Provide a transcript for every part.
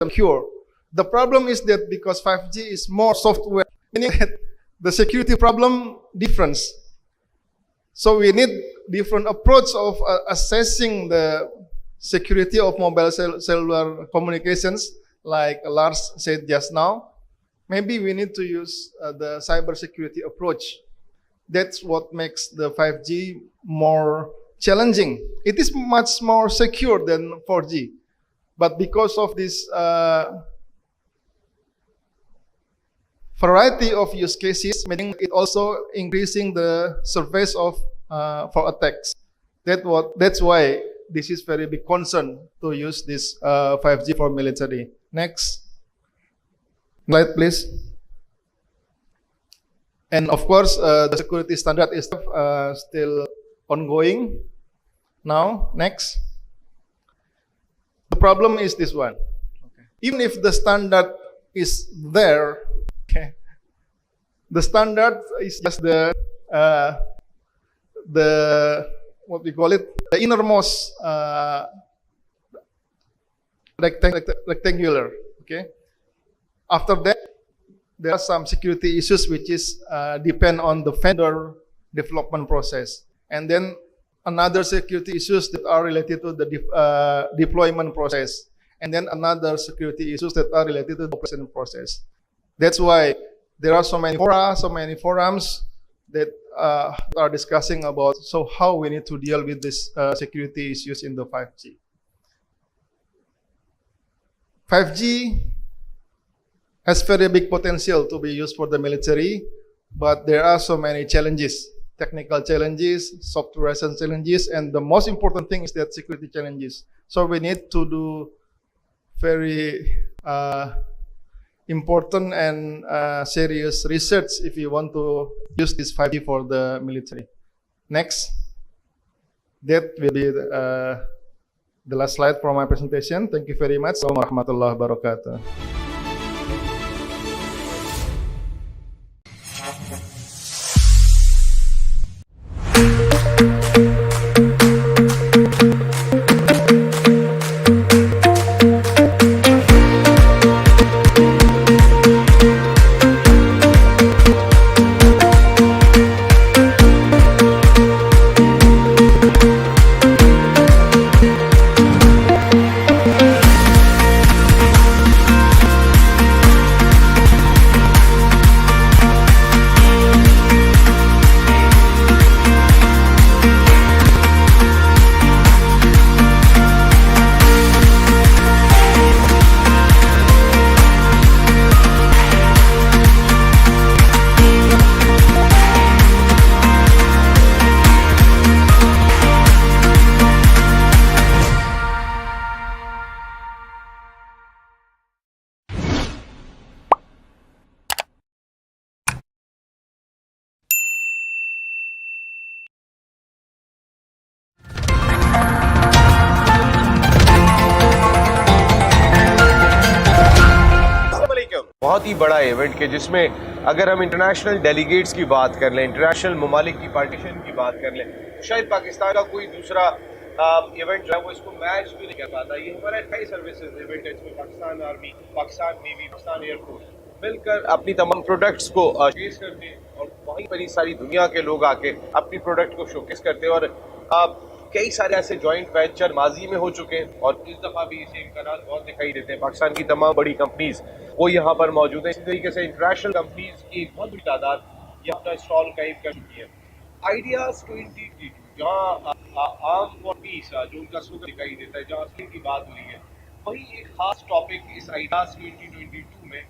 secure. The problem is that because 5G is more software, meaning that the security problem difference. So we need different approach of assessing the security of mobile cellular communications, like Lars said just now. Maybe we need to use the cybersecurity approach. That's what makes the 5G more challenging. It is much more secure than 4G. But because of this variety of use cases, meaning it also increasing the surface of for attacks. That's why this is very big concern to use this 5G for military. Next slide, please. And of course, the security standard is still ongoing. Now, next. The problem is this one. Okay. Even if the standard is there, okay, the standard is just the what we call it, the innermost rectangular. Okay. After that, there are some security issues which is depend on the vendor development process, and then another security issues that are related to the deployment process, and then another security issues that are related to the operation process. That's why there are so many forums that are discussing about how we need to deal with this security issues in the 5G. 5G has very big potential to be used for the military, but there are so many challenges. Technical challenges, software challenges, and the most important thing is that security challenges. So we need to do very important and serious research if you want to use this 5G for the military. Next. That will be the last slide for my presentation. Thank you very much. Assalamualaikum warahmatullahi wabarakatuh. बहुत ही बड़ा event के जिसमें अगर हम international delegates की बात कर लें, इंटरनेशनल ममालिक की पार्टीशन की बात कर लें, तो शायद पाकिस्तान का कोई दूसरा इवेंट जो है वो इसको मैच भी नहीं कर पाता। ये हमारा कई सर्विसेज इवेंट है जिसमें Pakistan army, Pakistan navy, Pakistan air force मिलकर अपनी तमाम प्रोडक्ट्स को शोकेस करते हैं और वहीं पर ही सारी दुनिया के लोग आके अपनी प्रोडक्ट को शोकेस करते हैं। और कई सारे ऐसे जॉइंट वेंचर माजी में हो चुके हैं और इस दफ़ा भी इसे इम्कान बहुत दिखाई देते हैं। पाकिस्तान की तमाम बड़ी कंपनीज वो यहाँ पर मौजूद है। इसी तरीके से इंटरनेशनल कंपनीज की एक बहुत बड़ी तादाद यहाँ अपना स्टॉल कायम कर चुकी है। आइडियाज़ 2022 जहाँ आर्म फॉर पीस जो उनका स्लोगन दिखाई देता है, जहाँ असली की बात हुई है, वही एक खास टॉपिक इस आइडियाज़ 2022 में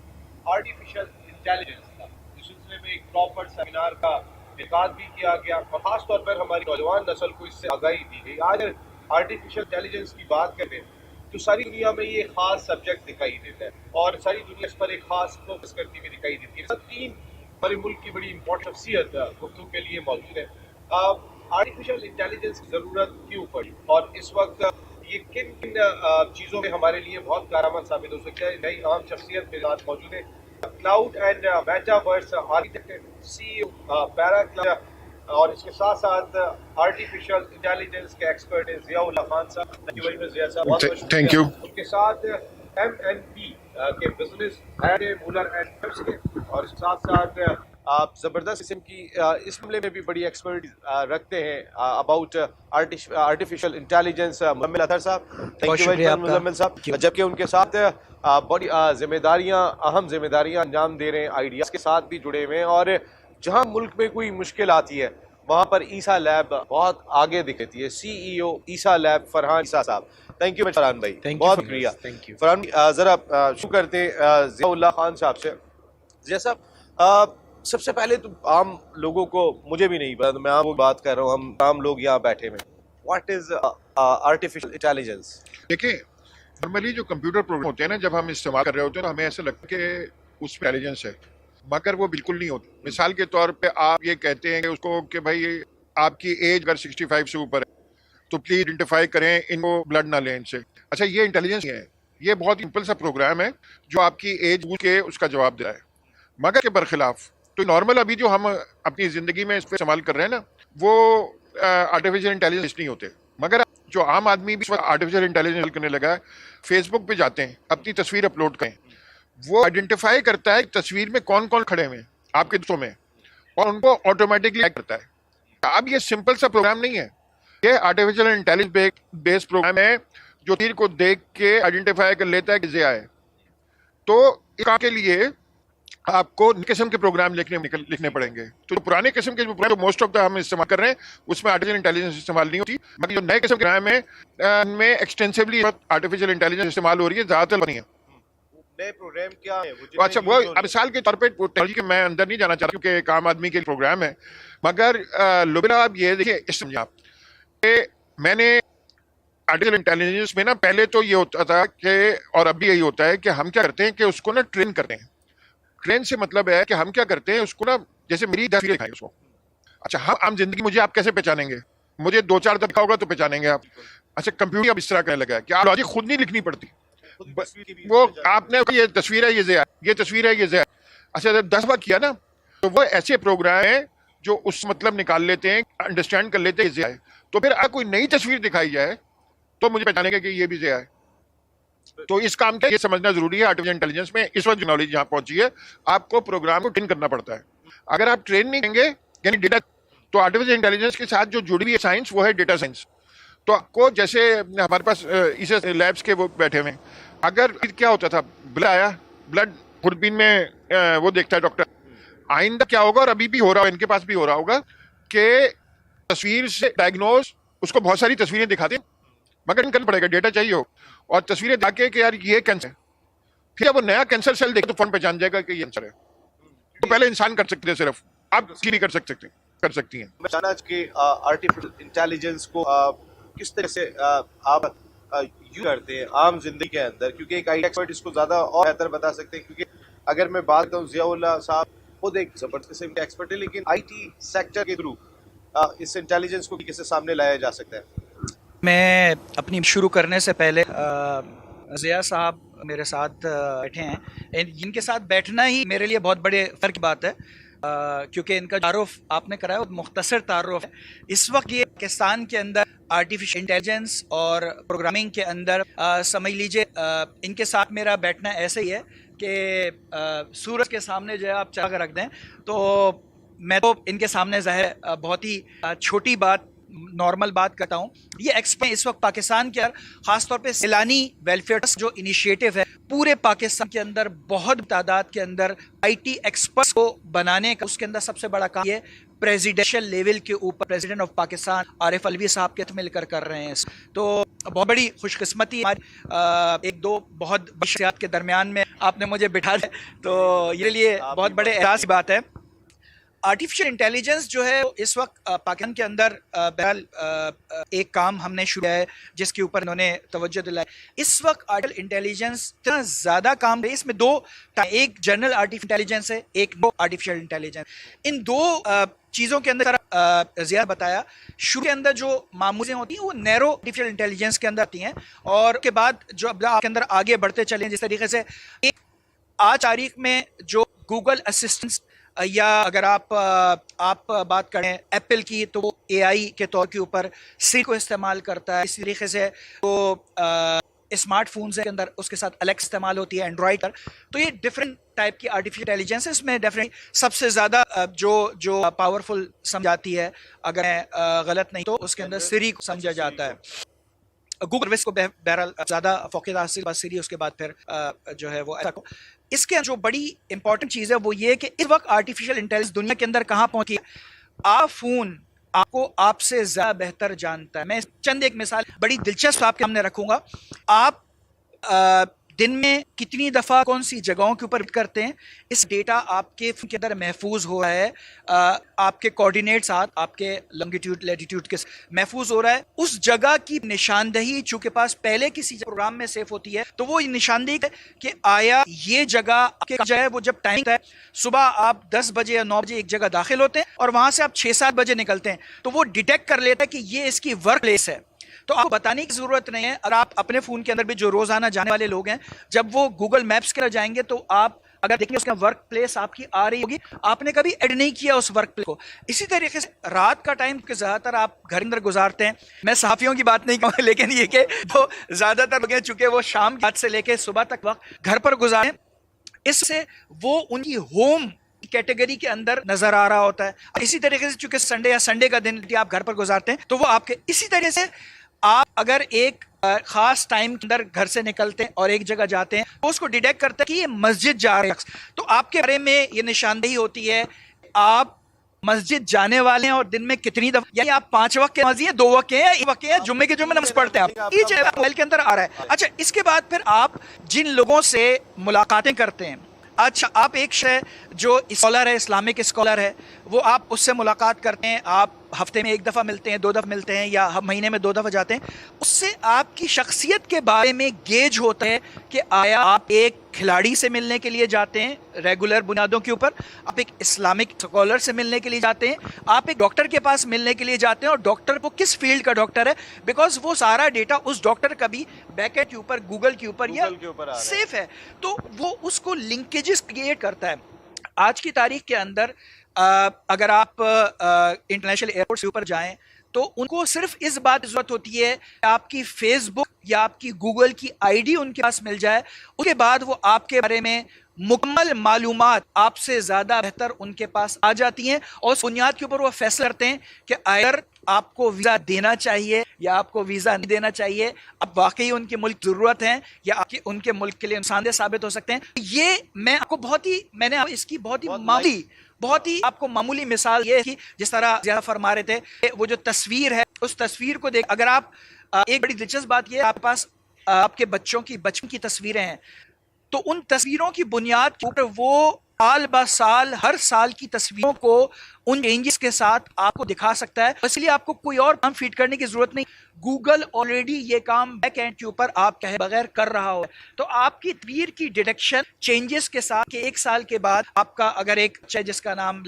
आर्टिफिशियल इंटेलिजेंस था। इस सिलसिले में एक प्रॉपर सेमिनार का इनेकाद भी किया गया और खास तौर पर हमारी नौजवान नस्ल को इससे आगाही दी गई। आज आर्टिफिशियल इंटेलिजेंस की बात करें तो सारी दुनिया में ये खास सब्जेक्ट दिखाई देता है और सारी दुनिया इस पर एक खास फोकस करती हुई दिखाई देती है। सब तीन हमारे मुल्क की बड़ी इंपॉर्टेंट शख्सियत गुफ्तगू के लिए मौजूद है। आर्टिफिशियल इंटेलिजेंस की ज़रूरत क्यों पड़ी और इस वक्त ये किन किन चीज़ों में हमारे लिए बहुत कारआमद साबित हो सकता है। नई आम शख्सियत के साथ मौजूद है cloud and metaverse architect CEO para cloud और इसके साथ साथ आर्टिफिशियल इंटेलिजेंस के एक्सपर्ट हैं Ziaullah Khan Sahab. Thank you very much जिया साहब, बहुत बहुत थैंक यू। उनके साथ MNP के बिजनेस हेड है मूलर एंड टिप्स के, और साथ साथ आप जबरदस्त किस्म की इस मामले में भी बड़ी एक्सपर्ट रखते हैं अबाउट आर्टिफिशियल इंटेलिजेंस मुजम्मिल अतर साहब। Thank you very much Muzammil साहब। जबकि उनके साथ बड़ी जिम्मेदारियां, अहम जिम्मेदारियां अंजाम दे रहे हैं, आइडियाज के साथ भी जुड़े हुए हैं, और जहां मुल्क में कोई मुश्किल आती है वहां पर ईसा लैब बहुत आगे दिखती है। CEO ईसा लैब फरहान ईसा साहब। थैंक यू फरहान भाई, बहुत शुक्रिया। थैंक यू फरहान जरा शुरू करते हैं जियाउल्लाह खान साहब से। जिया साहब, सबसे पहले तो आम लोगों को, मुझे भी नहीं पता, तो मैं आपको बात कर रहा हूँ, हम आम लोग यहाँ बैठे हुए, व्हाट इज आर्टिफिशियल इंटेलिजेंस? देखिए, नॉर्मली जो कंप्यूटर प्रोग्राम होते हैं ना, जब हम इस्तेमाल कर रहे होते हैं तो हमें ऐसा लगता है कि उसमें इंटेलिजेंस है, मगर वो बिल्कुल नहीं होती। मिसाल के तौर पे आप ये कहते हैं कि उसको कि भाई आपकी एज अगर 65 से ऊपर है तो प्लीज आइडेंटिफाई करें, इनको ब्लड ना लें इनसे। अच्छा, ये इंटेलिजेंस है, ये बहुत सिंपल सा प्रोग्राम है जो आपकी एज पूछ के उसका जवाब दे रहा है। मगर के बरखिलाफ तो नॉर्मल अभी जो हम अपनी जिंदगी में इसको इस्तेमाल कर रहे हैं ना, वो आर्टिफिशियल इंटेलिजेंस नहीं होते। मगर जो आम आदमी भी आर्टिफिशियल इंटेलिजेंस करने लगा है, फेसबुक पे जाते हैं, अपनी तस्वीर अपलोड करें, वो आइडेंटिफाई करता है तस्वीर में कौन कौन खड़े हुए हैं आपके दोस्तों में, और उनको ऑटोमेटिकली करता है। अब ये सिंपल सा प्रोग्राम नहीं है, ये आर्टिफिशियल इंटेलिजेंस बेस्ड प्रोग्राम है जो तीर को देख के आइडेंटिफाई कर लेता है कि ज़िया है। तो इस काम के लिए आपको नए किस्म के प्रोग्राम लिखने पड़ेंगे। तो पुराने किस्म के जो प्रोग्राम मोस्ट ऑफ द हम इस्तेमाल कर रहे हैं उसमें आर्टिफिशियल इंटेलिजेंस इस्तेमाल नहीं होती, मगर जो नए किस्म के प्रोग्राम है उनमें एक्सटेंसिवली आर्टिफिशियल इंटेलिजेंस इस्तेमाल हो रही है, ज़्यादातर नहीं है। नए प्रोग्राम क्या है? अच्छा, वो अब मिसाल के तौर पे टेक्नोलॉजी के मैं अंदर नहीं जाना चाहता क्योंकि एक आम आदमी के प्रोग्राम है, मगर लुबिना आप ये देखिए, इस समझिए आप कि मैंने आर्टिफिशियल इंटेलिजेंस में ना, पहले तो ये होता था कि, और अभी यही होता है कि हम क्या करते हैं कि उसको ना ट्रेन करते हैं। ट्रेन से मतलब है कि हम क्या करते हैं उसको ना, जैसे मेरी तस्वीर दिखाई उसको। अच्छा, हम आम जिंदगी मुझे आप कैसे पहचानेंगे? मुझे 2-4 दफा होगा तो पहचानेंगे आप। अच्छा, कंप्यूटर अब इस तरह करने लगा है कि आप लॉजिक खुद नहीं लिखनी पड़ती, वो आपने ये तस्वीर है, ये ज़िया, ये तस्वीर है, ये ज़िया। अच्छा, जब 10 बार किया ना तो वो ऐसे प्रोग्राम है जो उस मतलब निकाल लेते हैं, अंडरस्टैंड कर लेते हैं ये ज़िया है। तो फिर अगर कोई नई तस्वीर दिखाई जाए तो मुझे पहचानेगा कि ये भी ज़िया है। तो इस काम का ये समझना जरूरी है। आर्टिफिशियल इंटेलिजेंस में इस वक्त नॉलेज यहाँ पहुंची है, आपको प्रोग्राम को ट्रेन करना पड़ता है। अगर आप ट्रेन नहीं करेंगे यानी डेटा, तो आर्टिफिशियल इंटेलिजेंस के साथ जो जुड़ी हुई है साइंस, वो है डेटा साइंस। तो आपको जैसे हमारे पास इस लैब्स के वो बैठे हुए हैं, अगर क्या होता था, ब्लड आया, ब्लड खुरबीन में वो देखता है डॉक्टर, आइंदा क्या होगा, और अभी भी हो रहा है, इनके पास भी हो रहा होगा कि तस्वीर से डायग्नोज, उसको बहुत सारी तस्वीरें दिखाते हैं, मगर करना पड़ेगा, डेटा चाहिए हो, और तस्वीरें दिखा के यार ये कैंसर है, फिर वो नया कैंसर सेल देखे तो फौरन पहचान जाएगा कि ये कैंसर है। तो पहले इंसान कर सकते थे, सिर्फ आप नहीं कर सकती हैं। मैं जानना कि आर्टिफिशियल इंटेलिजेंस को किस तरह से आप यूज करते हैं आम जिंदगी के अंदर, क्योंकि एक आई एक्सपर्ट इसको ज्यादा और बेहतर बता सकते हैं। क्योंकि अगर मैं बात करूँ, जियाउल्लाह साहब खुद एक जबरदस्त किस्म के एक्सपर्ट है, लेकिन IT सेक्टर के थ्रू इस इंटेलिजेंस को कैसे सामने लाया जा सकता है? मैं अपनी शुरू करने से पहले ज़िया साहब मेरे साथ बैठे हैं, इनके साथ बैठना ही मेरे लिए बहुत बड़े फ़र्क की बात है, क्योंकि इनका तारुफ आपने कराया वो मुख्तसर तारुफ है। इस वक्त ये पाकिस्तान के अंदर आर्टिफिशियल इंटेलिजेंस और प्रोग्रामिंग के अंदर समझ लीजिए इनके साथ मेरा बैठना ऐसे ही है कि सूरज के सामने जो है आप चला कर रख दें, तो मैं तो इनके सामने ज़ाहिर बहुत ही छोटी बात, नॉर्मल बात करता हूँ। ये एक्सपेरिमेंट इस वक्त पाकिस्तान के अंदर खासतौर पे सैलानी वेलफेयर ट्रस्ट जो इनिशिएटिव है पूरे पाकिस्तान के अंदर बहुत तादाद के अंदर IT एक्सपर्ट्स को बनाने का, उसके अंदर सबसे बड़ा काम ये प्रेसिडेंशियल लेवल के ऊपर प्रेसिडेंट ऑफ पाकिस्तान आरिफ अलवी साहब के मिलकर कर रहे हैं। तो बहुत बड़ी खुशकिस्मती हमारी एक दो बहुत शख्सियत के दरमियान में आपने मुझे बिठा दिया, तो ये लिए बहुत बड़े एहसास की बात है। आर्टिफिशियल इंटेलिजेंस जो है इस वक्त पाकिस्तान के अंदर बहरहाल एक काम हमने शुरू किया है जिसके ऊपर इन्होंने तवज्जो दिलाई। इस वक्त आर्टिफिशियल इंटेलिजेंस इतना ज़्यादा काम है, इसमें दो, एक जनरल आर्टिफिशियल इंटेलिजेंस है, एक नो आर्टिफिशियल इंटेलिजेंस। इन दो चीज़ों के अंदर ज़िया बताया, शुरू के अंदर जो मामूज़ें होती हैं वो नैरो आर्टिफिशियल इंटेलिजेंस के अंदर आती हैं, और उसके बाद जो अब आपके अंदर आगे बढ़ते चलें, जिस तरीके से एक आज तारीख में जो गूगल असिस्टेंट, या अगर आप बात करें एप्पल की, तो वो AI के तौर के ऊपर सिरी को इस्तेमाल करता है। इस तरीके से तो स्मार्टफोन्स के अंदर उसके साथ अलेक्सा इस्तेमाल होती है एंड्रॉइड पर, तो ये डिफरेंट टाइप की आर्टिफिशियल इंटेलिजेंस है। इसमें डेफिनेटली सबसे ज़्यादा जो पावरफुल समझाती है, अगर मैं गलत नहीं तो उसके अंदर सिरी को समझा जाता है। गूगल सर्विस को बहरहाल ज़्यादा फोकस सीरी, उसके बाद फिर जो है वो ऐसा। इसके जो बड़ी इंपॉर्टेंट चीज़ है वो ये कि इस वक्त आर्टिफिशियल इंटेलिजेंस दुनिया के अंदर कहाँ पहुंची है। आप फोन आपको आपसे ज़्यादा बेहतर जानता है। मैं चंद एक मिसाल बड़ी दिलचस्प आपके सामने रखूंगा। आप दिन में कितनी दफ़ा कौन सी जगहों के ऊपर करते हैं, इस डेटा आपके फोन के अंदर महफूज हो रहा है। आपके कोऑर्डिनेट्स आपके लॉन्गिट्यूड लैटिट्यूड के महफूज हो रहा है। उस जगह की निशानदही चूंकि पास पहले किसी प्रोग्राम में सेव होती है, तो वो निशानदही है कि आया ये जगह आपके जो है वो जब टाइमिंग है सुबह आप 10 बजे या 9 बजे एक जगह दाखिल होते हैं और वहां से आप 6-7 बजे निकलते हैं, तो वो डिटेक्ट कर लेता है कि ये इसकी वर्क प्लेस है। तो आपको बताने की जरूरत नहीं है। और आप अपने फोन के अंदर भी जो रोजाना जाने वाले लोग हैं, जब वो गूगल मैप्स के अंदर जाएंगे तो आप अगर देखेंगे उसका वर्क प्लेस आपकी आ रही होगी, आपने कभी ऐड नहीं किया उस वर्क प्लेस को। इसी तरीके से रात का टाइम के ज्यादातर आप घर के अंदर गुजारते हैं। मैं सहाफियों की बात नहीं कहूँगा, लेकिन ये कि वो ज्यादातर लोग हैं चूंकि वो शाम रात से लेकर सुबह तक वक्त घर पर गुजारें, इससे वो उनकी होम कैटेगरी के अंदर नजर आ रहा होता है। इसी तरीके से चूंकि संडे या संडे का दिन आप घर पर गुजारते हैं, तो वो आपके इसी तरीके से आप अगर एक खास टाइम के अंदर घर से निकलते हैं और एक जगह जाते हैं, तो उसको डिटेक्ट करता है कि ये मस्जिद जा रहे हैं, तो आपके बारे में ये निशानदेही होती है आप मस्जिद जाने वाले हैं और दिन में कितनी दफा, यानी आप 5 वक्त के नमाजी हैं, 2 वक्त के हैं, 1 वक्त के हैं, जुम्मे के जुम्मे नमाज पढ़ते हैं आप, ये चीज मोबाइल के अंदर आ रहा है। अच्छा, इसके बाद फिर आप जिन लोगों से मुलाकातें करते हैं, अच्छा आप एक जो स्कॉलर है, इस्लामिक स्कॉलर है, वो आप उससे मुलाकात करते हैं, आप हफ्ते में 1 दफ़ा मिलते हैं, 2 दफ़ा मिलते हैं, या महीने में 2 दफ़ा जाते हैं, उससे आपकी शख्सियत के बारे में गेज होता है कि आया आप एक खिलाड़ी से मिलने के लिए जाते हैं रेगुलर बुनियादों के ऊपर, आप एक इस्लामिक स्कॉलर से मिलने के लिए जाते हैं, आप एक डॉक्टर के पास मिलने के लिए जाते हैं, और डॉक्टर वो किस फील्ड का डॉक्टर है, बिकॉज वो सारा डेटा उस डॉक्टर का भी बैकएंड के ऊपर गूगल के ऊपर या सेफ है, तो वो उसको लिंकेजेस क्रिएट करता है। आज की तारीख के अंदर अगर आप इंटरनेशनल एयरपोर्ट के ऊपर जाएं, तो उनको सिर्फ इस बात की जरूरत होती है कि आपकी फेसबुक या आपकी गूगल की आईडी उनके पास मिल जाए, उसके बाद वो आपके बारे में मुकम्मल मालूमात आपसे ज़्यादा बेहतर उनके पास आ जाती हैं, और उस बुनियाद के ऊपर वो फैसला करते हैं कि अगर आपको वीज़ा देना चाहिए या आपको वीज़ा नहीं देना चाहिए, अब वाकई उनके मुल्क ज़रूरत है या आपके उनके मुल्क के लिए नुकसानदेह साबित हो सकते हैं। ये मैं आपको मैंने इसकी बहुत ही आपको मामूली मिसाल ये है कि जिस तरह ज़्यादा फरमा रहे थे, वो जो तस्वीर है उस तस्वीर को देख, अगर आप एक बड़ी दिलचस्प बात ये, आपके पास आपके बच्चों की बचपन की तस्वीरें हैं, तो उन तस्वीरों की बुनियाद के ऊपर वो साल ब साल हर साल की तस्वीरों को उन चेंजेस के साथ आपको दिखा सकता है, इसलिए आपको कोई और काम फीड करने की जरूरत नहीं। गूगल ऑलरेडी ये काम बैक एंड के ऊपर आप कहे बगैर कर रहा हो, तो आपकी तस्वीर की डिटेक्शन चेंजेस के साथ कि 1 साल के बाद आपका अगर एक बच्चा जिसका नाम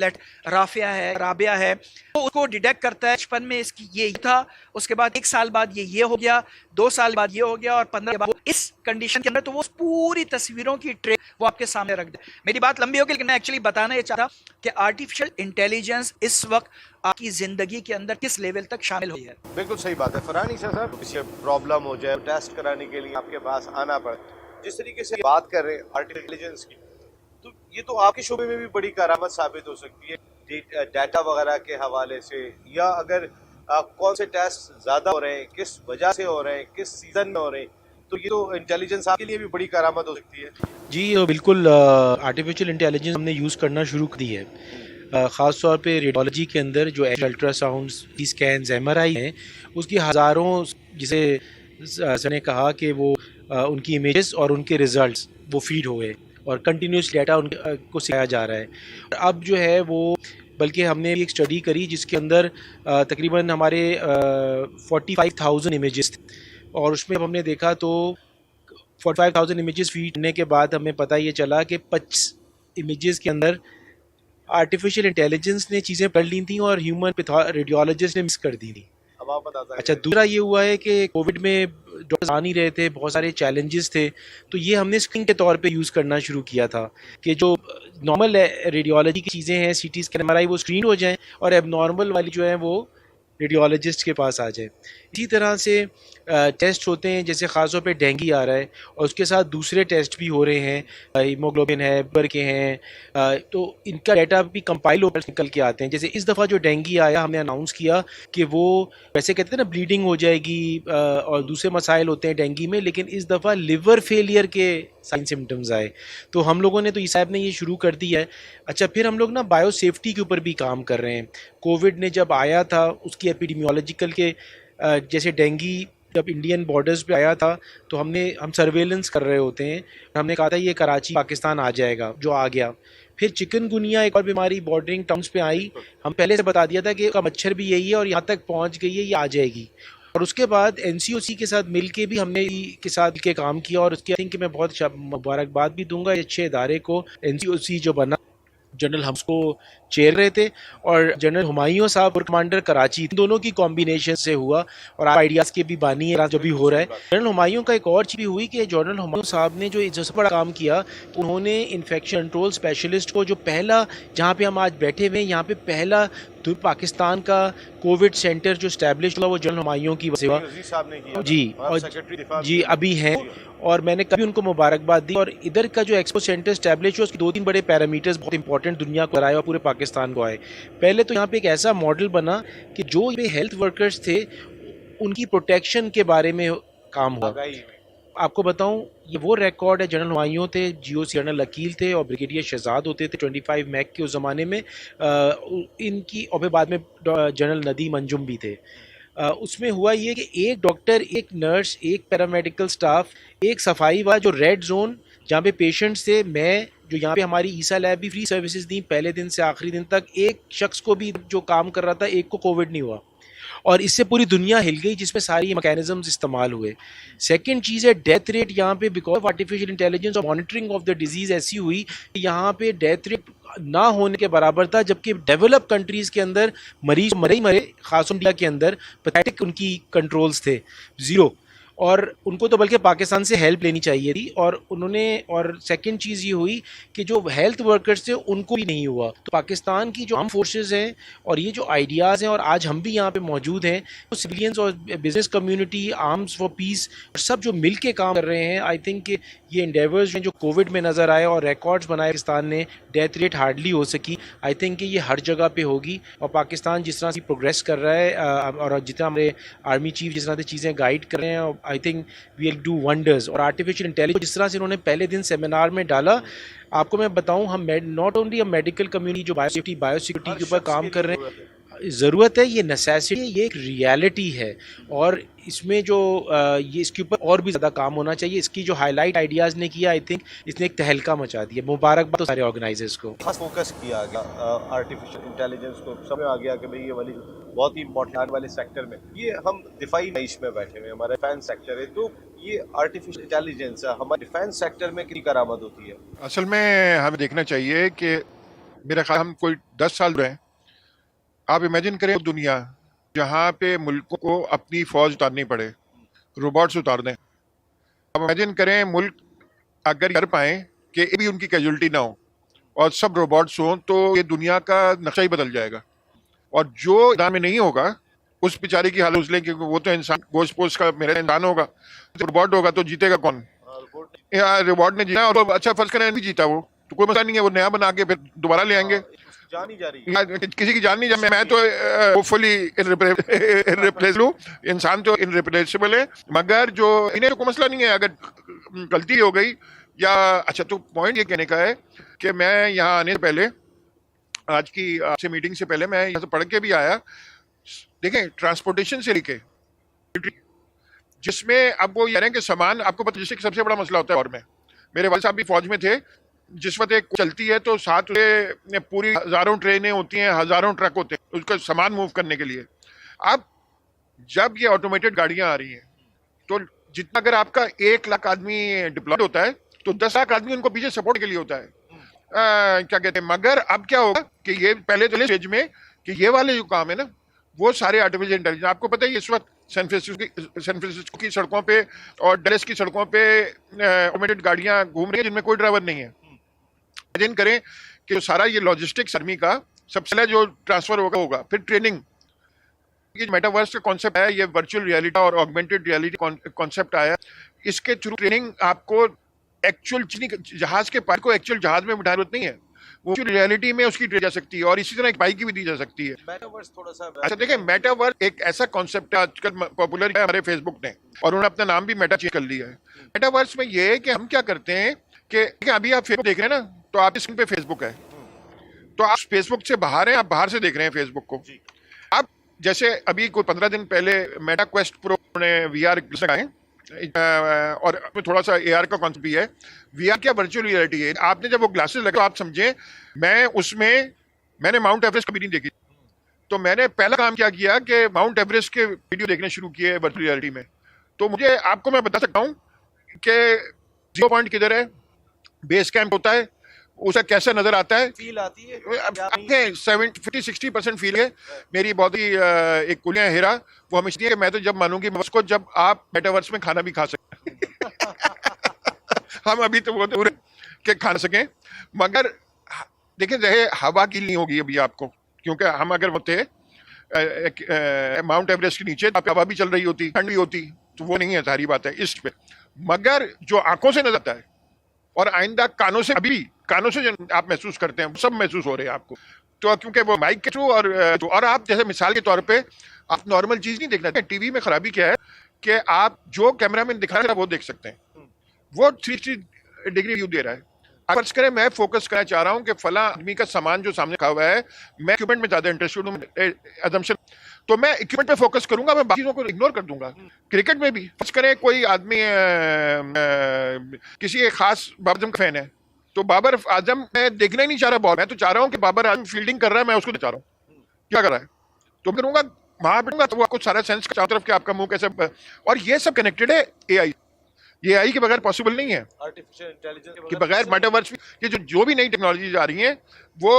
राबिया है, तो उसको डिटेक्ट करता है बचपन में इसकी ये था, उसके बाद 1 साल बाद ये हो गया, 2 साल बाद ये हो गया, और 15 के बाद इस कंडीशन के अंदर, तो वो पूरी तस्वीरों की ट्रे वो आपके सामने रख दे। मेरी बात लंबी होगी, लेकिन मैं एक्चुअली बताना ये चाहता कि आर्टिफिशियल इंटेलिजेंस इस वक्त आपकी जिंदगी के अंदर किस लेवल तक शामिल हुई है। बिल्कुल सही बात है फरहानी साहब, किसी प्रॉब्लम हो जाए, टेस्ट कराने के लिए आपके पास आना पड़े, जिस तरीके से बात कर रहे हैं आर्टिफिशियल इंटेलिजेंस की, तो ये तो आपके शोबे में भी बड़ी करामत साबित हो सकती है डाटा वगैरह के हवाले से, या अगर कौन से टेस्ट ज़्यादा हो रहे हैं, किस वजह से हो रहे हैं, किस सीजन में हो रहे हैं, तो ये तो इंटेलिजेंस आपके लिए भी बड़ी करामत हो सकती है। जी बिल्कुल, आर्टिफिशियल इंटेलिजेंस हमने यूज़ करना शुरू कर दी है, ख़ास तौर पे रेडियोलॉजी के अंदर जो अल्ट्रासाउंड, स्कैन्स, MRI हैं, उसकी हज़ारों, जिसे सर ने कहा कि वो उनकी इमेजेस और उनके रिज़ल्ट्स वो फीड हो गए और कंटिन्यूस डाटा उनको सिखाया जा रहा है। अब जो है वो, बल्कि हमने एक स्टडी करी जिसके अंदर तकरीबन हमारे 45,000 इमेजेस थे, और उसमें अब हमने देखा तो 45,000 इमेजेस फीड करने के बाद हमें पता ये चला कि 25 इमेजेस के अंदर आर्टिफिशियल इंटेलिजेंस ने चीज़ें पढ़ ली थी और ह्यूमन रेडियोलॉजिस्ट ने मिस कर दी थी। अब आप बता सकते हैं। अच्छा, दूसरा ये हुआ है कि कोविड में डॉक्टर्स आ नहीं रहे थे, बहुत सारे चैलेंजेस थे, तो ये हमने स्क्रीन के तौर पे यूज़ करना शुरू किया था कि जो नॉर्मल रेडियोलॉजी की चीज़ें हैं, CT स्कैन, MRI, वो स्क्रीन हो जाएं और एबनॉर्मल वाली जो है वो रेडियोलॉजिस्ट के पास आ जाए। इसी तरह से टेस्ट होते हैं, जैसे ख़ासतौर पे डेंगू आ रहा है और उसके साथ दूसरे टेस्ट भी हो रहे हैं, हीमोग्लोबिन है, ब्लड के हैं, तो इनका डाटा भी कंपाइल होकर निकल के आते हैं। जैसे इस दफ़ा जो डेंगू आया, हमने अनाउंस किया कि वो वैसे कहते हैं ना ब्लीडिंग हो जाएगी और दूसरे मसाइल होते हैं डेंगू में, लेकिन इस दफ़ा लिवर फेलियर के साइन सिम्टम्स आए। तो हम लोगों ने तो ई साहब ने ये शुरू कर दिया है। अच्छा, फिर हम लोग ना बायो सेफ्टी के ऊपर भी काम कर रहे हैं। कोविड ने जब आया था उसकी एपिडेमियोलॉजिकल के जैसे डेंगू जब इंडियन बॉर्डर्स पे आया था तो हम सर्वेलेंस कर रहे होते हैं। हमने कहा था ये कराची पाकिस्तान आ जाएगा, जो आ गया। फिर चिकनगुनिया एक और बीमारी बॉर्डरिंग टाउन्स पे आई, हम पहले से बता दिया था कि का मच्छर भी यही है और यहाँ तक पहुँच गई है, ये आ जाएगी। और उसके बाद एनसीओसी के साथ मिलके भी हमने के साथ के काम किया और उसके आई थिंक मैं बहुत मुबारकबाद भी दूंगा अच्छे इदारे को। एनसीओसी जो बना, जनरल हमको चेयर रहे थे और जनरल हुमायूं साहब और कमांडर कराची, इन दोनों की कॉम्बिनेशन से हुआ और आइडियाज़ के भी बानी है जो भी हो रहा है। जनरल हुमायूं का एक और चीज़ भी हुई कि जनरल हुमायूं साहब ने जो सबसे बड़ा काम किया, उन्होंने इन्फेक्शन कंट्रोल स्पेशलिस्ट को जो पहला, जहाँ पे हम आज बैठे हुए हैं, यहाँ पे पहला पाकिस्तान का कोविड सेंटर जो स्टैब्लिश हुआ वो जनरल हुमायूं की सेवा जी और जी अभी हैं। और मैंने कभी उनको मुबारकबाद दी। और इधर का जो एक्सपो सेंटर स्टैब्लिश हुआ उसके 2-3 बड़े पैरामीटर्स बहुत इंपॉर्टेंट दुनिया को आए और पूरे पाकिस्तान को आए। पहले तो यहाँ पे एक ऐसा मॉडल बना कि जो ये हेल्थ वर्कर्स थे उनकी प्रोटेक्शन के बारे में काम हुआ। आपको बताऊं, ये वो रिकॉर्ड है, जनरल हुमायूं थे, जीओसी जनरल अकील थे और ब्रिगेडियर शहजाद होते थे 25 मैक के उस ज़माने में। इनकी और फिर बाद में जनरल नदीम अंजुम भी थे। उसमें हुआ ये कि एक डॉक्टर, एक नर्स, एक पैरामेडिकल स्टाफ, एक सफाई वाला, जो रेड जोन जहाँ पे पेशेंट्स थे, मैं जो यहाँ पे हमारी ईसा लैब भी फ्री सर्विसेज दी पहले दिन से आखिरी दिन तक, एक शख्स को भी जो काम कर रहा था, एक को कोविड नहीं हुआ। और इससे पूरी दुनिया हिल गई जिसमें सारी मैकेनिज्म्स इस्तेमाल हुए। सेकंड चीज़ है डेथ रेट, यहाँ पे बिकॉज ऑफ आर्टिफिशियल इंटेलिजेंस और मॉनिटरिंग ऑफ द डिजीज़ ऐसी हुई कि यहाँ पे डेथ रेट ना होने के बराबर था, जबकि डेवलप कंट्रीज़ के अंदर मरीज मरे ही मरे, खास इंडिया के अंदर पैथेटिक उनकी कंट्रोल्स थे, ज़ीरो। और उनको तो बल्कि पाकिस्तान से हेल्प लेनी चाहिए थी और उन्होंने, और सेकंड चीज़ ये हुई कि जो हेल्थ वर्कर्स थे उनको भी नहीं हुआ। तो पाकिस्तान की जो आर्म फोर्सेस हैं और ये जो आइडियाज़ हैं, और आज हम भी यहाँ पे मौजूद हैं, तो सिविलियंस और business community, arms for piece, सब जो मिल के काम कर रहे हैं। आई थिंक ये इंडेवर्स हैं जो कोविड में नज़र आए और रिकॉर्ड्स बनाए पाकिस्तान ने, डेथ रेट हार्डली हो सकी। आई थिंक ये हर जगह पे होगी और पाकिस्तान जिस तरह से प्रोग्रेस कर रहा है और जितना हमारे आर्मी चीफ जिस तरह से चीज़ें गाइड कर रहे हैं, I think we will do wonders. और आर्टिफिशियल इंटेलिजेंस जिस तरह से उन्होंने पहले दिन सेमिनार में डाला, आपको मैं बताऊं, हम नॉट ओनली हम मेडिकल कम्युनिटी जो बायोसेफ्टी बायोसिक्योरिटी के ऊपर काम कर रहे हैं, ज़रूरत है, ये नेसेसिटी है, ये एक रियलिटी है। और इसमें जो ये इसके ऊपर और भी ज़्यादा काम होना चाहिए। इसकी जो हाईलाइट आइडियाज़ ने किया, आई थिंक इसने एक तहलका मचा दिया। मुबारकबाद तो सारे ऑर्गेनाइजर्स को। खास फोकस किया गया आर्टिफिशियल इंटेलिजेंस को, समझ आ गया कि भाई ये वाली बहुत ही इंपॉर्टेंट आने वाले सेक्टर में, ये हम दिफाई मैश में बैठे हुए, हमारा डिफेंस सेक्टर है, तो ये आर्टिफिशियल इंटेलिजेंस हमारे डिफेंस सेक्टर में कितनी करामद होती है? असल में हमें देखना चाहिए कि मेरा ख्याल हम कोई 10 साल रहे, आप इमेजिन करें दुनिया जहाँ पे मुल्कों को अपनी फौज उतारनी पड़े, रोबोट्स उतार दें। अब इमेजिन करें मुल्क अगर कर पाए कि भी उनकी कैजुअलिटी ना हो और सब रोबोट्स हों, तो ये दुनिया का नक्शा ही बदल जाएगा। और जो मैदान में नहीं होगा उस बेचारे की हालत उसले, क्योंकि वो तो इंसान गोश्त पोस्ट का मेरा इंसान होगा, तो रोबोट होगा, तो जीतेगा कौन? रोबोट ने जीता, और अच्छा फर्ज करें नहीं जीता वो, तो कोई मसला नहीं है, वो नया बना के फिर दोबारा ले आएंगे। जान नहीं जा रही, किसी की जान नहीं जा, मैं तो होपफुली इनरिप्लेसेबल, इंसान तो इनरिप्लेसेबल है, मगर जो इन्हें तो कोई मसला नहीं है अगर गलती हो गई या। अच्छा, तो पॉइंट ये कहने का है कि मैं यहाँ आने से पहले, आज की आपसे मीटिंग से पहले, मैं यहाँ से पढ़ के भी आया। देखें, ट्रांसपोर्टेशन से लेके, जिसमें अब वो ये रहे कि सामान, आपको पता, जैसे सबसे बड़ा मसला होता है और में, मेरे वाले साहब भी फौज में थे, जिस वक्त एक चलती है तो साथ में पूरी हजारों ट्रेनें होती हैं, हजारों ट्रक होते हैं उसका सामान मूव करने के लिए। अब जब ये ऑटोमेटेड गाड़ियां आ रही हैं, तो जितना अगर आपका 1 लाख आदमी डिप्लॉयड होता है, तो 10 लाख आदमी उनको पीछे सपोर्ट के लिए होता है। क्या कहते हैं, मगर अब क्या होगा कि ये पहले तो स्टेज में कि ये वाले जो काम है ना, वो सारे आर्टिफिशियल इंटेलिजेंस, आपको पता है इस वक्त सैन फ्रांसिस्को की सड़कों पे और डलेस की सड़कों पे ऑटोमेटेड गाड़ियां घूम रही हैं जिनमें कोई ड्राइवर नहीं है। इमेजिन करें कि सारा ये लॉजिस्टिक्स आर्मी का सबसे पहले जो ट्रांसफर होगा, फिर ट्रेनिंग, ये मेटावर्स का कॉन्सेप्ट है, ये वर्चुअल रियलिटी और ऑगमेंटेड रियलिटी कॉन्सेप्ट आया, इसके थ्रू ट्रेनिंग आपको एक्चुअल जहाज के पायलट को एक्चुअल जहाज में बिठाने जरूरत नहीं है, वो रियलिटी में उसकी दी जा सकती है और इसी तरह एक बाइक की भी दी जा सकती है। मेटावर्स थोड़ा सा अच्छा देखिए, मेटावर्स एक ऐसा कॉन्सेप्ट है आजकल पॉपुलर है हमारे फेसबुक ने, और उन्होंने अपना नाम भी मेटा चेंज कर लिया है। मेटावर्स में ये है कि हम क्या करते हैं कि अभी आप फेसबुक देख रहे हैं ना, तो आपकी स्क्रीन पे फेसबुक है, तो आप फेसबुक से बाहर हैं, आप बाहर से देख रहे हैं फेसबुक को। आप जैसे अभी कोई 15 दिन पहले मेटा क्वेस्ट प्रो ने VR लगाए, और थोड़ा सा AR का कॉन्सेप्ट भी है। VR क्या वर्चुअल रियलिटी है। आपने जब वो ग्लासेस लगे तो आप समझे, मैंने माउंट एवरेस्ट कभी नहीं देखी, तो मैंने पहला काम क्या किया कि माउंट एवरेस्ट के वीडियो देखने शुरू किए वर्चुअल रियलिटी में। तो मुझे आपको मैं बता सकता हूँ कि 0 पॉइंट किधर है, बेस कैंप होता है, उसे कैसा नजर आता है, फील आती है। 50-60% फील है। मेरी बहुत ही एक कुलियां हेरा, वो हमेशा कि मैं तो जब मानूंगी उसको जब आप मेटावर्स में खाना भी खा सकते हम अभी तो वो दूर के खा सकें, मगर देखिए रहे हवा की नहीं होगी अभी आपको, क्योंकि हम अगर होते माउंट एवरेस्ट के नीचे तो हवा भी चल रही होती, ठंड भी होती, तो वो नहीं है, सारी बात है इस पे। मगर जो आंखों से नजर आता है और आइंदा कानों से, अभी कानों से जो आप महसूस करते हैं, सब महसूस हो रहे हैं आपको, तो क्योंकि वो माइक के थ्रू और आप जैसे मिसाल के तौर पे आप नॉर्मल चीज नहीं देखना। टीवी में खराबी क्या है कि आप जो कैमरा में दिखा रहा है वो देख सकते हैं, वो 360 डिग्री व्यू दे रहा है। आप फर्ज करें मैं फोकस करना चाह रहा हूं कि फला आदमी का सामान जो सामने रखा हुआ है, मैं इक्विपमेंट में ज्यादा इंटरेस्टेड हूं, assumption, तो मैं इक्विपमेंट पे फोकस करूंगा, मैं बाकी चीजों को इग्नोर कर दूंगा। क्रिकेट में भी फर्ज करें कोई आदमी किसी एक खास बाबर आजम का फैन है, तो बाबर आजम मैं देखना ही नहीं चाह रहा बॉल, मैं तो चाह रहा हूँ कि बाबर आजम फील्डिंग कर रहा है, मैं उसको चाह रहा हूँ क्या कर रहा है, तो करूंगा वहां बैठूंगा, तो वो आपको सारा सेंस चारों तरफ के आपका मुंह कैसे, और ये सब कनेक्टेड है AI। ये AI के बगैर पॉसिबल नहीं है, आर्टिफिशियल इंटेलिजेंस के बगैर मेटावर्स। ये जो भी नई टेक्नोलॉजीज आ रही हैं वो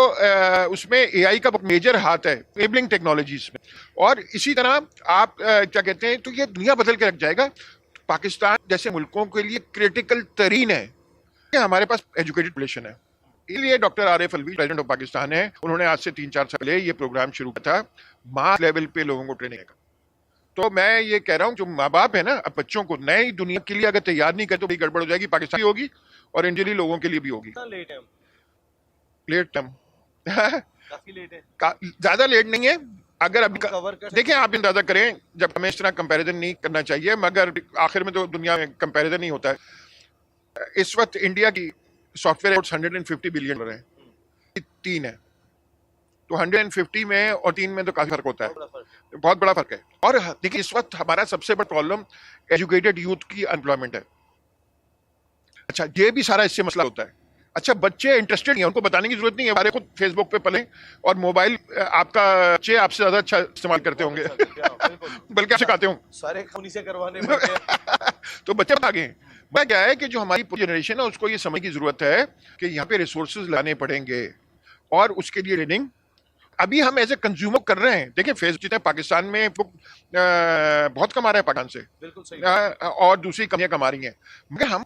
उसमें AI का मेजर हाथ है, एनेबलिंग टेक्नोलॉजीज में। और इसी तरह आप क्या कहते हैं, तो ये दुनिया बदल के रख जाएगा। पाकिस्तान जैसे मुल्कों के लिए क्रिटिकल तरीन है कि हमारे पास एजुकेटेड पॉपुलेशन है। इसलिए doctor Arif Alvi president of Pakistan है, उन्होंने आज से 3-4 साल पहले ये प्रोग्राम शुरू किया था, मास लेवल पे लोगों को ट्रेनिंग का। तो मैं ये कह रहा हूँ, जो माँ बाप है ना, अब बच्चों को नई दुनिया के लिए अगर तैयार नहीं करे तो बड़ी गड़बड़ हो जाएगी, पाकिस्तान भी होगी और इंडियन लोगों के लिए भी होगी। लेट टाइम काफी लेट है, ज्यादा लेट नहीं है। अगर अभी कवर कर देखिए, आप अंदाजा करें, जब हमें इस तरह कंपैरिजन नहीं करना चाहिए, मगर आखिर में तो दुनिया में कंपैरिजन ही होता है। इस वक्त इंडिया की सॉफ्टवेयर 150 बिलियन है, 3 है, तो 150 में और 3 में तो काफी फर्क होता है, बहुत बड़ा फर्क है। और देखिए, इस वक्त हमारा सबसे बड़ा प्रॉब्लम एजुकेटेड यूथ की अनएम्प्लॉयमेंट है। अच्छा, ये भी सारा इससे मसला होता है। अच्छा, बच्चे इंटरेस्टेड नहीं है, उनको बताने की जरूरत नहीं है, हमारे खुद फेसबुक पे पले और मोबाइल आपका बच्चे आपसे ज्यादा अच्छा इस्तेमाल करते होंगे बल्कि आप सिखाते होंगे, सारे काम से करवाने पड़ते हैं तो बच्चे आगे हैं। मैं क्या है कि जो हमारी पूरी जनरेशन है उसको ये समझ की जरूरत है कि यहाँ पे रिसोर्सेज लाने पड़ेंगे और उसके लिए ट्रेनिंग अभी हम एज ए कंज्यूमर कर रहे हैं। देखिए, फेसबुक जितने पाकिस्तान में बहुत कमा रहा है पाकिस्तान से, बिल्कुल सही, और दूसरी कंपनियां कमा रही हैं, मगर हम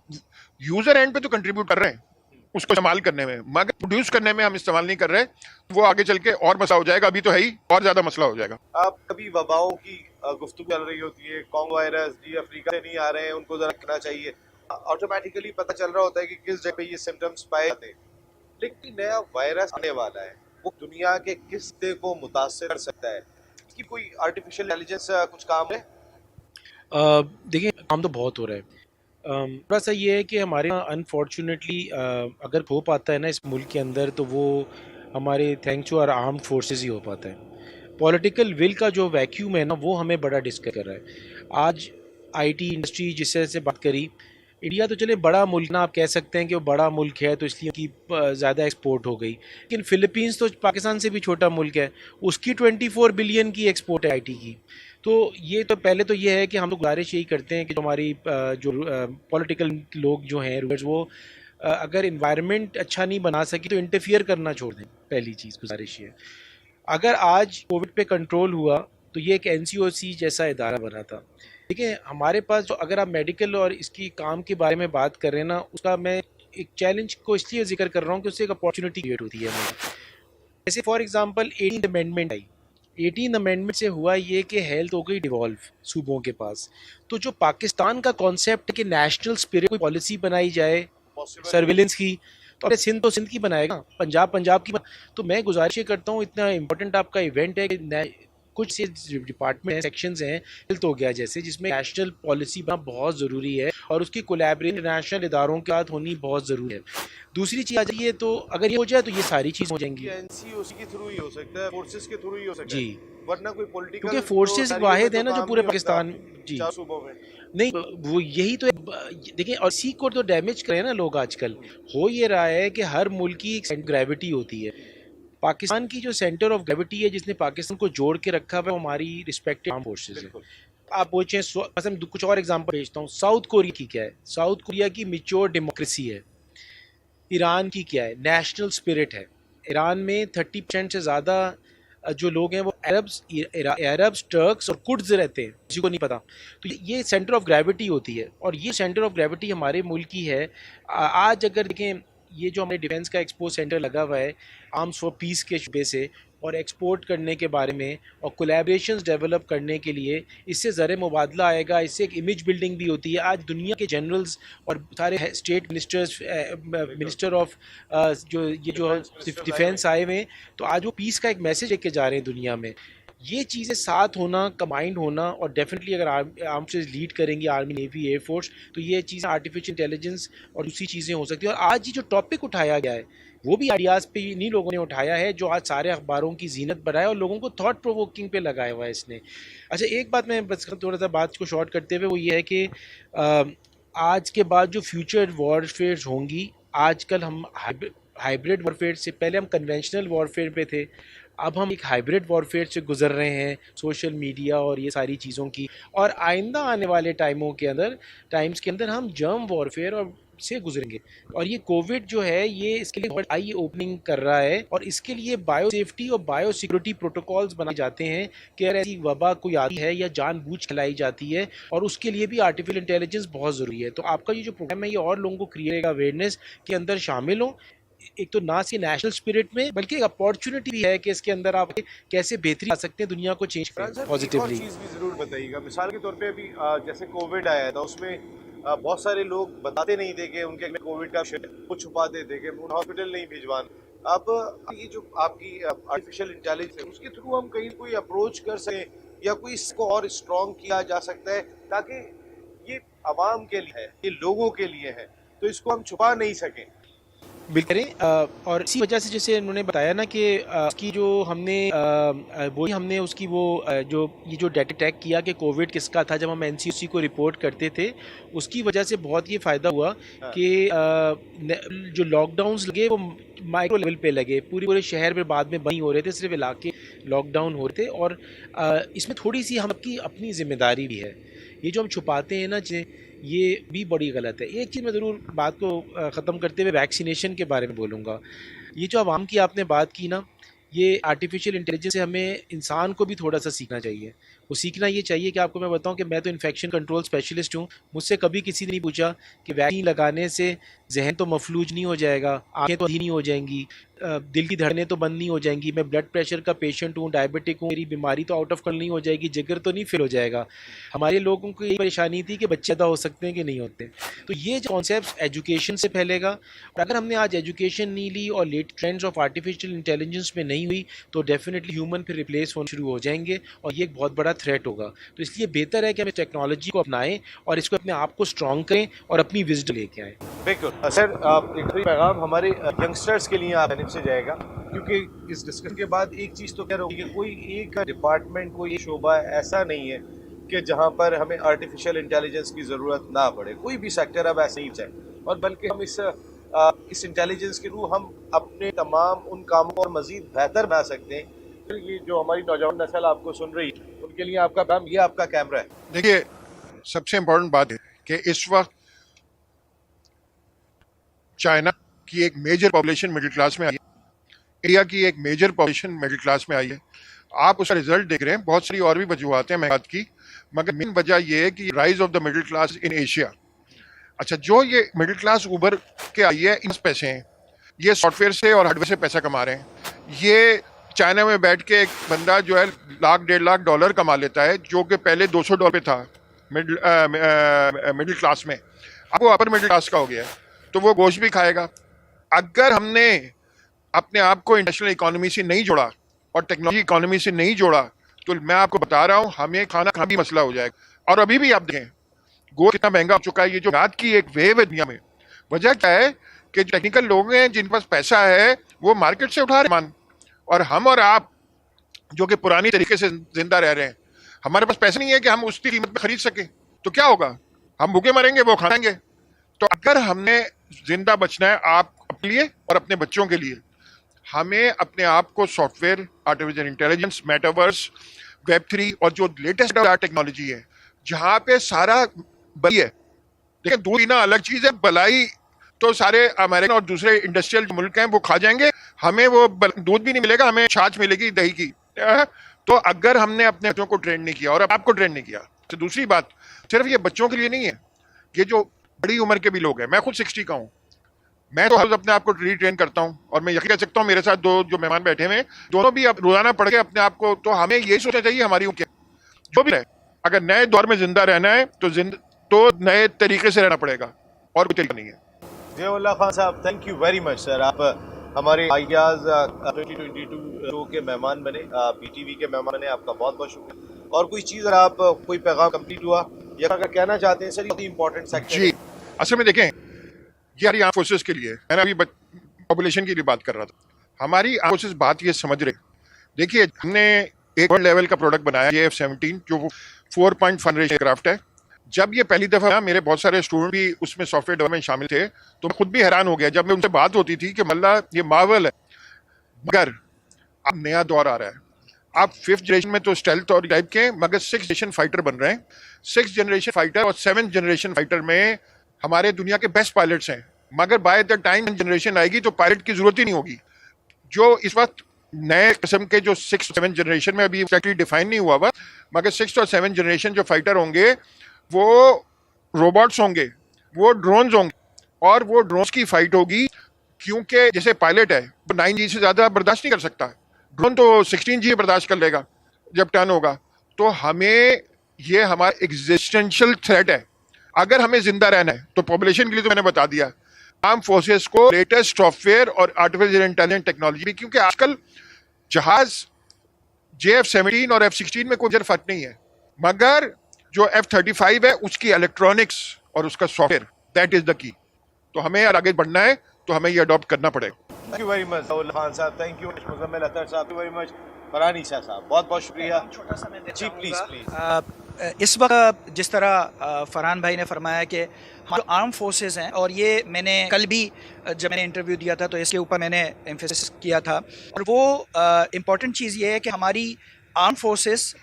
यूजर एंड पे तो कंट्रीब्यूट कर रहे हैं उसको इस्तेमाल करने में, मगर प्रोड्यूस करने में हम इस्तेमाल नहीं कर रहे। वो आगे चल के और मसला हो जाएगा, अभी तो है ही, और ज्यादा मसला हो जाएगा। आप कभी वबाओं की गुफ्तगू चल रही होती है, कॉन्गो वायरस जी अफ्रीका से नहीं आ रहे हैं, उनको जरा रखना चाहिए, ऑटोमेटिकली पता चल रहा होता है कि किस जगह पे ये सिम्टम्स पाए जाते हैं। लेकिन नया वायरस आने वाला है, वो दुनिया के किस हिस्से को मुतासिर कर सकता है, इसकी कोई आर्टिफिशियल इंटेलिजेंस कुछ काम है? देखिए, काम तो बहुत हो रहा है। थोड़ा सा ये है कि हमारे यहाँ अनफॉर्चुनेटली अगर हो पाता है ना इस मुल्क के अंदर, तो वो हमारे thanks to our armed forces ही हो पाता है। पॉलिटिकल विल का जो वैक्यूम है ना, वो हमें बड़ा डिस्कस कर रहा है। आज IT इंडस्ट्री जिस तरह से बात करी, इंडिया तो चले बड़ा मुल्क ना, आप कह सकते हैं कि वो बड़ा मुल्क है तो इसलिए कि ज़्यादा एक्सपोर्ट हो गई, लेकिन फ़िलीपींस तो पाकिस्तान से भी छोटा मुल्क है, उसकी 24 बिलियन की एक्सपोर्ट है IT की। तो ये तो पहले तो ये है कि हम लोग गुजारिश यही करते हैं कि जो हमारी जो पॉलिटिकल लोग जो हैं रूलर्स, वो अगर इन्वायरमेंट अच्छा नहीं बना सके तो इंटरफियर करना छोड़ दें। पहली चीज़ गुजारिश ये, अगर आज कोविड पे कंट्रोल हुआ तो ये एक NCOC जैसा इदारा बना था। देखिए, हमारे पास जो, अगर आप मेडिकल और इसकी काम के बारे में बात कर रहे हैं ना, उसका मैं एक चैलेंज को इसलिए जिक्र कर रहा हूँ कि उससे एक अपॉर्चुनिटी क्रिएट होती है हमें। जैसे for example 18th amendment I, 18 amendment से हुआ ये कि हेल्थ हो गई डिवॉल्व सूबों के पास। तो जो पाकिस्तान का कॉन्सेप्ट है कि नेशनल स्पिरिट कोई पॉलिसी बनाई जाए सर्विलेंस की, तो अरे सिंध तो सिंध की बनाएगा, पंजाब पंजाब की तो मैं गुजारिश ये करता हूँ, इतना इंपॉर्टेंट आपका इवेंट है कि कुछ से डिपार्टमेंट हैं, सेक्शंस हैं, हेल्थ हो गया जैसे, जिसमें नेशनल पॉलिसी बनना बहुत ज़रूरी है और उसकी कोलैबोरेशन इंटरनेशनल इदारों के साथ होनी बहुत ज़रूरी है। दूसरी चीज़ आ जाइए है तो अगर ये हो जाए तो ये सारी चीज़ हो जाएंगी। एनसीओसी के थ्रू ही हो सकता है, फोर्सेस के थ्रू ही हो सकता है जी, वरना कोई पॉलिटिकल, क्योंकि फोर्सेस वाहिद है ना जो पूरे पाकिस्तान। जी चार सूबों में नहीं, वो यही तो देखिए, और सी को तो डैमेज करें ना लोग आजकल। हो ये रहा है कि हर मुल्क की एक ग्रेविटी होती है। पाकिस्तान की जो सेंटर ऑफ ग्रेविटी है जिसने पाकिस्तान को जोड़ के रखा हुआ है, वो हमारी रिस्पेक्टेड आर्म फोर्सेस है। आप पूछें, कुछ और एग्जांपल भेजता हूँ। साउथ कोरिया की क्या है? साउथ कोरिया की मैच्योर डेमोक्रेसी है। ईरान की क्या है? नेशनल स्पिरिट है। ईरान में 30% से ज़्यादा जो लोग हैं वो अरब्स, टर्क्स और कुर्ड्स रहते हैं, किसी को नहीं पता। तो ये सेंटर ऑफ ग्रेविटी होती है और ये सेंटर ऑफ ग्रेविटी हमारे मुल्क की है। आज अगर देखें, ये जो हमारे डिफेंस का एक्सपो सेंटर लगा हुआ है आर्म्स फॉर पीस के शुबे से, और एक्सपोर्ट करने के बारे में और कोलैबोरेशंस डेवलप करने के लिए, इससे ज़र मुबादला आएगा, इससे एक इमेज बिल्डिंग भी होती है। आज दुनिया के जनरल्स और सारे स्टेट मिनिस्टर्स, मिनिस्टर ऑफ जो डिफेंस आए हुए हैं, तो आज वो पीस का एक मैसेज लेके जा रहे हैं दुनिया में। ये चीज़ें साथ होना, कंबाइंड होना, और डेफिनेटली अगर आर्म से लीड करेंगे आर्मी, नेवी, एयरफोर्स, तो ये चीज़ें आर्टिफिशियल इंटेलिजेंस और दूसरी चीज़ें हो सकती है। और आज ये जो टॉपिक उठाया गया है वो भी आइडियाज़ पे इन्हीं लोगों ने उठाया है जो आज सारे अखबारों की जीनत बढ़ाया और लोगों को थॉट प्रोवोकिंग पे लगाया हुआ है इसने। अच्छा, एक बात मैं बस थोड़ा सा बात को शॉर्ट करते हुए, वो ये है कि आज के बाद जो फ्यूचर वॉरफेयर होंगी, आजकल हम हाइब्रिड वॉरफेयर से, पहले हम कन्वेंशनल वॉरफेयर पे थे, अब हम एक हाइब्रिड वॉरफेयर से गुजर रहे हैं, सोशल मीडिया और ये सारी चीज़ों की। और आइंदा आने वाले टाइम्स के अंदर हम जर्म वॉरफेयर और से गुजरेंगे। और ये कोविड जो है ये इसके लिए आई ओपनिंग कर रहा है, और इसके लिए बायो सेफ्टी और बायो सिक्योरिटी प्रोटोकॉल्स बनाए जाते हैं कि अगर ऐसी वबा कोई आती है या जानबूझ खिलाई जाती है, और उसके लिए भी आर्टिफिशियल इंटेलिजेंस बहुत ज़रूरी है। तो आपका ये जो प्रोग्राम है ये और लोगों को क्रिएट अवेयरनेस के अंदर शामिल हो, एक तो ना सिर्फ नेशनल स्पिरिट में, बल्कि एक अपॉर्चुनिटी भी है कि इसके अंदर आप कैसे बेहतरी ला सकते हैं, दुनिया को चेंज करें पॉजिटिवली। चीज़ भी ज़रूर बताइएगा, मिसाल के तौर पे अभी जैसे कोविड आया था, उसमें बहुत सारे लोग बताते नहीं थे कि उनके कोविड का वो छुपाते थे कि हॉस्पिटल नहीं भिजवाना। अब ये जो आपकी आर्टिफिशियल इंटेलिजेंस है, उसके थ्रू हम कहीं कोई अप्रोच कर सकें या कोई इसको और स्ट्रॉन्ग किया जा सकता है, ताकि ये आवाम के लिए है, ये लोगों के लिए है, तो इसको हम छुपा नहीं सकें। बिल्कुल करें। और इसी वजह से जैसे उन्होंने बताया ना कि उसकी जो हमने उसकी जो ये जो डाटा टैग किया कि कोविड किसका था, जब हम एनसीओसी को रिपोर्ट करते थे, उसकी वजह से बहुत ये फ़ायदा हुआ कि जो लॉकडाउन्स लगे वो माइक्रो लेवल पे लगे, पूरे शहर में बाद में बंद नहीं हो रहे थे, सिर्फ इलाके लॉकडाउन हो रहे थे। और इसमें थोड़ी सी हमकी अपनी जिम्मेदारी भी है। ये जो हम छुपाते हैं ना, ये भी बड़ी गलत है। एक चीज़ मैं ज़रूर बात को ख़त्म करते हुए वैक्सीनेशन के बारे में बोलूँगा। ये जो आवाम की आपने बात की ना, ये आर्टिफिशियल इंटेलिजेंस से हमें इंसान को भी थोड़ा सा सीखना चाहिए। वो सीखना ये चाहिए कि आपको मैं बताऊं कि मैं तो इन्फेक्शन कंट्रोल स्पेशलिस्ट हूं, मुझसे कभी किसी ने नहीं पूछा कि वैक्सीन लगाने से जहन तो मफलूज नहीं हो जाएगा, आँखें तो ही नहीं हो जाएंगी, दिल की धड़कनें तो बंद नहीं हो जाएंगी, मैं ब्लड प्रेशर का पेशेंट हूँ, डायबिटिक हूँ, मेरी बीमारी तो आउट ऑफ कंट्रोल नहीं हो जाएगी, जिगर तो नहीं फेल हो जाएगा। हमारे लोगों को यही परेशानी थी कि बच्चे पैदा हो सकते हैं कि नहीं होते। तो ये जो कॉन्सेप्ट एजुकेशन से फैलेगा, और अगर हमने आज एजुकेशन नहीं ली और late trends of artificial intelligence में नहीं हुई, तो डेफिनेटली ह्यूमन फिर रिप्लेस होना शुरू हो जाएंगे, और ये एक बहुत बड़ा थ्रेट होगा। तो इसलिए बेहतर है कि हम इस टेक्नोलॉजी को अपनाएं और इसको अपने आप को स्ट्रॉन्ग करें और अपनी विजडम लेके आएँ। बिल्कुल सर, एक पैगाम हमारे यंगस्टर्स के लिए आप से जाएगा, क्योंकि इस डिस्कशन के बाद एक चीज़ तो कह रहा हूँ कि कोई एक डिपार्टमेंट, कोई शोबा ऐसा नहीं है कि जहाँ पर हमें आर्टिफिशियल इंटेलिजेंस की ज़रूरत ना पड़े। कोई भी सेक्टर अब ऐसे ही चाहे, और बल्कि हम इस इंटेलिजेंस के थ्रू हम अपने तमाम उन कामों को और मज़ीद बेहतर बना सकते हैं। तो ये जो हमारी नौजवान नस्ल आपको सुन रही है, उनके लिए आपका काम, ये आपका कैमरा है। देखिए, सबसे इम्पोर्टेंट बात है कि इस वक्त चाइना की एक मेजर पॉपुलेशन मिडिल क्लास में आई है, इंडिया की एक मेजर पॉपुलेशन मिडिल क्लास में आई है। आप उसका रिजल्ट देख रहे हैं, बहुत सारी और भी वजूहत हैं महंगाई की, मगर मेन वजह यह है कि rise of the middle class in Asia. अच्छा, जो ये मिडिल क्लास उभर के आई है, इन पैसे हैं, ये सॉफ्टवेयर से और हार्डवेयर से पैसा कमा रहे हैं। ये चाइना में बैठ के एक बंदा जो है लाख $1.5 कमा लेता है, जो कि पहले $200 पे था मिडिल क्लास में, अब वो अपर मिडिल क्लास का हो गया है, तो वो गोश्त भी खाएगा। अगर हमने अपने आप को इंटरनेशनल इकोनॉमी से नहीं जोड़ा और टेक्नोलॉजी इकोनॉमी से नहीं जोड़ा, तो मैं आपको बता रहा हूँ हमें खाना खाना भी मसला हो जाएगा। और अभी भी आप देखें गोश्त कितना महंगा हो चुका है। ये जो रात की एक वेव है दुनिया में, वजह क्या है कि जो टेक्निकल लोग हैं जिनके पास पैसा है वो मार्केट से उठा रहे मान, और हम और आप जो कि पुरानी तरीके से जिंदा रह रहे हैं, हमारे पास पैसे नहीं है कि हम उसकी कीमत में खरीद सकें, तो क्या होगा? हम भूखे मरेंगे, वो खाएंगे। तो अगर हमने जिंदा बचना है आप अपने लिए और अपने बच्चों के लिए, हमें अपने आप को software, artificial intelligence, metaverse, Web3 और जो लेटेस्ट टेक्नोलॉजी है जहाँ पे सारा बली है। देखिए दूध पीना अलग चीज़ है, बलाई तो सारे अमेरिकन और दूसरे इंडस्ट्रियल मुल्क हैं वो खा जाएंगे, हमें वो दूध भी नहीं मिलेगा, हमें छाछ मिलेगी दही की। तो अगर हमने अपने बच्चों को ट्रेन नहीं किया और अब आपको ट्रेन नहीं किया, तो दूसरी बात सिर्फ ये बच्चों के लिए नहीं है, ये जो बड़ी उम्र के भी लोग हैं, मैं खुद 60 का हूँ, मैं तो हर अपने आप को रीट्रेन करता हूँ, और मैं यकीन कर सकता हूँ मेरे साथ दो जो मेहमान बैठे हुए दोनों भी अब रोजाना पढ़ के अपने आप को, तो हमें यही सोचना चाहिए हमारी उम्र जो भी है, अगर नए दौर में जिंदा रहना है तो नए तरीके से रहना पड़ेगा, और कोई तरीका नहीं है। Ziaullah Khan Sahab, thank you very much sir, आप हमारे आइडियाज़ 2022 शो के मेहमान बने, BTV के मेहमान बने, आपका बहुत बहुत शुक्रिया। और कोई चीज़ अगर आप कोई पैगाम कंप्लीट हुआ या अगर कहना चाहते हैं सर, ये इंपॉर्टेंट सेक्टर जी, असल में देखें ये हमारी आर्म फोर्सेस के लिए, मैंने अभी पॉपुलेशन की लिए बात कर रहा था, हमारी आर्म फोर्सेस बात ये समझ रहे, देखिए हमने एक वर्ल्ड लेवल का प्रोडक्ट बनाया ये F-17 जो 4.5 एयरक्राफ्ट है। जब ये पहली दफ़ा, मेरे बहुत सारे स्टूडेंट भी उसमें सॉफ्टवेयर डेवलपमेंट शामिल थे, तो मैं खुद भी हैरान हो गया जब मैं उनसे बात होती थी कि मल्ला ये मार्वल है, मगर अब नया दौर आ रहा है, आप 5th जनरेशन में तो स्टेल्थ और टाइप के, मगर 6th जनरेशन फाइटर बन रहे हैं। 6th जनरेशन फाइटर और 7th जनरेशन फाइटर में हमारे दुनिया के बेस्ट पायलट्स हैं, मगर बाय द टाइम जनरेशन आएगी तो पायलट की जरूरत ही नहीं होगी। जो इस वक्त नए किस्म के जो 6th 7th जनरेशन में अभी एक्चुअली डिफाइन नहीं हुआ हुआ, मगर 6th और 7th जनरेशन जो फाइटर होंगे वो रोबोट्स होंगे, वो ड्रोन्स होंगे, और वो ड्रोन्स की फाइट होगी, क्योंकि जैसे पायलट है वो 9G से ज़्यादा बर्दाश्त नहीं कर सकता, ड्रोन तो 16G बर्दाश्त कर लेगा जब टर्न होगा। तो हमें ये हमारा एग्जिस्टेंशियल थ्रेट है, अगर हमें जिंदा रहना है तो पॉपुलेशन के लिए तो मैंने बता दिया, आर्म फोर्सेस को लेटेस्ट सॉफ्टवेयर और आर्टिफिशियल इंटेलिजेंस टेक्नोलॉजी भी, क्योंकि आजकल जहाज JF-17 और F-16 में कोई फर्क नहीं है, मगर जो F-35 है उसकी इलेक्ट्रॉनिक्स और उसका software, that is the key. तो हमें आगे बढ़ना है तो हमें ये अडॉप्ट करना पड़ेगा। Thank you very much Ziaullah Khan Sahab, thank you Muzammil Akhtar साहब, वेरी मच फरहानी शाह साहब, बहुत बहुत शुक्रिया। छोटा सा मैं जी प्लीज़ प्लीज़। इस वक्त जिस तरह फरहान भाई ने फरमाया कि हमारे आर्म फोर्सेस हैं, और ये मैंने कल भी जब मैंने इंटरव्यू दिया था तो इसके ऊपर मैंने एम्फेसिस किया था, और वो इम्पॉर्टेंट चीज़ ये है कि हमारी आर्म फोर्सेस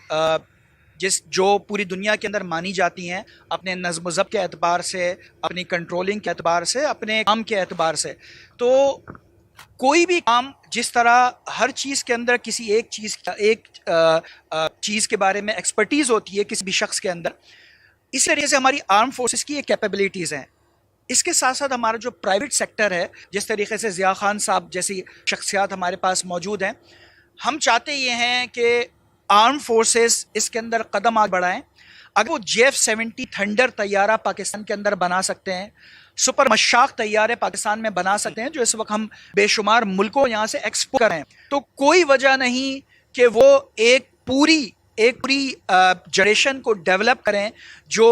जो पूरी दुनिया के अंदर मानी जाती हैं अपने नज़्म ज़ब्त के एतबार से, अपनी कंट्रोलिंग के एतबार से, अपने काम के एतबार से, तो कोई भी काम जिस तरह हर चीज़ के अंदर किसी एक चीज़ के बारे में एक्सपर्टीज़ होती है किसी भी शख्स के अंदर, इसी तरीके से हमारी आर्म फोर्सेस की ये कैपेबिलिटीज़ हैं। इसके साथ साथ हमारा जो प्राइवेट सेक्टर है, जिस तरीके से ज़िया खान साहब जैसी शख्सियात हमारे पास मौजूद हैं, हम चाहते ये हैं कि आर्म फोर्सेस इसके अंदर कदम आगे बढ़ाएं। अगर वो JF-70 थंडर तैयारा पाकिस्तान के अंदर बना सकते हैं, सुपर मशाक तैयारे पाकिस्तान में बना सकते हैं, जो इस वक्त हम बेशुमार मुल्कों यहाँ से एक्सपोर्ट करें, तो कोई वजह नहीं कि वो एक पूरी जनरेशन को डेवलप करें जो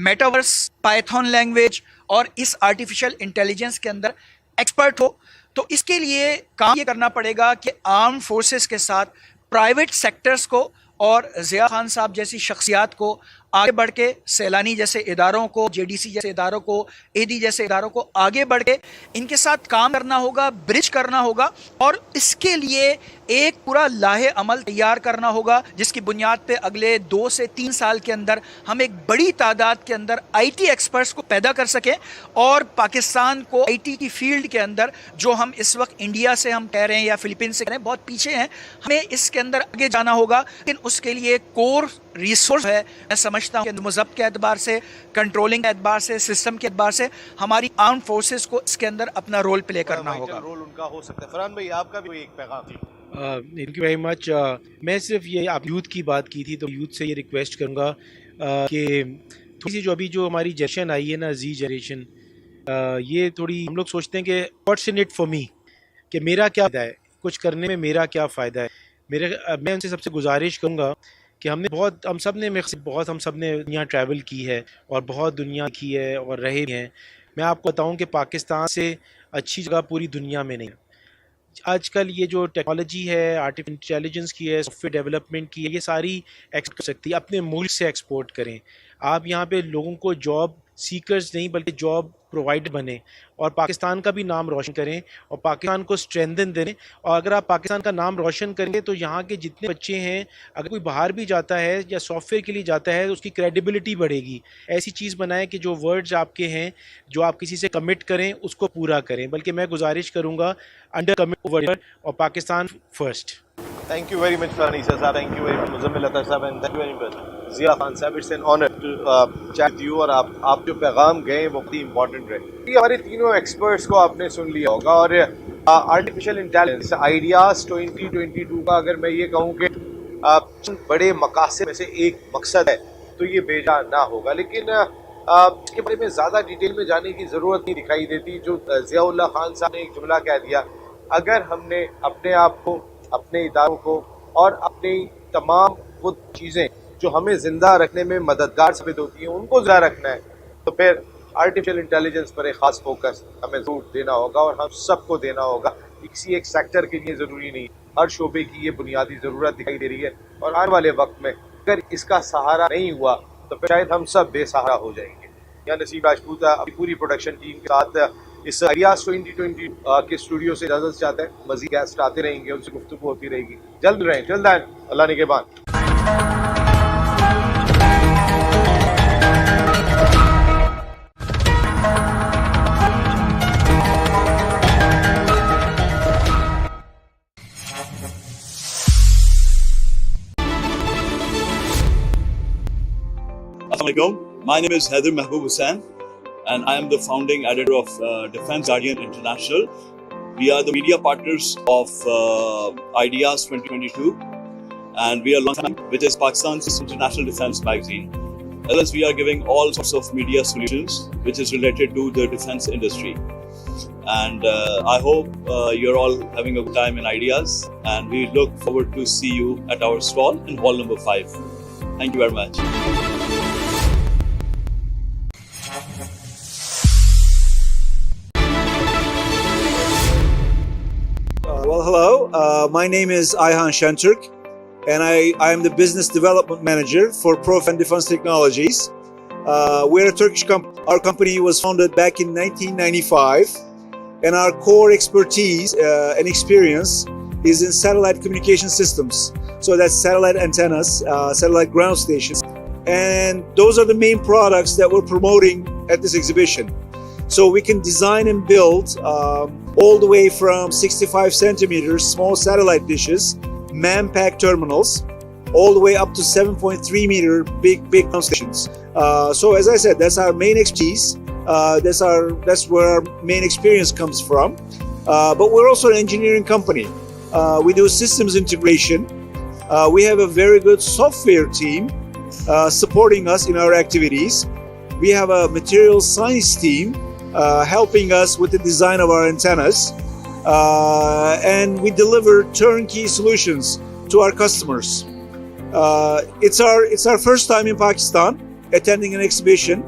मेटावर्स, पाइथन लैंग्वेज और इस आर्टिफिशियल इंटेलिजेंस के अंदर एक्सपर्ट हो। तो इसके लिए काम ये करना पड़ेगा कि आर्म फोर्सेस के साथ प्राइवेट सेक्टर्स को और ज़िया खान साहब जैसी शख्सियात को आगे बढ़ के, सैलानी जैसे इदारों को, JDC जैसे इदारों को, AD जैसे इदारों को आगे बढ़ के इनके साथ काम करना होगा, ब्रिज करना होगा, और इसके लिए एक पूरा लाहे अमल तैयार करना होगा जिसकी बुनियाद पे अगले 2 से 3 साल के अंदर हम एक बड़ी तादाद के अंदर IT एक्सपर्ट्स को पैदा कर सकें, और पाकिस्तान को IT की फील्ड के अंदर, जो हम इस वक्त इंडिया से हम कह रहे हैं या फिलीपीन से कह रहे हैं बहुत पीछे हैं, हमें इसके अंदर आगे जाना होगा। लेकिन उसके लिए कोर रिसोर्स है, मैं समझता हूँ कि मुज़ब्त के एतबार से, कंट्रोलिंग के एतबार से, सिस्टम के एतबार से हमारी आर्म फोर्सेस को इसके अंदर अपना रोल प्ले करना होगा। रोल उनका हो सकता है। फरहान भाई, आपका भी एक पैगाम। Thank you very much. मैं सिर्फ ये, आप यूथ की बात की थी तो यूथ से ये रिक्वेस्ट करूँगा कि थोड़ी सी जो अभी जो हमारी जनरेशन आई है ना, जी जनरेशन, ये थोड़ी हम लोग सोचते हैं कि what's in it for me, कि मेरा क्या फ़ायदा है, कुछ करने में मेरा क्या फ़ायदा है। मैं उनसे सबसे गुजारिश करूँगा कि हम सब ने दुनिया ट्रैवल की है और बहुत दुनिया की है और रहे भी हैं। मैं आपको बताऊँ कि पाकिस्तान से अच्छी जगह पूरी दुनिया में नहीं है। आजकल ये जो टेक्नोलॉजी है, आर्टिफिशियल इंटेलिजेंस की है, सॉफ्टवेयर डेवलपमेंट की है, ये सारी एक्सपोर्ट कर सकती है, अपने मुल्क से एक्सपोर्ट करें। आप यहाँ पे लोगों को जॉब सीकर्स नहीं बल्कि जॉब प्रोवाइडर बने और पाकिस्तान का भी नाम रोशन करें और पाकिस्तान को स्ट्रेंथन दें। और अगर आप पाकिस्तान का नाम रोशन करेंगे तो यहाँ के जितने बच्चे हैं, अगर कोई बाहर भी जाता है या सॉफ्टवेयर के लिए जाता है तो उसकी क्रेडिबिलिटी बढ़ेगी। ऐसी चीज़ बनाएं कि जो वर्ड्स आपके हैं, जो आप किसी से कमिट करें उसको पूरा करें। बल्कि मैं गुजारिश करूँगा, अंडर कमिट ओवर और Pakistan first. Thank you very much, Farnisa Saab. Thank you very much, Muzammil Akhtar Saab, and thank you very much, Zia Khan Saab. It's an honor to chat with you. और आप जो पैगाम गए वो बहुत ही important रहे। ये हमारे तीनों एक्सपर्ट्स को आपने सुन लिया होगा और आर्टिफिशियल इंटेलिजेंस आइडियाज 2022 का अगर मैं ये कहूँ कि बड़े मकासद में से एक मकसद है तो ये बेजा ना होगा। लेकिन इसके बारे में ज़्यादा डिटेल में जाने की ज़रूरत नहीं दिखाई देती। जो ज़ियाउल्लाह खान साहब ने एक जुमला कह दिया, अगर हमने अपने आप को, अपने इदारों को और अपनी तमाम वो चीज़ें जो हमें ज़िंदा रखने में मददगार साबित होती हैं उनको ज़िंदा रखना है तो फिर आर्टिफिशियल इंटेलिजेंस पर एक ख़ास फोकस हमें ज़रूर देना होगा और हम सबको देना होगा। किसी एक सेक्टर के लिए ज़रूरी नहीं, हर शोबे की ये बुनियादी ज़रूरत दिखाई दे रही है और आने वाले वक्त में अगर इसका सहारा नहीं हुआ तो फिर शायद हम सब बेसहारा हो जाएंगे। यहाँ नसीब राजपूत अपनी पूरी प्रोडक्शन टीम के साथ इस आइडियाज 2020 के स्टूडियो से इजाज़त चाहते हैं। मज़ीद गेस्ट आते रहेंगे, उनसे गुफ्तगू होती रहेगी। जल्द रहें, जल्द आए, अल्लाह निगहबान। Assalamualaikum. My name is Haider Mahbub Hussain and I am the founding editor of Defense Guardian International. We are the media partners of Ideas 2022 and we are launching, which is Pakistan's international defense magazine. As we are giving all sorts of media solutions which is related to the defense industry. And I hope you're all having a good time in Ideas and we look forward to see you at our stall in hall number 5. Thank you very much. Well, hello. My name is Ayhan Shenturk, and I am the Business Development Manager for Profen Defense Technologies. We're a Turkish company. Our company was founded back in 1995, and our core expertise and experience is in satellite communication systems. So that's satellite antennas, satellite ground stations, and those are the main products that we're promoting at this exhibition. So we can design and build all the way from 65 centimeters small satellite dishes, man-packed terminals, all the way up to 7.3 meter big ground stations. So as I said, that's our main expertise. That's where our main experience comes from. But we're also an engineering company. We do systems integration. We have a very good software team supporting us in our activities. We have a material science team helping us with the design of our antennas, and we deliver turnkey solutions to our customers. It's our first time in Pakistan attending an exhibition,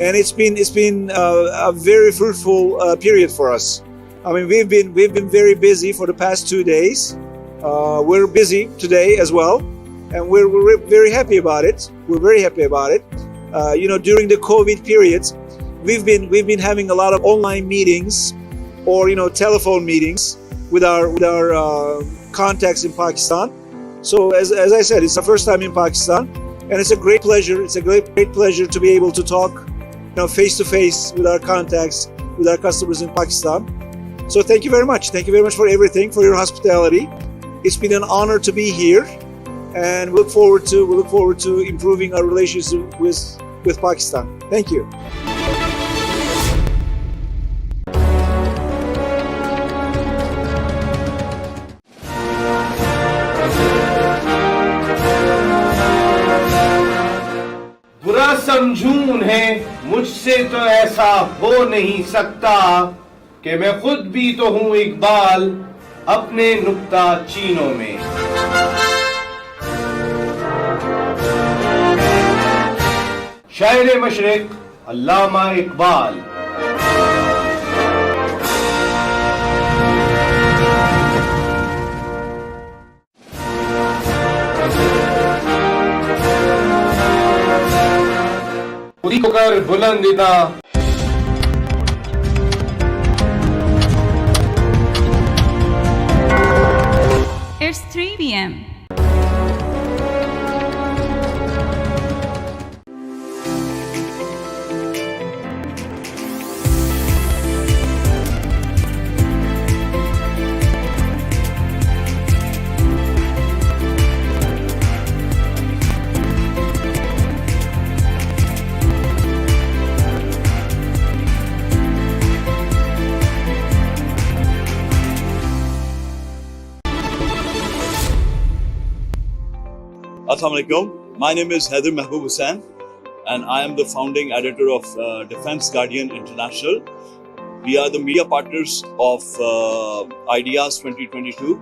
and it's been a very fruitful period for us. I mean, we've been very busy for the past 2 days. We're busy today as well, and we're very happy about it. We're very happy about it. During the COVID period, we've been having a lot of online meetings or telephone meetings with our contacts in Pakistan. So as I said, it's our first time in Pakistan, and it's a great pleasure. It's a great pleasure to be able to talk face to face with our contacts, with our customers in Pakistan. So thank you very much. Thank you very much for everything, for your hospitality. It's been an honor to be here, and we look forward to improving our relationship with Pakistan. Thank you. समझूं उन्हें मुझसे तो ऐसा हो नहीं सकता कि मैं खुद भी तो हूं इकबाल अपने नुक्ता चीनों में। शायर मशरिक अल्लामा इकबाल। खुदी को कर बुलंदिदा It's 3 p.m. Assalamu alaikum. My name is Haider Mahbub Hussain, and I am the founding editor of Defense Guardian International. We are the media partners of Ideas 2022,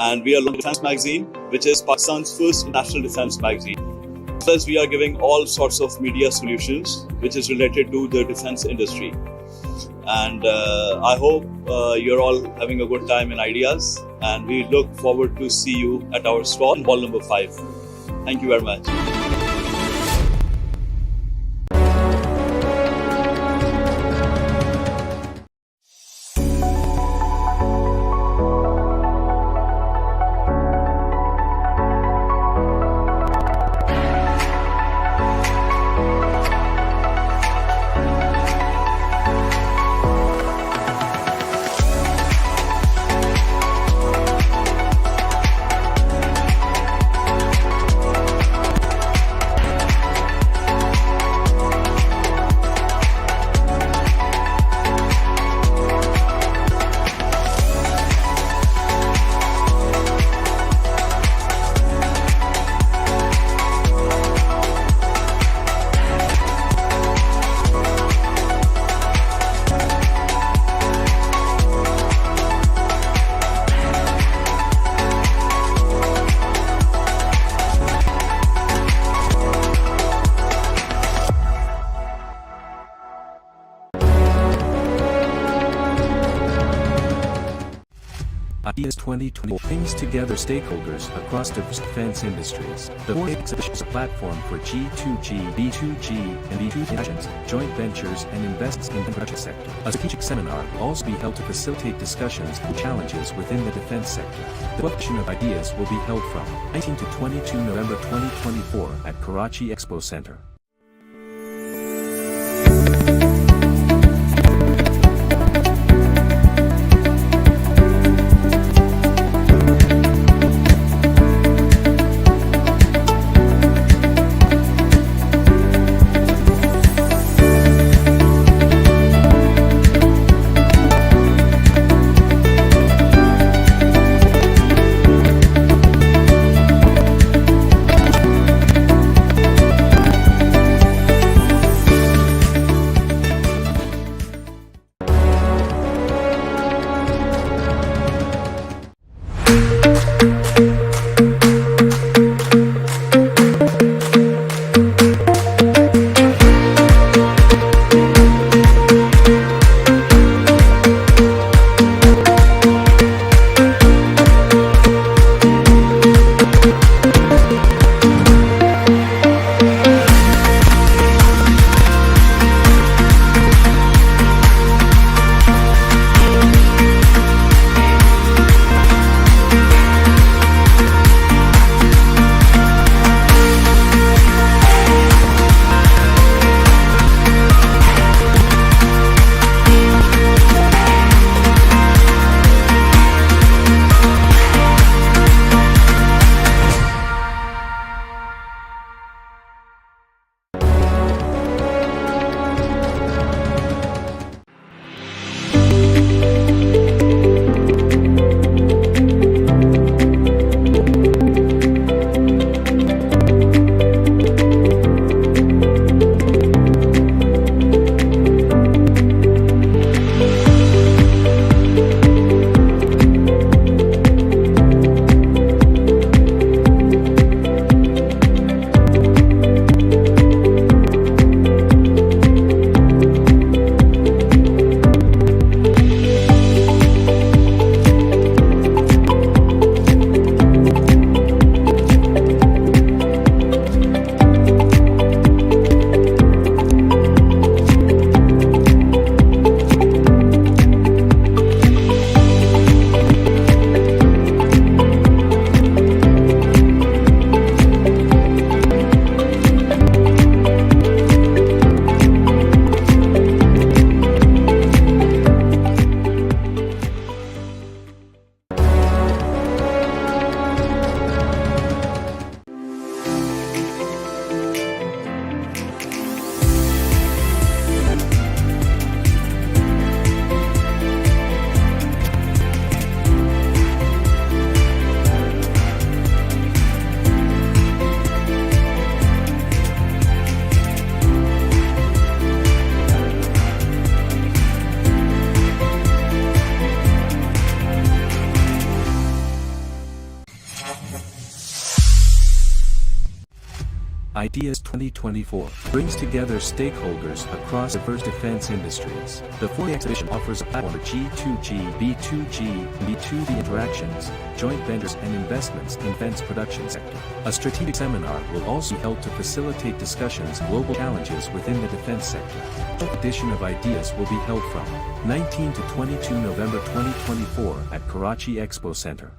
and we are launching Defense Magazine, which is Pakistan's first national defense magazine. Plus, we are giving all sorts of media solutions, which is related to the defense industry. And I hope you're all having a good time in Ideas, and we look forward to see you at our stall in hall number 5. Thank you very much. Ideas 2020 brings together stakeholders across diverse defense industries. The fourth exhibition is a platform for G2G, B2G, and B2 nations, joint ventures, and invests in the infrastructure sector. A strategic seminar will also be held to facilitate discussions and challenges within the defense sector. The 12th edition of Ideas will be held from 19 to 22 November 2024 at Karachi Expo Center. Ideas 2024 brings together stakeholders across diverse defense industries. The 4-day exhibition offers a platform for G2G, B2G, and B2B interactions, joint ventures and investments in defense production sector. A strategic seminar will also help to facilitate discussions on global challenges within the defense sector. The edition of Ideas will be held from 19 to 22 November 2024 at Karachi Expo Center.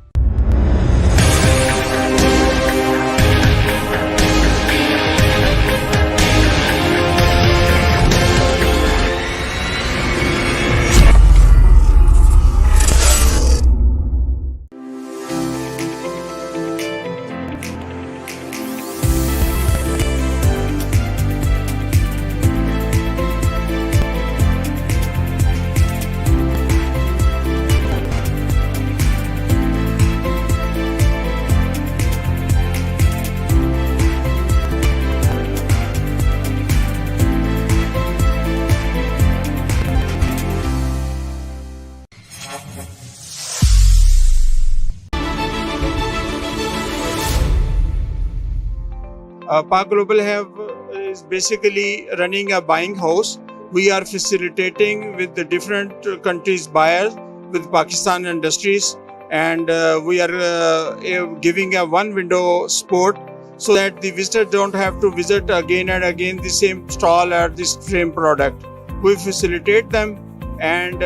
Park Global is basically running a buying house. We are facilitating with the different countries' buyers with Pakistan industries, and we are giving a one-window support so that the visitor don't have to visit again and again the same stall or the same product. We facilitate them, and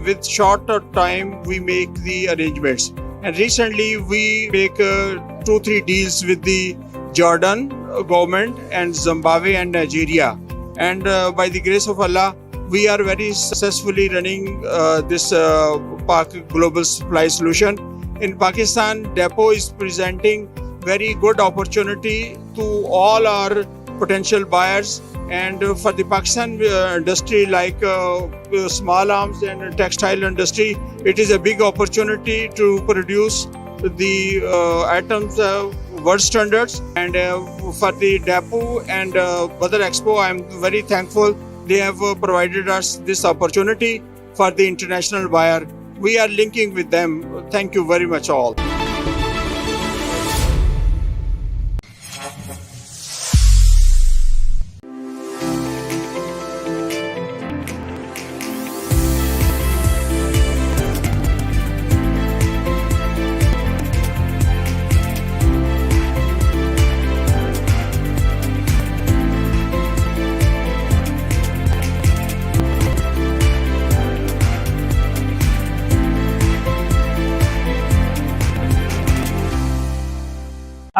with shorter time we make the arrangements. And recently we make 2-3 deals with the Jordan government and Zimbabwe and Nigeria, and by the grace of Allah we are very successfully running this Park Global Supply Solution. In Pakistan, depot is presenting very good opportunity to all our potential buyers, and for the Pakistan industry like small arms and textile industry, it is a big opportunity to produce the items world standards. And for the depot and Badar Expo, I am very thankful they have provided us this opportunity for the international buyer. We are linking with them. Thank you very much all.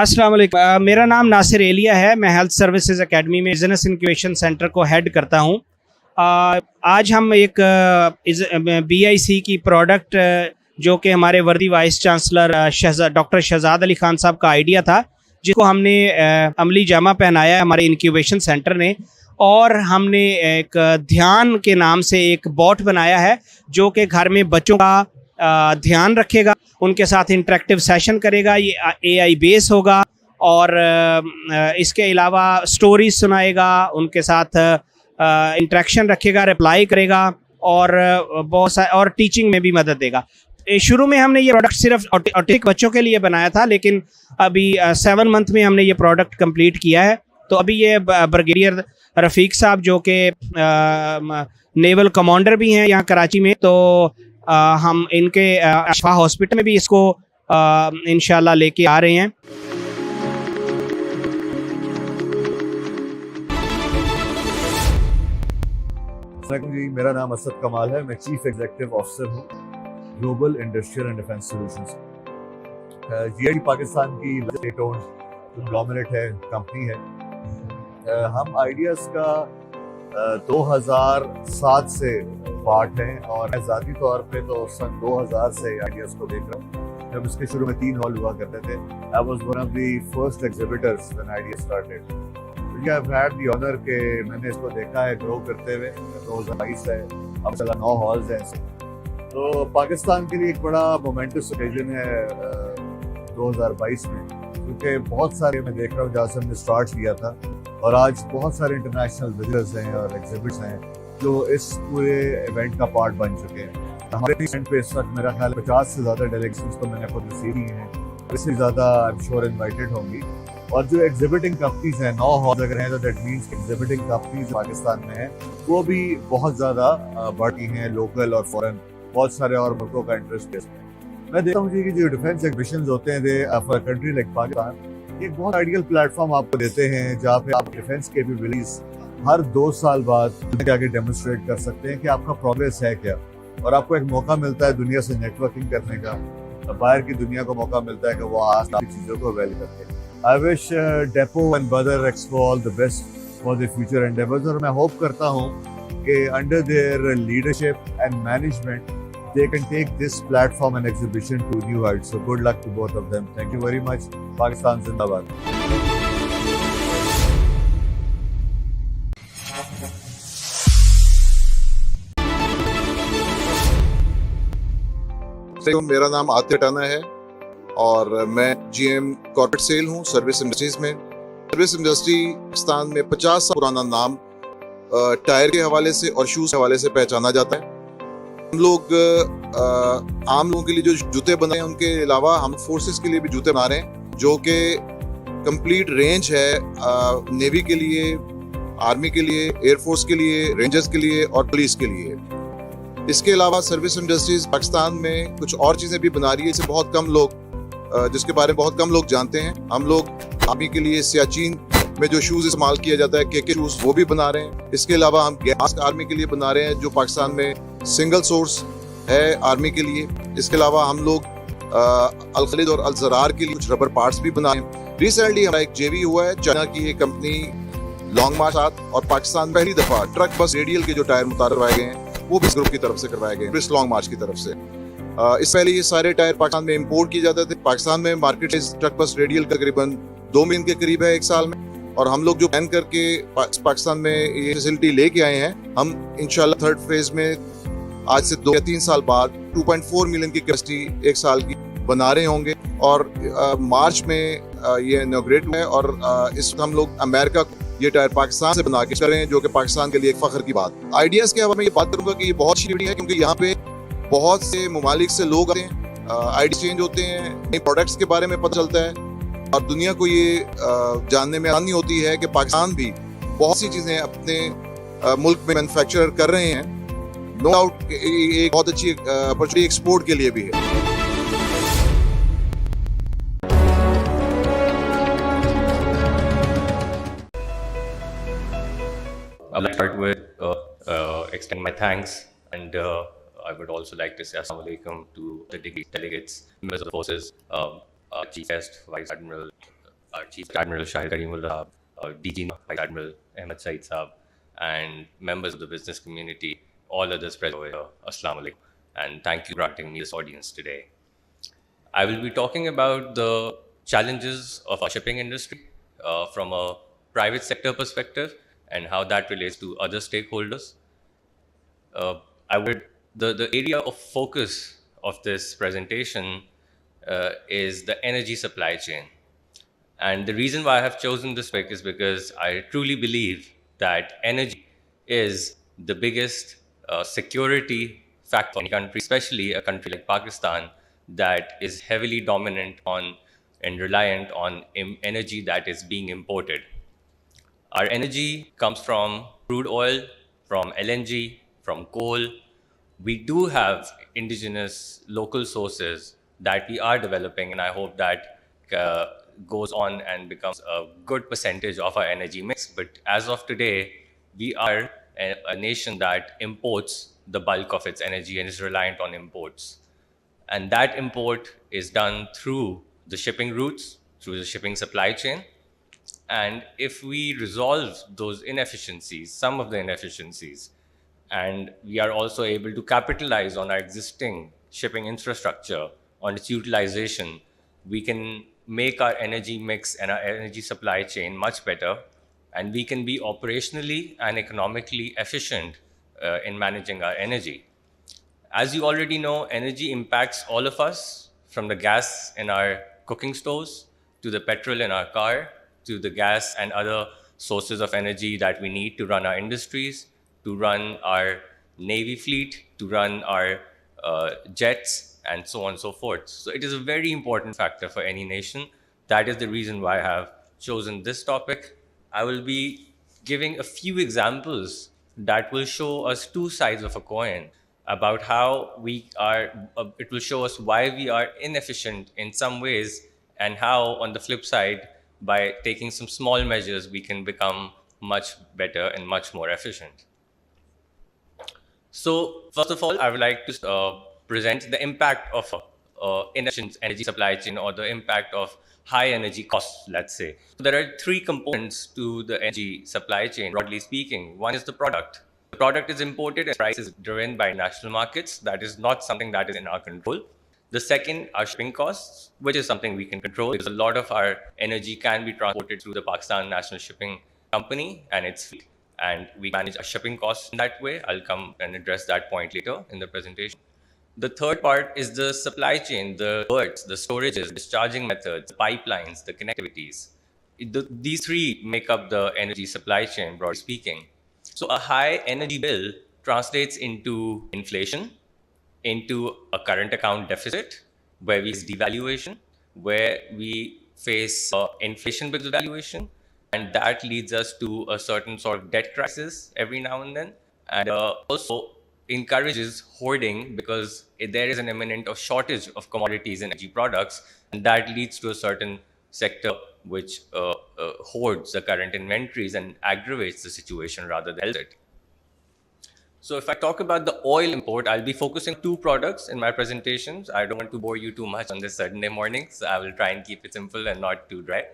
अस्सलाम वालेकुम, मेरा नाम नासिर एलिया है। मैं health services academy में business incubation centre को head करता हूं। आज हम एक BIC की प्रोडक्ट जो कि हमारे worthy vice chancellor doctor Shahzad Ali Khan Sahab का आइडिया था, जिसको हमने अमली जामा पहनाया है हमारे इंक्यूबेशन सेंटर ने, और हमने एक ध्यान के नाम से एक बॉट बनाया है जो कि घर में बच्चों का ध्यान रखेगा, उनके साथ इंटरेक्टिव सेशन करेगा। ये AI बेस होगा और इसके अलावा स्टोरीज सुनाएगा, उनके साथ इंटरेक्शन रखेगा, रिप्लाई करेगा और बहुत सारे और टीचिंग में भी मदद देगा। शुरू में हमने ये प्रोडक्ट सिर्फ ऑटिस्टिक बच्चों के लिए बनाया था, लेकिन अभी 7 मंथ में हमने ये प्रोडक्ट कंप्लीट किया है। तो अभी ये ब्रिगेडियर रफ़ीक साहब जो कि नेवल कमांडर भी हैं यहाँ कराची में, तो हम इनके अशफा हॉस्पिटल में भी इसको इंशाल्लाह लेके आ रहे हैं। जी, मेरा नाम असद कमाल है। मैं चीफ एग्जीक्यूटिव ऑफिसर हूँ global industrial and defence solutions. GID Pakistan की स्टेट ओन्ड कंग्लोमरेट है, कंपनी है। हम आइडियाज़ का 2007 से पार्ट हैं और मैं ज़ाती तौर पे तो सन 2000 से आइडियाज़ को देख रहा हूँ। जब इसके शुरू में 3 हॉल हुआ करते थे, I was one of the first exhibitors when idea started. I have had the honour के मैंने इसको देखा है ग्रो करते हुए। 2022 है, अब चला 9 हॉल्स हैं। तो पाकिस्तान के लिए एक बड़ा मोमेंटस ओकेजन है 2022 में, क्योंकि बहुत सारे मैं देख रहा हूँ जहाँ से हमने स्टार्ट किया था, और आज बहुत सारे इंटरनेशनल विजिटर्स हैं और एग्जिबिट्स हैं जो इस पूरे इवेंट का पार्ट बन चुके हैं। हमारे इवेंट पे इस वक्त मेरा ख्याल 50 से ज़्यादा डेलीगेशंस तो मैंने खुद रिसीव की हैं, इससे ज़्यादा आई एम श्योर इन्वाइटेड होंगी। और जो एग्जिबिटिंग कंपनीज हैं 9 हॉल अगर हैं तो that means exhibiting companies Pakistan में हैं वो भी बहुत ज़्यादा बढ़ती हैं, लोकल और फॉरेन बहुत सारे और मुल्कों का इंटरेस्ट है। मैं देखता हूँ कि जो डिफेंस एग्जिबिशंस होते हैं दे फॉर कंट्री लाइक पाकिस्तान एक बहुत आइडियल प्लेटफॉर्म आपको देते हैं जहाँ पे आप डिफेंस कैपेबिलिटीज हर 2 साल बाद आगे डेमोन्स्ट्रेट कर सकते हैं कि आपका प्रोग्रेस है क्या, और आपको एक मौका मिलता है दुनिया से नेटवर्किंग करने का, बाहर की दुनिया को मौका मिलता है कि वो आज की चीज़ों को वैल्यू करते हैं। आई विश डेपो एंड बदर expo all the best for the future endeavours, और मैं होप करता हूँ कि under their leadership and management they can take this platform and exhibition to new heights. So good luck to both of them. Thank you very much. Pakistan Zindabad. मेरा नाम आतिफ टाना है और मैं जीएम कॉर्पोरेट सेल हूँ service industries में। Service industry Pakistan में 50 साल पुराना नाम टायर के हवाले से और शूज के हवाले से पहचाना जाता है। हम लोग आम लोगों के लिए जो जूते बना रहे हैं उनके अलावा हम फोर्सेस के लिए भी जूते बना रहे हैं जो कि कंप्लीट रेंज है नेवी के लिए, आर्मी के लिए, एयरफोर्स के लिए, रेंजर्स के लिए और पुलिस के लिए। इसके अलावा सर्विस इंडस्ट्रीज पाकिस्तान में कुछ और चीज़ें भी बना रही है जिसे बहुत कम लोग जिसके बारे में बहुत कम लोग जानते हैं। हम लोग आर्मी के लिए सियाचिन में जो शूज़ इस्तेमाल किया जाता है के शूज़ वो भी बना रहे हैं। इसके अलावा हम गैस आर्मी के लिए बना रहे हैं जो पाकिस्तान में सिंगल सोर्स है आर्मी के लिए। इसके अलावा हम लोग अल खलीद और अल ज़रार के लिए कुछ रबर पार्ट्स भी बना रहे हैं। रिसेंटली हमारा एक जेवी हुआ है चाइना की एक कंपनी लॉन्ग मार्च और पाकिस्तान पहली दफ़ा ट्रक बस रेडियल के जो टायर मुतार करवाए गए हैं वो भी इस ग्रुप की तरफ से करवाए गए हैं, लॉन्ग मार्च की तरफ से। इस पहले ये सारे टायर पाकिस्तान में इम्पोर्ट किए जाते थे। पाकिस्तान में मार्केट ट्रक बस रेडियल तकरीबन 2 मिलियन के करीब है एक साल में, और हम लोग जो प्लान करके पाकिस्तान में ये फैसिलिटी लेके आए हैं, हम इंशाल्लाह थर्ड फेज में आज से 2 या 3 साल बाद 2.4 मिलियन की कैपेसिटी एक साल की बना रहे होंगे। और मार्च में ये इनॉग्रेट हुआ है और इस वक्त हम लोग अमेरिका को ये टायर पाकिस्तान से बना के कर रहे हैं जो कि पाकिस्तान के लिए एक फख्र की बात। आइडियाज़ के हवाले में ये बात करूंगा कि ये बहुत अच्छी वीडियो है क्योंकि यहाँ पे बहुत से ममालिक से लोग आते हैं, आइडिया चेंज होते हैं, नए प्रोडक्ट्स के बारे में पता चलता है और दुनिया को ये जानने में आसानी होती है कि पाकिस्तान भी बहुत सी चीज़ें अपने मुल्क में मैन्युफैक्चर कर रहे हैं। नो डाउट एक बहुत अच्छी अपॉर्चुनिटी एक्सपोर्ट के लिए भी है। I'd like to start with extend my thanks, and I would also like to say Assalamu alaikum to the delegates, members of the forces, our Chief Guest, Vice Admiral, our Chief Admiral Shahid Karimullah, our DG Vice Admiral Ahmed Saeed Saab, and members of the business community, all others present here. Assalamu alaikum, and thank you for granting me this audience today. I will be talking about the challenges of our shipping industry from a private sector perspective and how that relates to other stakeholders. The area of focus of this presentation is the energy supply chain. And the reason why I have chosen this topic is because I truly believe that energy is the biggest security factor in a country, especially a country like Pakistan, that is heavily dominant on and reliant on energy that is being imported. Our energy comes from crude oil, from LNG, from coal. We do have indigenous local sources that we are developing, and I hope that goes on and becomes a good percentage of our energy mix. But as of today, we are a nation that imports the bulk of its energy and is reliant on imports. And that import is done through the shipping routes, through the shipping supply chain. And if we resolve those inefficiencies, some of the inefficiencies, and we are also able to capitalize on our existing shipping infrastructure, on its utilization, we can make our energy mix and our energy supply chain much better, and we can be operationally and economically efficient in managing our energy. As you already know, energy impacts all of us, from the gas in our cooking stoves, to the petrol in our car, to the gas and other sources of energy that we need to run our industries, to run our navy fleet, to run our jets, and so on and so forth. So it is a very important factor for any nation. That is the reason why I have chosen this topic. I will be giving a few examples that will show us two sides of a coin about how we are, it will show us why we are inefficient in some ways and how, on the flip side, by taking some small measures, we can become much better and much more efficient. So, first of all, I would like to present the impact of inefficient energy supply chain, or the impact of high energy costs, let's say. So there are three components to the energy supply chain, broadly speaking. One is the product. The product is imported and price is driven by national markets. That is not something that is in our control. The second are shipping costs, which is something we can control, because a lot of our energy can be transported through the Pakistan National Shipping Company and its fleet. And we manage our shipping costs in that way. I'll come and address that point later in the presentation. The third part is the supply chain, the berths, the storages, discharging methods, the pipelines, the connectivities. These three make up the energy supply chain, broadly speaking. So a high energy bill translates into inflation, into a current account deficit, where we face devaluation, where we face inflation because of devaluation, and that leads us to a certain sort of debt crisis every now and then, and also encourages hoarding, because there is an imminent or shortage of commodities and energy products, and that leads to a certain sector which hoards the current inventories and aggravates the situation rather than helps it. So if I talk about the oil import, I'll be focusing on two products in my presentations. I don't want to bore you too much on this Sunday morning, so I will try and keep it simple and not too dry.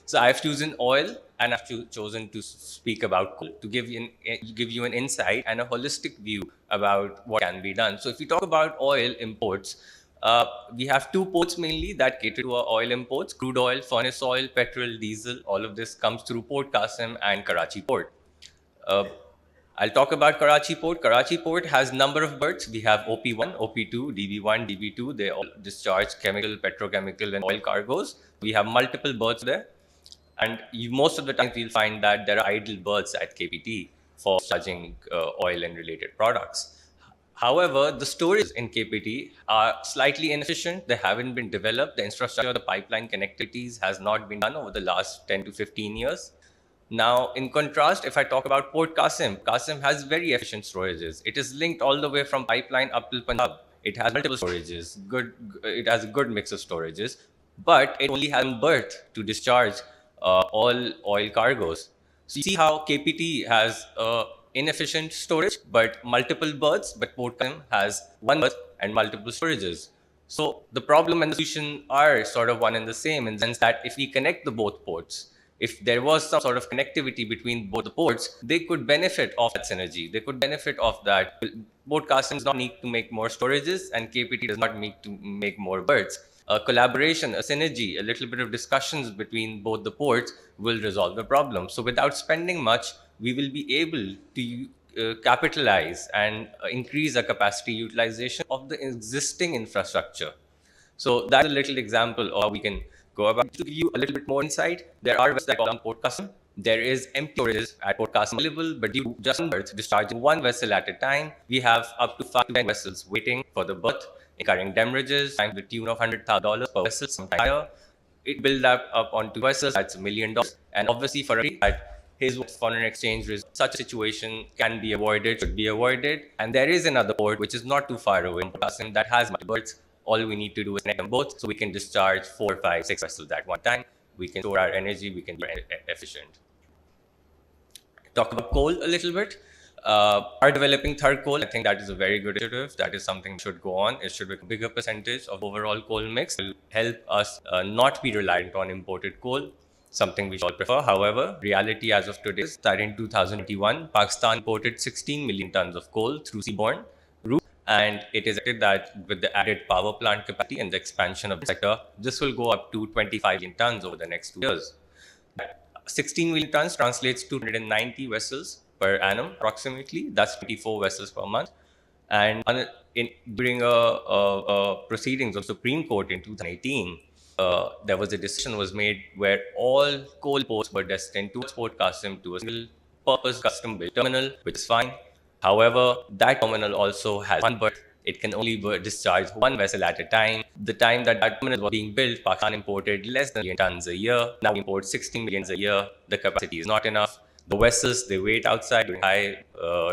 So I've chosen oil, and I've chosen to speak about coal, to give you an insight and a holistic view about what can be done. So if we talk about oil imports, we have two ports mainly that cater to our oil imports: crude oil, furnace oil, petrol, diesel. All of this comes through Port Qasim and Karachi Port. I'll talk about Karachi Port. Karachi Port has number of berths. We have OP1, OP2, DB1, DB2. They all discharge chemical, petrochemical, and oil cargoes. We have multiple berths there. And most of the time, you'll find that there are idle berths at KPT for discharging oil and related products. However, the storages in KPT are slightly inefficient. They haven't been developed. The infrastructure, the pipeline connectivities has not been done over the last 10 to 15 years. Now, in contrast, if I talk about Port Qasim, Qasim has very efficient storages. It is linked all the way from pipeline up to Punjab. It has multiple storages. It has a good mix of storages, but it only has one berth to discharge all oil cargoes. So you see how KPT has inefficient storage, but multiple berths, but Port Qasim has one berth and multiple storages. So the problem and the solution are sort of one and the same, in the sense that if we connect the both ports, if there was some sort of connectivity between both the ports, they could benefit of that synergy. They could benefit of that. Port Qasim does not need to make more storages, and KPT does not need to make more berths. A collaboration, a synergy, a little bit of discussions between both the ports will resolve the problem. So without spending much, we will be able to capitalize and increase the capacity utilization of the existing infrastructure. So that's a little example of how we can go about. To give you a little bit more insight, there are vessels that call on Port Qasim. There is empty storages at Port Qasim available, but due to just one berth discharging one vessel at a time, we have up to 5 to 10 vessels waiting for the berth, incurring damages, to the tune of $100,000 per vessel, sometimes higher. It build up on 2 vessels, that's $1 million. And obviously for his foreign exchange risk, such a situation can be avoided, should be avoided. And there is another port which is not too far away, Port Qasim, that has multiple berths. All we need to do is connect them both, so we can discharge 4, 5, 6 vessels at one time. We can store our energy, we can be efficient. Talk about coal a little bit. Are developing third coal. I think that is a very good initiative. That is something that should go on. It should be a bigger percentage of overall coal mix. It will help us not be reliant on imported coal, something we should all prefer. However, reality as of today is that in 2021, Pakistan imported 16 million tons of coal through seaborne route, and it is expected that with the added power plant capacity and the expansion of the sector, this will go up to 25 million tons over the next 2 years. 16 million tons translates to 190 vessels per annum, approximately. That's 24 vessels per month. And during proceedings of Supreme Court in 2018, there was a decision was made where all coal ports were destined towards Port Qasim to a single-purpose custom-built terminal, which is fine. However, that terminal also has one berth. It can only discharge one vessel at a time. the time that terminal was being built, Pakistan imported less than 1 million tons a year. Now we import 16 million a year. The capacity is not enough. The vessels, they wait outside during high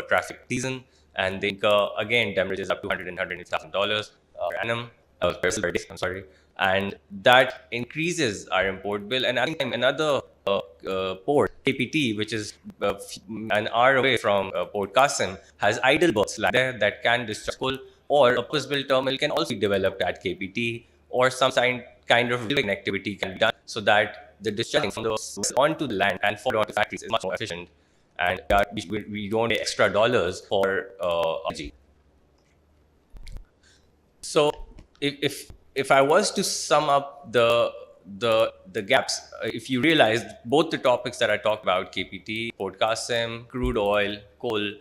traffic season, and they incur, again, damages up to $100,000 and $150,000 per annum. Per day, I'm sorry. And that increases our import bill. And I think another port, KPT, which is an hour away from Port Qasim, has idle berths like there that can discharge coal, or a purpose-built terminal can also be developed at KPT, or some kind of railway connectivity can be done so that the discharging from the onto the land and forward onto factories is much more efficient, and we don't pay extra dollars for energy. So if I was to sum up the gaps, if you realize both the topics that I talked about, KPT, Port Qasim, crude oil, coal,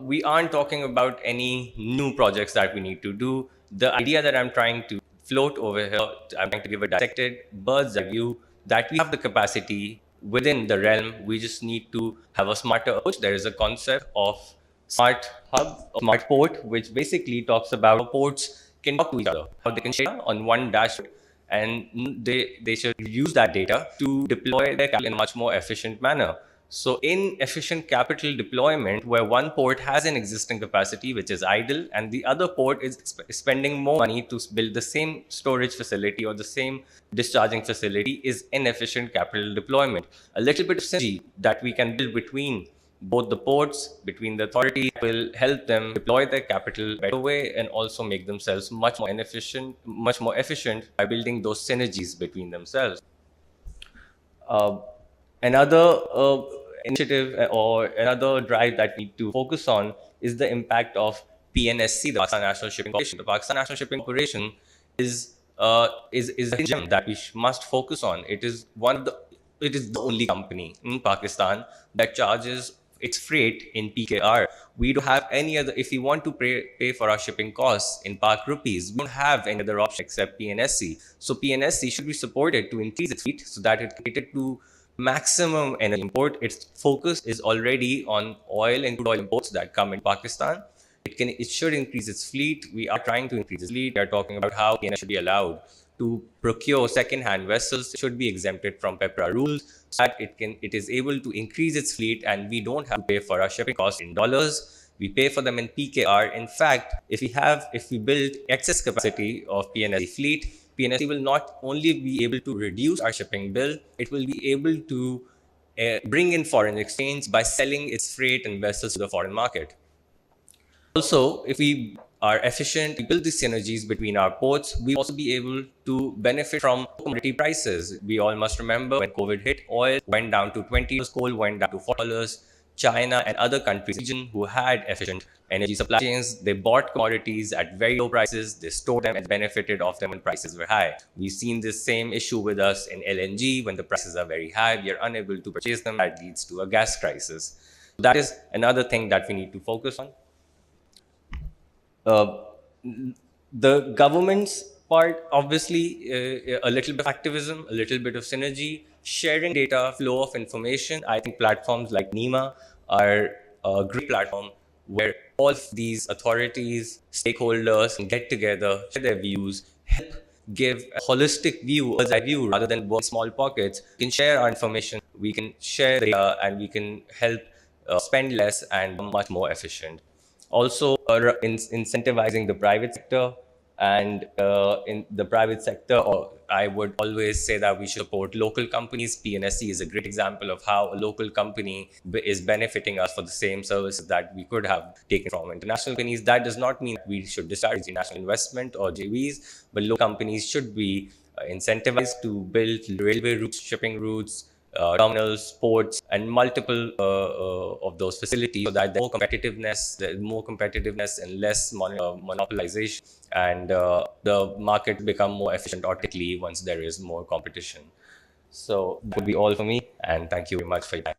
we aren't talking about any new projects that we need to do. The idea that I'm trying to float over here, I'm trying to give a dissected bird's eye view that we have the capacity within the realm. We just need to have a smarter approach. There is a concept of smart hub, smart port, which basically talks about how ports can talk to each other, how they can share on one dashboard, and they should use that data to deploy their capital in a much more efficient manner. So in efficient capital deployment, where one port has an existing capacity which is idle, and the other port is spending more money to build the same storage facility or the same discharging facility, is inefficient capital deployment. A little bit of synergy that we can build between both the ports, between the authorities, will help them deploy their capital better way and also make themselves much more efficient by building those synergies between themselves. Another initiative or another drive that we need to focus on is the impact of PNSC, the Pakistan National Shipping Corporation. The Pakistan National Shipping Corporation is a gem that we must focus on. It is the only company in Pakistan that charges its freight in PKR. We don't have any other. If we want to pay for our shipping costs in Pak rupees, we don't have any other option except PNSC. So PNSC should be supported to increase its fleet so that it catered to maximum energy import. Its focus is already on oil and crude oil imports that come in Pakistan. It should increase its fleet. We are trying to increase its fleet. We are talking about how PNSC should be allowed to procure second-hand vessels. It should be exempted from PEPRA rules so that it is able to increase its fleet, and we don't have to pay for our shipping costs in dollars. We pay for them in PKR. In fact, if we build excess capacity of PNSC fleet, PNSC will not only be able to reduce our shipping bill, it will be able to bring in foreign exchange by selling its freight and vessels to the foreign market. Also, if we are efficient, we build these synergies between our ports, we also be able to benefit from commodity prices. We all must remember when COVID hit, oil went down to $20, coal went down to $4. China and other countries who had efficient energy supply chains, they bought commodities at very low prices, they stored them and benefited off them when prices were high. We've seen this same issue with us in LNG. When the prices are very high, we are unable to purchase them. That leads to a gas crisis. That is another thing that we need to focus on. The government's part, obviously, a little bit of activism, a little bit of synergy, sharing data, flow of information. I think platforms like NEMA are a great platform where all of these authorities, stakeholders can get together, share their views, help give a holistic view, a view rather than work in small pockets. We can share our information, we can share data, and we can help spend less and be much more efficient. Also, incentivizing the private sector, and in the private sector, I would always say that we should support local companies. PNSC is a great example of how a local company is benefiting us for the same services that we could have taken from international companies. That does not mean we should discourage international investment or JVs, but local companies should be incentivized to build railway routes, shipping routes, terminals, ports, and multiple of those facilities, so that there's more competitiveness and less monopolization, and the market become more efficient automatically once there is more competition. So that would be all for me, and thank you very much for your time.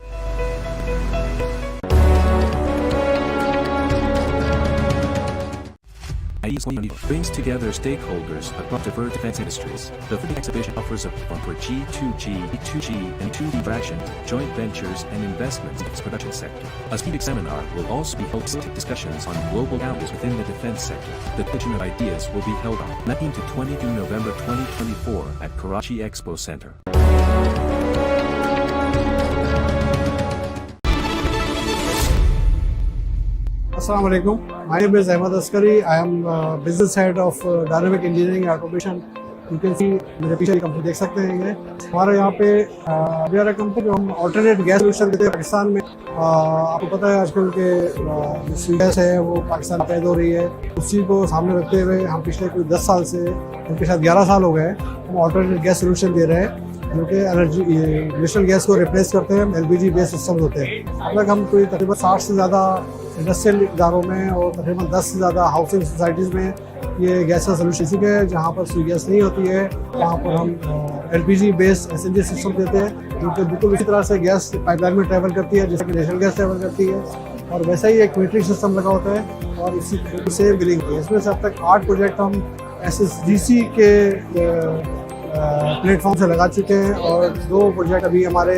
brings together stakeholders across diverse defense industries. The exhibition offers a platform for G2G, B2G, and 2D interactions, joint ventures, and investments in its production sector. A speaking seminar will also be hosting discussions on global challenges within the defense sector. The pitching of ideas will be held on 19 to 22 November 2024 at Karachi Expo Center. Assalamu alaikum. My name is Ahmad Askari. I am business head of dynamic engineering automation. You can see मेरे पीछे ये company देख सकते हैं ये हमारे यहाँ पे we are a company जो हम alternate gas solution देते हैं पाकिस्तान में आपको पता है आजकल के जो गैस है वो पाकिस्तान पैदा हो रही है उसी को सामने रखते हुए हम पिछले कोई 10 साल से उनके साथ 11 साल हो गए हम alternate gas solution दे रहे हैं जो कि एनर्जी नेशनल गैस को रिप्लेस करते हैं LPG बेस्ड सिस्टम होते हैं अब तक हम कोई तकरीबन 60 से ज़्यादा इंडस्ट्रियल इदारों में और तकरीबन 10 से ज़्यादा हाउसिंग सोसाइटीज़ में ये गैस का सोल्यूशन इसी है जहाँ पर सुई गैस नहीं होती है वहाँ पर हम LPG बेस्ड SNG सिस्टम देते हैं जो कि बिल्कुल इसी तरह से गैस पाइपलाइन में ट्रैवल करती है जैसे कि नेशनल गैस ट्रैवल करती है और वैसा ही एक मीटरिंग सिस्टम लगा होता है और इसी से बिलिंग होती है इसमें से अब तक 8 प्रोजेक्ट हम SSGC के प्लेटफॉर्म से लगा चुके हैं और 2 प्रोजेक्ट अभी हमारे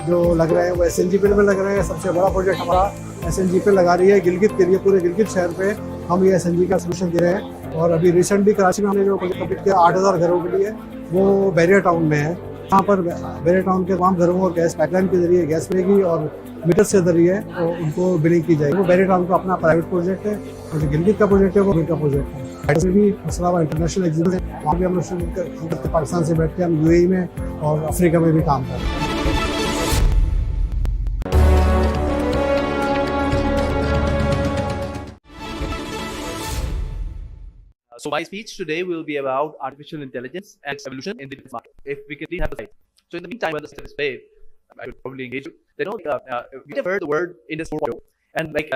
जो लग रहे हैं वो SNG पे में लग रहे हैं सबसे बड़ा प्रोजेक्ट हमारा SNG पे लगा रही है गिलगित के लिए पूरे गिलगित शहर पे हम ये SNG का सोल्यूशन दे रहे हैं और अभी रिसेंटली कराची में हमने जो प्रोजेक्ट कंप्लीट किया 8000 घरों के लिए वो बैरियर टाउन में है यहाँ पर बैरियर टाउन के तमाम घरों को गैस पाइपलाइन के जरिए गैस मिलेगी और मीटर से जरिए तो उनको बिलिंग की जाएगी वो बैरियर टाउन का अपना प्राइवेट प्रोजेक्ट है और जो गिलगित का प्रोजेक्ट है वो का प्रोजेक्ट है ऐसे भी मसला इंटरनेशनल एग्जीबिशन है वहाँ भी हम लोग पाकिस्तान से बैठ के हम UAE में और अफ्रीका में भी काम कर रहे हैं So my speech today will be about artificial intelligence and its evolution in the defense market. If we can please have the slide. So in the meantime, when the slide is played, I would probably engage you. We have heard the word Industry 4.0. And like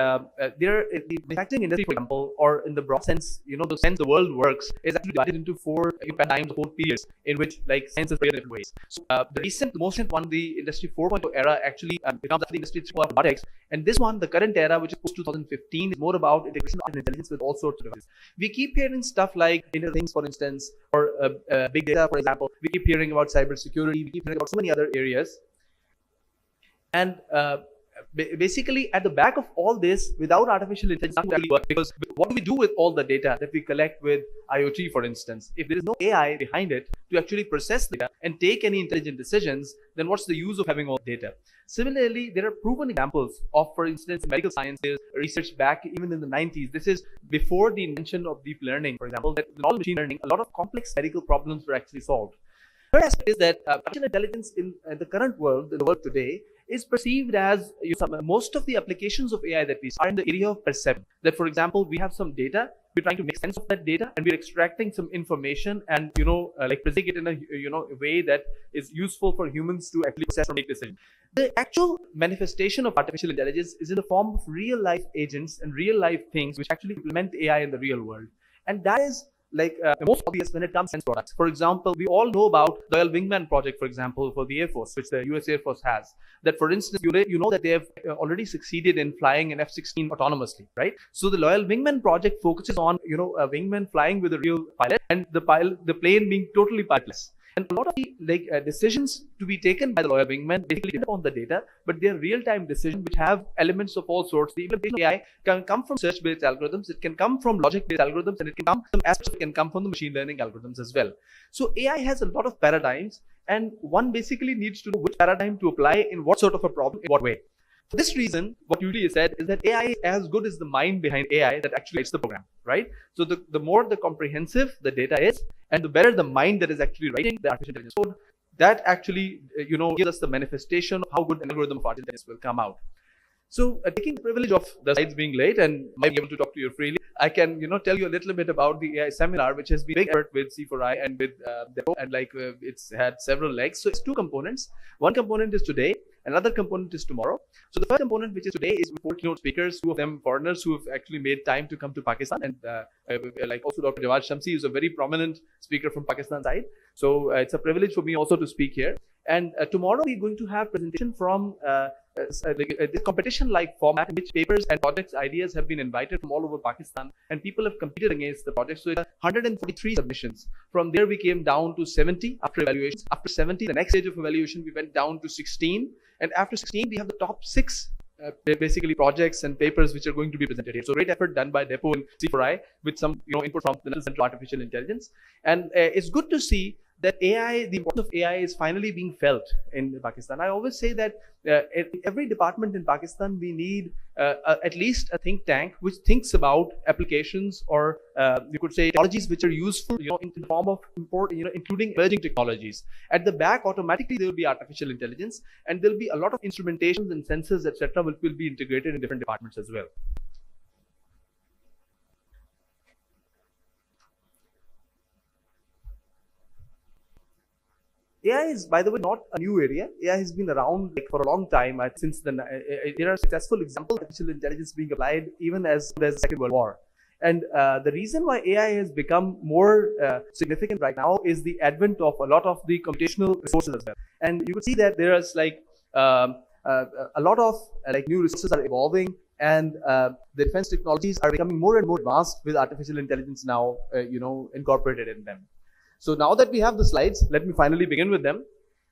there, the manufacturing industry, for example, or in the broad sense, the sense the world works is actually divided into 4 paradigms, 4 periods in which like science is played in different ways. So the most recent one, the Industry 4.0 era, actually becomes the Industry 3.0 robotics. And this one, the current era, which is post 2015, is more about integration of intelligence with all sorts of devices. We keep hearing stuff like Internet of Things, for instance, or big data, for example. We keep hearing about cybersecurity. We keep hearing about so many other areas. And basically, at the back of all this, without artificial intelligence, not really work, because what do we do with all the data that we collect with IoT, for instance? If there is no AI behind it to actually process data and take any intelligent decisions, then what's the use of having all data? Similarly, there are proven examples of, for instance, medical sciences research back even in the 90s. This is before the invention of deep learning, for example, that with all machine learning, a lot of complex medical problems were actually solved. The third aspect is that artificial intelligence in the current world, in the world today, is perceived as most of the applications of AI that we see are in the area of perception. That, for example, we have some data, we're trying to make sense of that data, and we're extracting some information and like presenting it in a way that is useful for humans to actually process or make decisions. The actual manifestation of artificial intelligence is in the form of real life agents and real life things which actually implement AI in the real world, and that is like most obvious when it comes to products. For example, we all know about the Loyal Wingman project, for example, for the Air Force, which the US Air Force has. That, for instance, you know that they have already succeeded in flying an F-16 autonomously, right? So the Loyal Wingman project focuses on, a wingman flying with a real pilot and the plane being totally pilotless. And a lot of the decisions to be taken by the Loyal Wingman basically depend on the data, but they are real-time decisions which have elements of all sorts. The implementation of AI can come from search-based algorithms, it can come from logic-based algorithms, and it can come from aspects that can come from the machine learning algorithms as well. So AI has a lot of paradigms, and one basically needs to know which paradigm to apply in what sort of a problem, in what way. For this reason, what usually is said is that AI is as good as the mind behind AI that actually writes the program, right? So the more the comprehensive the data is, and the better the mind that is actually writing the artificial intelligence code, that actually, gives us the manifestation of how good an algorithm of artificial intelligence will come out. So taking the privilege of the slides being late and might be able to talk to you freely, I can, tell you a little bit about the AI seminar, which has been a big effort with C4I and with Depo, and it's had several legs. So it's 2 components. One component is today, another component is tomorrow. So the first component, which is today, is 4 keynote speakers, 2 of them foreigners who have actually made time to come to Pakistan, and also Dr. Jawad Shamsi is a very prominent speaker from Pakistan side. So it's a privilege for me also to speak here. And tomorrow we're going to have presentation from this competition-like format in which papers and projects ideas have been invited from all over Pakistan, and people have competed against the project. So it's 143 submissions. From there we came down to 70 after evaluations. After 70, the next stage of evaluation, we went down to 16. And after 16, we have the top 6 basically projects and papers which are going to be presented here. So great effort done by DEPO and C4I with some input from the National Center for Artificial Intelligence. And it's good to see that AI, the importance of AI is finally being felt in Pakistan. I always say that every department in Pakistan, we need at least a think tank which thinks about applications or you could say technologies which are useful, in the form of including emerging technologies. At the back, automatically there will be artificial intelligence, and there will be a lot of instrumentations and sensors, etc., which will be integrated in different departments as well. AI is, by the way, not a new area. AI has been around for a long time. Since there are successful examples of artificial intelligence being applied even as the Second World War. And the reason why AI has become more significant right now is the advent of a lot of the computational resources as well. And you could see that there is a lot of new resources are evolving, and the defense technologies are becoming more and more advanced with artificial intelligence now, incorporated in them. So now that we have the slides, let me finally begin with them.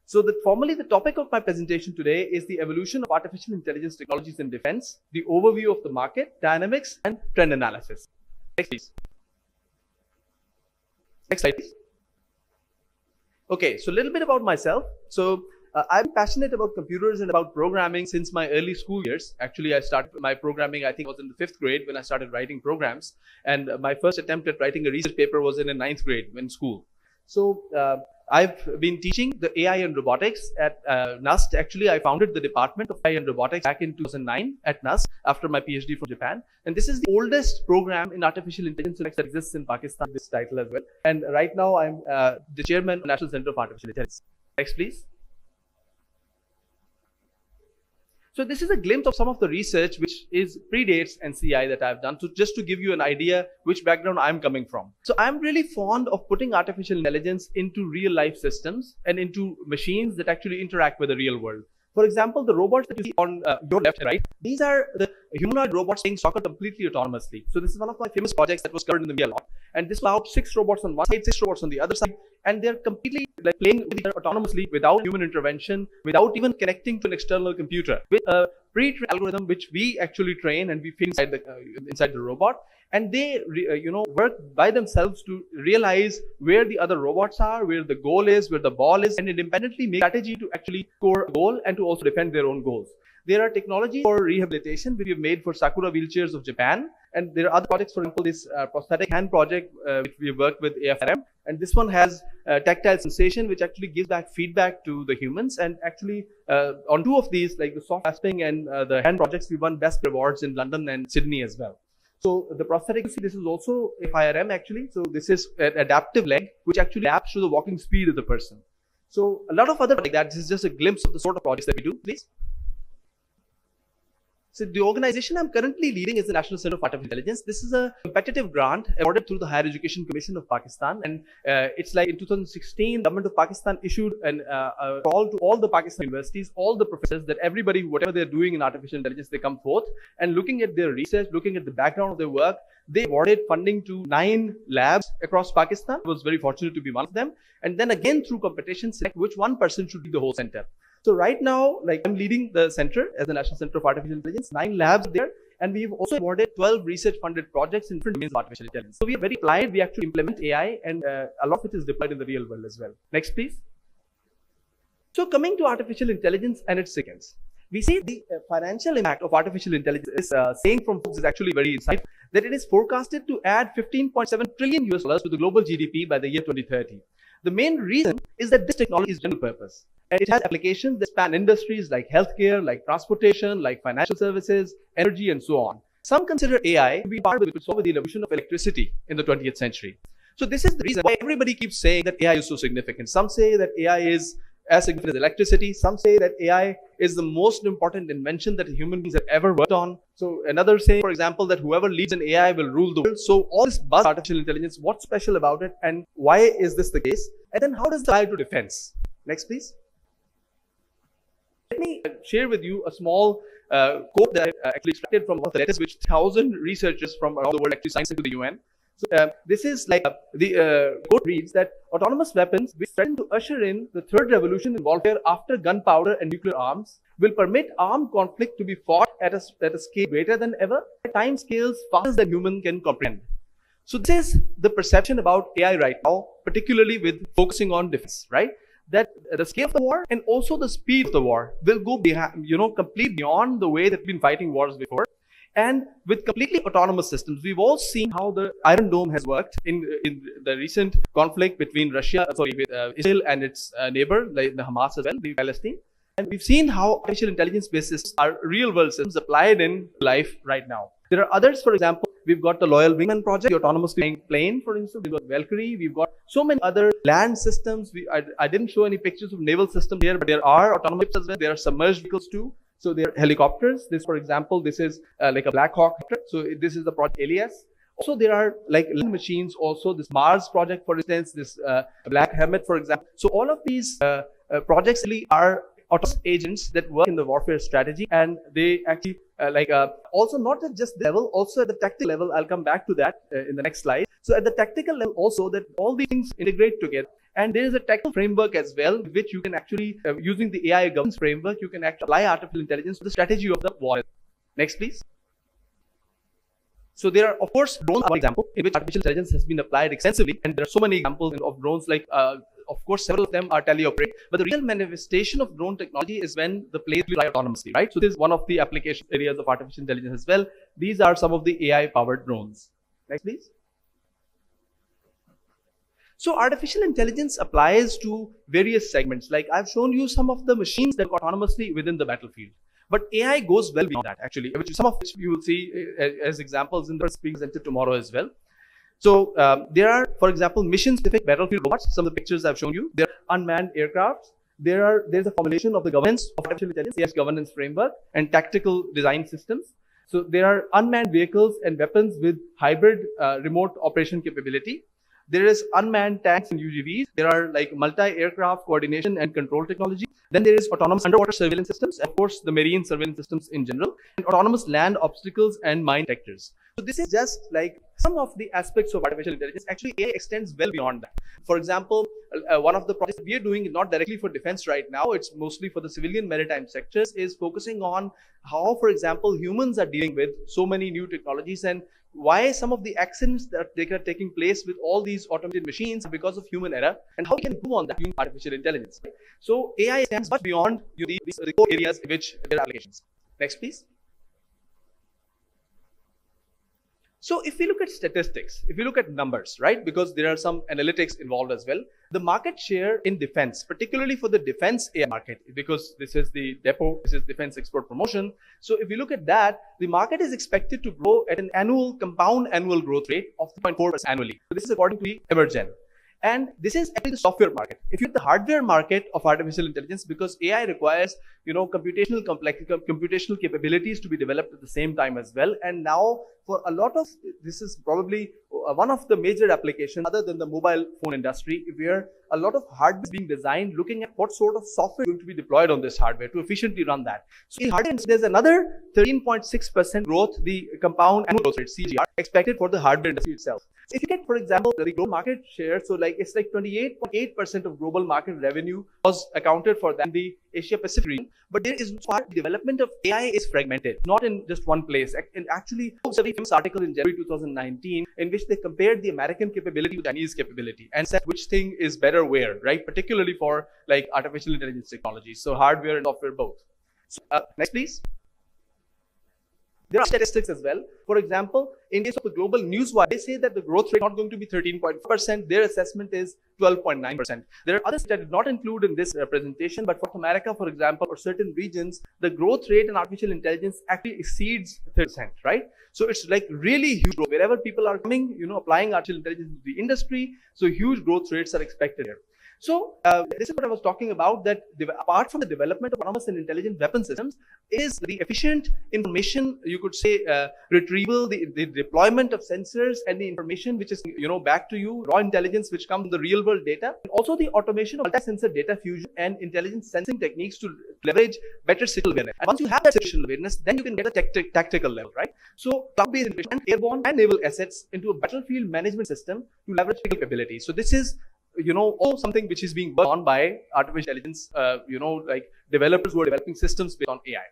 So formally the topic of my presentation today is the evolution of artificial intelligence technologies in defense, the overview of the market, dynamics, and trend analysis. Next, please. Next slide, please. Okay, so a little bit about myself. So I'm passionate about computers and about programming since my early school years. Actually, I started my programming, I think, was in the 5th grade when I started writing programs. And my first attempt at writing a research paper was in the 9th grade in school. So I've been teaching the AI and robotics at NUST. Actually, I founded the Department of AI and Robotics back in 2009 at NUST after my PhD from Japan. And this is the oldest program in artificial intelligence that exists in Pakistan, this title as well. And right now, I'm the chairman of the National Center for Artificial Intelligence. Next, please. So this is a glimpse of some of the research which predates NCI that I've done. So just to give you an idea which background I'm coming from. So I'm really fond of putting artificial intelligence into real life systems and into machines that actually interact with the real world. For example, the robots that you see on your left and right, these are the humanoid robots playing soccer completely autonomously. So this is one of my famous projects that was covered in the media a lot. And this allowed 6 robots on one side, 6 robots on the other side. And they're completely playing with each other autonomously without human intervention, without even connecting to an external computer, with a pre-trained algorithm which we actually train and we feed inside the robot. And they, work by themselves to realize where the other robots are, where the goal is, where the ball is, and independently make strategy to actually score a goal and to also defend their own goals. There are technologies for rehabilitation which we have made for Sakura wheelchairs of Japan. And there are other projects, for example, this prosthetic hand project, which we have worked with AFRM. And this one has tactile sensation, which actually gives back feedback to the humans. And actually, on 2 of these, like the soft tapping and the hand projects, we won best rewards in London and Sydney as well. So the prosthetic, this is also FIRM actually. So this is an adaptive leg, which actually adapts to the walking speed of the person. So a lot of other like that. This is just a glimpse of the sort of projects that we do, please. So the organization I'm currently leading is the National Center for Artificial Intelligence. This is a competitive grant awarded through the Higher Education Commission of Pakistan. And it's like in 2016, the government of Pakistan issued a call to all the Pakistan universities, all the professors, that everybody, whatever they're doing in artificial intelligence, they come forth. And looking at their research, looking at the background of their work, they awarded funding to 9 labs across Pakistan. I was very fortunate to be one of them. And then again, through competition, select which one person should lead the whole center. So right now, I'm leading the center as the National Center for Artificial Intelligence, 9 labs there, and we've also awarded 12 research-funded projects in different domains of artificial intelligence. So we are very applied. We actually implement AI, and a lot of it is deployed in the real world as well. Next, please. So coming to artificial intelligence and its significance, we see the financial impact of artificial intelligence is saying from Forbes is actually very insightful, that it is forecasted to add $15.7 trillion to the global GDP by the year 2030. The main reason is that this technology is general purpose. And it has applications that span industries like healthcare, like transportation, like financial services, energy, and so on. Some consider AI to be part of the evolution of electricity in the 20th century. So this is the reason why everybody keeps saying that AI is so significant. Some say that AI is as significant as electricity. Some say that AI is the most important invention that human beings have ever worked on. So another saying, for example, that whoever leads in AI will rule the world. So all this buzz artificial intelligence, what's special about it and why is this the case? And then how does it apply to defense? Next, please. Let me share with you a small quote that I actually extracted from one of the letters which 1,000 researchers from around the world actually signed to the UN. So this is like the quote reads that autonomous weapons, which threaten to usher in the third revolution in warfare after gunpowder and nuclear arms, will permit armed conflict to be fought at a scale greater than ever, at time scales faster than human can comprehend. So this is the perception about AI right now, particularly with focusing on defense, right? That the scale of the war and also the speed of the war will go behind, complete beyond the way that we've been fighting wars before. And with completely autonomous systems, we've all seen how the Iron Dome has worked in the recent conflict between with Israel and its neighbor, like the Hamas as well, the Palestine. And we've seen how artificial intelligence-based systems are real-world systems applied in life right now. There are others, for example, we've got the Loyal Wingman project, the autonomous flying plane, for instance. We've got Valkyrie. We've got so many other land systems. I didn't show any pictures of naval systems here, but there are autonomous ships as well. There are submerged vehicles too. So there are helicopters. This, for example, this is like a Black Hawk. So this is the project Elias. Also, there are like land machines. Also, this Mars project, for instance, this Black Helmet, for example. So all of these projects really are autonomous agents that work in the warfare strategy, and they actually also not at just the level, also at the tactical level. I'll come back to that in the next slide. So at the tactical level also, that all these things integrate together. And there is a technical framework as well, which you can actually, using the AI governance framework, you can actually apply artificial intelligence to the strategy of the war. Next, please. So there are, of course, drones are one example in which artificial intelligence has been applied extensively. And there are so many examples of drones, like, of course, several of them are teleoperate. But the real manifestation of drone technology is when the planes fly autonomously, right? So this is one of the application areas of artificial intelligence as well. These are some of the AI-powered drones. Next, please. So artificial intelligence applies to various segments. Like I've shown you some of the machines that work autonomously within the battlefield. But AI goes well beyond that, actually, some of which you will see as examples in the being presented tomorrow as well. So there are, for example, mission-specific battlefield robots. Some of the pictures I've shown you. There are unmanned aircrafts. There's a formulation of the governance of artificial intelligence, AI governance framework, and tactical design systems. So there are unmanned vehicles and weapons with hybrid remote operation capability. There is unmanned tanks and UGVs. There are like multi-aircraft coordination and control technology. Then there is autonomous underwater surveillance systems, of course, the marine surveillance systems in general, and autonomous land obstacles and mine detectors. So this is just like some of the aspects of artificial intelligence. Actually, AI extends well beyond that. For example, one of the projects we are doing, not directly for defense right now, it's mostly for the civilian maritime sectors, is focusing on how, for example, humans are dealing with so many new technologies and why some of the accidents that are taking place with all these automated machines because of human error, and how we can improve on that using artificial intelligence. So AI stands much beyond the core areas in which there are applications. Next, please. So if we look at statistics, if you look at numbers, right, because there are some analytics involved as well, the market share in defense, particularly for the defense AI market, because this is the depot, this is defense export promotion. So if you look at that, the market is expected to grow at an compound annual growth rate of 3.4% annually. So this is according to the Emergen. And this is actually the software market. If you look at the hardware market of artificial intelligence, because AI requires, computational capabilities to be developed at the same time as well. And now for a lot of, this is probably one of the major applications other than the mobile phone industry, where a lot of hardware is being designed looking at what sort of software is going to be deployed on this hardware to efficiently run that. So in hardware, there's another 13.6% growth, the compound annual growth rate, CGR, expected for the hardware industry itself. So if you get, for example, the global market share, so like it's like 28.8% of global market revenue was accounted for that in the Asia Pacific region. But there is part the development of AI is fragmented, not in just one place. And actually, there was a very famous article in January 2019 in which they compared the American capability with Chinese capability and said which thing is better where, right? Particularly for like artificial intelligence technologies. So hardware and software both. So, next, please. There are statistics as well. For example, in case of the global newswire, they say that the growth rate is not going to be 13.4%. Their assessment is 12.9%. There are others that did not include in this presentation, but for America, for example, or certain regions, the growth rate in artificial intelligence actually exceeds 30%, right? So it's like really huge growth. Wherever people are coming, applying artificial intelligence to the industry, so huge growth rates are expected here. So this is what I was talking about, that apart from the development of autonomous and intelligent weapon systems, is the efficient information, you could say, retrieval, the deployment of sensors and the information which is, back to you, raw intelligence which comes from the real world data, and also the automation of multi-sensor data fusion and intelligence sensing techniques to leverage better situational awareness. And once you have that situational awareness, then you can get a tactical level, right? So cloud-based integration and airborne and naval assets into a battlefield management system to leverage capabilities. So this is also something which is being worked on by artificial intelligence, like developers who are developing systems based on AI.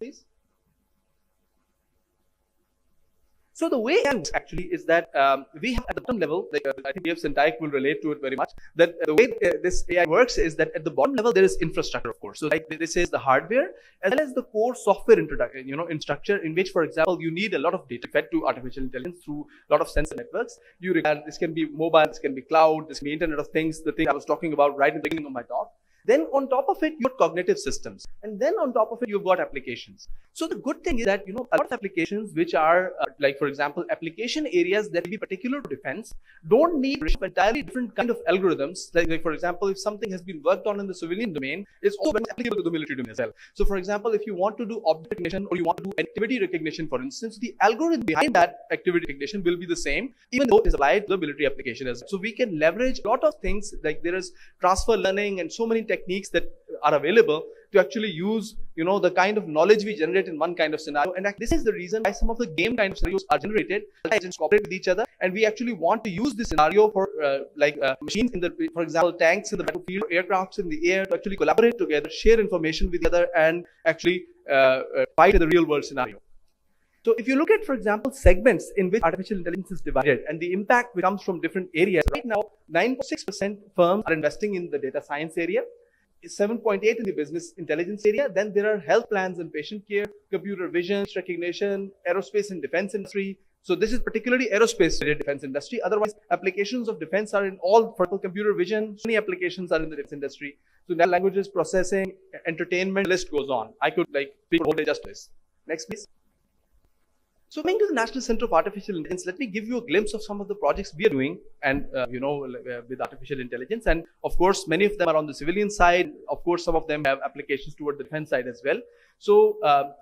Please. So the way it works actually is that we have at the bottom level, like I think BF Syntaik will relate to it very much, that the way this AI works is that at the bottom level there is infrastructure, of course. So like this is the hardware as well as the core software infrastructure in which, for example, you need a lot of data fed to artificial intelligence through a lot of sensor networks. This can be mobile, this can be cloud, this can be Internet of Things, the thing I was talking about right in the beginning of my talk. Then on top of it, you have cognitive systems. And then on top of it, you've got applications. So the good thing is that, a lot of applications which are like, for example, application areas that will be particular to defense don't need entirely different kind of algorithms. Like for example, if something has been worked on in the civilian domain, it's also applicable to the military domain as well. So for example, if you want to do object recognition or you want to do activity recognition, for instance, the algorithm behind that activity recognition will be the same, even though it is applied to the military application as well. So we can leverage a lot of things, like there is transfer learning and so many techniques that are available to actually use, the kind of knowledge we generate in one kind of scenario. And this is the reason why some of the game kind of scenarios are generated, agents cooperate with each other, and we actually want to use this scenario for machines in the, for example, tanks in the battlefield, aircrafts in the air, to actually collaborate together, share information with each other, and actually fight in the real world scenario. So if you look at, for example, segments in which artificial intelligence is divided and the impact comes from different areas, right now 9.6% firms are investing in the data science area, 7.8% in the business intelligence area. Then there are health plans and patient care, computer vision, recognition, aerospace and defense industry. So this is particularly aerospace related defense industry. Otherwise, applications of defense are in all, for example, computer vision. So many applications are in the defense industry. So natural languages processing, entertainment, list goes on. I could speak for whole day just this. Next, please. So coming to the National Center of Artificial Intelligence, let me give you a glimpse of some of the projects we are doing and, with artificial intelligence. And of course, many of them are on the civilian side. Of course, some of them have applications toward the defense side as well. So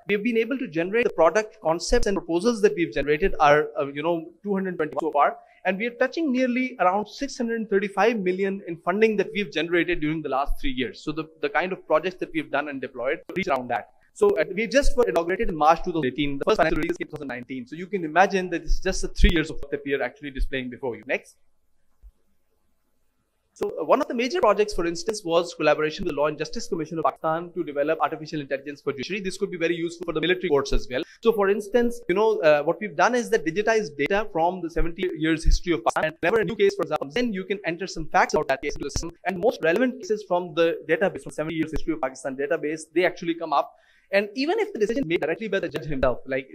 we've been able to generate the product concepts and proposals that we've generated are, 220 so far. And we are touching nearly around 635 million in funding that we've generated during the last 3 years. So the kind of projects that we've done and deployed reach around that. So we just were inaugurated in March 2018. The first financial release came in 2019. So you can imagine that it's just the 3 years of that we are actually displaying before you. Next. So one of the major projects, for instance, was collaboration with the Law and Justice Commission of Pakistan to develop artificial intelligence for judiciary. This could be very useful for the military courts as well. So for instance, what we've done is that digitized data from the 70 years history of Pakistan. Whenever a new case, for example, then you can enter some facts about that case into the system, and most relevant cases from the database, from 70 years history of Pakistan database, they actually come up. And even if the decision is made directly by the judge himself, like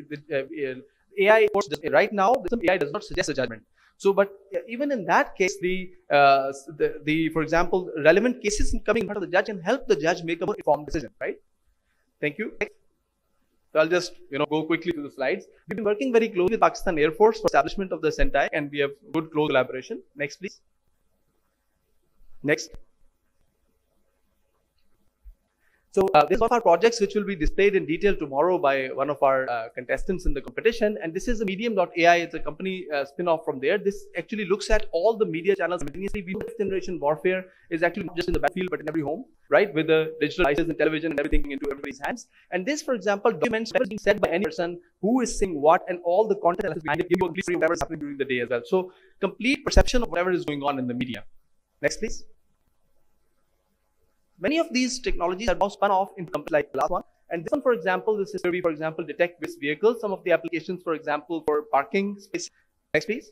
AI, of course, right now, the AI does not suggest a judgment. So, but even in that case, for example, relevant cases coming in front of the judge can help the judge make a more informed decision, right? Thank you. So I'll just, go quickly through the slides. We've been working very closely with Pakistan Air Force for establishment of the CENTAI, and we have good close collaboration. Next, please. Next. So this is one of our projects which will be displayed in detail tomorrow by one of our contestants in the competition. And this is a Medium.ai. It's a company spin-off from there. This actually looks at all the media channels simultaneously. Next generation warfare is actually not just in the battlefield, but in every home, right? With the digital devices and television and everything into everybody's hands. And this, for example, documents whatever is being said by any person, who is saying what, and all the content that is behind it, give you a complete story of whatever is happening during the day as well. So complete perception of whatever is going on in the media. Next, please. Many of these technologies are now spun off into companies like the last one. And this one, for example, this is where we, for example, detect which vehicles, some of the applications, for example, for parking space. Next, please.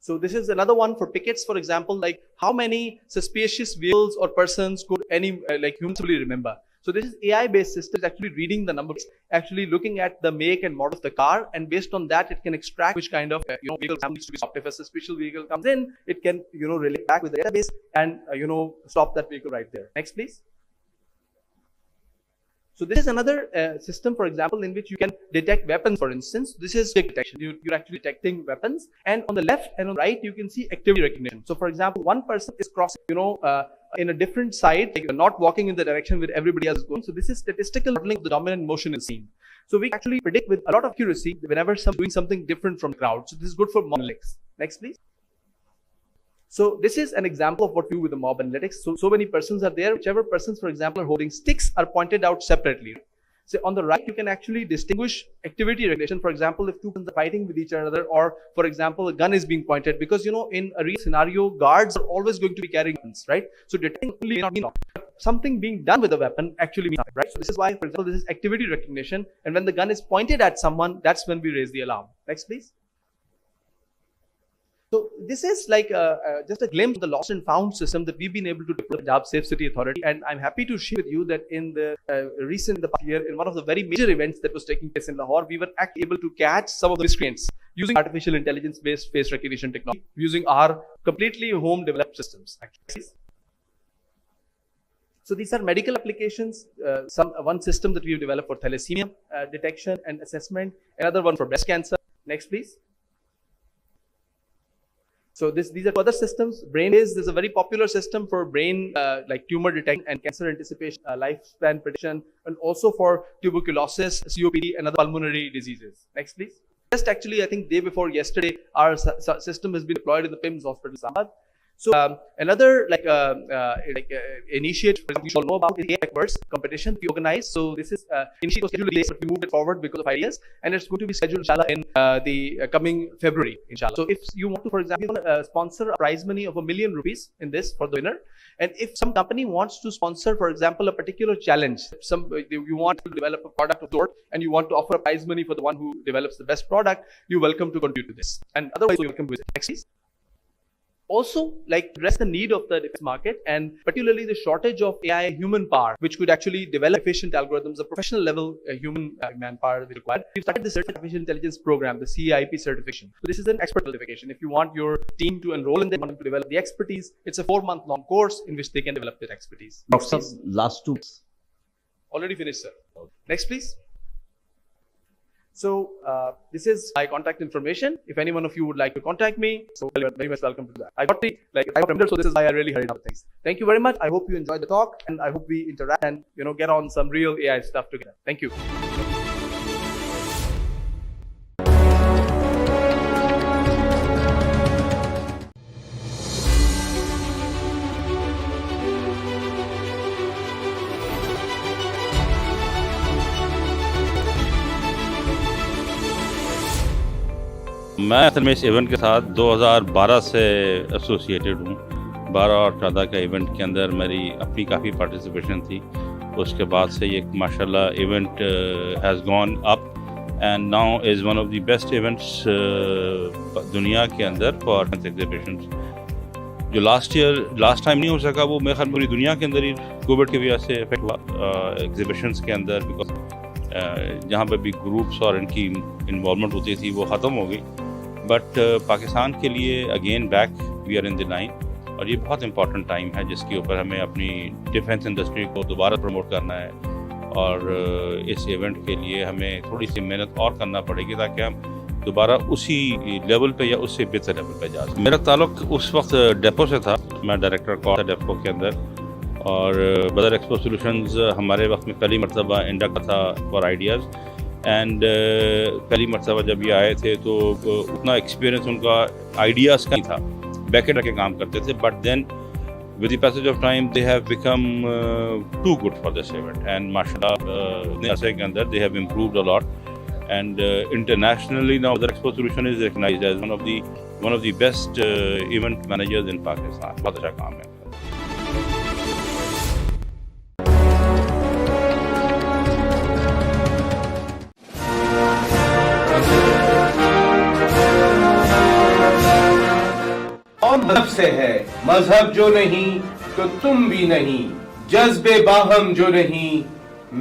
So this is another one for pickets, for example, like how many suspicious vehicles or persons could any humans really remember. So this is AI-based system actually reading the numbers, actually looking at the make and model of the car, and based on that, it can extract which kind of vehicle needs to be stopped. If a suspicious vehicle comes in, it can relate back with the database and stop that vehicle right there. Next, please. So this is another system, for example, in which you can detect weapons, for instance. This is detection. You're actually detecting weapons. And on the left and on the right, you can see activity recognition. So for example, one person is crossing, in a different side, like not walking in the direction where everybody else is going. So this is statistical modeling of the dominant motion in the scene. So we actually predict with a lot of accuracy whenever someone doing something different from the crowd. So this is good for mob analytics. Next, please. So this is an example of what we do with the mob analytics. So many persons are there. Whichever persons, for example, are holding sticks are pointed out separately. So on the right, you can actually distinguish activity recognition. For example, if two persons are fighting with each other, or for example, a gun is being pointed, because in a real scenario, guards are always going to be carrying guns, right? So detecting only may not be enough. Something being done with a weapon actually means, right? So this is why, for example, this is activity recognition. And when the gun is pointed at someone, that's when we raise the alarm. Next, please. So this is like just a glimpse of the lost and found system that we've been able to deploy at Punjab Safe City Authority. And I'm happy to share with you that in the past year, in one of the very major events that was taking place in Lahore, we were actually able to catch some of the miscreants using artificial intelligence-based face recognition technology, using our completely home-developed systems, actually. So these are medical applications. One system that we've developed for thalassemia detection and assessment, another one for breast cancer. Next, please. So these are other systems. BrainBase, there's a very popular system for brain like tumor detection and cancer anticipation, lifespan prediction, and also for tuberculosis, COPD, and other pulmonary diseases. Next, please. Just actually, I think day before yesterday, our system has been deployed in the PIMS hospital, Islamabad. So another initiative we all know about is the experts competition we organized. So this is initially was scheduled late, but we moved it forward because of ideas, and it's going to be scheduled inshallah in the coming February, inshallah. So if you want to, for example, sponsor a prize money of ₹1 million in this for the winner, and if some company wants to sponsor, for example, a particular challenge, you want to develop a product of sort, and you want to offer a prize money for the one who develops the best product, you're welcome to contribute to this, and otherwise you're welcome to visit. Next, please. Also, like address the need of the defense market, and particularly the shortage of AI human power, which could actually develop efficient algorithms, a professional level human manpower required. We've started the Artificial Intelligence Program, the CIP certification. So this is an expert certification. If you want your team to enroll in them, want to develop the expertise, it's a 4-month-long course in which they can develop their expertise. Next, please. Last 2 months. Already finished, sir. Next, please. So this is my contact information. If any one of you would like to contact me, so you're very much welcome to that. I got so this is why I really hurried up things. Thank you very much. I hope you enjoyed the talk, and I hope we interact and get on some real AI stuff together. Thank you. मैं असल में इस event के साथ 2012 से associated हूँ। 12 और 14 का इवेंट के अंदर मेरी अपनी काफ़ी पार्टिसिपेशन थी। उसके बाद से ये माशाल्लाह event has gone up and now is one of the best events दुनिया के अंदर फॉर एग्जीबिशंस। जो लास्ट टाइम नहीं हो सका, वो मेरे ख्याल पूरी दुनिया के अंदर ही कोविड की वजह से इफेक्ट हुआ एग्जीबिशंस के अंदर, बिकॉज जहाँ पे भी ग्रुप्स और इनकी इन्वॉल्वमेंट होती थी वो ख़त्म हो गई। बट पाकिस्तान के लिए again back we are in the line, और ये बहुत इंपॉर्टेंट टाइम है जिसके ऊपर हमें अपनी डिफेंस इंडस्ट्री को दोबारा प्रमोट करना है, और इस इवेंट के लिए हमें थोड़ी सी मेहनत और करना पड़ेगी ताकि हम दोबारा उसी लेवल पे या उससे बेहतर लेवल पे जा सकें। मेरा ताल्लुक उस वक्त डेपो से था, मैं डायरेक्टर कॉल था डेपो के अंदर, और बदर एक्सपो सॉल्यूशंस हमारे वक्त में पहली मरतबा इंडा का था फॉर आइडियाज़, एंड पहली मरतबा जब ये आए थे तो उतना एक्सपीरियंस उनका आइडियाज़ का नहीं था, बैकेट रख के काम करते थे, but then with the passage of time they have become too good for this event, and mashallah इतने अरसे के अंदर they have improved a lot, and internationally now the Expo Solution is recognized as one of the best event managers in Pakistan. बहुत अच्छा काम है। मजहब से है, मजहब जो नहीं तो तुम भी नहीं, जज्बे बाहम जो नहीं,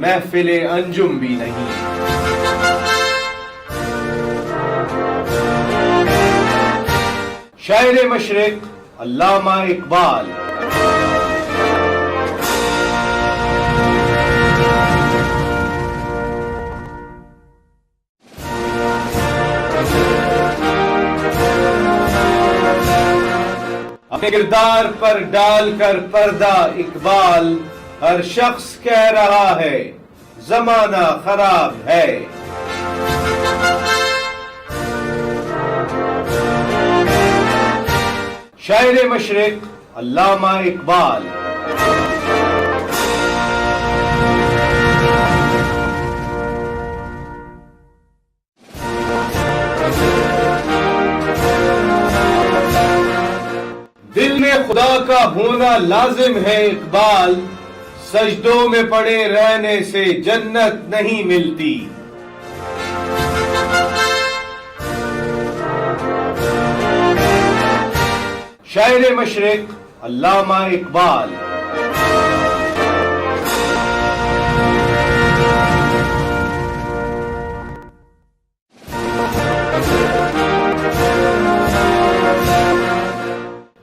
महफिले अंजुम भी नहीं। शायर मशरिक अल्लामा इकबाल। अपने किरदार पर डालकर पर्दा इकबाल, हर शख्स कह रहा है जमाना खराब है। शायर मशरिक अल्लामा इकबाल। दिल में खुदा का होना लाजिम है इकबाल, सजदों में पड़े रहने से जन्नत नहीं मिलती। शायर मशरिक अल्लामा इकबाल।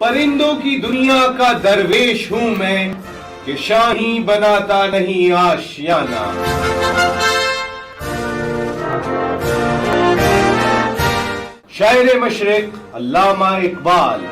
परिंदों की दुनिया का दरवेश हूं मैं, कि शाही बनाता नहीं आशियाना। शायर मशरिक अल्लामा इकबाल।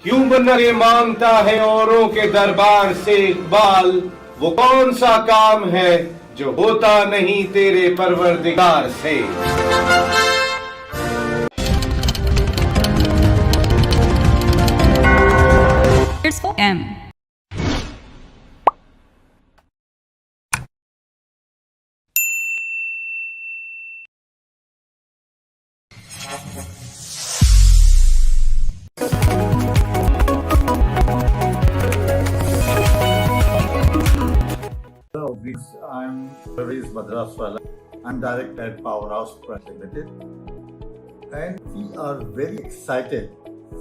क्यों बनरे मांगता है औरों के दरबार से इकबाल, वो कौन सा काम है जो होता नहीं तेरे परवरदिगार से। I'm Badar. I'm director at Powerhouse Press Limited, and we are very excited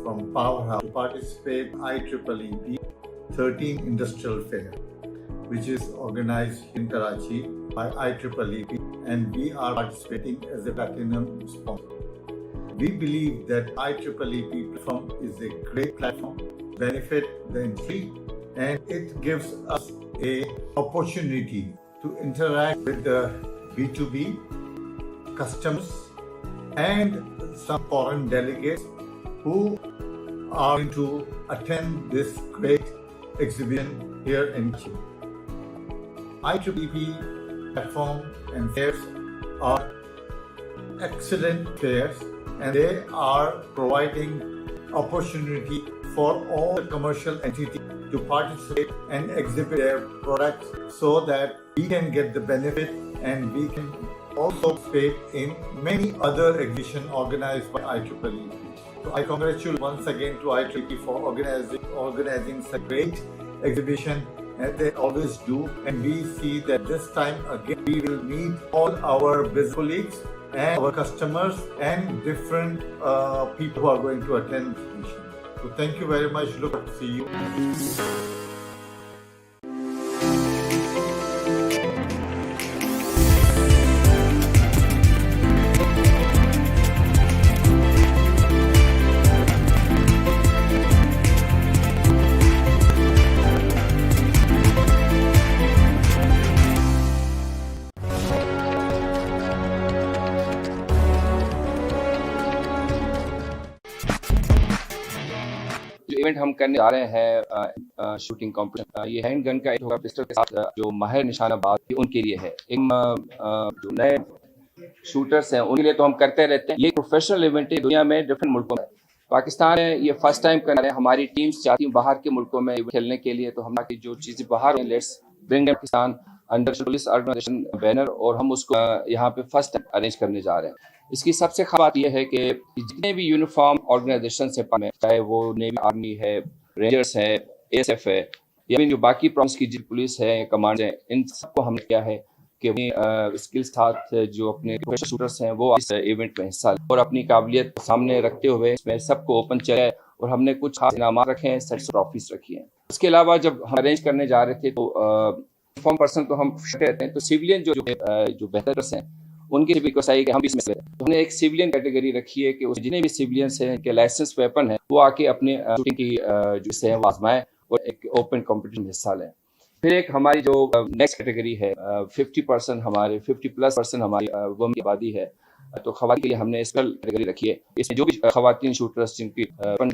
from Powerhouse to participate in IEEE 13 Industrial Fair, which is organized in Karachi by IEEE, and we are participating as a platinum sponsor. We believe that IEEE platform is a great platform, benefit the industry, and it gives us a opportunity to interact with the B2B customers and some foreign delegates who are going to attend this great exhibition here in Chile. IEEE platform and fairs are excellent fairs, and they are providing opportunity for all the commercial entities to participate and exhibit their products so that we can get the benefit, and we can also participate in many other exhibitions organized by IEEE. So I congratulate once again to IEEE for organizing such great exhibition, as they always do, and we see that this time again we will meet all our business colleagues and our customers and different people who are going to attend the exhibition. So thank you very much. Look forward to see you. Event हम करने जा रहे हैं shooting competition, ये hand gun का एक होगा pistol के साथ, जो माहिर निशानाबाज उनके लिए है। जो नए शूटर्स हैं उनके लिए तो हम करते रहते हैं। ये प्रोफेशनल इवेंट है दुनिया में डिफरेंट मुल्कों में। पाकिस्तान में ये फर्स्ट टाइम कर रहे हैं। हमारी टीम्स चाहती हैं बाहर के मुल्कों में खेलने के लिए, तो हम की जो चीज़ें बाहर हैं, let's bring Pakistan under police organisation banner, और हम उसको यहाँ पे फर्स्ट टाइम अरेंज करने जा रहे हैं। इसकी सबसे खास बात यह है कि जितने भी यूनिफॉर्म ऑर्गेनाइजेशन से, चाहे वो नेवी आर्मी है, रेंजर्स है, एएसएफ है, या जो बाकी प्रॉन्स की जो पुलिस है, कमांड है, इन सबको हमने किया है कि स्किल्स साथ जो अपने प्रोफेशनल शूटर्स हैं वो इस इवेंट में हिस्सा लें और अपनी काबिलियत को सामने रखते हुए इसमें सबको ओपन चले। और हमने कुछ खास इनाम रखे हैं, सर्टिफिकेट ट्रॉफीज रखी हैं। उसके अलावा जब हम अरेंज करने जा रहे थे तो यूनिफॉर्म पर्सन तो हम कहते हैं, तो सिविलियन जो बेहतर हैं उनकी भी रिक्वेस्ट आई कि हम भी इसमें तो हमने एक सिविलियन कैटेगरी रखी है कि जितने भी सिविलियंस हैं के लाइसेंस वेपन है वो आके अपने शूटिंग की जो से आजमाएं और एक ओपन कॉम्पिटिशन में हिस्सा लें। फिर एक हमारी जो नेक्स्ट कैटेगरी है 50% हमारे 50+ % हमारी वुमेन की आबादी है, तो खवातीन के लिए हमने स्पेशल कैटेगरी रखी है। इसमें जो भी खवातीन शूटर्स जिनकी वेपन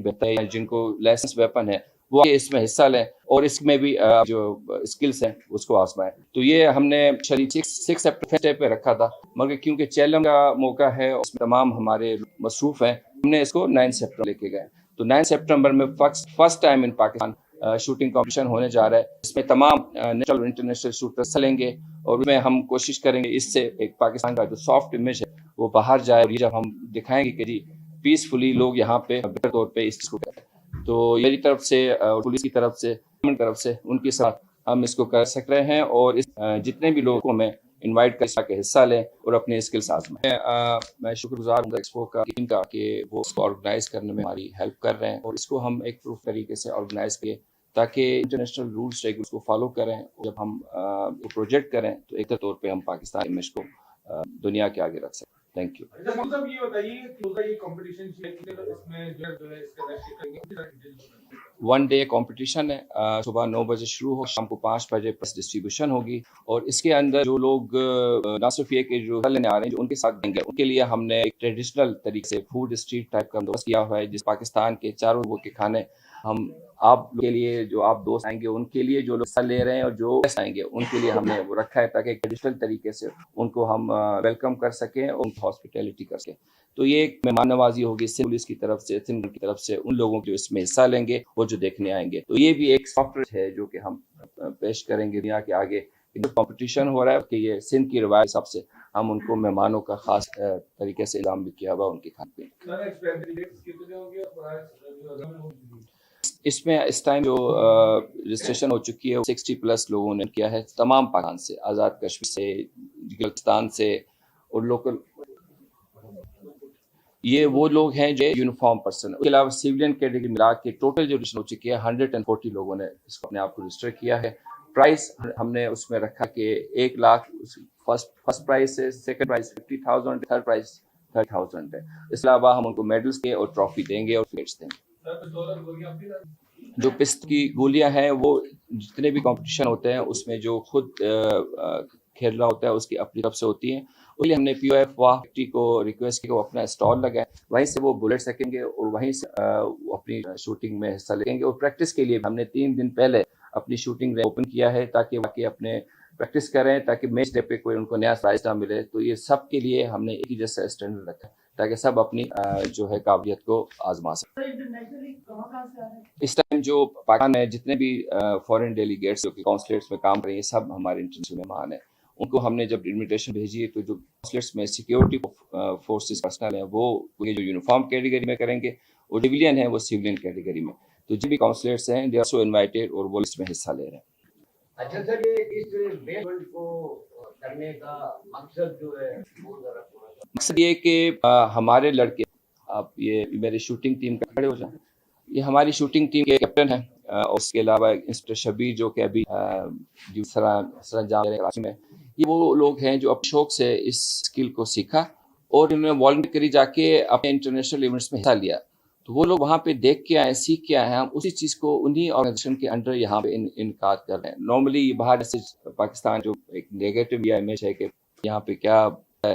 बेहतर है या जिनको लाइसेंस वेपन है वो इसमें हिस्सा लें और इसमें भी जो स्किल्स हैं उसको आजमाएं। तो ये हमने 6 सितंबर पे रखा था, मगर क्योंकि चैलेंज का मौका है उसमें तमाम हमारे मसरूफ हैं, हमने इसको 9 सितंबर लेके गए। तो 9 सितंबर में first time in Pakistan shooting competition होने जा रहा है। इसमें तमाम नेशनल और इंटरनेशनल शूटर्स चलेंगे और उसमें हम कोशिश करेंगे इससे एक पाकिस्तान का जो सॉफ्ट इमेज है वो बाहर जाए, और ये जब हम दिखाएंगे कि जी पीसफुली लोग यहाँ पे बेहतर तौर पे इस चीज़ को करें, तो मेरी तरफ से पुलिस की तरफ से गवर्नमेंट की तरफ से उनके साथ हम इसको कर सक रहे हैं और इस जितने भी लोगों को मैं इनवाइट कर सके हिस्सा लें और अपने स्किल्स आजमाएं। मैं शुक्रगुजार हूँ एक्सपो का टीम का कि वो इसको ऑर्गेनाइज करने में हमारी हेल्प कर रहे हैं और इसको हम एक प्रूफ तरीके से ऑर्गेनाइज किए ताकि इंटरनेशनल रूल्स रेगुलेशंस को फॉलो करें। जब हम प्रोजेक्ट करें तो एक तौर पे हम पाकिस्तान इमेज को दुनिया के आगे रख सकें। Thank you. मतलब ये बताइए कि ये कंपटीशन इसमें जो है इसका 1 डे कंपटीशन है, सुबह 9 बजे शुरू हो, शाम को 5 बजे प्रेस डिस्ट्रीब्यूशन होगी और इसके अंदर जो लोग ना सिर्फ ये कि जो लेने आ रहे हैं जो उनके साथ देंगे उनके लिए हमने एक ट्रेडिशनल तरीके से फूड स्ट्रीट टाइप का बंदोबस्त किया हुआ है, जिस पाकिस्तान के चारों लोगों के खाने हम आप के लिए जो आप दोस्त आएंगे उनके लिए जो लोग हिस्सा ले रहे हैं और जो गेस्ट आएंगे उनके लिए हमने वो रखा है ताकि ट्रेडिशनल तरीके से उनको हम वेलकम कर सकें और उनकी हॉस्पिटैलिटी कर सकें। तो ये एक मेहमान नवाजी होगी पुलिस की तरफ से, सिंध की तरफ से उन लोगों जो इसमें हिस्सा लेंगे वो जो देखने आएंगे। तो ये भी एक सॉफ्टवेयर है जो कि हम पेश करेंगे दुनिया के आगे। जो कंपटीशन हो रहा है कि ये सिंध की रिवायत हिसाब से हम उनको मेहमानों का खास तरीके से इंतजाम भी किया हुआ उनके खाने पीने। इसमें इस टाइम जो रजिस्ट्रेशन हो चुकी है 60+ लोगों ने किया है, तमाम पाकिस्तान से, आज़ाद कश्मीर से, गिलगिस्तान से और लोकल ये वो लोग हैं जो यूनिफॉर्म पर्सन। उसके अलावा सिविलियन कैटेगरी मिला के टोटल जो रजिस्ट्रेशन हो चुकी है 140 लोगों ने इसको अपने आप को रजिस्टर किया है। प्राइस हमने उसमें रखा कि 1 लाख फर्स्ट प्राइस है, सेकंड प्राइस 50,000, थर्ड प्राइस 30,000 है। इसके अलावा हम उनको मेडल्स के और ट्रॉफी देंगे और प्लेट्स देंगे। जो पिस्त की गोलियां हैं वो जितने भी कंपटीशन होते हैं उसमें जो खुद खेल रहा होता है उसकी अपनी तरफ से होती हैं। उसलिए हमने POF वाहटी को रिक्वेस्ट की वो अपना स्टॉल लगाए, वहीं से वो बुलेट सकेंगे और वहीं से वो अपनी शूटिंग में हिस्सा लेंगे। और प्रैक्टिस के लिए हमने 3 दिन पहले अपनी शूटिंग ओपन किया है ताकि वाकई अपने प्रैक्टिस करें ताकि मैच डे पे कोई उनको नया प्राइज ना मिले। तो ये सब के लिए हमने एक ही जैसा स्टैंडर्ड रखा है ताकि सब अपनी जो है काबिलियत को आजमा सकें। इस टाइम जो पाकिस्तान में जितने भी फॉरेन डेलीगेट्स जो कि कॉन्सुलेट्स में काम कर रहे हैं सब हमारे इंटरनेशनल मेहमान हैं। उनको हमने जब इन्विटेशन भेजी है तो जो कॉन्सुलेट्स में सिक्योरिटी फोर्सेस पर्सनल हैं वो जो यूनिफॉर्म कैटेगरी में करेंगे और सिविलियन है वो सिविलियन कैटेगरी में। तो जो भी कॉन्सुलेट्स हैं दे आर सो इन्वाइटेड और वो इसमें हिस्सा ले रहे हैं। अच्छा सर, ये इस बेस को करने का मकसद जो है वो जरा मकसद ये कि हमारे लड़के, आप ये मेरे शूटिंग टीम का खड़े हो जाए, ये हमारी शूटिंग टीम के कैप्टन हैं और उसके अलावा इंस्पेक्टर शबीर जो कि अभी सरंजाम कराची में, ये वो लोग हैं जो अपने शौक से इस स्किल को सीखा और उन्होंने वॉलंटियर करी जाके अपने इंटरनेशनल इवेंट्स में हिस्सा लिया। तो वो लोग वहाँ पे देख के आए, सीख के आए, हम उसी चीज़ को उन्हीं ऑर्गेनाइजेशन के अंडर यहाँ पे इनकार कर रहे हैं। नॉर्मली बाहर से पाकिस्तान जो एक नेगेटिव या इमेज है कि यहाँ पे क्या है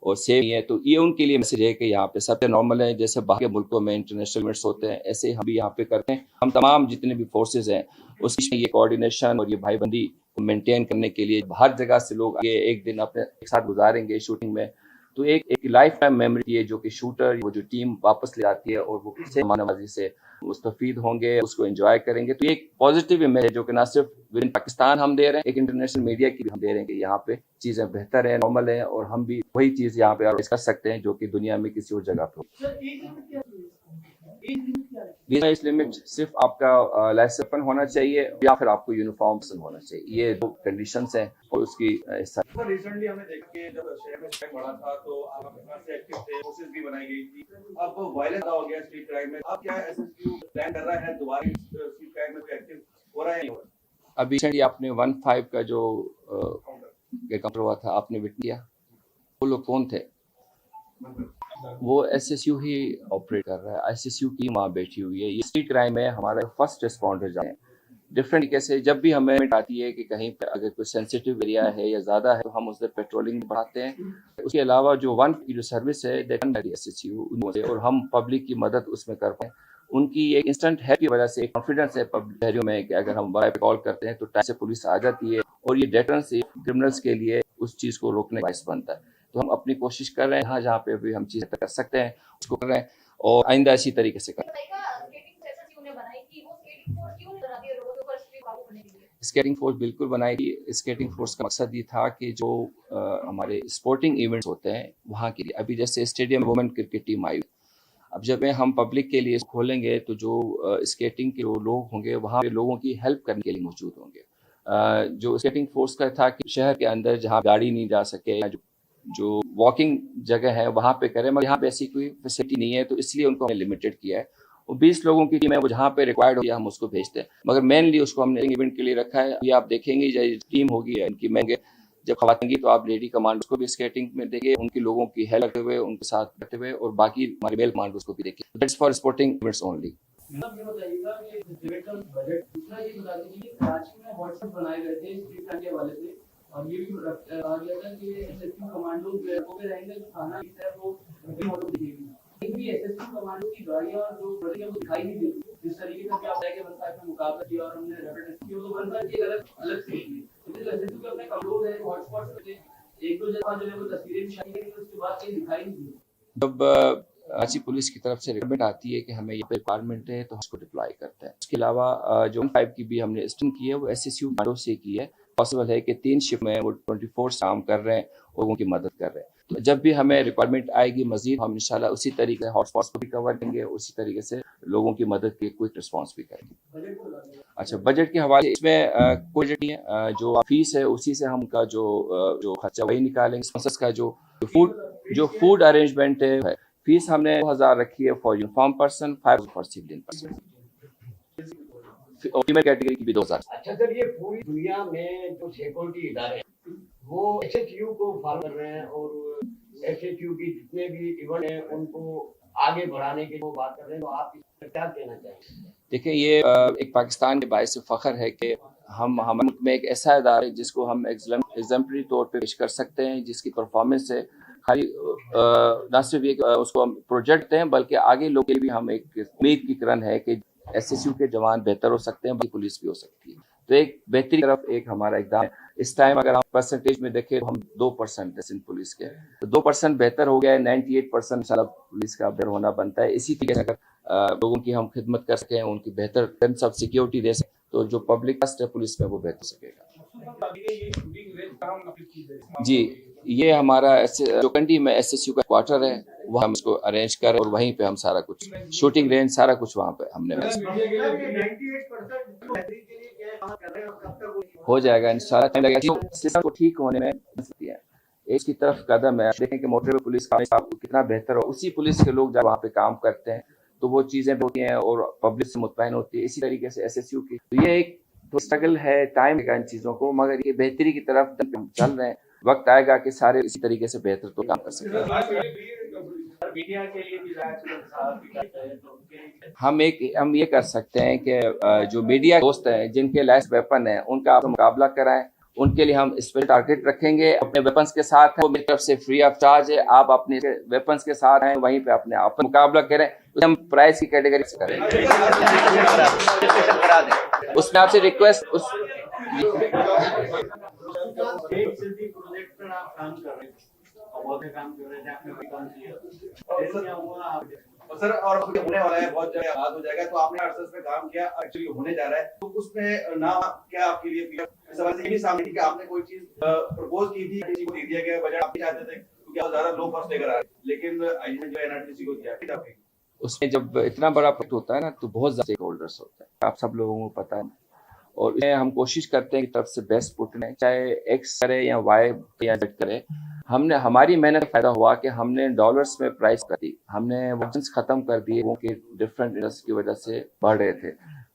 और सेम नहीं है, तो ये उनके लिए मैसेज है कि यहाँ पे सब नॉर्मल है, जैसे बाहर के मुल्कों में इंटरनेशनल इवेंट्स होते हैं ऐसे हम भी यहाँ पे करते हैं। हम तमाम जितने भी फोर्सेज हैं उसमें ये कोऑर्डिनेशन और ये भाईबंदी को मेंटेन करने के लिए हर जगह से लोग आगे एक दिन अपने एक साथ गुजारेंगे शूटिंग में। तो एक लाइफ टाइम मेमोरी है जो कि शूटर वो जो टीम वापस ले आती है और वो किसी मानवाजी से मुस्तफीद होंगे, उसको एंजॉय करेंगे। तो एक पॉजिटिव इमेज है जो कि ना सिर्फ विद इन पाकिस्तान हम दे रहे हैं, एक इंटरनेशनल मीडिया की भी हम दे रहे हैं कि यहाँ पे चीज़ें बेहतर है, नॉर्मल है और हम भी वही चीज़ यहाँ पे ऑर्गेनाइज कर सकते हैं जो कि दुनिया में किसी और जगह पे। एज लिमिट सिर्फ आपका लाइसेंस होना चाहिए या फिर आपको यूनिफॉर्म पसंद होना चाहिए, ये 2 कंडीशंस हैं और उसकी हिस्सा। रिसेंटली हमने देखा कि जब शहर में क्राइम बढ़ा था तो आप अपने से एक्टिव थे, फोर्सेस भी बनाई गई थी। अब वायलेंस हो गया स्ट्रीट क्राइम में, अब क्या SSQ प्लान कर रहा है दोबारा स्ट्रीट क्राइम में एक्टिव हो रहा है? अभी रिसेंटली आपने 15 का जो काउंटर हुआ था आपने विटनेस किया, वो लोग कौन थे? वो एसएसयू ही ऑपरेट कर रहा है, एसएसयू की वहाँ बैठी हुई है। ये स्ट्रीट क्राइम है, हमारा फर्स्ट रिस्पॉन्डर जाए डिफरेंट तरीके से। जब भी हमें आती है कि कहीं पर अगर कोई सेंसिटिव एरिया है या ज़्यादा है तो हम उधर पेट्रोलिंग बढ़ाते हैं। उसके अलावा जो वन की जो सर्विस है एसएसयू, और हम पब्लिक की मदद उसमें कर पाए। उनकी एक इंस्टेंट है की वजह से कॉन्फिडेंस है पब्लिक शहरियों में कि अगर हम वाई पे कॉल करते हैं तो टाइम से पुलिस आ जाती है, और ये डेटरेंस क्रिमिनल्स के लिए उस चीज़ को रोकने का बायस बनता है। तो हम अपनी कोशिश कर रहे हैं जहाँ पे भी हम चीज़ें कर सकते हैं उसको कर रहे हैं, और आइंदा इसी तरीके से कर रहे हैं। स्केटिंग फोर्स बिल्कुल बनाई थी। स्केटिंग फोर्स का मकसद ये था कि जो हमारे स्पोर्टिंग इवेंट्स होते हैं वहाँ के लिए, अभी जैसे स्टेडियम वुमेन क्रिकेट टीम आई, अब जब हम पब्लिक के लिए खोलेंगे तो जो स्केटिंग के लोग होंगे वहाँ पे लोगों की हेल्प करने के लिए मौजूद होंगे। जो स्केटिंग फोर्स का था कि शहर के अंदर जहाँ गाड़ी नहीं जा सके या जो वॉकिंग जगह है वहाँ पे करें, मगर यहाँ पे ऐसी कोई फैसिलिटी नहीं है, तो इसलिए उनको हमने लिमिटेड किया है। वो 20 लोगों की टीम है, वो जहाँ पे रिक्वायर्ड हो हम उसको भेजते हैं, मगर मेनली उसको हमने इवेंट के लिए रखा है। ये आप देखेंगे जो टीम होगी इनकी महंगे जब खवाती तो आप लेडी कमांडर्स को भी स्केटिंग में देखेंगे, उनकी लोगों की हेल्प करते हुए, उनके साथ करते हुए, और बाकी हमारे मेल कमांडर्स को भी देखिए। That's for sporting events only. और ये भी कहा गया था कि एसएसयू कमांडो को भी रहेंगे, जो थाना है वो मॉडल दिखेगी। एक भी एसएसयू कमांडो की गाड़ियां जो बड़ी वो दिखाई नहीं देती, जिस तरीके का आप है कि 15 में मुकाबला किया और हमने रैपिड रेस्क्यू तो 15 की अलग अलग से की। तो एसएसयू के अपने कमजोर है, हॉटस्पॉट्स पे एक दो जगह जो है वो तस्वीरें भी शायद है, उसके बाद कहीं दिखाई नहीं दी। जब अच्छी पुलिस की तरफ से रिक्वायरमेंट आती है कि हमें ये रिक्वायरमेंट है तो उसको डिप्लॉय करते हैं। उसके अलावा जो 5 की भी हमने स्टिंग की है वो एसएसयू कमांडो से की है। पॉसिबल है कि 3 शिफ्ट में वो 24 काम कर रहे हैं और उनकी मदद कर रहे हैं। तो जब भी हमें रिक्वायरमेंट आएगी मजीद, हम इंशाल्लाह उसी तरीके से हॉटस्पॉट्स को भी कवर करेंगे, उसी तरीके से लोगों की मदद के क्विक रिस्पॉन्स भी करेंगे। अच्छा, बजट के हवाले इसमें कोई बजट नहीं है। जो फीस है उसी से हम का जो खर्चा वही निकालेंगे। स्पॉन्सर्स का जो फूड अरेंजमेंट है, फीस हमने 2000 रखी है for uniform person, 5 for civilian person, और फीमेल कैटेगरी की भी 2000। अच्छा सर, ये पूरी दुनिया में जो सिक्योरिटी इदारे हैं वो एसएचयू को फॉलो कर रहे हैं, और एसएचयू की जितने भी इवेंट हैं उनको आगे बढ़ाने की वो बात कर रहे हैं, तो आप इस पर क्या कहना चाहेंगे? देखिए, ये एक पाकिस्तान के बायस फख्र है कि हम मुल्क में एक ऐसा इदारा है जिसको हम एग्जाम्पलरी तौर पे पेश कर सकते हैं, जिसकी परफॉर्मेंस है खाली न सिर्फ एक उसको हम प्रोजेक्ट हैं, बल्कि आगे लोगों के लिए भी हम एक उम्मीद की किरण है कि एसएसयू के जवान बेहतर हो सकते हैं, बल्कि पुलिस भी हो सकती है। तो एक बेहतरी तरफ एक हमारा इकदाम है। इस टाइम अगर हम परसेंटेज में देखें तो हम 2% है सिंध पुलिस के, तो 2% बेहतर हो गया है। 98% सारा पुलिस का बेहतर होना बनता है। इसी तरीके से अगर लोगों की हम खिदमत कर सकें, उनकी बेहतर टर्म्स ऑफ सिक्योरिटी दे सकें, तो जो पब्लिक ट्रस्ट है पुलिस में वो बेहतर सकेगा। जी, ये हमारा जो कंडी में एसएसयू का क्वार्टर है, वहाँ हम इसको अरेंज कर और वहीं पे हम सारा कुछ शूटिंग रेंज सारा कुछ वहाँ पे हमने हो जाएगा इंशाल्लाह। टाइम लगेगा सिस्टम को ठीक होने में। एक की तरफ कदम है, आप देखें कि मोटर पुलिस का कितना बेहतर हो, उसी पुलिस के लोग जब वहाँ पे काम करते हैं तो वो चीज़ें होती हैं और पब्लिक से मुतमईन होती है। इसी तरीके से एसएसयू की तो ये एक स्ट्रगल है, टाइम लगेगा इन चीज़ों को, मगर ये बेहतरी की तरफ हम चल रहे हैं। वक्त आएगा कि सारे इसी तरीके से बेहतर तो काम कर सकते हैं। हम ये कर सकते हैं कि जो मीडिया दोस्त हैं जिनके लाइस वेपन है उनका आप मुकाबला कराएं। उनके लिए हम स्पेशल टारगेट रखेंगे, अपने वेपन्स के साथ है, वो मेरी तरफ से फ्री ऑफ चार्ज है। आप अपने वेपन्स के साथ हैं, वहीं पे अपने आप मुकाबला करें, तो हम प्राइस की कैटेगरी से करें। उसमें आपसे रिक्वेस्ट प्रोजेक्ट पर आप काम कर रहे हैं, बहुत काम कर रहे थे, आपने कोई काम किया और सर और होने वाला है, बहुत जल्द बात हो जाएगा। तो आपने आर्ट्स पे काम किया, एक्चुअली होने जा रहा है, तो उसमें ना क्या आपके लिए इस सवाल से ये भी सामने कि आपने कोई चीज प्रपोज की थी, किसी को दे दिया गया बजट, आप चाहते थे क्योंकि आप ज्यादा लो कॉस्ट लेकर आ रहे, लेकिन आईजी जो एनआरटीसी को दिया ठीक है। उसमें जब इतना बड़ा प्रोजेक्ट होता है ना तो बहुत ज्यादा स्टेक होल्डर्स होते हैं, आप सब लोगों को पता है, और इसमें हम कोशिश करते हैं कि तरफ से बेस्ट पुट लें, चाहे एक्स करे या वाई या जेड करे। हमने हमारी मेहनत फायदा हुआ कि हमने डॉलर्स में प्राइस कर दी, हमने वजन्स खत्म कर दिए, वो कि डिफरेंट इंडस्ट्री की वजह से बढ़ रहे थे।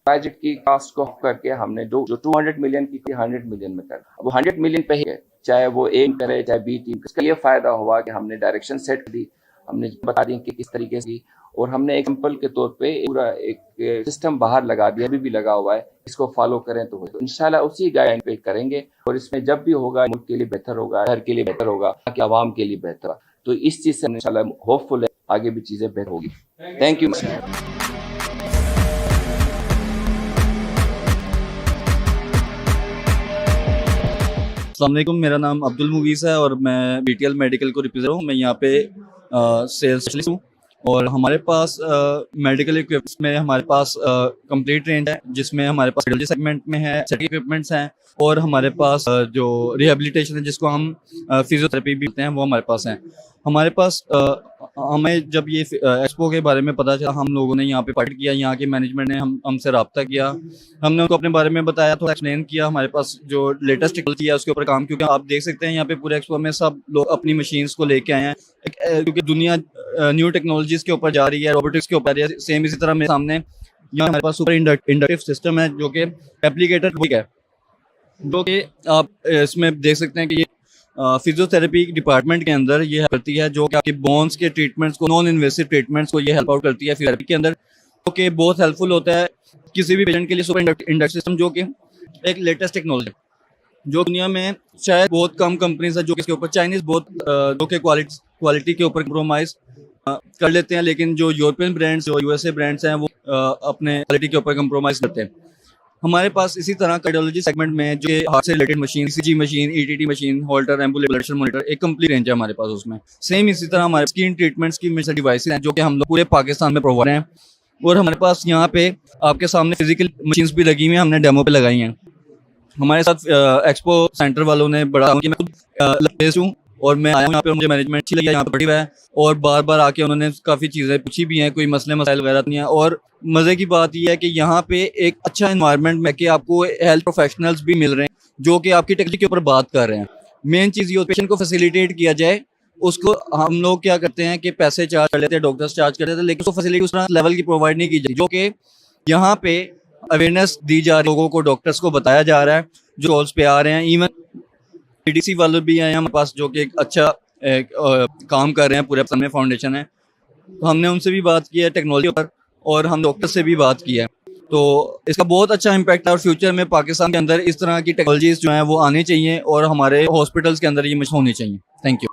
प्रोजेक्ट की कॉस्ट को करके हमने जो 200 मिलियन की 100 मिलियन में कर, वो 100 मिलियन पे ही है, चाहे वो ए करे चाहे बी टीम। इसका ये फायदा हुआ कि हमने डायरेक्शन सेट दी हमने बता दी कि किस तरीके से, और हमने एग्जाम्पल के तौर पे पूरा एक सिस्टम बाहर लगा दिया, अभी भी लगा हुआ है, इसको फॉलो करें तो इंशाल्लाह उसी गाइडलाइन पे करेंगे, और इसमें जब भी होगा मुल्क के लिए बेहतर होगा, घर के लिए बेहतर होगा, कि आवाम के लिए बेहतर होगा। तो इस चीज़ से इंशाल्लाह होपफुल है आगे भी चीज़ें बेहतर होगी। Thank you. अस्सलाम वालेकुम, मेरा नाम अब्दुल मुगीस है और मैं BTL मेडिकल को रिप्रेजेंट हूँ। मैं यहाँ पे सेल्स स्पेशलिस्ट हूँ और हमारे पास मेडिकल इक्विपमेंट्स में हमारे पास कंप्लीट रेंज है, जिसमें हमारे पास रेडियोलॉजी सेगमेंट में है सर्टिफिकेट इक्विपमेंट्स हैं, और हमारे पास जो रिहेबिलिटेशन है जिसको हम फिजियोथेरेपी भी बोलते हैं वो हमारे पास हैं। हमारे पास हमें जब ये एक्सपो के बारे में पता चला, हम लोगों ने यहाँ पे पार्टिसिपेट किया, यहाँ के मैनेजमेंट ने हमसे रब्ता किया, हमने उनको अपने बारे में बताया, थोड़ा एक्सप्लेन किया हमारे पास जो लेटेस्ट टेक्नोलॉजी है उसके ऊपर काम, क्योंकि आप देख सकते हैं यहाँ पे पूरे एक्सपो में सब लोग अपनी मशीन्स को लेके आए हैं, क्योंकि दुनिया न्यू टेक्नोलॉजीज के ऊपर जा रही है, रोबोटिक्स के ऊपर जा रही है। सेम इसी तरह मेरे सामने यहाँ हमारे पास सुपर इंडक्टिव सिस्टम है जो कि एप्लीकेटर है, जो कि आप इसमें देख सकते हैं कि ये फिजियोथेरेपी डिपार्टमेंट के अंदर ये हेल्प करती है, जो कि आपके बोन्स के ट्रीटमेंट्स को, नॉन इन्वेसिव ट्रीटमेंट्स को ये हेल्प आउट करती है फिजियोथेरेपी के अंदर, जो कि बहुत हेल्पफुल होता है किसी भी पेशेंट के लिए। सुपर इंडक्टिव सिस्टम जो कि एक लेटेस्ट टेक्नोलॉजी जो दुनिया में शायद बहुत कम कंपनीज है जो कि इसके ऊपर, चाइनीज बहुत जो कि क्वालिटी के ऊपर कंप्रोमाइज कर लेते हैं, लेकिन जो यूरोपियन ब्रांड्स, जो USA ब्रांड्स हैं वो अपने क्वालिटी के ऊपर कंप्रोमाइज करते हैं। हमारे पास इसी तरह कार्डियोलॉजी सेगमेंट में जो हार्ट से related machine, ECG machine, ETT machine, Holter, ambulance, blood pressure monitor, एक कंप्लीट रेंज है हमारे पास उसमें। सेम इसी तरह हमारे स्किन ट्रीटमेंट्स की मेडिकल डिवाइसेस हैं जो कि हम लोग पूरे पाकिस्तान में प्रोवाइड हैं, और हमारे पास यहाँ पे आपके सामने फिजिकल मशीन्स भी लगी हुई हैं, हमने डेमो पे लगाई हैं। हमारे साथ एक्सपो सेंटर वालों ने बड़ा कि मैं खुद हूँ और मैं आया हूँ यहाँ पे, मुझे मैनेजमेंट अच्छी लगी, यहाँ पे बैठी हुआ है, और बार बार आके उन्होंने काफ़ी चीज़ें पूछी भी हैं, कोई मसले मसाइल वगैरह नहीं है। और मज़े की बात यह है कि यहाँ पे एक अच्छा इन्वायरमेंट में कि आपको हेल्थ प्रोफेशनल्स भी मिल रहे हैं जो कि आपकी टेक्नोलॉजी के ऊपर बात कर रहे हैं। मेन चीज़ ये पेशेंट को फैसिलिटेट किया जाए, उसको हम लोग क्या करते हैं कि पैसे चार्ज कर लेते हैं, डॉक्टर्स चार्ज कर लेते हैं, लेकिन उसको फैसिलिटी उस तरह लेवल की प्रोवाइड नहीं की जाए, जो कि यहाँ पे अवेयरनेस दी जा रही है, लोगों को, डॉक्टर्स को बताया जा रहा है जो कॉल्स पे आ रहे हैं। इवन PDC वाले भी आए हैं हमारे पास जो कि एक अच्छा काम कर रहे हैं, पूरे सामने फाउंडेशन है, तो हमने उनसे भी बात की है टेक्नोलॉजी पर, और हम डॉक्टर से भी बात की है। तो इसका बहुत अच्छा इम्पैक्ट है, और फ्यूचर में पाकिस्तान के अंदर इस तरह की टेक्नोलॉजीज जो हैं वो आनी चाहिए और हमारे हॉस्पिटल्स के अंदर ये मशीन होनी चाहिए। Thank you.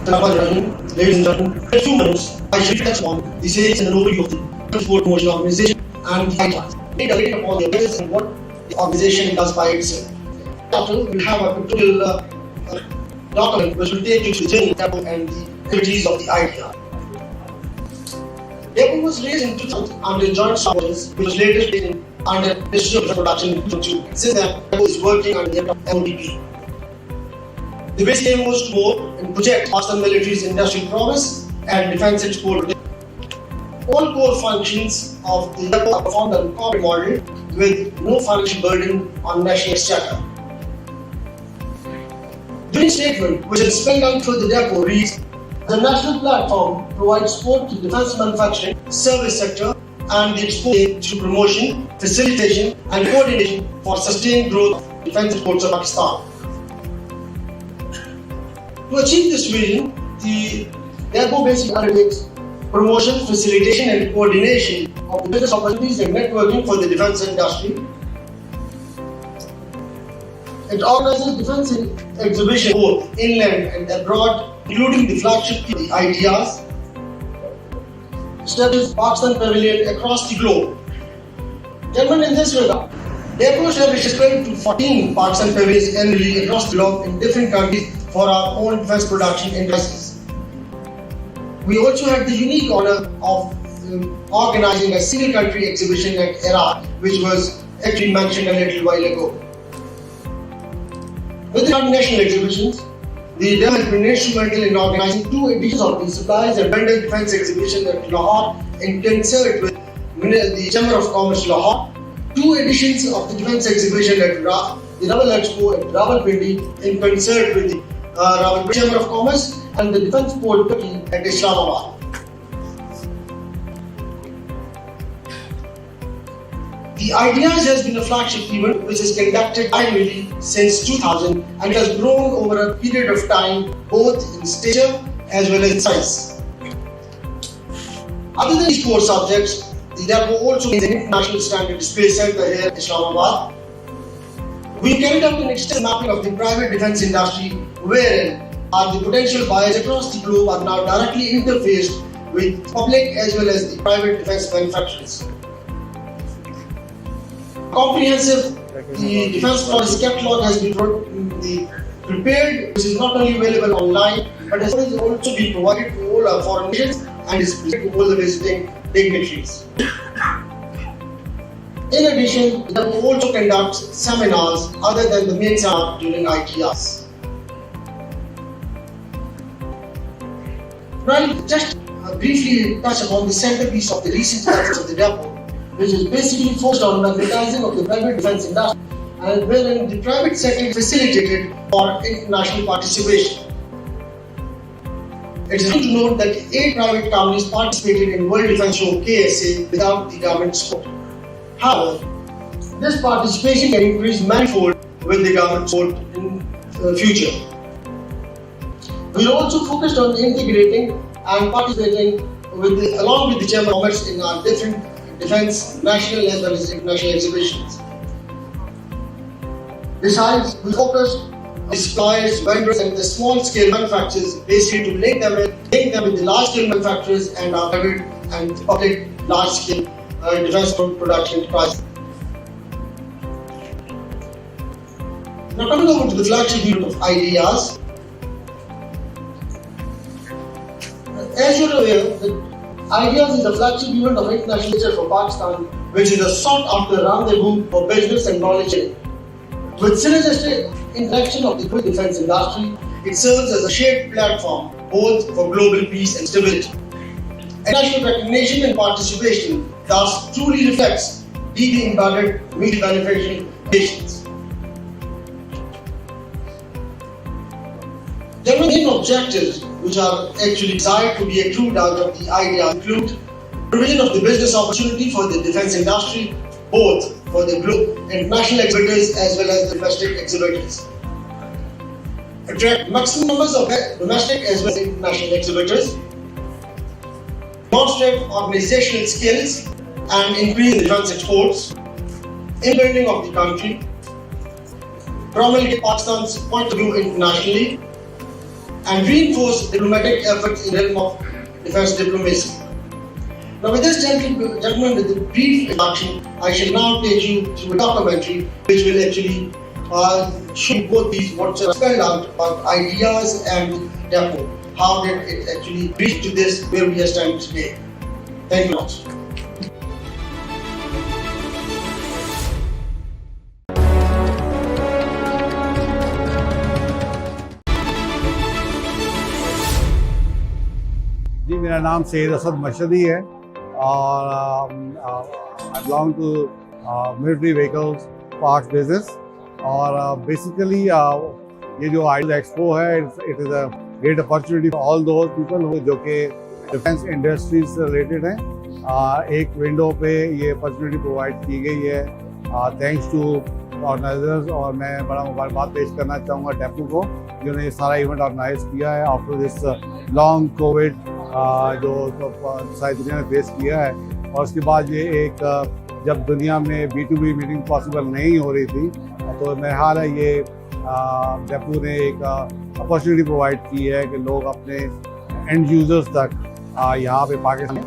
Ladies and gentlemen, in a few minutes, I shall touch upon the sales and overview of the Transport Promotion Organization and the ideas. Data upon the business and what the organization does by itself. After, we'll have a pictorial document which will take you to the journey and the activities of the idea. Depot was raised in 2000 under joint structures, which was later taken under Ministerial Production in 2002. Since then, Depot is working under the MODP. The basic aim was to promote and project Pakistan military's industrial promise and defense export. All core functions of the depot are performed on a corporate model with no financial burden on national exchequer. During statement, which is spelled out through the depot, reads: the national platform provides support to defense manufacturing, service sector, and the export through promotion, facilitation, and coordination for sustained growth of defense exports of Pakistan. To achieve this vision, the depot basically undertakes promotion, facilitation, and coordination of the business opportunities and networking for the defense industry. It organizes defense exhibitions both inland and abroad, including the flagship the ideas, establishes Pakistan Pavilion across the globe. Gentlemen, in this regard, Depot establishes 12 to 14 Pakistan Pavilions annually across the globe in different countries for our own defense production industries. We also had the unique honor of organizing a single country exhibition at Iraq, which was actually mentioned a little while ago. With the national exhibitions, the Depot has been instrumental in organizing 2 editions of the Supplies and Vendor Defense Exhibition at Lahore in concert with the Chamber of Commerce Lahore, 2 editions of the Defense Exhibition at the Rawal Expo at Rawalpindi in concert with the Rawalpindi Chamber of Commerce and the Defense Port Turkey at Islamabad. The Ideas has been a flagship event which is conducted annually since 2000 and has grown over a period of time both in stature as well as in size. Other than these 4 subjects, the Depot also is an international standard display center here in Islamabad. We carried out an extensive mapping of the private defense industry wherein the potential buyers across the globe are now directly interfaced with public as well as the private defense manufacturers. Comprehensive defense policy catalog has been prepared, which is not only available online but has also been provided to all our foreign nations and is presented to all the visiting dignitaries. In addition, the Depot also conducts seminars other than the main seminar during ITRs. Now, just briefly touch upon the centerpiece of the recent efforts of the Depot, which is basically focused on advertising of the private defense industry and wherein the private sector is facilitated for international participation. It is good to note that 8 private companies participated in World Defense Show KSA without the government support. However, this participation can increase manifold with the government support in the future. We are also focused on integrating and participating along with the Chamber of Commerce in our different defense, national as well as international exhibitions. Besides, we focus on suppliers, vendors, and the small-scale manufacturers, basically to link them with the large-scale manufacturers and our private and public large-scale defense production enterprises. Now, coming over to the flagship unit of Ideas. As you're aware, Ideas is the flagship event of international nature for Pakistan, which is a sought-after rendezvous for business and knowledge sharing. With synergistic interaction of the global defense industry, it serves as a shared platform both for global peace and stability. International recognition and participation thus truly reflects deeply embedded mutually beneficial relations. The main objectives which are actually desired to be accrued out of the idea include provision of the business opportunity for the defense industry, both for the international exhibitors as well as domestic exhibitors. Attract maximum numbers of domestic as well as international exhibitors. Demonstrate organizational skills and increase defense exports. In building of the country. Promulgate Pakistan's point of view internationally. and reinforce diplomatic efforts in the realm of defense diplomacy. Now, with this gentleman, with the brief introduction, I shall now take you through a documentary which will actually show you both these what spelled out about ideas and depot. How did it actually reach to this where we are standing today? Thank you much. जी, मेरा नाम सैयद असद मशदी है और I belong to military vehicles parts business और basically ये जो idle expo है it is a great opportunity for all those people जो कि डिफेंस इंडस्ट्रीज से रिलेटेड हैं। एक विंडो पे ये अपॉर्चुनिटी प्रोवाइड की गई है थैंक्स टू ऑर्गेनाइजर्स और मैं बड़ा मुबारकबाद पेश करना चाहूँगा डेपू को जिन्होंने ये सारा इवेंट ऑर्गेनाइज किया है आफ्टर दिस लॉन्ग कोविड जो सारी दुनिया ने फेस किया है। और उसके बाद ये एक जब दुनिया में B2B मीटिंग पॉसिबल नहीं हो रही थी तो मेरा ख्याल है ये डेपू ने एक अपॉर्चुनिटी प्रोवाइड की है कि लोग अपने एंड यूजर्स तक यहाँ पे पाकिस्तान में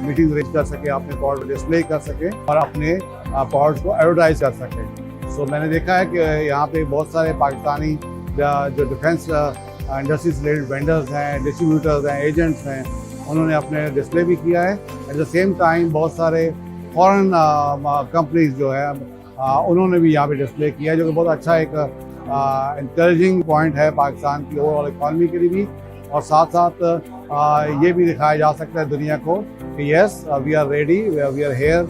मीटिंग अरेंज कर सके, अपने प्रोडक्ट डिस्प्ले कर सके और अपने प्रोडक्ट्स को एडवर्टाइज कर सके। सो मैंने देखा है कि यहाँ पे बहुत सारे पाकिस्तानी जो डिफेंस इंडस्ट्री से रिलेटेड वेंडर्स हैं, डिस्ट्रीब्यूटर्स हैं, एजेंट्स हैं, उन्होंने अपने डिस्प्ले भी किया है। एट द सेम टाइम बहुत सारे फॉरेन कंपनीज जो है उन्होंने भी यहाँ पे डिस्प्ले किया है जो कि बहुत अच्छा एक इंकरेजिंग पॉइंट है पाकिस्तान की ओवरऑल इकॉनमी के लिए भी। और साथ साथ ये भी दिखाया जा सकता है दुनिया को कि yes we are ready, we are here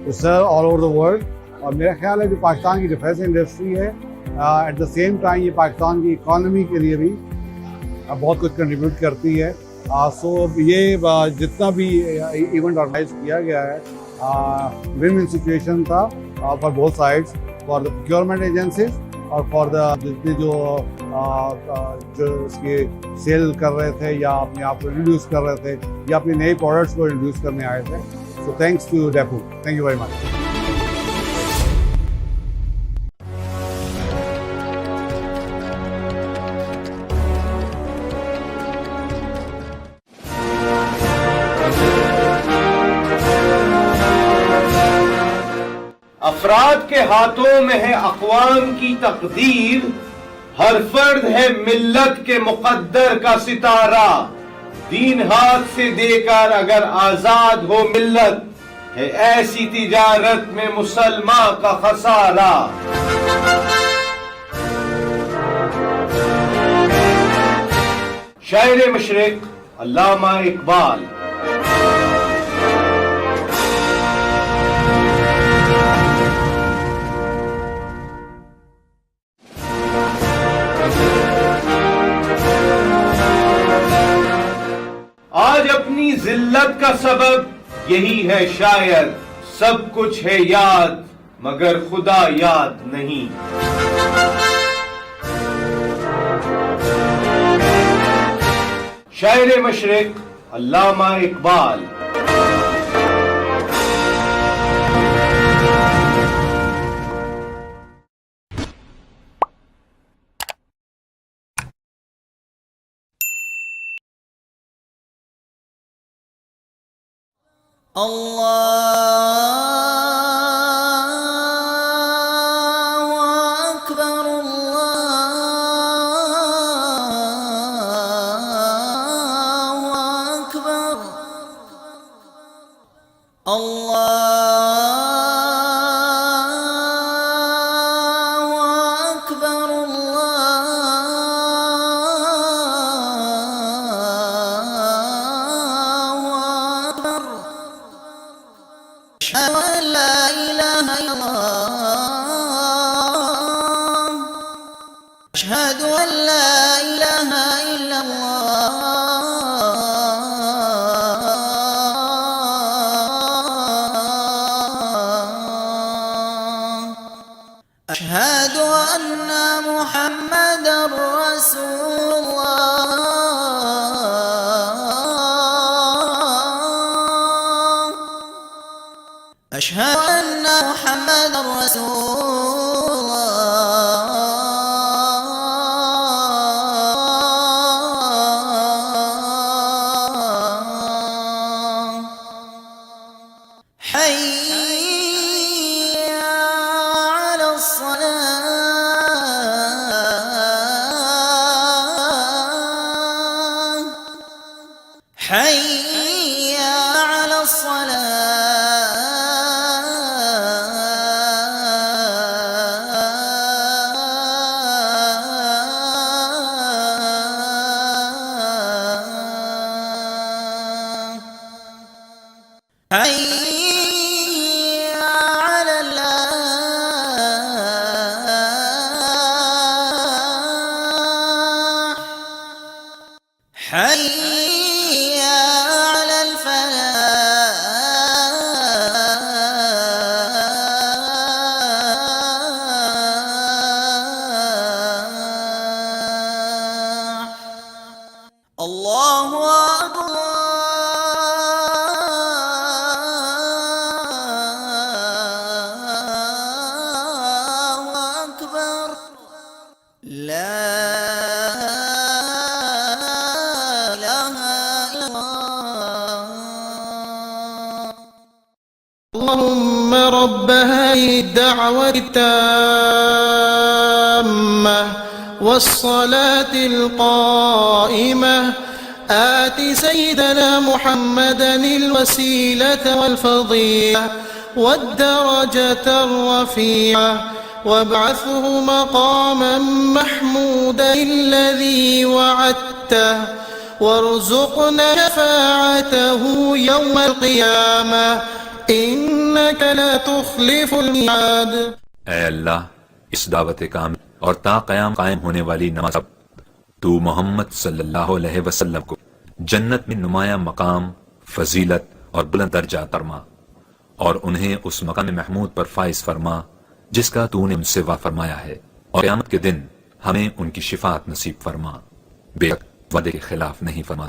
to serve all over the world. और मेरा ख्याल है जो पाकिस्तान की डिफेंस इंडस्ट्री है एट द सेम टाइम ये पाकिस्तान की इकॉनमी के लिए भी बहुत कुछ कंट्रीब्यूट करती है। सो ये जितना भी इवेंट ऑर्गेनाइज किया गया है विन विन सिचुएशन था for both sides, for the procurement agencies और फॉर द जितने जो इसके सेल कर रहे थे या अपने आप को इंट्रोड्यूस कर रहे थे या अपने नए प्रोडक्ट्स को इंट्रोड्यूस करने आए थे। So thanks to Depu, thank you very much. अफराद के हाथों में है अक़वाम की तकदीर, हर फर्द है मिल्लत के मुक़द्दर का सितारा। दीन हाथ से देकर अगर आजाद हो मिल्लत, है ऐसी तिजारत में मुसलमान का खसारा। शायर मशरिक अल्लामा इकबाल। आज अपनी जिल्लत का सबब यही है शायद, सब कुछ है याद मगर खुदा याद नहीं। शायर मशरिक अल्लामा इकबाल। أشهد أن محمد رسول الله اللهم رب هذه الدعوة التامة والصلاة القائمة آت سيدنا محمدا الوسيلة والفضيلة والدرجة الرفيعة وابعثه مقاما محمودا الذي وعدته وارزقنا شفاعته يوم القيامة إنك لا تخلف الميعاد. ऐ अल्लाह, इस दावत काम और ता क़याम कायम होने वाली नमाज तू मोहम्मद सल्लल्लाहु अलैहि वसल्लम को जन्नत में नुमाया मकाम, फजीलत और बुलंद दर्जा फरमा और उन्हें उस मकाम महमूद पर फाइज फरमा जिसका तूने उनसे वादा फरमाया है, और क़यामत के दिन हमें उनकी शिफात नसीब फरमा, बेशक वादे के खिलाफ नहीं फरमा।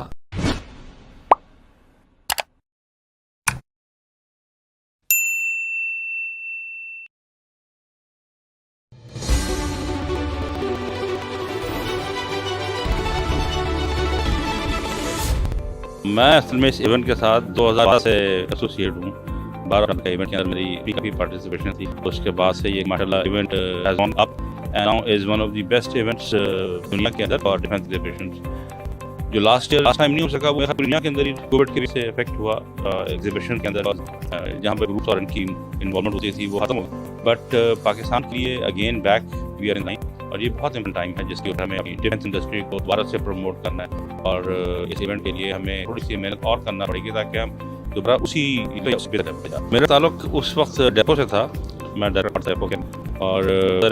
मैं असल में इस इवेंट के साथ 2012 से एसोसिएट हूँ। 12 का इवेंट के अंदर मेरी काफ़ी पार्टिसिपेशन थी। उसके बाद से ये माशाल्लाह event has gone up and now is one of the best events दुनिया के अंदर फॉर डिफेंस एग्जीबिशंस। जो लास्ट टाइम नहीं हो सका वो दुनिया के अंदर ही कोविड के वजह से इफेक्ट हुआ एग्जीबिशन के अंदर, जहाँ पर ग्रुप्स और इनकी इन्वॉल्वमेंट होती थी वो खत्म हुआ। बट पाकिस्तान के लिए again back we are in line, और ये बहुत इंपॉर्टेंट टाइम है जिसकी वजह हमें अपनी डिफेंस इंडस्ट्री को दोबारा से प्रमोट करना है, और इस इवेंट के लिए हमें थोड़ी सी मेहनत और करना पड़ेगी ताकि हम दोबारा उसी मेरा ताल्लुक उस वक्त डेपो से था। मैं डायरेक्टर डेपो के, और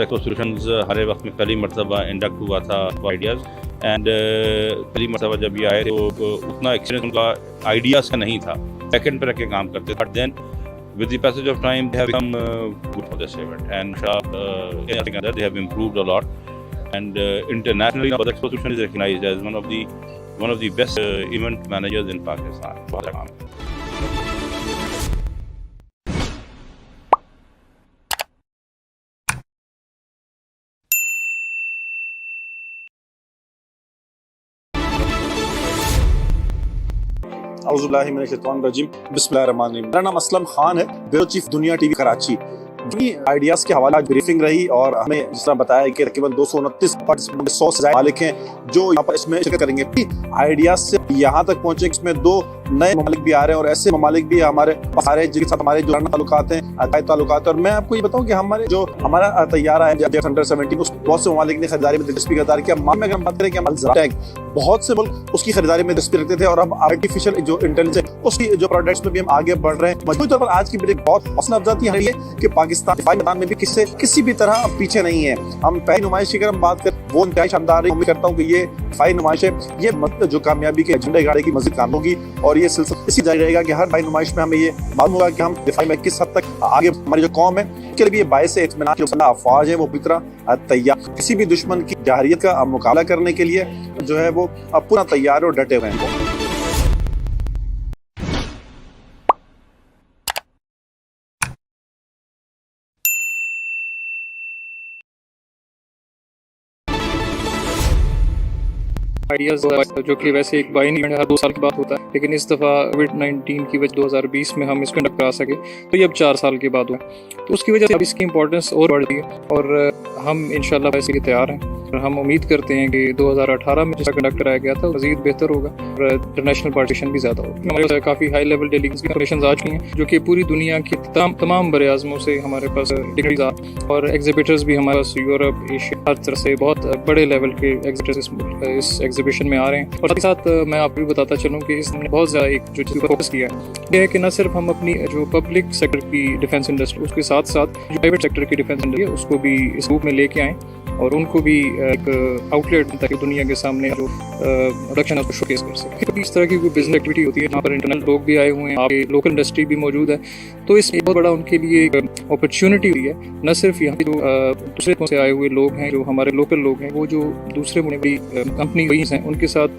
एक्सपो सॉल्यूशंस हर वक्त में पहली मरतबा इंडक्ट हुआ था आइडियाज़, एंड पहली मरतबा जब ये आए थे वो उतना एक्सपीरियंस उनका आइडियाज़ का नहीं था, बैकएंड पर रख के काम करते, but then with the passage of time they have become good for this event, and they have improved a lot, and internationally now Badar Expo is recognized as one of the best event managers in Pakistan. बिस्मिल्लाहिर्रहमानिर्रहीम। मेरा नाम असलम खान है, bureau chief दुनिया TV Karachi. Ideas के हवाले आज briefing रही और हमें जिस तरह बताया कि तकरीबन 229 पार्टिसिपेंट 100 से ज़्यादा मालिक हैं जो यहाँ पर इसमें शिरकत करेंगे। आइडियाज़ से यहाँ तक पहुँचे इसमें 2 नए ममालिक भी आ रहे हैं और ऐसे ममालिक भी हमारे पास आ रहे हैं जिनके साथ हमारे जो ताल्लुकात हैं, अकायद ताल्लुकात। और मैं आपको ये बताऊँ कि हमारा तैयारा है अंडर 17 उस बहुत से ममालिक ने खरीदारी में दिलचस्पी रखा कि अगर हम बात करें कि टैग बहुत से मुल्क उसकी खरीदारी में दिलचस्पी रखते थे, और अब आर्टिफिशियल जो इंटेलिजेंस उसकी जो प्रोडक्ट्स में भी हम आगे बढ़ रहे हैं। मजबूत तौर पर आज की मेरी बहुत हौसला अफजाई है कि पाकिस्तान मैदान में भी किसी भी तरह पीछे नहीं है। हम पहली नुमाइश की अगर हम बात करें वो इंतहाई शानदार है। उम्मीद करता हूँ कि ये पहली नुमाइश है, ये जो कामयाबी के एजेंडे गाड़ी की मज़ीद काम होगी, और ये सिलसिला इसी जारी रहेगा कि हर पहली नुमाइश में हमें ये मालूम होगा कि हम दिफाई में किस हद तक आगे हमारी जो कौम है के लिए बायस इत्मीनान की अफवाज है वो पूरी तरह तैयार, किसी भी दुश्मन की जाहिरियत का मुकाबला करने के लिए जो है वो पूरा तैयार और डटे हुए हैं। आइडियाज़ जो कि वैसे एक बाइनरी इवेंट हर 2 साल के बाद होता है, लेकिन इस दफ़ा कोविड-19 की वजह 2020 में हम इसको कंडक्ट करा सके तो ये अब 4 साल के बाद हुआ, तो उसकी वजह से अब इसकी इंपॉर्टेंस और बढ़ रही है, और हम इंशाल्लाह वैसे तैयार हैं। और हम उम्मीद करते हैं कि 2018 में जिसका कंडक्ट कराया गया था मज़ीद बेहतर होगा और इंटरनेशनल पार्टिसिपेशन भी ज़्यादा होगा। हमारे पास काफ़ी हाई लेवल डेलीगेशन आ चुकी हैं जो कि पूरी दुनिया की तमाम बड़े आज़मों से हमारे पास डिग्रीज आ, और एग्जिबिटर्स भी हमारे पास यूरोप, एशिया, हर तरह से बहुत बड़े लेवल के एग्जिबिटर्स इस एग्जीबिशन में आ रहे हैं। और साथ ही साथ मैं आपको भी बताता चलूँ कि इसने बहुत ज़्यादा एक जो चीज़ पर फोकस किया है यह है कि न सिर्फ हम अपनी जो पब्लिक सेक्टर की डिफेंस इंडस्ट्री उसके साथ साथ जो प्राइवेट सेक्टर की डिफेंस इंडस्ट्री है उसको भी इस रूप में लेके आएँ और उनको भी एक आउटलेट ताकि दुनिया के सामने जो प्रोडक्शन है उसको शोकेस कर सके। इस तरह की कोई बिजनेस एक्टिविटी होती है जहाँ पर इंटरनेशनल लोग भी आए हुए हैं, आपके लोकल इंडस्ट्री भी मौजूद है, तो इसमें बहुत बड़ा उनके लिए एक अपॉर्चुनिटी हुई है। न सिर्फ यहाँ के जो दूसरे से आए हुए लोग हैं, जो हमारे लोकल लोग हैं, वो जो दूसरे बड़ी कंपनी हैं उनके साथ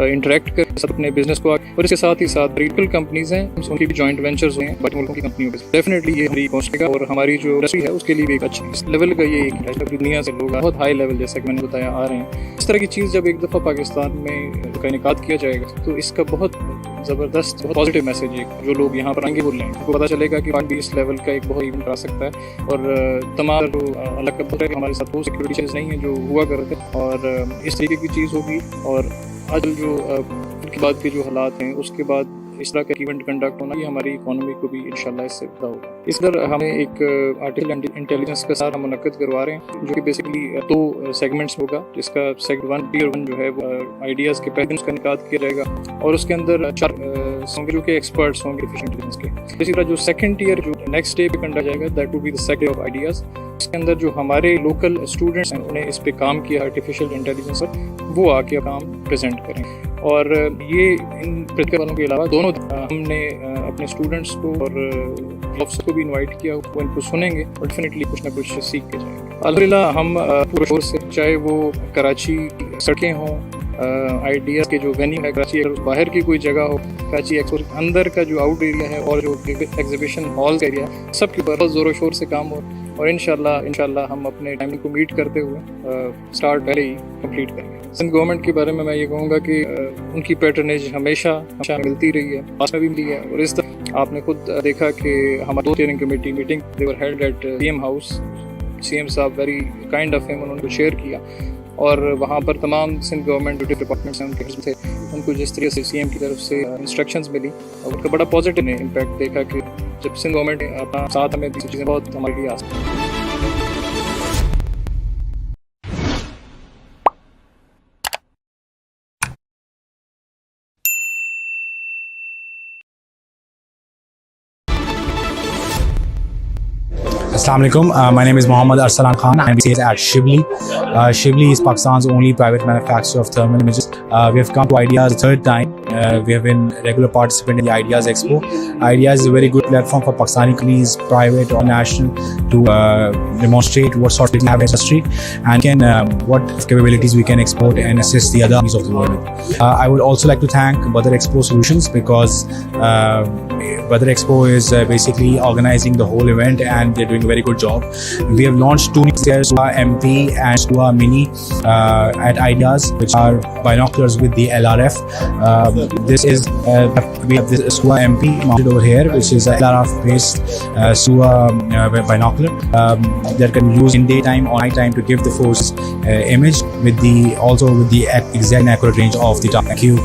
इंटरेक्ट कर साथ अपने बिजनेस को, और इसके साथ ही साथ लोकल कंपनीज हैं उनकी भी जॉइंट वेंचर्स हुए हैं बाकी मुल्कों की कंपनियों के। डेफिनेटली ये हमारी पहुंचेगा और हमारी जो इंडस्ट्री है उसके लिए भी एक अच्छी लेवल का ये दुनिया से लोग बहुत हाई लेवल जैसा कि मैंने बताया आ रहे हैं। इस तरह की चीज़ जब एक दफ़ा पाकिस्तान में का इनेकाद किया जाएगा तो इसका बहुत ज़बरदस्त बहुत पॉजिटिव मैसेज है। जो लोग यहाँ पर आएंगे बोल रहे हैं उनको पता चलेगा कि भी इस लेवल का एक बहुत इवेंट आ सकता है। और तमाम जो अलग का हमारे साथ वो सिक्योरिटी चीज़ नहीं है जो हुआ करते, और इस तरीके की चीज़ होगी। और आज जो उनके बाद के जो हालात हैं उसके बाद इस तरह का इवेंट कंडक्ट होना, ये हमारी इकोनॉमी को भी इंशाल्लाह इससे फायदा होगा। इस तरह हमें एक आर्टिफिशियल इंटेलिजेंस का साथ हम मुनक्किद करवा रहे हैं, जो कि बेसिकली 2 सेगमेंट्स होगा, जिसका सेगमेंट 1 टियर 1 जो है वो आइडियाज़ के पहले उसका इनेकाद किया जाएगा, और उसके अंदर 4 होंगे जो कि एक्सपर्ट्स होंगे आर्टिफिशियल इंटेलिजेंस के। इसी तरह जो सेकंड टियर जो नेक्स्ट डे पे कंडक्ट जाएगा, that will be the second of ideas. इसके अंदर जो हमारे लोकल स्टूडेंट्स हैं उन्हें इस पे काम किया आर्टिफिशियल इंटेलिजेंस पर, वो आके काम प्रेजेंट करें। और ये इन प्रैक्टिकल वालों के अलावा दोनों हमने अपने स्टूडेंट्स को और ऑफिसर को भी इनवाइट किया, वो इनको सुनेंगे और डेफिनेटली कुछ ना कुछ सीख के जाएंगे। अल्हम्दुलिल्लाह हम पूरे शोर से, चाहे वो कराची सड़कें हों, आइडियाज़ के जो वेन्यू है कराची, अगर बाहर की कोई जगह हो, कराची एक्सपो अंदर का जो आउट एरिया है और जो एग्जीबिशन हॉल का एरिया है, सब के ऊपर बहुत ज़ोरों शोर से काम हो। और इंशाल्लाह हम अपने टाइम को मीट करते हुए स्टार्ट पहले ही कंप्लीट करेंगे। सिंध गवर्नमेंट के बारे में मैं ये कहूँगा कि उनकी पैटर्नेज हमेशा मिलती रही है, पास में भी मिली है। और इस तरह आपने खुद देखा कि हमारी 2 steering committee meeting they were held eight CM house. CM साहब वेरी काइंड ऑफ हिम, उन्होंने शेयर किया, और वहाँ पर तमाम सिंध गवर्नमेंट जो डिपार्टमेंट्स हैं उनके थे, उनको जिस तरह से सीएम की तरफ से इंस्ट्रक्शंस मिली, और उनका बड़ा पॉजिटिव ने इम्पैक्ट देखा कि जब सिंध गवर्नमेंट अपना साथ हमें चीज़ें बहुत हमारे लिए आसान। Assalamu alaikum. My name is Mohammad Arsalan Khan. I'm based at Shibli. Shibli is Pakistan's only private manufacturer of thermal images. We have come to Ideas the 3rd time. We have been regular participant in the Ideas Expo. Ideas is a very good platform for Pakistani companies, private or national, to demonstrate what sort of we have in the industry and what capabilities we can export and assist the other companies of the world. I would also like to thank Badar Expo Solutions, because Badar Expo is basically organizing the whole event and they're doing a very good job. We have launched 2 new chairs, SUA MP and SUA Mini at Ideas, which are binoculars with the LRF. This is we have this SUA MP mounted over here, which is a LRF based SUA binocular that can be used in daytime or night time to give the force image with the exact and accurate range of the target. Thank you.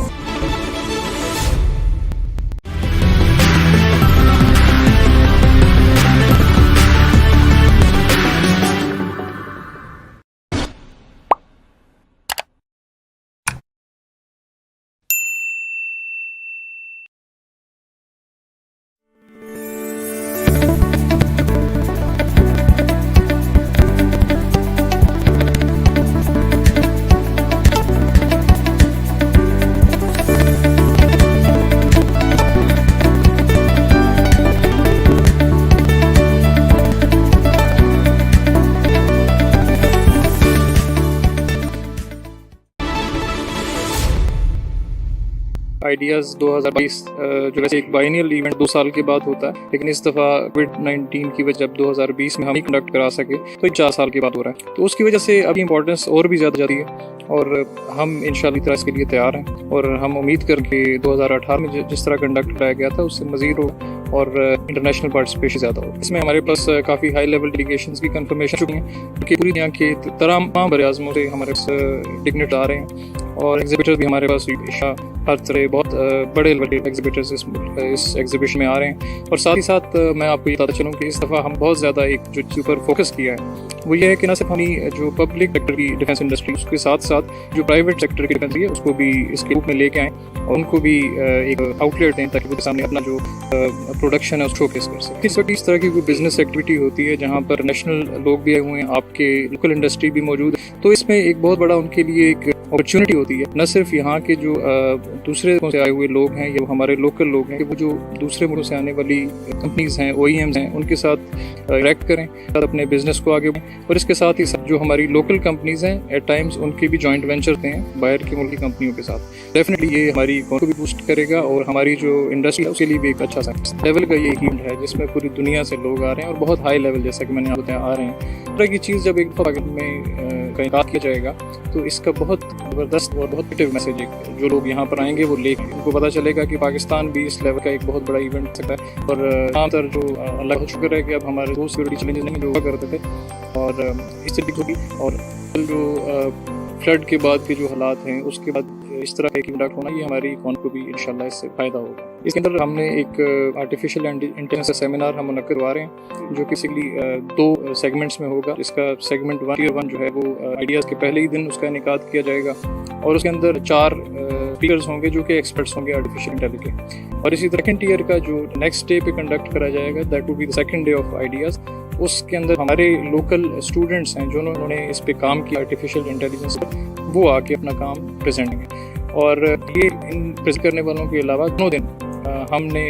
Ideas 2022 जो वैसे एक biennial event 2 साल के बाद होता है, लेकिन इस दफ़ा कोविड-19 की वजह जब 2020 में हम ही कंडक्ट करा सके तो 4 साल के बाद हो रहा है। तो उसकी वजह से अभी इंपॉर्टेंस और भी ज़्यादा जाती है, और हम इंशाल्लाह इसके लिए तैयार हैं, और हम उम्मीद करके 2018 में जिस तरह कंडक्ट कराया गया था उससे मज़ीद हो और इंटरनेशनल पार्टिसिपेशन ज़्यादा हो। इसमें हमारे पास काफ़ी हाई लेवल डेलीगेशंस की कंफर्मेशन चुकी हैं, क्योंकि पूरी दुनिया के तमाम बराज़मों से हमारे पास डिग्नेट आ रहे हैं, और एग्जिबिटर्स भी हमारे पास हर तरह बहुत बड़े एग्जिबिटर्स इस एग्जीबिशन में आ रहे हैं। और साथ ही साथ मैं आपको ये बताता चलूँ कि इस दफ़ा हम बहुत ज़्यादा एक जो चीज़ पर फोकस किया है वो ये है कि न सिर्फ हमें जो पब्लिक सेक्टर की डिफेंस इंडस्ट्री, उसके साथ साथ जो प्राइवेट सेक्टर की डिफेंस है उसको भी इसके रूप में लेके आएँ और उनको भी एक आउटलेट दें, ताकि वो सामने अपना जो प्रोडक्शन है उसको शोकेस कर सकें। इस तरह की कोई बिजनेस एक्टिविटी होती है जहाँ पर नेशनल लोग भी आए हुए हैं, आपके लोकल इंडस्ट्री भी मौजूद है, तो इसमें एक बहुत बड़ा उनके लिए एक अपॉर्चुनिटी होती है। न सिर्फ यहाँ के जो दूसरे मुल्कों से आए हुए लोग हैं या हमारे लोकल लोग हैं, कि वो जो दूसरे मुल्कों से आने वाली कंपनीज हैं, OEMs हैं, उनके साथ इंटरेक्ट करें, अपने बिजनेस को आगे बढ़ाएं, और इसके साथ ही जो हमारी लोकल कंपनीज़ हैं एट टाइम्स उनके भी जॉइंट वेंचर हैं बाहर की मुल्की कंपनियों के साथ। डेफिनेटली ये हमारी इकोनॉमी को भी बूस्ट करेगा और हमारी जो इंडस्ट्री है उसके लिए भी एक अच्छा सा लेवल का ये इवेंट है जिसमें पूरी दुनिया से लोग आ रहे हैं और बहुत हाई लेवल जैसा कि मैंने आपको बताया आ रहे हैं। इस तरह की चीज़ जब एक दफ़ा में का इनकार किया जाएगा तो इसका बहुत ज़बरदस्त और बहुत पॉजिटिव मैसेज है जो लोग यहाँ पर आएंगे वो लेके उनको पता चलेगा कि पाकिस्तान भी इस लेवल का एक बहुत बड़ा इवेंट सकता है। और आमतौर जो अल्लाह का शुक्र है कि अब हमारे दो सिक्योरिटी चैलेंजेस नहीं जो हुआ करते थे और इससे भी होगी। और जो फ्लड के बाद के जो हालात हैं उसके बाद इस तरह का एक इम्पैक्ट होना ये हमारी इकोनॉमी को भी इंशाल्लाह इससे फ़ायदा होगा। इसके अंदर हमने एक आर्टिफिशियल इंटेलिजेंस सेमिनार हम मुनक्किद करवा रहे हैं जो बेसिकली 2 सेगमेंट्स में होगा। इसका सेगमेंट 1 जो है वो आइडियाज़ के पहले ही दिन उसका इनेकाद किया जाएगा और उसके अंदर 4 स्पीकर्स होंगे जो कि एक्सपर्ट्स होंगे आर्टिफिशियल इंटेलिजेंस के। और इसी सेकंड ईयर का जो नेक्स्ट डे पे कंडक्ट करा जाएगा that will be the second day of ideas. उसके अंदर हमारे लोकल स्टूडेंट्स हैं जो उन्होंने इस पे काम किया आर्टिफिशियल इंटेलिजेंस पर, वो आके अपना काम प्रेजेंट करेंगे। और ये इन प्रेजेंट करने वालों के अलावा दोनों दिन हमने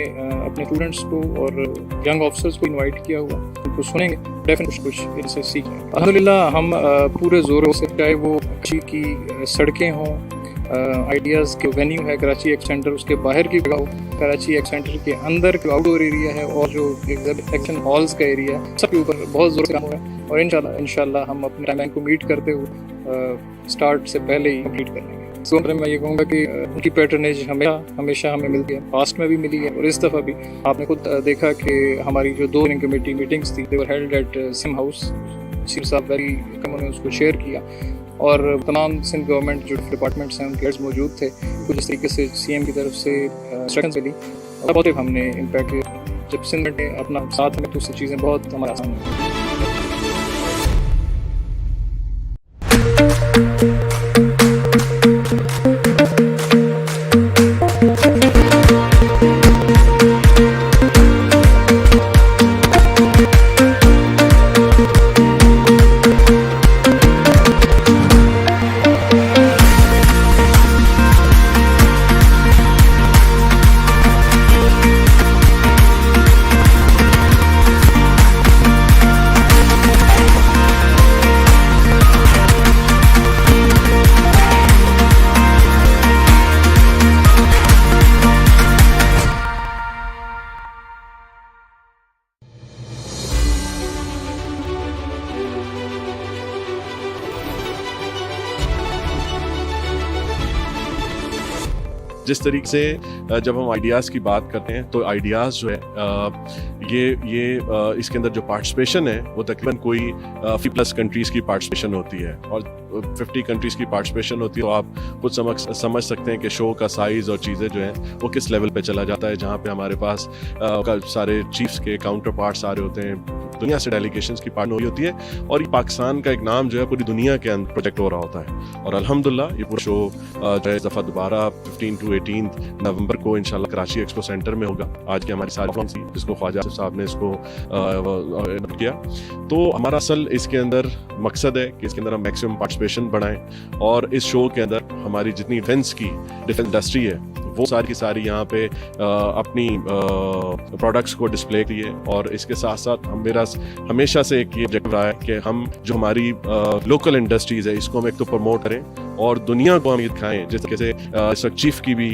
अपने स्टूडेंट्स को और यंग ऑफिसर्स को इनवाइट किया हुआ, उनको सुनेंगे, डेफिनेटली कुछ इनसे सीखेंगे। अल्हम्दुलिल्लाह हम पूरे ज़ोरों से, चाहे वो कराची की सड़कें हों, आइडियाज़ के वेन्यू है कराची एक्स सेंटर, उसके बाहर की जगह हो, कराची एक्स सेंटर के अंदर जो आउटडोर एरिया है और जो एग्जिबिशन हॉल्स का एरिया है, सबके ऊपर बहुत ज़ोर से काम हुआ है और इंशाल्लाह हम अपने टाइमलाइन को मीट करते हुए स्टार्ट से पहले ही कंप्लीट कर लेंगे। सो मैं ये कहूँगा कि उनकी पैटर्नेज हमेशा हमें मिलती है, पास्ट में भी मिली है और इस दफ़ा भी आपने खुद देखा कि हमारी जो 2 स्टीयरिंग कमेटी मीटिंग्स थी they were held at Sim House. सीर साहब वेरी उन्होंने उसको शेयर किया और तमाम सिंध गवर्नमेंट जो डिपार्टमेंट्स हैं उनके हेड्स मौजूद थे। कुछ इस तरीके से CM की तरफ से इंस्ट्रक्शंस मिली और बहुत हमने इम्पैक्ट जब सिंध ने अपना साथ में तो उससे चीज़ें बहुत हमारे आसान हुई। जिस तरीके से जब हम आइडियाज़ की बात करते हैं तो आइडियाज़ जो है ये इसके अंदर जो पार्टिसिपेशन है वो तकरीबन कोई 50+ कंट्रीज़ की पार्टिसिपेशन होती है और 50 कंट्रीज़ की पार्टिसिपेशन होती है। तो आप कुछ समझ सकते हैं कि शो का साइज़ और चीज़ें जो हैं वो किस लेवल पे चला जाता है, जहाँ पे हमारे पास सारे चीफ्स के काउंटर पार्ट्स आ रहे होते हैं, दुनिया से डेलीगेशंस की पार्ट हुई होती है और ये पाकिस्तान का एक नाम जो है पूरी दुनिया के अंदर प्रोजेक्ट हो रहा होता है। और अल्हम्दुलिल्लाह ये पूरा शो जो है इस दफ़ा दोबारा 15 to 18 नवंबर को इंशाल्लाह कराची एक्सपो सेंटर में होगा। आज की हमारी सारी थी जिसको ख्वाजा साहब ने इसको किया। तो हमारा असल इसके अंदर मकसद है कि इसके अंदर हम मैक्सिमम पार्टिसिपेशन बढ़ाएं और इस शो के अंदर हमारी जितनी डिफेंस इंडस्ट्री है वो सारी की सारी यहाँ पे अपनी प्रोडक्ट्स को डिस्प्ले किए। और इसके साथ साथ मेरा हमेशा से एक ये ऑब्जेक्टिव रहा है कि हम जो हमारी लोकल इंडस्ट्रीज़ है इसको हम एक तो प्रमोट करें और दुनिया को हम ये दिखाएं। जिस तरीके से चीफ की भी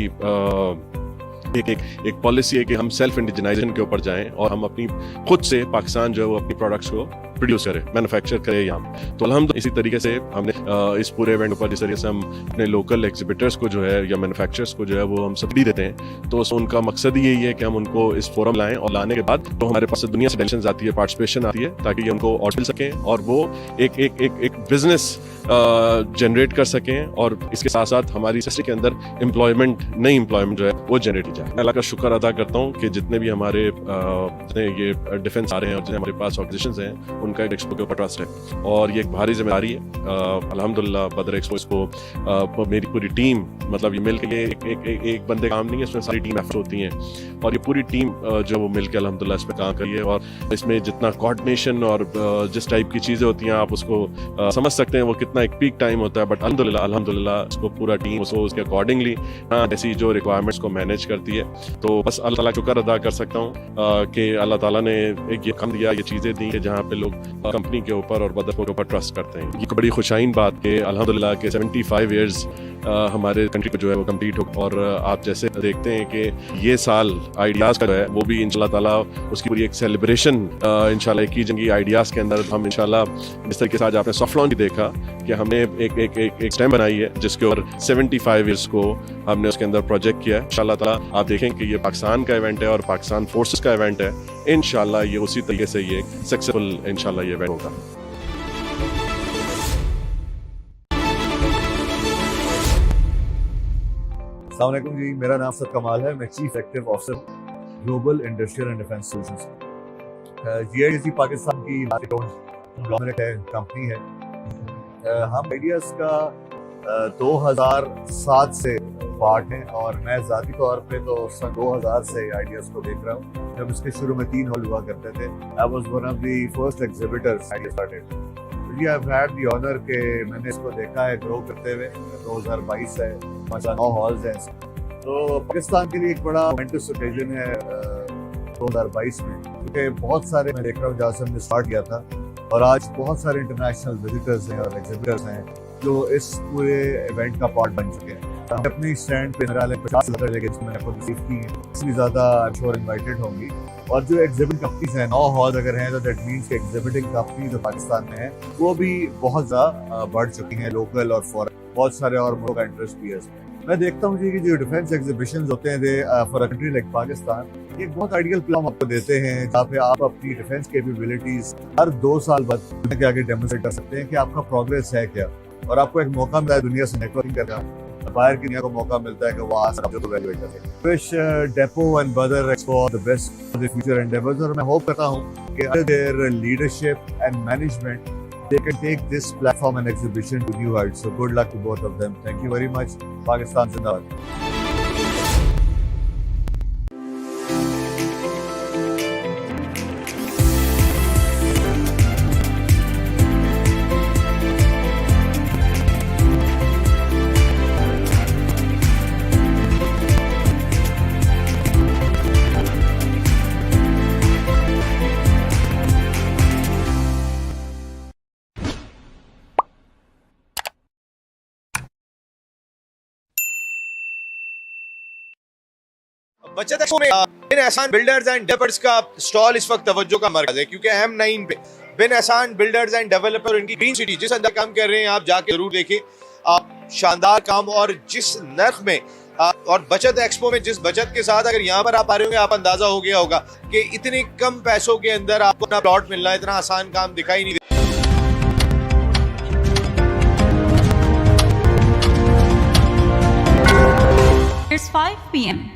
एक पॉलिसी है कि हम सेल्फ इंडिजनाइजेशन के ऊपर जाएं और हम अपनी खुद से पाकिस्तान जो है वो अपनी प्रोडक्ट्स को प्रोड्यूस करें, मैन्युफैक्चर करें यहाँ। तो अल्हम्दुलिल्लाह इसी तरीके से हमने इस पूरे इवेंट पर जिस तरीके से हम अपने लोकल एक्जिबिटर्स को जो है या मैन्युफैक्चरर्स को जो है वो हम सब्सिडी देते हैं, तो उनका मकसद ही यही है कि हम उनको इस फोरम लाएं और लाने के बाद तो हमारे पास दुनिया से डेलीगेशंस आती है, पार्टिसिपेशन आती है, ताकि उनको ऑर्डर मिल सकें और वो एक बिजनेस जनरेट कर सकें और इसके साथ साथ हमारी इंडस्ट्री के अंदर नई एम्प्लॉयमेंट जो है वो जनरेट की जाए। मैं अल्लाह का शुक्र अदा करता हूँ कि जितने भी हमारे जितने ये डिफेंस आ रहे हैं और जितने हमारे पास ऑर्गेनाइजेशंस हैं उनका एक एक्सपो के ऊपर ट्रस्ट है और ये एक भारी जिम्मेदारी है। अल्हम्दुलिल्लाह बदर एक्सपो इसको मेरी पूरी टीम, मतलब ये मिल के एक बंदे काम नहीं है, इसमें सारी टीम एफर्ट होती हैं और ये पूरी टीम जो वो मिल के अल्हम्दुलिल्लाह इस पर काम करी है। और इसमें जितना कोऑर्डिनेशन और जिस टाइप की चीज़ें होती हैं आप उसको समझ सकते हैं वो कितना एक पीक टाइम होता है। बट अल्हम्दुलिल्लाह इसको पूरा टीम उसके अकॉर्डिंगली ऐसी जो रिक्वायरमेंट्स को मैनेज करती है। तो बस अल्लाह ताला का शुक्र अदा कर सकता हूँ कि अल्लाह ताला ने एक ये काम दिया, ये चीज़ें दी कि जहाँ पे लोग कंपनी के ऊपर और बदर के ऊपर ट्रस्ट करते हैं। ये बड़ी खुशाइन बात कि अल्हम्दुलिल्लाह के 75 ईयर्स हमारे कंट्री को जो है वो कंप्लीट हो, और आप जैसे देखते हैं कि ये साल आइडियाज़ का जो है वो भी इंशाल्लाह ताला उसकी पूरी एक सेलिब्रेशन इंशाल्लाह की जाएगी आइडियाज़ के अंदर। हम इंशाल्लाह इस तरीके से आज आपने सॉफ्ट लॉन्च भी देखा कि हमने एक स्टैम्प बनाई है जिसके ऊपर 75 ईयर्स को हमने उसके अंदर प्रोजेक्ट किया है। इंशाल्लाह ताला आप देखें कि ये पाकिस्तान का इवेंट है और पाकिस्तान फोर्सेस का इवेंट है। इंशाल्लाह ये उसी तरीके से ये सक्सेसफुल इंशाल्लाह ये इवेंट होगा। अस्सलाम वालेकुम जी, मेरा नाम सर कमाल है। मैं chief active officer global industrial and defence solutions. GIDC Pakistan की कॉन्ग्लोमरेट है, कंपनी है। हम आइडियाज़ का 2007 से पार्ट हैं और मैं ज़ाती तौर पे तो सन 2000 से आइडियाज़ को देख रहा हूँ। जब इसके शुरू में 3 हॉल हुआ करते थे, I was one of the first exhibitors idea started. जी I have had the honour के मैंने इसको देखा है ग्रो करते हुए। 2022 है, 9 हॉल्स हैं। तो पाकिस्तान के लिए एक बड़ा मोमेंटस ओकेजन है 2022 में, क्योंकि बहुत सारे मैं देख रहा हूँ जहाँ से हमने स्टार्ट किया था, और आज बहुत सारे इंटरनेशनल विजिटर्स हैं और एग्जिबिटर्स हैं जो इस पूरे इवेंट का पार्ट बन चुके हैं। हम अपनी स्टैंड पे मेरा 50 लगे जिसमें आपको रिसीव की है, इसलिए ज़्यादा आई एम श्योर इन्वाइटेड होंगी। और जो एग्जिबिट कंपनीज हैं, 9 हॉल अगर हैं तो दैट मीन्स कि एग्जिबिटिंग कंपनी जो पाकिस्तान में है वो भी बहुत ज़्यादा बढ़ चुकी हैं, लोकल और फॉरेन। बहुत सारे और मुल्कों का इंटरेस्ट भी है इसमें। मैं देखता हूँ जी कि जो डिफेंस एग्जीबिशंस होते हैं for a country like Pakistan, ये एक बहुत आइडियल प्लेटफॉर्म आपको देते हैं जहाँ पे आप अपनी डिफेंस कैपेबिलिटीज हर 2 साल बाद दुनिया के आगे डेमोन्स्ट्रेट कर सकते हैं कि आपका प्रोग्रेस है क्या, और आपको एक मौका मिला है दुनिया से नेटवर्किंग करना। बाहर की दुनिया को मौका मिलता है कि वो आज जो वैल्यूएट करें। विश डेपो एंड बदर expo the best for the future endeavours, और मैं होप करता हूँ कि under their leadership and management they can take this platform and exhibition to new heights. So good luck to both of them. Thank you very much. Pakistan Zindabad. बचत expo में बिन एहसान builders and developers का stall इस वक्त तवज्जो का मरकज है, क्योंकि M9 पे बिन एहसान बिल्डर्स एंड डेवलपर इनकी ग्रीन सिटी जिस अंदर काम कर रहे हैं आप जाके जरूर देखें। आप शानदार काम और जिस नर्ख में और बचत एक्सपो में जिस बचत के साथ अगर यहाँ पर आप आ रहे होंगे, आप अंदाजा हो गया होगा कि इतने कम पैसों के अंदर आपको अपना प्लॉट मिल रहा है। इतना आसान काम दिखाई नहीं देता। It's 5 p.m.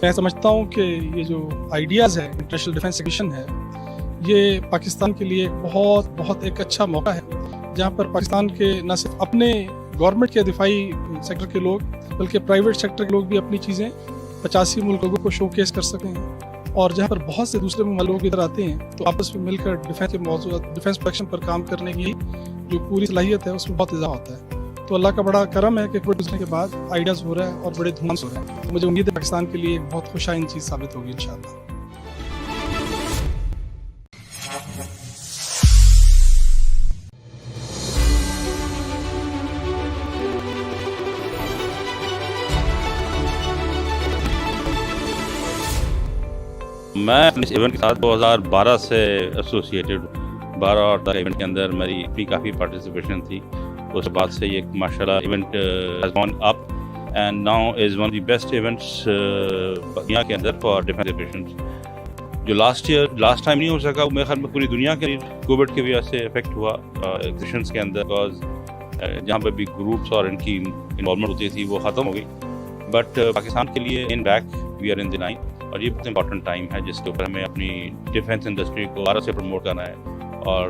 मैं समझता हूँ कि ये जो आइडियाज़ है, इंटरनेशनल डिफेंस एग्जीबिशन है, ये पाकिस्तान के लिए बहुत एक अच्छा मौका है, जहाँ पर पाकिस्तान के न सिर्फ अपने गवर्नमेंट के दिफाई सेक्टर के लोग बल्कि प्राइवेट सेक्टर के लोग भी अपनी चीज़ें 85 मुल्कों को शोकेस कर सकें। और जहाँ पर बहुत से दूसरे मुल्क लोग इधर आते हैं तो आपस में मिलकर डिफेंस के मौजूद डिफेंस प्रोडक्शन पर काम करने की जो पूरी सलाहियत है उसमें बहुत इजाफा होता है। तो अल्लाह का बड़ा करम है कि कोविड गुजरने के बाद आइडियाज़ हो रहा है और बड़े धूम से हो रहे हैं। तो मुझे उम्मीद है पाकिस्तान के लिए एक बहुत खुशाइन चीज़ साबित होगी इंशाअल्लाह। मैं इस इवेंट के साथ 2012 से एसोसिएटेड हूँ। 12 और 13 इवेंट के अंदर मेरी अपनी काफ़ी पार्टिसिपेशन थी। उसके बाद से ये माशाल्लाह event has gone up and now is one of the best events दुनिया के अंदर फॉर डिफेंस एग्जीबिशंस। जो लास्ट टाइम नहीं हो सका, वो मेरे ख्याल में पूरी दुनिया के कोविड की वजह से इफेक्ट हुआ एग्जीबिशंस के अंदर, बिकॉज जहाँ पर भी ग्रुप्स और इनकी इन्वॉल्वमेंट होती थी वो ख़त्म हो गई। बट पाकिस्तान के लिए in back we are in the line. और ये बहुत इंपॉर्टेंट टाइम है जिसके ऊपर हमें अपनी डिफेंस इंडस्ट्री को दोबारा से प्रमोट करना है और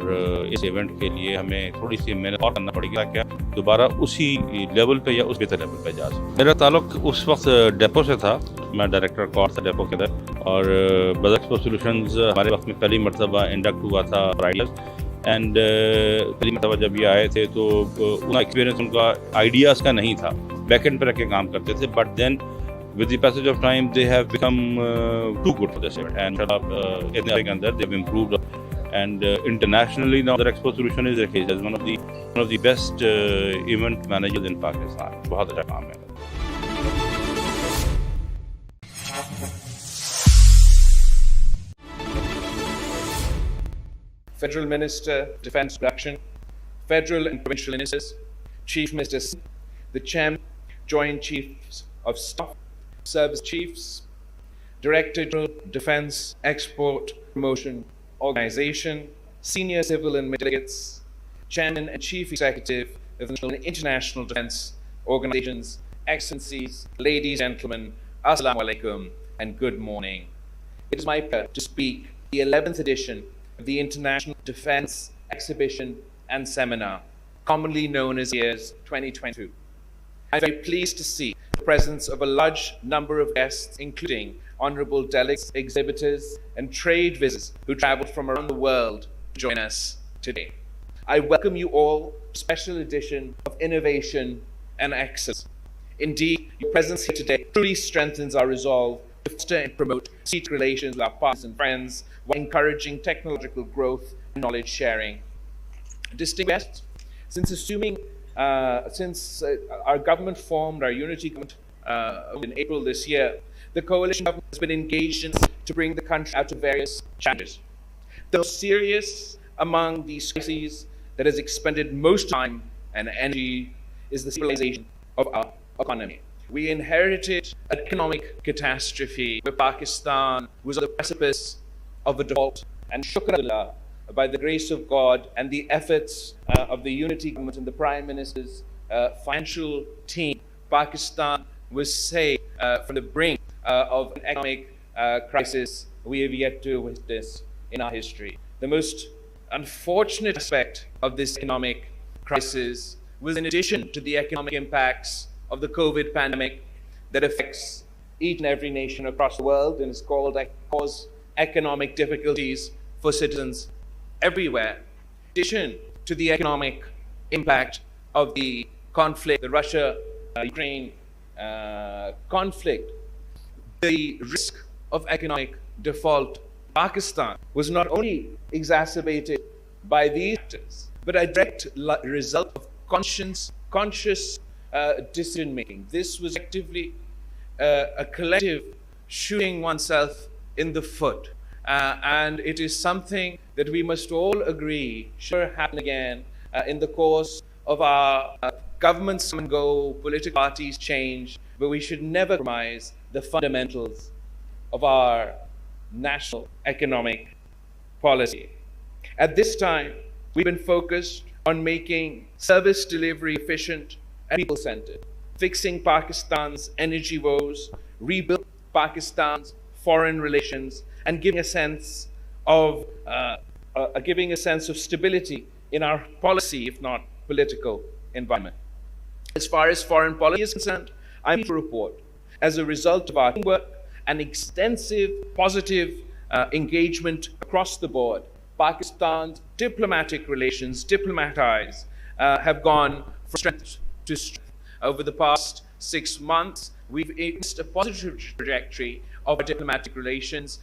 इस इवेंट के लिए हमें थोड़ी सी मेहनत और करना पड़ेगा क्या दोबारा उसी लेवल पे या उस बेहतर लेवल पे जा सके। मेरा ताल्लुक उस वक्त डेपो से था, मैं डायरेक्टर कॉर्स था डेपो के अंदर और बदर एक्सपो सॉल्यूशंस हमारे वक्त में पहली मरतबा इंडक्ट हुआ था आइडियाज़ एंड पहली मरतबा जब ये आए थे तो उनका एक्सपीरियंस उनका आइडियाज़ का नहीं था, बैक एंड पर रख के काम करते थे, but then with the passage of time they have become too good for this event and इतने के अंदर they've improved and internationally now the Expo Solution is recognized as one of the best event managers in Pakistan. बहुत अच्छा काम है। Federal Minister, Defence Production, Federal and Provincial Ministers, Chief Ministers, the Chairman, Joint Chiefs of Staff, Service Chiefs, Director General, Defence Export Promotion Organization, Senior Civil and Military Delegates, Chairman and Chief Executive of National and International Defence Organizations, Excellencies, ladies and gentlemen, Assalamu alaikum and good morning. It is my pleasure to speak the 11th edition of the International Defence Exhibition and Seminar, commonly known as YEARS 2022. I'm very pleased to see the presence of a large number of guests, including honourable delegates, exhibitors, and trade visitors who travelled from around the world to join us today. I welcome you all to a special edition of Innovation and Excellence. Indeed, your presence here today truly strengthens our resolve to foster and promote strategic relations with our partners and friends while encouraging technological growth and knowledge sharing. Distinguished guests, since our government formed, our unity government in April this year, the coalition government has been engaged to bring the country out of various challenges. The most serious among these crises that has expended most time and energy is the stabilization of our economy. We inherited an economic catastrophe where Pakistan was on the precipice of a default, and shukr by the grace of God and the efforts of the unity government and the Prime Minister's financial team, Pakistan was saved from the brink of an economic crisis we have yet to witness in our history. The most unfortunate aspect of this economic crisis was, in addition to the economic impacts of the COVID pandemic that affects each and every nation across the world and is cause economic difficulties for citizens everywhere. In addition to the economic impact of the conflict, the Russia-Ukraine conflict, the risk of economic default in Pakistan was not only exacerbated by these factors, but a direct result of conscious decision-making. This was actively a collective shooting oneself in the foot. And it is something that we must all agree should happen again in the course of our governments come and go, political parties change, but we should never compromise the fundamentals of our national economic policy. At this time, we've been focused on making service delivery efficient and people-centered, fixing Pakistan's energy woes, rebuilding Pakistan's foreign relations, and giving a sense of stability in our policy, if not political environment. As far as foreign policy is concerned, I'm pleased to report, as a result of our teamwork and extensive positive engagement across the board, Pakistan's diplomatic relations, diplomatic ties, have gone from strength to strength. Over the past 6 months, we've experienced a positive trajectory of our diplomatic relations,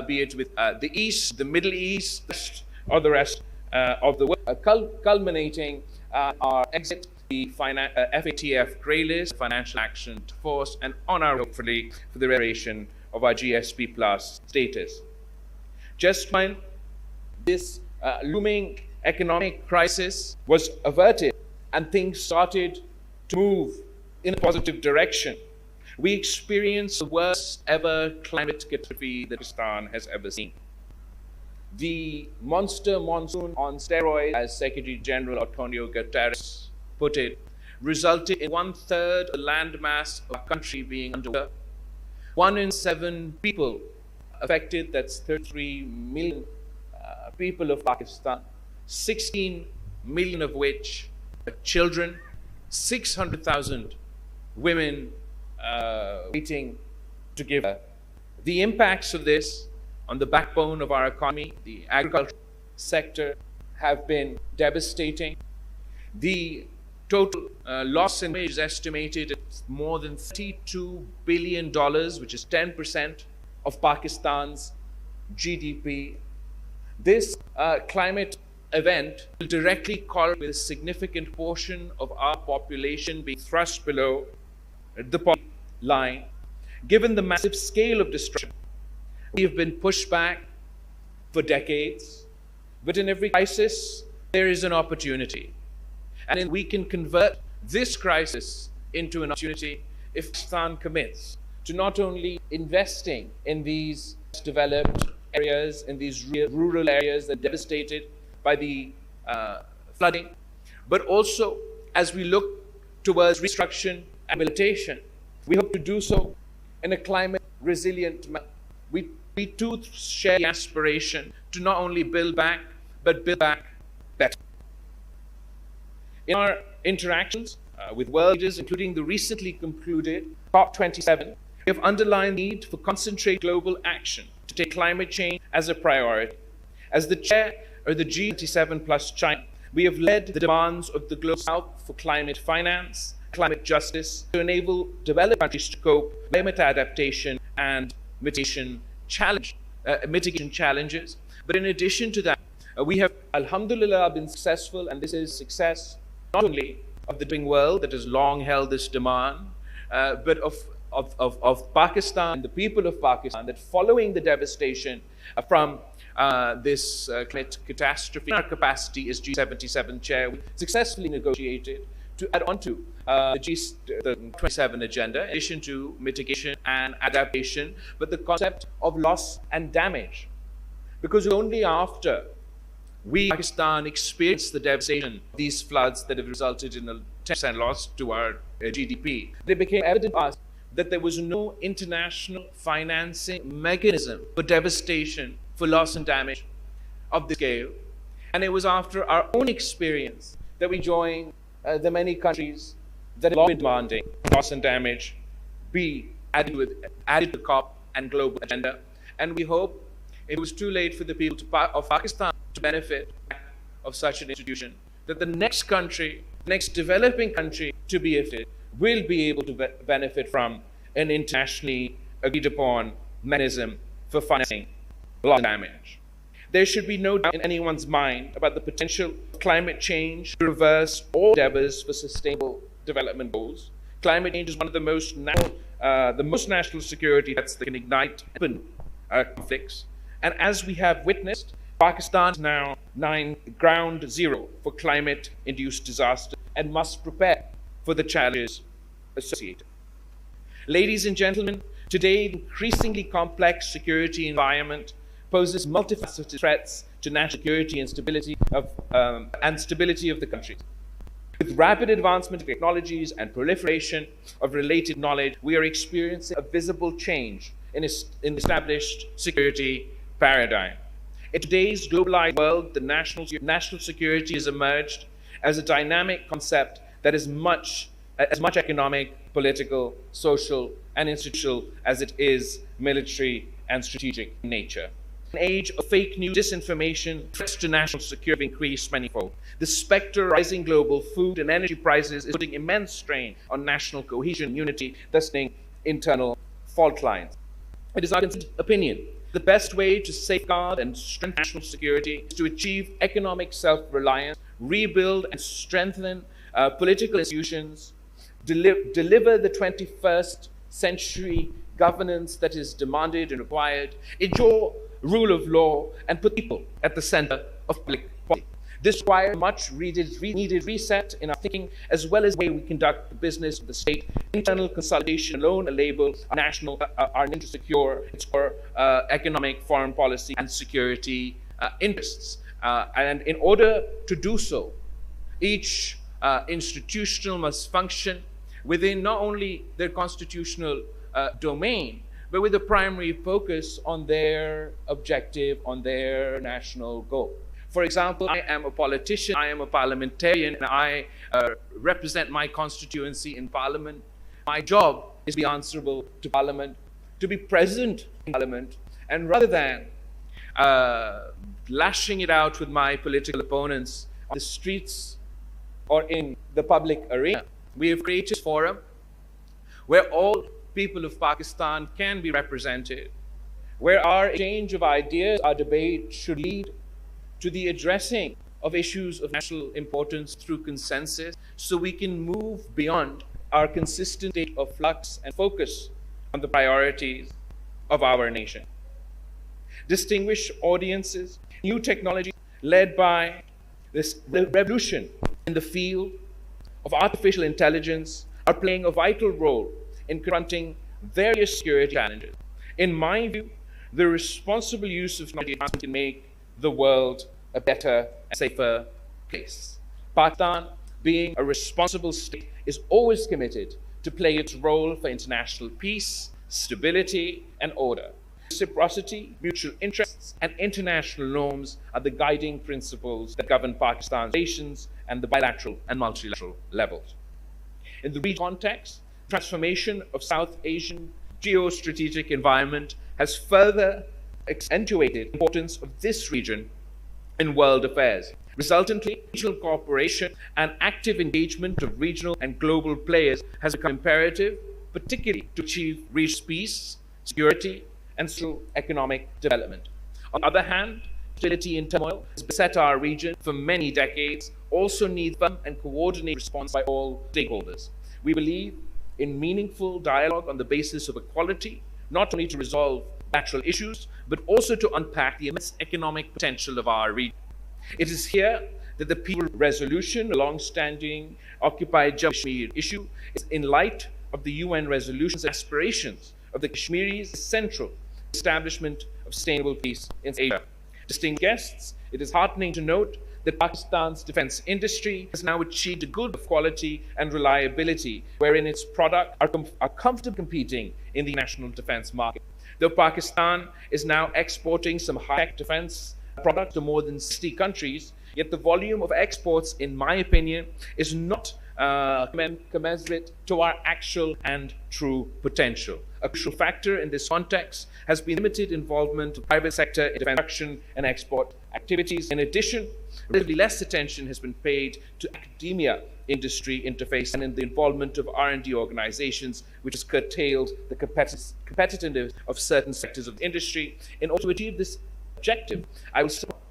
be it with the East, the Middle East, or the rest of the world, culminating our exit the FATF grey list, Financial Action Force, and on our hopefully for the restoration of our GSP Plus status. Just when this looming economic crisis was averted and things started to move in a positive direction, we experienced the worst ever climate catastrophe that Pakistan has ever seen. The monster monsoon on steroids, as Secretary General Antonio Guterres put it, resulted in 1/3 of the landmass of our country being underwater. 1 in 7 people affected, that's 33 million people of Pakistan, 16 million of which are children, 600,000 women waiting to give birth. The impacts of this on the backbone of our economy, the agricultural sector, have been devastating. The total loss in wage is estimated at more than $32 billion, which is 10% of Pakistan's GDP. This climate event will directly correlate with a significant portion of our population being thrust below the poverty line. Given the massive scale of destruction, we have been pushed back for decades, but in every crisis, there is an opportunity. And we can convert this crisis into an opportunity if Pakistan commits to not only investing in these developed areas, in these rural areas that are devastated by the flooding, but also as we look towards reconstruction and rehabilitation, we hope to do so in a climate resilient manner. We too share the aspiration to not only build back, but build back better. In our interactions with world leaders, including the recently concluded COP27, we have underlined the need for concentrated global action to take climate change as a priority. As the chair of the G27 plus China, we have led the demands of the Global South for climate finance, climate justice, to enable developed countries to cope with climate adaptation and mitigation challenges. But in addition to that, we have, alhamdulillah, been successful, and this is success not only of the developing world that has long held this demand, but of Pakistan, the people of Pakistan, that following the devastation from this climate catastrophe, in our capacity as G77 chair, we successfully negotiated to add on to the G27 agenda, in addition to mitigation and adaptation, but the concept of loss and damage. Because only after we, Pakistan, experienced the devastation of these floods that have resulted in a 10% loss to our GDP, it became evident to us that there was no international financing mechanism for devastation, for loss and damage of this scale. And it was after our own experience that we joined the many countries that have long been demanding loss and damage be added to the COP and global agenda. And we hope it was too late for the people of Pakistan to benefit of such an institution, that the next country, next developing country to be affected will be able to benefit from an internationally agreed upon mechanism for financing loss and damage. There should be no doubt in anyone's mind about the potential of climate change to reverse all endeavors for sustainable development goals. Climate change is one of the most national security threats that can ignite open conflicts. And as we have witnessed, Pakistan is now ground zero for climate-induced disaster and must prepare for the challenges associated. Ladies and gentlemen, today the increasingly complex security environment poses multifaceted threats to national security and stability of the country. With rapid advancement of technologies and proliferation of related knowledge, we are experiencing a visible change in established security paradigm. In today's globalized world, the national security has emerged as a dynamic concept that is as much economic, political, social, and institutional as it is military and strategic in nature. In an age of fake news, disinformation, threats to national security have increased manifold. The specter of rising global food and energy prices is putting immense strain on national cohesion and unity, thus creating internal fault lines. It is our opinion the best way to safeguard and strengthen national security is to achieve economic self-reliance, rebuild and strengthen political institutions, deliver the 21st century governance that is demanded and required, ensure rule of law, and put people at the center of public policy. This requires much needed reset in our thinking, as well as the way we conduct the business of the state. Internal consolidation alone enable our nation to secure its core economic, foreign policy, and security interests. And in order to do so, each institution must function within not only their constitutional domain, but with a primary focus on their objective, on their national goal. For example, I am a politician, I am a parliamentarian, and I represent my constituency in Parliament. My job is to be answerable to Parliament, to be present in Parliament, and rather than lashing it out with my political opponents on the streets or in the public arena, we have created a forum where all people of Pakistan can be represented, where our exchange of ideas, our debate should lead to the addressing of issues of national importance through consensus, so we can move beyond our consistent state of flux and focus on the priorities of our nation. Distinguished audiences, new technologies led by this revolution in the field of artificial intelligence are playing a vital role in confronting various security challenges. In my view, the responsible use of technology can make the world a better and safer place. Pakistan, being a responsible state, is always committed to play its role for international peace, stability, and order. Reciprocity, mutual interests, and international norms are the guiding principles that govern Pakistan's relations and the bilateral and multilateral levels. In the regional context, transformation of South Asian geostrategic environment has further accentuated the importance of this region in world affairs. Resultantly, regional cooperation and active engagement of regional and global players has become imperative, particularly to achieve regional peace, security, and socio-economic development. On the other hand, stability and turmoil has beset our region for many decades, also needs firm and coordinated response by all stakeholders. We believe in meaningful dialogue on the basis of equality, not only to resolve bilateral issues, but also to unpack the immense economic potential of our region. It is here that the peaceful resolution, a long-standing occupied Jammu Kashmir issue, is in light of the UN resolutions and aspirations of the Kashmiris central establishment of sustainable peace in Asia. Distinguished guests, it is heartening to note that Pakistan's defense industry has now achieved a good quality and reliability, wherein its products are comfortably competing in the national defense market. Though Pakistan is now exporting some high-tech defense products to more than 60 countries, yet the volume of exports, in my opinion, is not commensurate to our actual and true potential. A crucial factor in this context has been limited involvement of private sector in defense production and export activities. In addition, relatively less attention has been paid to academia industry interface and in the involvement of R&D organizations, which has curtailed the competitiveness of certain sectors of the industry. In order to achieve this objective, I will support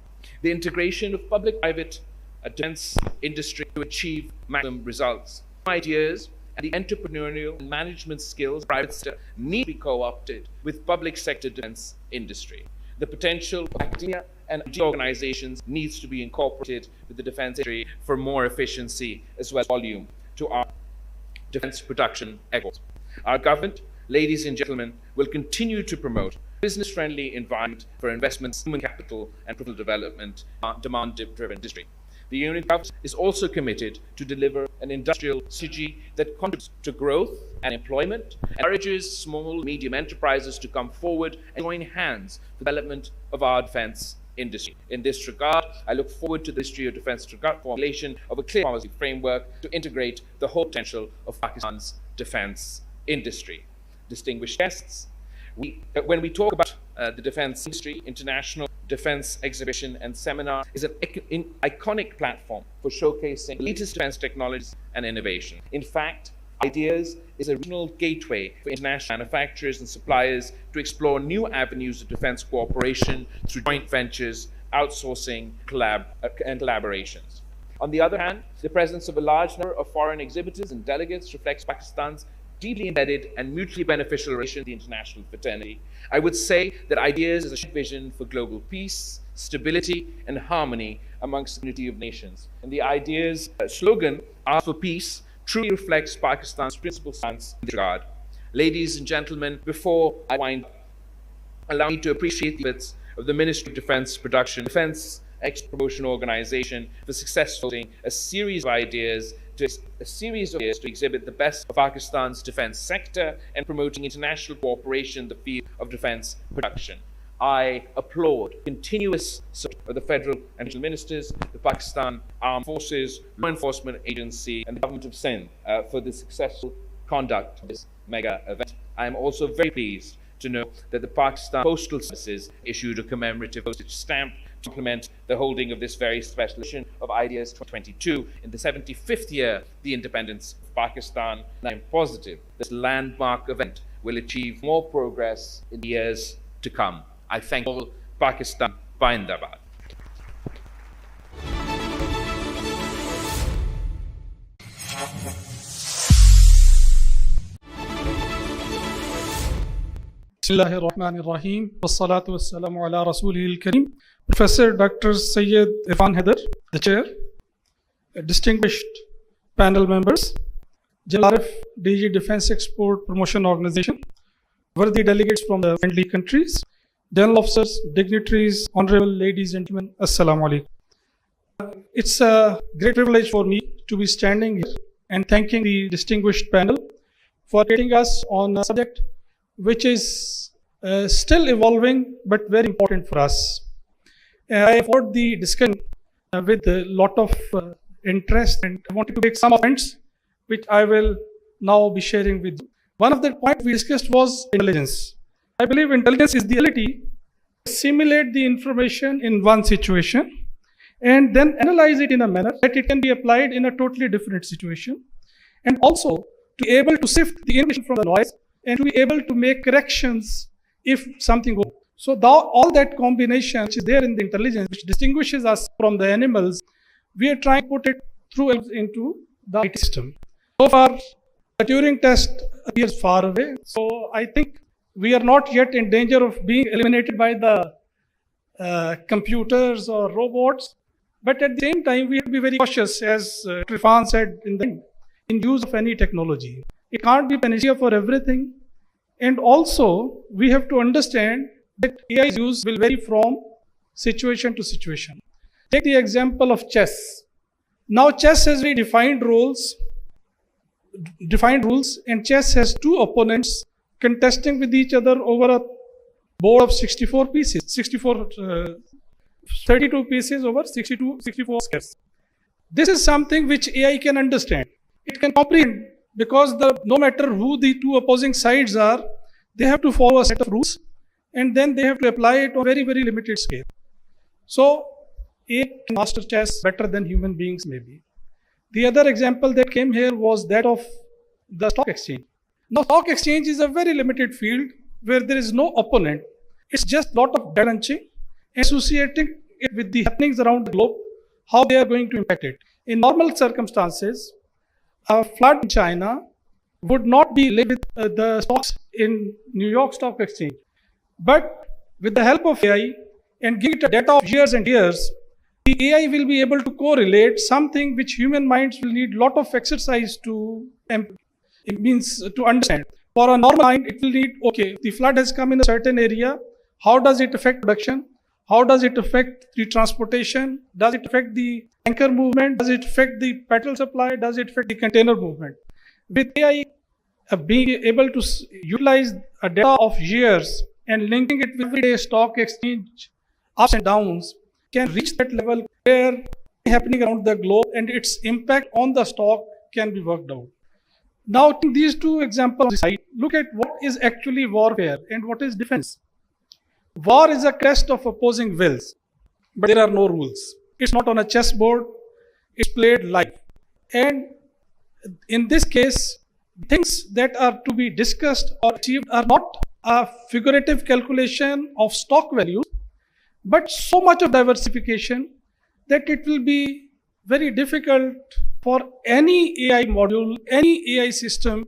the integration of public-private defense industry to achieve maximum results. Ideas and the entrepreneurial and management skills of the private sector need to be co-opted with public sector defense industry. The potential of academia and organizations needs to be incorporated with the defense industry for more efficiency as well as volume to our defense production efforts. Our government, ladies and gentlemen, will continue to promote business-friendly environment for investments, human capital, and profitable development, demand-driven industry. The Union government is also committed to deliver an industrial strategy that contributes to growth and employment, encourages small and medium enterprises to come forward and join hands for the development of our defense industry. In this regard, I look forward to the Ministry of Defense formulation of a clear policy framework to integrate the whole potential of Pakistan's defense industry. Distinguished guests, when we talk about the defense industry, International Defense Exhibition and Seminar is an iconic platform for showcasing the latest defense technologies and innovation. In fact, Ideas is a regional gateway for international manufacturers and suppliers to explore new avenues of defense cooperation through joint ventures, outsourcing, and collaborations. On the other hand, the presence of a large number of foreign exhibitors and delegates reflects Pakistan's deeply embedded and mutually beneficial relation to the international fraternity. I would say that Ideas is a shared vision for global peace, stability, and harmony amongst the community of nations. And the Ideas slogan, "Ask for Peace," truly reflects Pakistan's principal stance in this regard. Ladies and gentlemen, before I wind up, allow me to appreciate the efforts of the Ministry of Defense Production, Defense Export Promotion Organization for successfully a series of ideas to a series of years to exhibit the best of Pakistan's defense sector and promoting international cooperation in the field of defense production. I applaud continuous support of the federal and regional ministers, the Pakistan Armed Forces, Law Enforcement Agency, and the government of Sindh for the successful conduct of this mega event. I am also very pleased to know that the Pakistan Postal Services issued a commemorative postage stamp to implement the holding of this very special edition of Ideas 2022 in the 75th year of the independence of Pakistan. And I am positive this landmark event will achieve more progress in the years to come. I thank all. Pakistan Zindabad. Bismillahirrahmanirrahim. Wassalatu wassalamu ala rasulihil kareem. Professor Dr. Syed Irfan Haider, the chair, distinguished panel members, General Arif, DG Defense Export Promotion Organization, worthy delegates from the friendly countries, general officers, dignitaries, honorable ladies and gentlemen, assalamu alaikum. It's a great privilege for me to be standing here and thanking the distinguished panel for getting us on a subject which is still evolving but very important for us. I followed the discussion with a lot of interest, and I wanted to make some points which I will now be sharing with you. One of the points we discussed was intelligence. I believe intelligence is the ability to simulate the information in one situation and then analyze it in a manner that it can be applied in a totally different situation, and also to be able to sift the information from the noise and to be able to make corrections if something goes. So all that combination which is there in the intelligence, which distinguishes us from the animals, we are trying to put it through into the IT system. So far, the Turing test appears far away. So I think we are not yet in danger of being eliminated by the computers or robots. But at the same time, we have to be very cautious, as Irfan said, in use of any technology. It can't be panacea for everything. And also, we have to understand that AI's use will vary from situation to situation. Take the example of chess. Now, chess has very defined rules, and chess has two opponents contesting with each other over a board of 64 pieces, 32 pieces over 64 squares. This is something which AI can understand. It can comprehend, because no matter who the two opposing sides are, they have to follow a set of rules, and then they have to apply it on very, very limited scale. So, AI can master chess better than human beings maybe. The other example that came here was that of the stock exchange. Now, stock exchange is a very limited field where there is no opponent. It's just a lot of data crunching and associating it with the happenings around the globe, how they are going to impact it. In normal circumstances, a flood in China would not be linked with the stocks in New York Stock Exchange. But with the help of AI and give it a data of years and years, the AI will be able to correlate something which human minds will need a lot of exercise to understand. For a normal mind, it will need, okay, the flood has come in a certain area. How does it affect production? How does it affect the transportation? Does it affect the anchor movement? Does it affect the petrol supply? Does it affect the container movement? With AI being able to utilize a data of years and linking it with everyday stock exchange ups and downs, can reach that level where happening around the globe and its impact on the stock can be worked out. Now, these two examples aside, look at what is actually warfare and what is defense. War is a quest of opposing wills, but there are no rules. It's not on a chessboard, it's played live. And in this case, things that are to be discussed or achieved are not a figurative calculation of stock values, but so much of diversification that it will be very difficult for any AI module, any AI system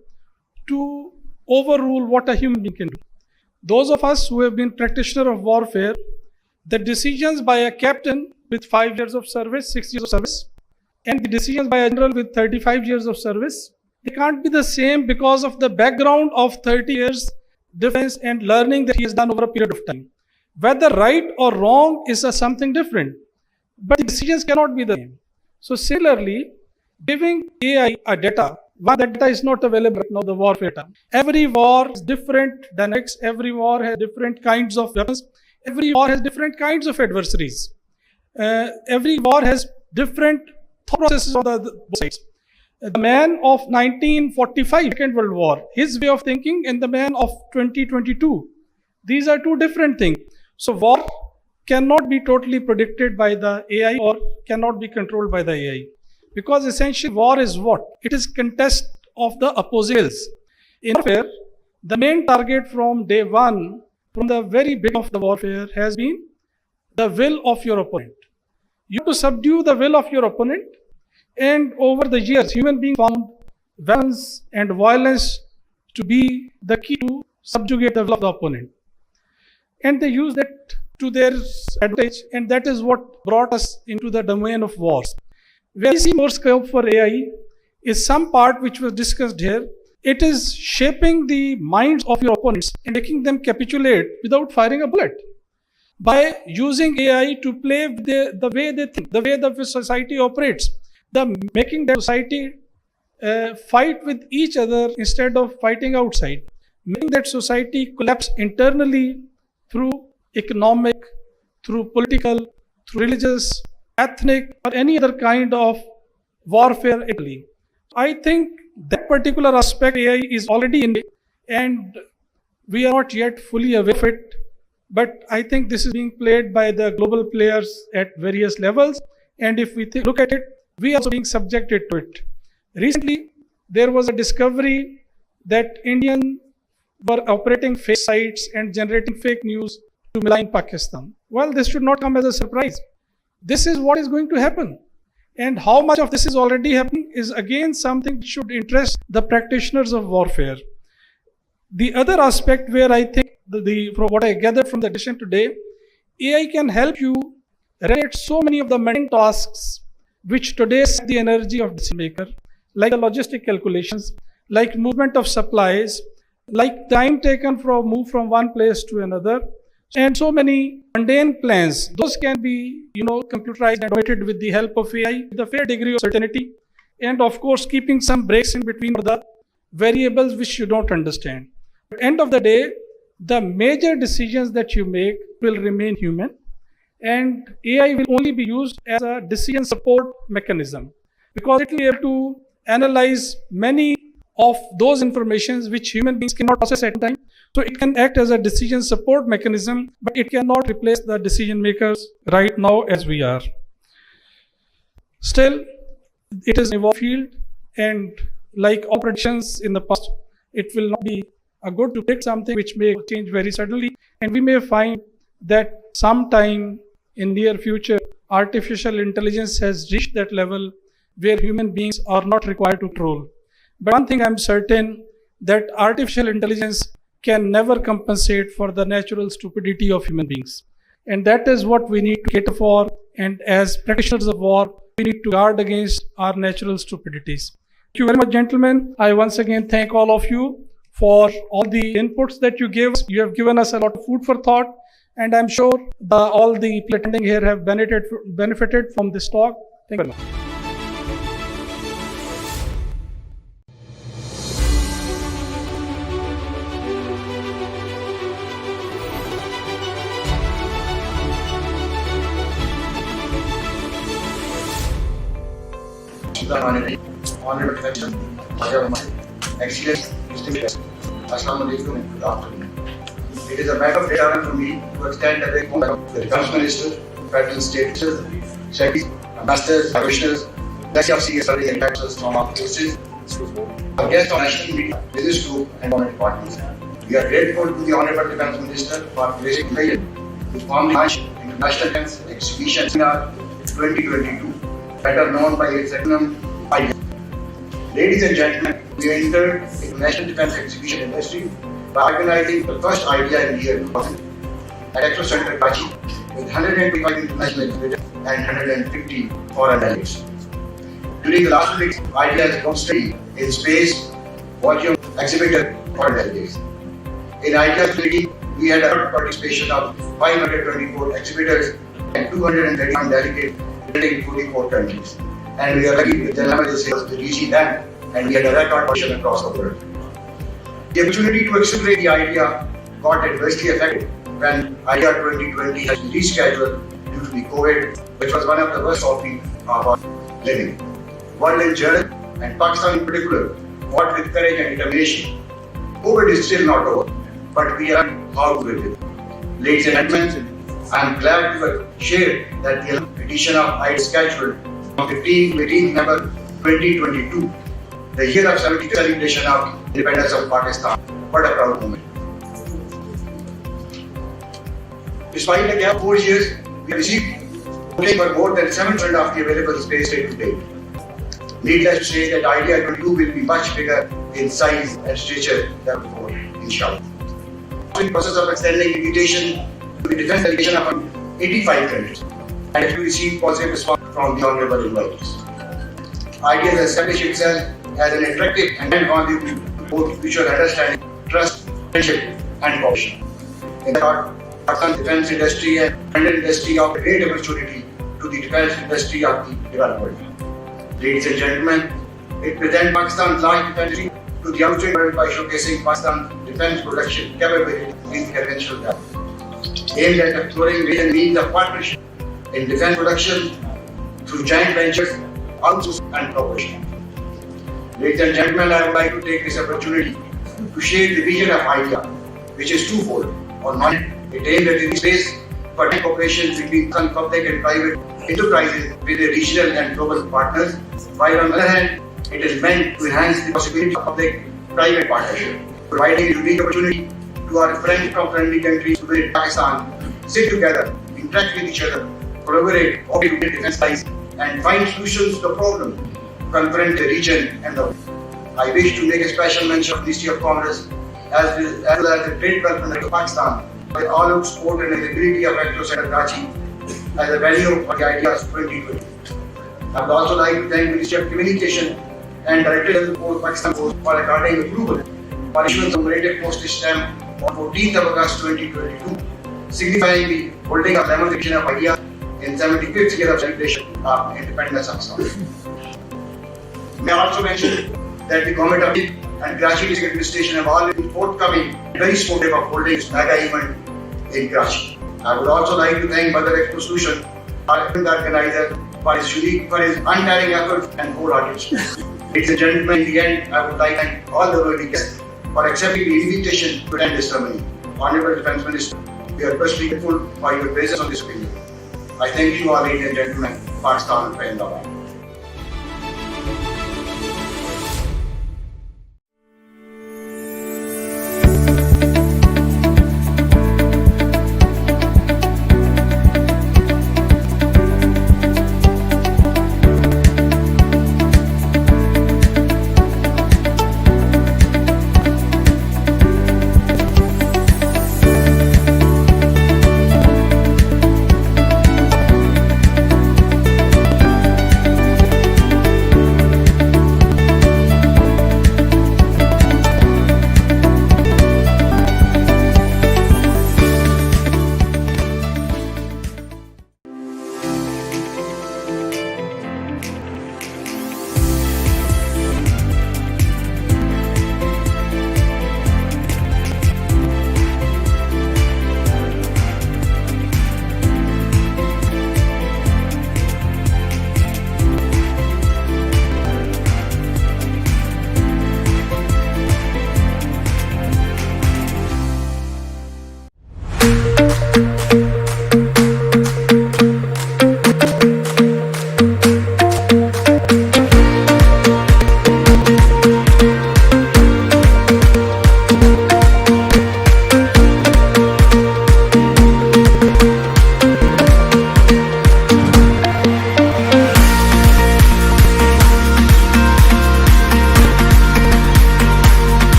to overrule what a human being can do. Those of us who have been practitioners of warfare, the decisions by a captain with 5 years of service, 6 years of service, and the decisions by a general with 35 years of service, they can't be the same because of the background of 30 years defense and learning that he has done over a period of time. Whether right or wrong is something different, but the decisions cannot be the same. So similarly, giving AI a data. One, that data is not available right now, the warfare data. Every war has different dynamics, every war has different kinds of weapons, every war has different kinds of adversaries. Every war has different thought processes on both sides. The man of 1945, Second World War, his way of thinking, and the man of 2022, these are two different things. So war cannot be totally predicted by the AI or cannot be controlled by the AI. Because essentially war is what? It is contest of the opposing wills. In warfare, the main target from day one, from the very beginning of the warfare, has been the will of your opponent. You have to subdue the will of your opponent, and over the years, human beings found violence and violence to be the key to subjugate the will of the opponent. And they use that to their advantage, and that is what brought us into the domain of wars. Where we see more scope for AI is some part which was discussed here. It is shaping the minds of your opponents and making them capitulate without firing a bullet. By using AI to play with the way they think, the way the society operates, making that society fight with each other instead of fighting outside, making that society collapse internally through economic, through political, through religious, ethnic, or any other kind of warfare. Italy. I think that particular aspect AI is already in it, and we are not yet fully aware of it. But I think this is being played by the global players at various levels. And if we look at it, we are also being subjected to it. Recently, there was a discovery that Indians were operating fake sites and generating fake news to malign Pakistan. Well, this should not come as a surprise. This is what is going to happen. And how much of this is already happening is again something that should interest the practitioners of warfare. The other aspect where I think, from what I gathered from the discussion today, AI can help you relate so many of the mundane tasks which today sap the energy of decision maker, like the logistic calculations, like movement of supplies, like time taken from move from one place to another, and so many mundane plans. Those can be, computerized and automated with the help of AI with a fair degree of certainty, and of course keeping some breaks in between for the variables which you don't understand. At the end of the day, the major decisions that you make will remain human, and AI will only be used as a decision support mechanism, because it will be able to analyze many of those informations which human beings cannot process at a time. So it can act as a decision support mechanism, but it cannot replace the decision makers right now as we are. Still, it is an evolved field, and like all predictions in the past, it will not be a good to predict something which may change very suddenly, and we may find that sometime in near future, artificial intelligence has reached that level where human beings are not required to control. But one thing I'm certain, that artificial intelligence can never compensate for the natural stupidity of human beings. And that is what we need to cater for, and as practitioners of war, we need to guard against our natural stupidities. Thank you very much, gentlemen. I once again thank all of you for all the inputs that you gave us. You have given us a lot of food for thought, and I'm sure all the people attending here have benefited from this talk. Thank you very much. Honorable Professor, Excellence, distinguished. Assalamu alaikum and good afternoon. It is a matter of great honor for me to extend a very warm welcome to the Defence Minister, Federal State Secretaries, Ambassadors, Commissioners, Legacy of Senior Service and Officers from our forces, our guests on national media, business group, and government parties. We are grateful to the Honorable Defence Minister for placing the which formally launched International Defence Exhibition Seminar 2022, better known by its acronym IDEA. Ladies and gentlemen, we entered the National Defence Exhibition industry by organizing the first IDEA in the year 2000 at Expo Center Karachi with 125 international exhibitors and 150 foreign delegates. During the last week, IDEA has grown steady in space, volume, exhibitor, foreign delegates. In IDEA's meeting, we had a participation of 524 exhibitors and 231 delegates representing 44 countries. and we are lucky that General Emergency was the DG then, and we had a record position across the world. The opportunity to accelerate the idea got adversely affected when IDEA 2020 has been rescheduled due to the COVID, which was one of the worst of our living. World in general, and Pakistan in particular, fought with courage and determination. COVID is still not over, but we are how to live with it. Ladies and gentlemen, I am glad to share that the edition of IDEA is scheduled from 15 to 18 November 2022, the year of 70th celebration of independence of Pakistan. What a proud moment. Despite a gap of 4 years, we have received voting for more than 7% of the available space rate to date. Needless to say that IDEA 22 will be much bigger in size and stature than before, inshallah. In the process of extending invitation to the defense delegation of 85 countries, and we received positive response from the honorable invitees. IDEA has established itself as an attractive and conducive to both mutual understanding, trust, friendship, and cooperation. In that, Pakistan's defense industry and defense industry offer great opportunity to the defense industry of the developed world. Ladies and gentlemen, it presents Pakistan's large defense industry to the outside world by showcasing Pakistan's defense production capability in conventional depth, aimed at exploring ways and means of partnership in defense production through joint ventures, outsourcing and cooperation. Ladies and gentlemen, I would like to take this opportunity to share the vision of IDEA, which is twofold. On one hand, it aims at the space for cooperation between public and private enterprises with the regional and global partners, while on the other hand, it is meant to enhance the possibility of public-private partnership, providing a unique opportunity to our friends from friendly countries to visit Pakistan, sit together, interact with each other, collaborate, operate defense ties, and find solutions to the problem confront the region and the world. I wish to make a special mention of the Ministry of Commerce as well as the Trade Development of Pakistan by all out support and availability of Metro Center Karachi as a venue for the IDEA's 2020. I would also like to thank the Ministry of Communication and Director of Pakistan Post for according approval for issuance of commemorative postage stamp on 14th of August 2022, signifying the holding of 11th edition of IDEA in 75th year of celebration of independence of Pakistan. May I also mention that the government of India and Karachi District Administration have all been forthcoming and very supportive of holding this mega event in Karachi. I would also like to thank Badar Expo Solution, our event organizer, for his untiring efforts and wholehearted. Ladies and gentlemen, in the end, I would like to thank all the worthy guests for accepting the invitation to attend this ceremony. Honorable Defence Minister, we are personally grateful for your presence on this occasion. I thank you all, ladies and gentlemen. Pakistan and Zindabad.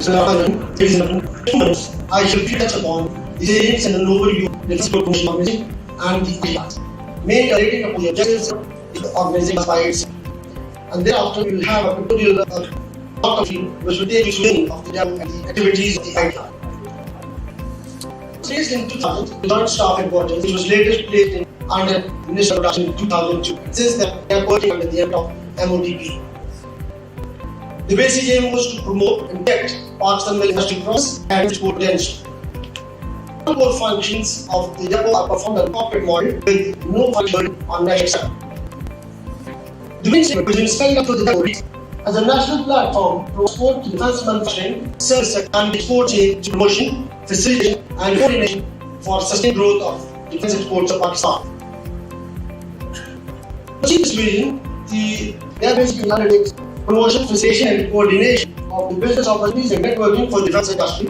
I shall touch upon the aims and an overview of the promotion organization and the ideas, mainly relating upon the objectives of the organization by itself. And thereafter we will have a tutorial which will take you through of the depth and the activities of the idea. Placed in 2000, the joint staff headquarters, which was later placed in under Ministerial production in 2002. Since then, they are working under the head of MODP. The basic aim was to promote and protect Pakistan industry process and its potential. All core functions of the depot are performed on a corporate model with no function on national side. The mission which is spelled out for the depot as a national platform for export to defense manufacturing, service and export chain to promotion, facilitation and coordination for sustained growth of defense exports of Pakistan. To achieve this vision, the basically undertakes promotion, facilitation and coordination of the business opportunities and networking for the defense industry.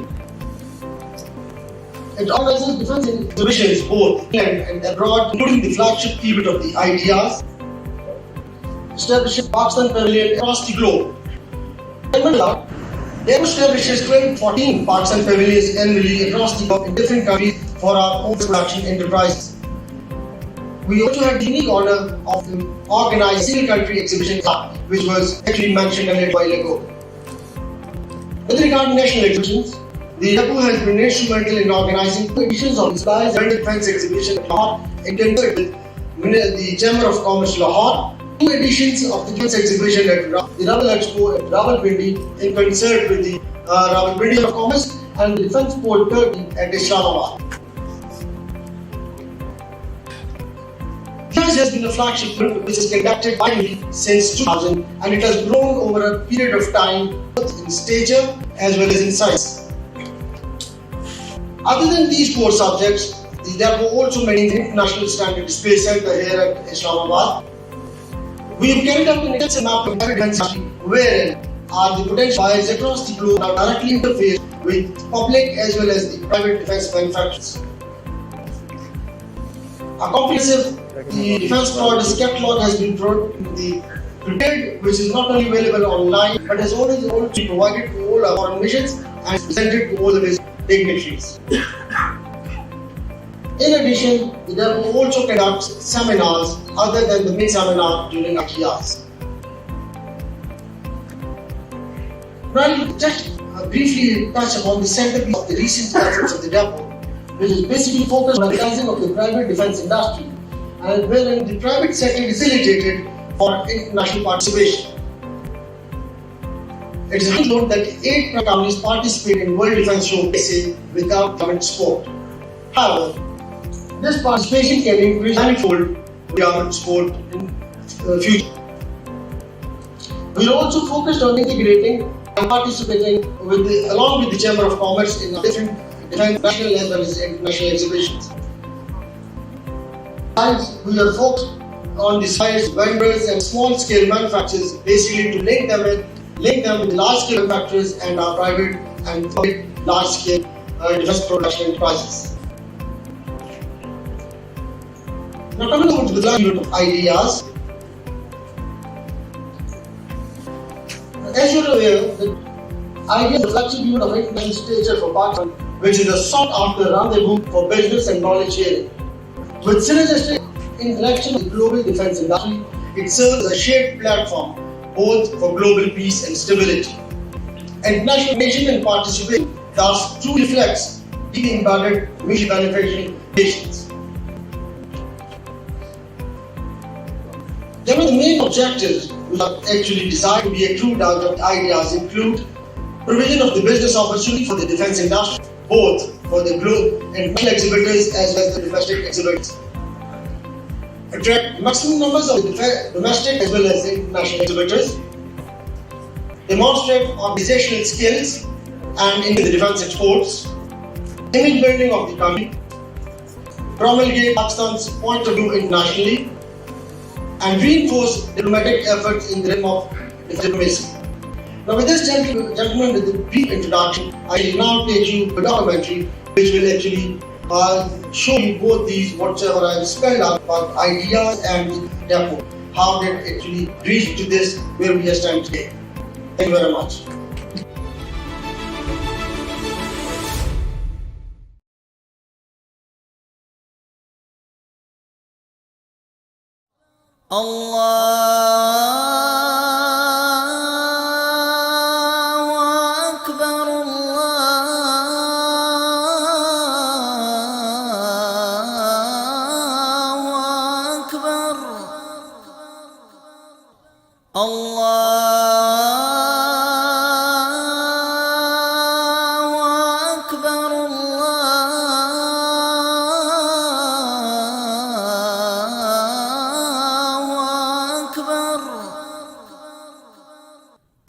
It organizes defense exhibitions both in and abroad, including the flagship event of the ideas, establishing Pakistan Pavilion across the globe. In Badar, they establishes 14 Pakistan pavilions annually across the globe in different countries for our own production enterprises. We also had the unique honor of organizing a single country exhibition, which was actually mentioned a little while ago. With regard to national exhibitions, the depot has been instrumental in organizing 2 editions of the Spies and Defense Exhibition in Lahore, in concert with the Chamber of Commerce Lahore, 2 editions of the Defense Exhibition at the Rawal Expo at Rawalpindi in concert with the Rawalpindi of Commerce and the Defense Port Turkey at Islamabad. This has been a flagship event which is conducted annually since 2000 and it has grown over a period of time both in stature as well as in size. Other than these 4 subjects, the depot also maintains the International Standard Space Center here at Islamabad. We have carried out an extensive map of defense industry wherein are the potential buyers across the globe are directly interfaced with public as well as the private defense manufacturers. A comprehensive defense products catalog has been prepared, which is not only available online but has also been provided to all our foreign missions and presented to all of its dignitaries. In addition, the depot also conducts seminars other than the main seminar during ITRs. Now, just briefly touch upon the centerpiece of the recent efforts of the depot, which is basically focused on the advertising of the private defense industry and wherein the private sector is facilitated for international participation. It is to note that 8 private companies participate in World Defense Showcase without government support. However, this participation can increase manifold with government support in the future. We are also focused on integrating and participating along with the Chamber of Commerce in different national as well as international exhibitions. We are focused on the size vendors and small-scale manufacturers, basically to link them with large-scale manufacturers and our private and public large-scale defense production enterprises. Now coming over to the last unit of ideas. As you are aware, the idea is the flagship unit of international stature for Pakistan, which is a sought-after rendezvous for business and knowledge sharing. With synergistic interaction with the global defense industry, it serves as a shared platform both for global peace and stability. International engagement and participation thus truly reflects deeply embedded mutual beneficial relations. Some of the main objectives which are actually designed to be accrued out of the ideas include provision of the business opportunity for the defense industry, both for the global and national exhibitors as well as the domestic exhibitors. Attract maximum numbers of domestic as well as international exhibitors. Demonstrate organizational skills and in the defense exports. Image building of the country. Promulgate Pakistan's point of view internationally. And reinforce diplomatic efforts in the realm of diplomacy. Now with this gentleman with a brief introduction, I will now take you to a documentary which will actually show you both these whatever I have spelled out about ideas and the depot, how they actually reach to this where we are standing today. Thank you very much.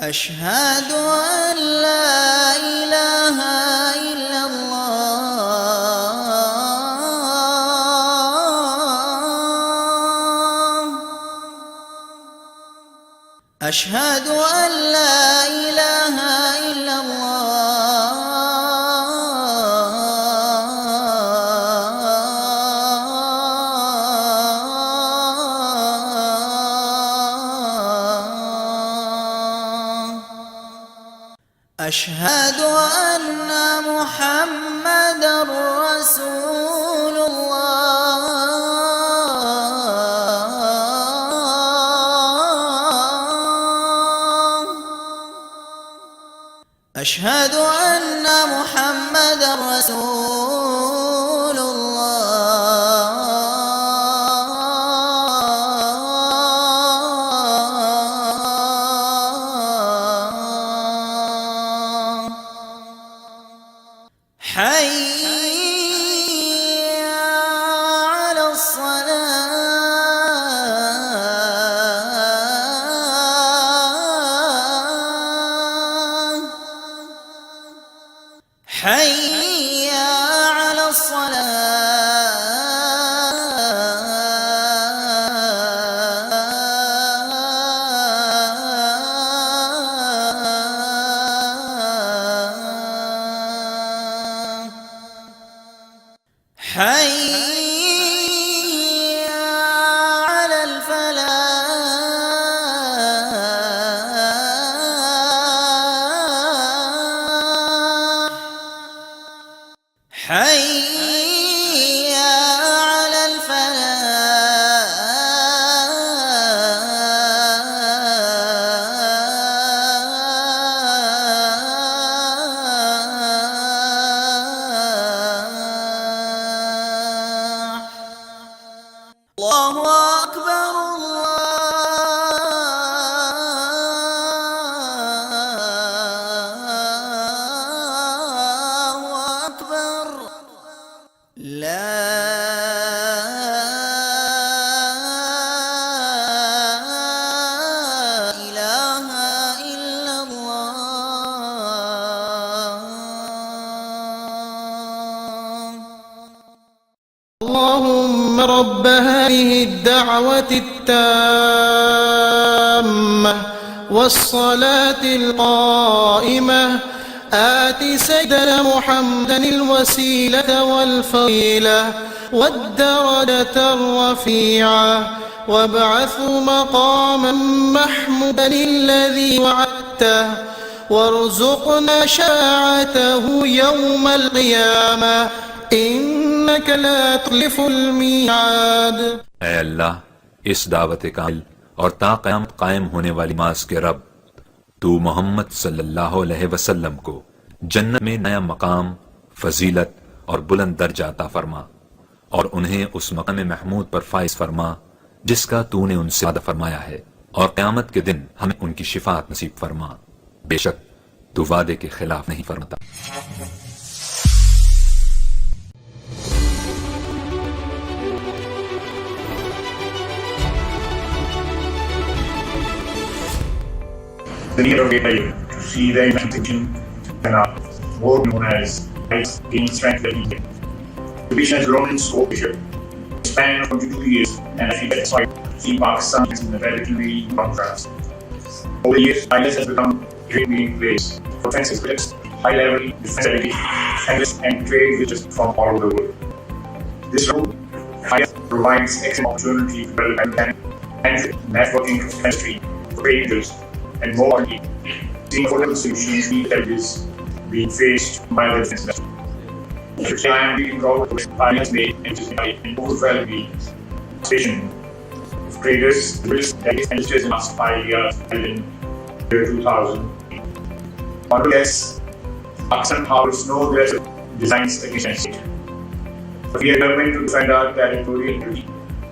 أشهد أن لا إله إلا الله أشهد أن لا إله إلا أشهد أن محمدا رسول الله أشهد أن محمدا رسول الله حي على الصلاة حي على الصلاة حي على الفلاح حي على الفلاح الله أكبر الله أكبر لا إله إلا الله اللهم رب هذه الدعوة التامة والصلاة القائمة آت سيدنا محمدا الوسيلة والفضيلة والدرجة الرفيعة وابعثه مقاما محمودا الذي وعدته وارزقنا شفاعته يوم القيامة إنك لا تخلف الميعاد ऐ अल्लाह इस दावत कामिल और ताक़यामत कायम होने वाली मास के रब तू मोहम्मद सल्लल्लाहु अलैहि वसल्लम को जन्नत में नया मकाम फजीलत और बुलंद दर्जा अता फरमा और उन्हें उस मकाम महमूद पर फाइज फरमा जिसका तूने उनसे वादा फरमाया है और क़यामत के दिन हमें उनकी शिफाअत नसीब फरमा बेशक तू वादे के खिलाफ नहीं फरमाता The need of data to see the implementation and work known as ICE gain strength every day. The vision has grown in scope this year. In the span of 22 years, and I feel satisfied to see Pakistan in a relatively contrast. Over the years, ICE has become a great meeting place for offensive critics, high-level defense education, analysts, and trade visitors from all over the world. This road, ICE provides excellent opportunity for benefit networking industry for traders and more importantly, seeing affordable solutions to challenges being faced by the defense industry. I am really proud of what ICE has made and just and overwhelmingly station of traders, investors in last 5 years in year 2000. Honorable guests, Pakistan House know there's designs against it. But we are determined to defend our territorial integrity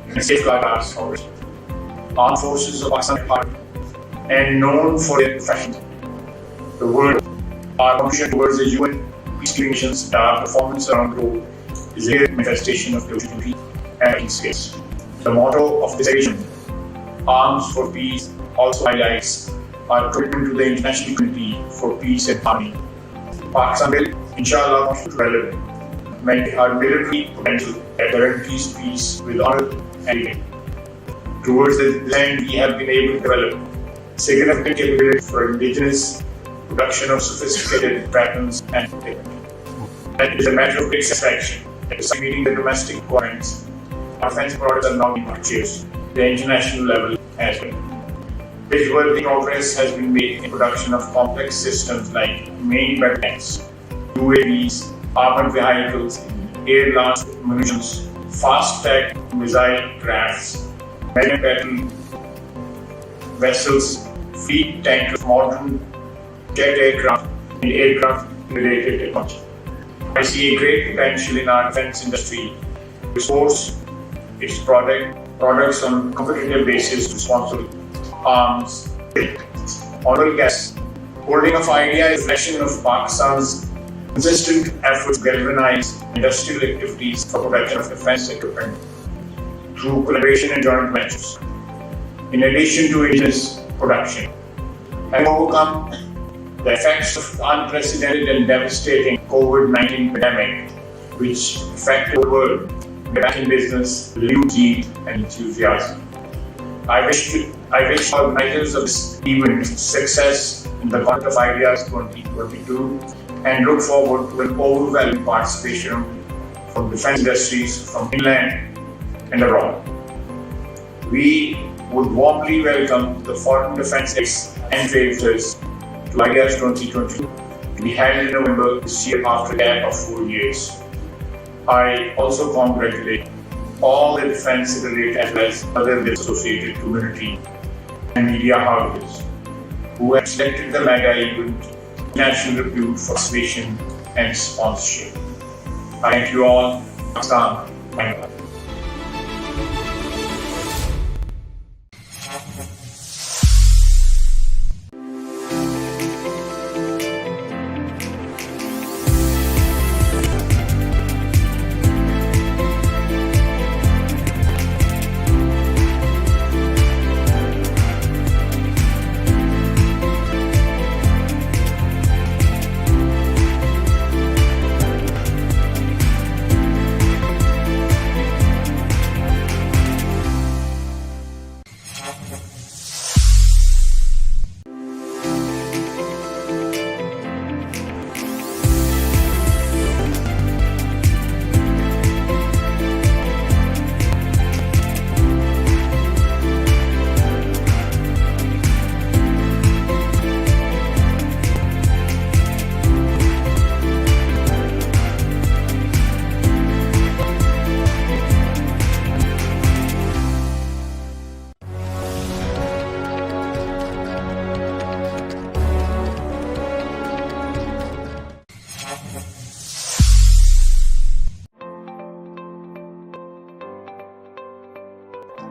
and safeguard our sovereignty. Armed forces of Pakistan are hard and known for their professionalism. The world, our contribution towards the UN peacekeeping missions and our performance around the globe is a clear manifestation of duty and skills. The motto of this edition, Arms for Peace, also highlights our commitment to the international community for peace and harmony. Pakistan will, inshallah, continue to develop our military potential that guarantees peace with honor and dignity. Towards this end, we have been able to develop significant capability for indigenous production of sophisticated weapons and equipment. And it is a matter of great satisfaction that despite meeting the domestic requirements, our defense products are now being purchased at the international level as well. This worthy progress has been made in production of complex systems like main battle tanks, UAVs, armored vehicles, air-launched munitions, fast-track missile crafts, maritime battle vessels, fleet tankers, modern jet aircraft, and aircraft-related technology. I see a great potential in our defense industry to source its products on a competitive basis to sponsor arms. Honorable guests, holding of idea is a reflection of Pakistan's consistent efforts to galvanize industrial activities for production of defense equipment through collaboration and joint ventures. In addition to indigenous production, having overcome the effects of unprecedented and devastating COVID-19 pandemic, which affected the world, we're back in business with renewed zeal and enthusiasm. I wish organizers of this event success in the Content of Ideas 2022 and look forward to an overwhelming participation from defense industries from inland and abroad. We would warmly welcome the foreign defense exhibitors and visitors to Ideas 2022 to be held in November this year after a gap of 4 years. I also congratulate all the defense-related as well as other associated community and media houses who have selected the mega event national repute for participation and sponsorship. I thank you all. Pakistan. Thank you.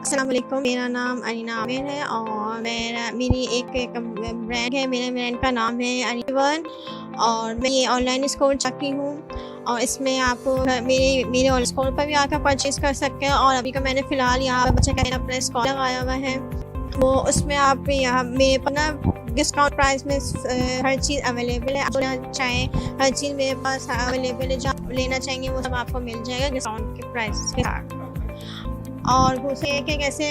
अस्सलाम वालेकुम, मेरा नाम अनीना आमिर है और मेरी एक brand है। मेरे ब्रांड का नाम है अनीवन और मैं ये ऑनलाइन स्टोर चाहती हूँ और इसमें आप मेरे ऑनलाइन स्टोर पर भी आकर परचेज़ कर सकते हैं। और अभी का मैंने फ़िलहाल यहाँ पर बच्चे का अपना स्टॉल लगाया हुआ है, वो उसमें आप यहाँ मेरे पर ना डिस्काउंट प्राइस में हर चीज़ अवेलेबल है। आप लेना चाहें हर चीज़ मेरे पास अवेलेबल है, जो आप लेना चाहेंगे वो सब आपको मिल जाएगा डिस्काउंट के प्राइस के साथ। और दूसरे एक ऐसे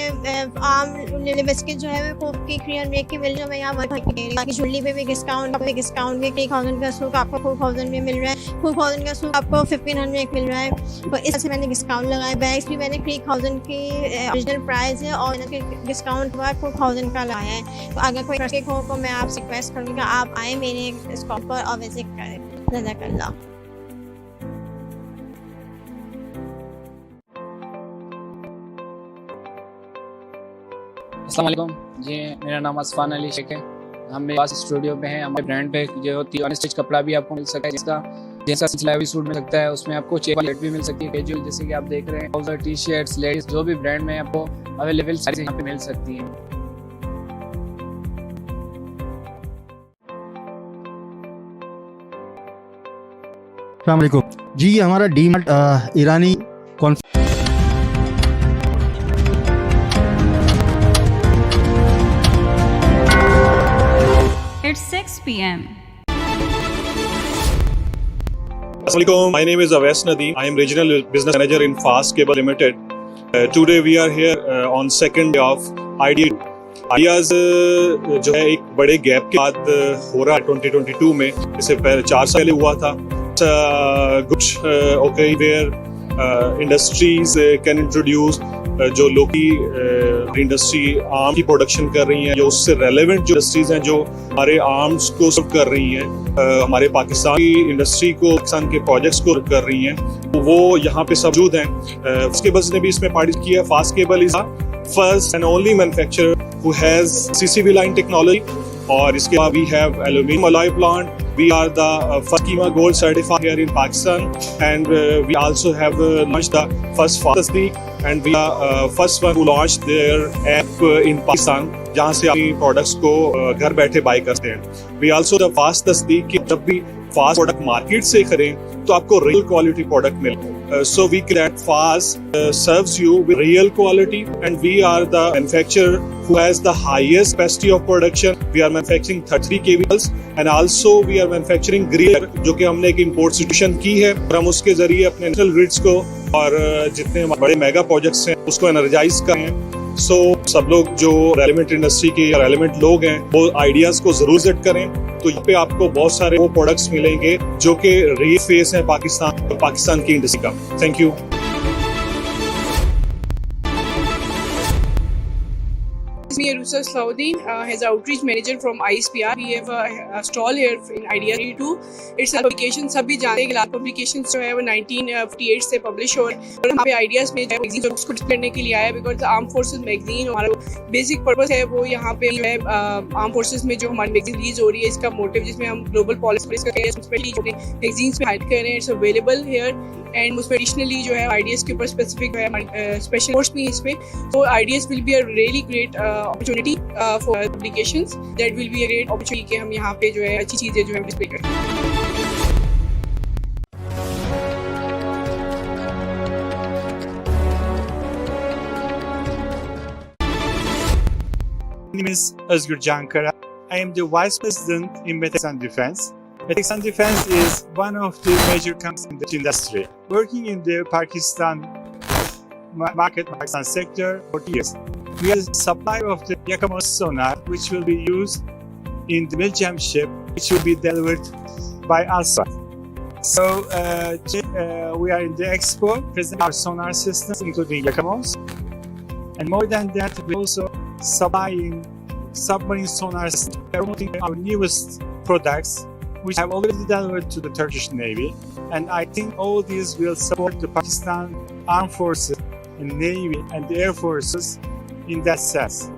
आम लिपस्टिक जो है वो 300 की मिल रहा है यहाँ बाकी ज्वेलरी पे भी डिस्काउंट भी 3000 का सूट आपको 4000 में मिल रहा है, 4000 का सूट आपको 1500 मिल रहा है। तो इस तरह से मैंने डिस्काउंट लगाया। बैग्स भी मैंने 3000 की ओरिजिनल प्राइस है और इनके डिस्काउंट हुआ 4000 का लगाया है। तो अगर कोई ट्रस्टिक हो तो मैं आपसे रिक्वेस्ट करूँगी आप आएँ मेरे स्टॉल पर और विजिट करें। जज़ाकल्लाह। अस्सलाम वालेकुम जी, मेरा नाम असफान अली शेख है। हम मेरे पास स्टूडियो पे हैं, हमारे ब्रांड पे जो होती है अनस्टिच कपड़ा भी आपको मिल सकता है, जिसका जैसा सिलाई सूट मिल सकता है, उसमें आपको चेक वाली भी मिल सकती है, कैजुअल जैसे कि आप देख रहे हैं, ट्राउजर, टी शर्ट्स, लेडीज जो भी ब्रांड में आपको अवेलेबल सारी यहाँ पे मिल सकती हैं। अस्सलाम वालेकुम जी, हमारा डीमार्ट ईरानी It's 6 p.m. Assalamualaikum. My name is Awais Nadeem. I am regional business manager in Fast Cable Limited. Today we are here on second day of Ideas जो है एक बड़े गैप के बाद हो रहा है 2022 में। इससे पहले 4 साल पहले हुआ था। Good okay where industries can introduce जो लोकी इंडस्ट्री आर्म की प्रोडक्शन कर रही हैं, जो उससे रेलेवेंट जो इंडस्ट्रीज हैं जो हमारे आर्म्स को सर्व कर रही हैं, हमारे पाकिस्तान की इंडस्ट्री को, पाकिस्तान के प्रोजेक्ट्स को कर रही हैं, तो वो यहाँ पे मौजूद हैं। फास्ट केबल्स ने भी इसमें पार्टिसिपेट किया। Fast cable is first and only manufacturer who has CCB line technology, और इसके बाद we have aluminium alloy plant. We are the first KEMA Gold certified here in Pakistan, and we also have launched the first Tasdeeq, and we are first one who launched their app in Pakistan, जहाँ से अपनी products को घर बैठे bye करते हैं. We also the fast Tasdeeq कि जब भी फास्ट प्रोडक्ट मार्केट से खरीदें तो आपको रियल क्वालिटी प्रोडक्ट मिले. So we that fast serves you with real quality, and we are the manufacturer who has the highest capacity of production. We are manufacturing 30 cables, and also we are manufacturing grid, जो कि हमने एक import substitution की है, और हम उसके जरिए अपने नेशनल ग्रिड्स को और जितने बड़े मेगा प्रोजेक्ट्स हैं उसको एनर्जाइज करें. सो सब लोग जो रेलेवेंट इंडस्ट्री के या रेलेवेंट लोग हैं वो आइडियाज को जरूर विजिट करें. तो यहाँ पे आपको बहुत सारे वो प्रोडक्ट्स मिलेंगे जो कि रियल फेस है पाकिस्तान की इंडस्ट्री का. Thank you. Me, Rusa Salahuddin, as outreach manager from ISPR. We have a stall here in Idea 32. It's a publication, सभी जानते हैं कि लास्ट publications जो है वो 1958 से publish हो रहे हैं, और यहाँ पे ideas में जो है उसको डिस्प्ले करने के लिए आया है, because आर्म फोर्सेस मैगजीन हमारा बेसिक पर्पस है वो यहाँ पे जो है आर्म फोर्सेस में जो हमारी मैगजीन रिलीज हो रही है, इसका मोटिव जिसमें हम ग्लोबल पॉलिसी स्पेशली जो मैगजीन्स में हाइड कर रहे हैं. इट्स अवेलेबल हेयर, एंड उसमें एडिशनली जो है आइडियाज के ऊपर स्पेसिफिक है स्पेशल कोर्स भी है इसमें. तो ideas will be a really great opportunity for publications. That will be a great opportunity कि हम यहाँ पे जो है अच्छी चीजें जो है डिस्प्ले करें. My name is Özgür Cankara. I am the Vice President in Metex and Defense. Metex and Defense is one of the major companies in the industry, working in the Pakistan sector for years. We are the supplier of the Yakamos sonar, which will be used in the Belgium ship, which will be delivered by Alsa. So we are in the expo, present our sonar systems, including Yakamos. And more than that, we also supplying submarine sonar systems, promoting our newest products, which have already delivered to the Turkish Navy. And I think all these will support the Pakistan Armed Forces and Navy and the Air Forces in that sense.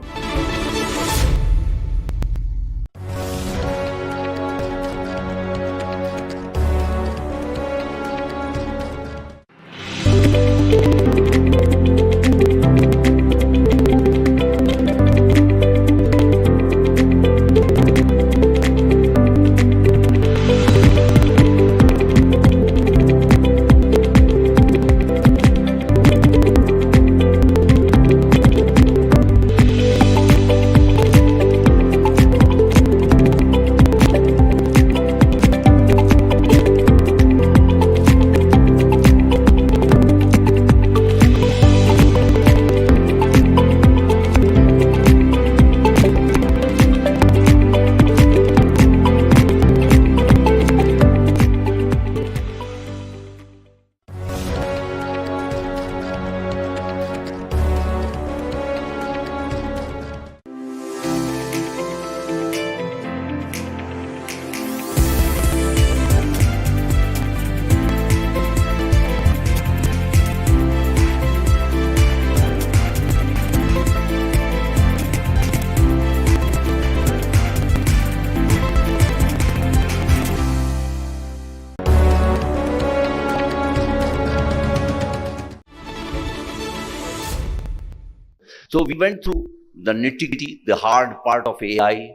So we went through the nitty-gritty, the hard part of AI.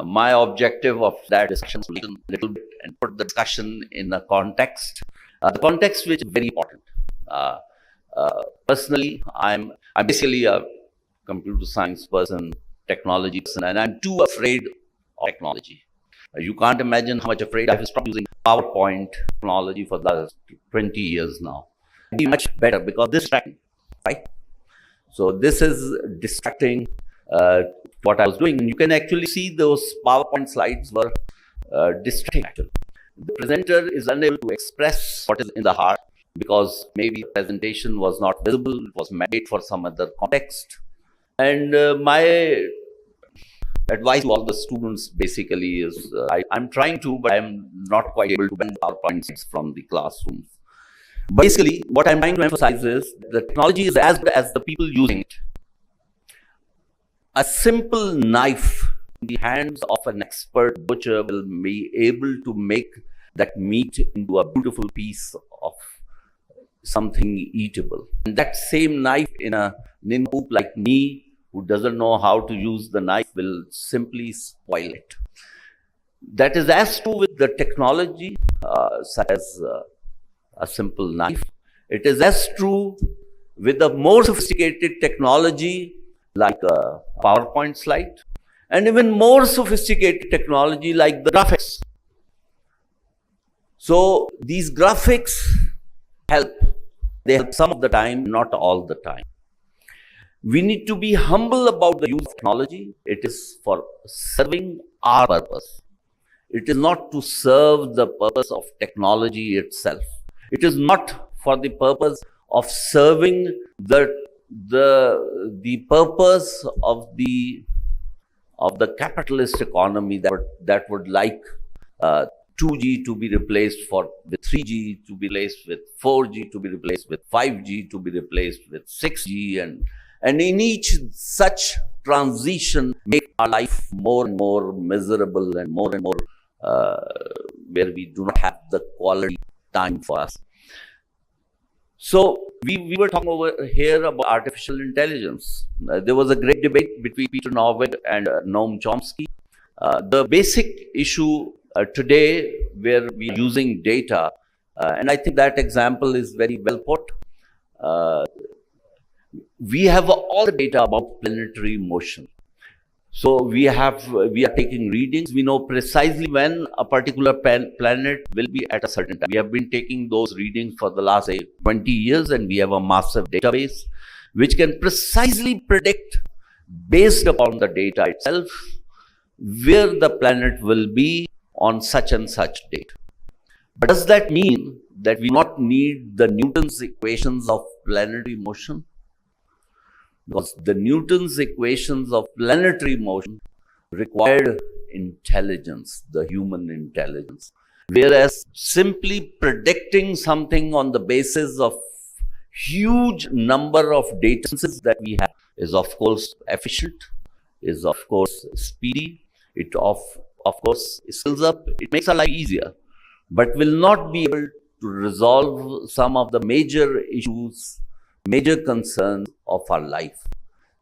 My objective of that discussion was a little bit and put the discussion in a context. The context which is very important. Personally, I'm basically a computer science person, technology person, and I'm too afraid of technology. You can't imagine how much afraid I was from using PowerPoint technology for the last 20 years now. It'd be much better because this is distracting, right? So this is distracting what I was doing. And you can actually see those PowerPoint slides were distracting actually. The presenter is unable to express what is in the heart because maybe the presentation was not visible, it was made for some other context. And my advice to all the students basically is, I'm trying to, but I'm not quite able to bend PowerPoints from the classrooms. Basically, what I'm trying to emphasize is the technology is as good as the people using it. A simple knife in the hands of an expert butcher will be able to make that meat into a beautiful piece of something eatable. And that same knife in a nincoop like me, who doesn't know how to use the knife, will simply spoil it. That is as true with the technology, such as a simple knife. It is as true with the more sophisticated technology like a PowerPoint slide, and even more sophisticated technology like the graphics. So these graphics help. They help some of the time, not all the time. We need to be humble about the use of technology. It is for serving our purpose. It is not to serve the purpose of technology itself. It is not for the purpose of serving the purpose of the capitalist economy that would like 2G to be replaced with 3G, to be replaced with 4G, to be replaced with 5G, to be replaced with 6G, and in each such transition make our life more and more miserable and more where we do not have the quality time for us. So we were talking over here about artificial intelligence. There was a great debate between Peter Norvig and Noam Chomsky. The basic issue today where we are using data, and I think that example is very well put. We have all the data about planetary motion. So we are taking readings. We know precisely when a particular planet will be at a certain time. We have been taking those readings for the last 20 years, and we have a massive database which can precisely predict, based upon the data itself, where the planet will be on such and such date. But does that mean that we not need the Newton's equations of planetary motion? Because the Newton's equations of planetary motion required intelligence, the human intelligence. Whereas simply predicting something on the basis of huge number of data that we have is of course efficient, is of course speedy, it of course skills up, it makes our life easier, but will not be able to resolve some of the major issues, major concerns of our life,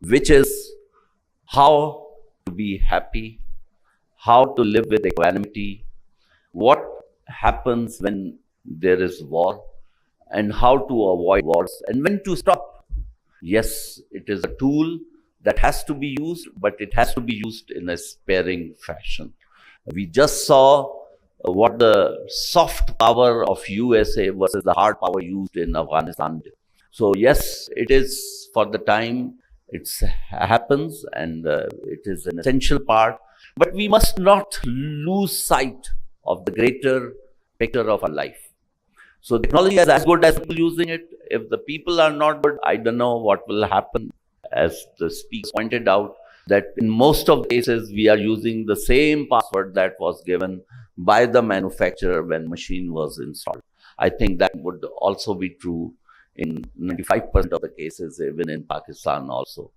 which is how to be happy, how to live with equanimity, what happens when there is war, and how to avoid wars, and when to stop. Yes, it is a tool that has to be used, but it has to be used in a sparing fashion. We just saw what the soft power of USA versus the hard power used in Afghanistan. So yes, it is for the time it happens, and it is an essential part, but we must not lose sight of the greater picture of our life. So technology is as good as people using it. If the people are not good, I don't know what will happen. As the speaker pointed out, that in most of the cases we are using the same password that was given by the manufacturer when machine was installed. I think that would also be true in 95% of the cases, even in Pakistan also.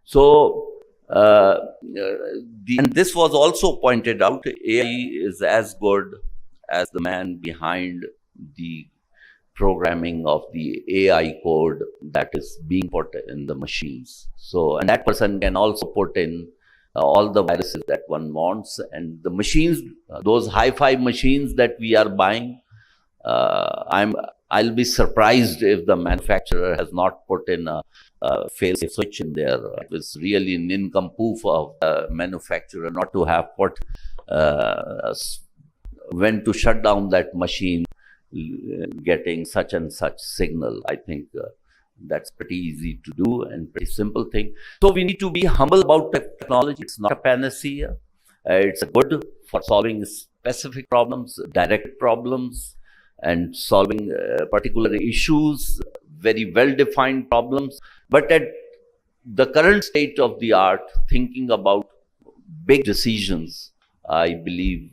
So, and this was also pointed out, AI is as good as the man behind the programming of the AI code that is being put in the machines. So, and that person can also put in all the viruses that one wants, and the machines, those hi-fi machines that we are buying, I'll be surprised if the manufacturer has not put in a fail-safe switch in there. It was really an nincompoop of the manufacturer not to have put when to shut down that machine getting such and such signal. I think that's pretty easy to do and pretty simple thing. So we need to be humble about technology. It's not a panacea. It's good for solving specific problems, direct problems, and solving particular issues, very well-defined problems. But at the current state of the art, thinking about big decisions, I believe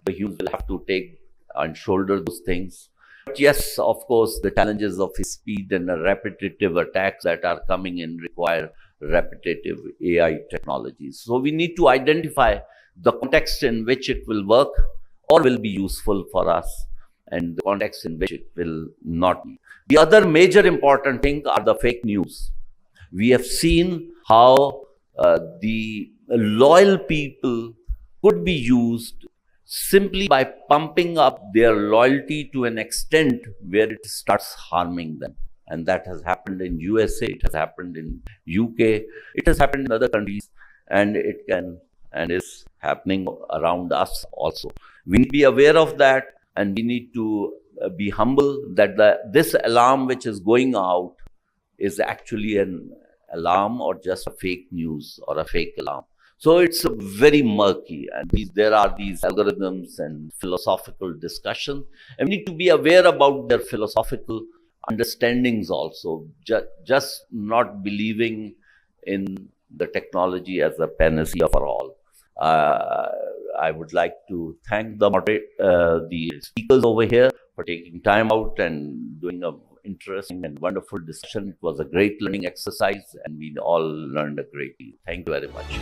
the humans will have to take and shoulder those things. But yes, of course, the challenges of speed and repetitive attacks that are coming in require repetitive AI technologies. So we need to identify the context in which it will work or will be useful for us, and the context in which it will not be. The other major important thing are the fake news. We have seen how the loyal people could be used simply by pumping up their loyalty to an extent where it starts harming them. And that has happened in USA, it has happened in UK, it has happened in other countries, and it can and is happening around us also. We need to be aware of that, and we need to be humble that this alarm which is going out is actually an alarm or just a fake news or a fake alarm. So it's very murky, and there are these algorithms and philosophical discussions, and we need to be aware about their philosophical understandings also, just not believing in the technology as a panacea for all. I would like to thank the speakers over here for taking time out and doing an interesting and wonderful discussion. It was a great learning exercise, and we all learned a great deal. Thank you very much.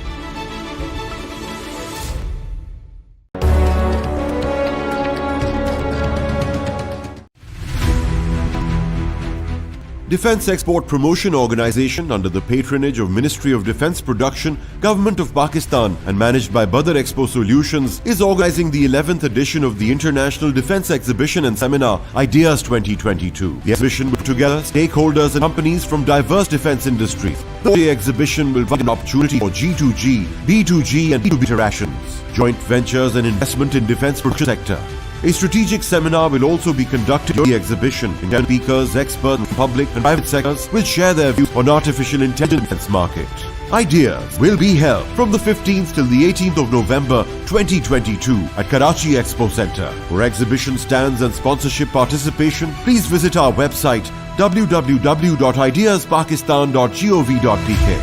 Defence Export Promotion Organisation under the patronage of Ministry of Defence Production, Government of Pakistan and managed by Badar Expo Solutions is organising the 11th edition of the International Defence Exhibition and Seminar Ideas 2022. The exhibition will put together stakeholders and companies from diverse defence industries. The exhibition will provide an opportunity for G2G, B2G and B2B interactions, joint ventures and investment in defence production sector. A strategic seminar will also be conducted during the exhibition. Intelligence speakers, experts, public and private sectors will share their views on artificial intelligence market. Ideas will be held from the 15th till the 18th of November 2022 at Karachi Expo Centre. For exhibition stands and sponsorship participation, please visit our website www.ideaspakistan.gov.pk.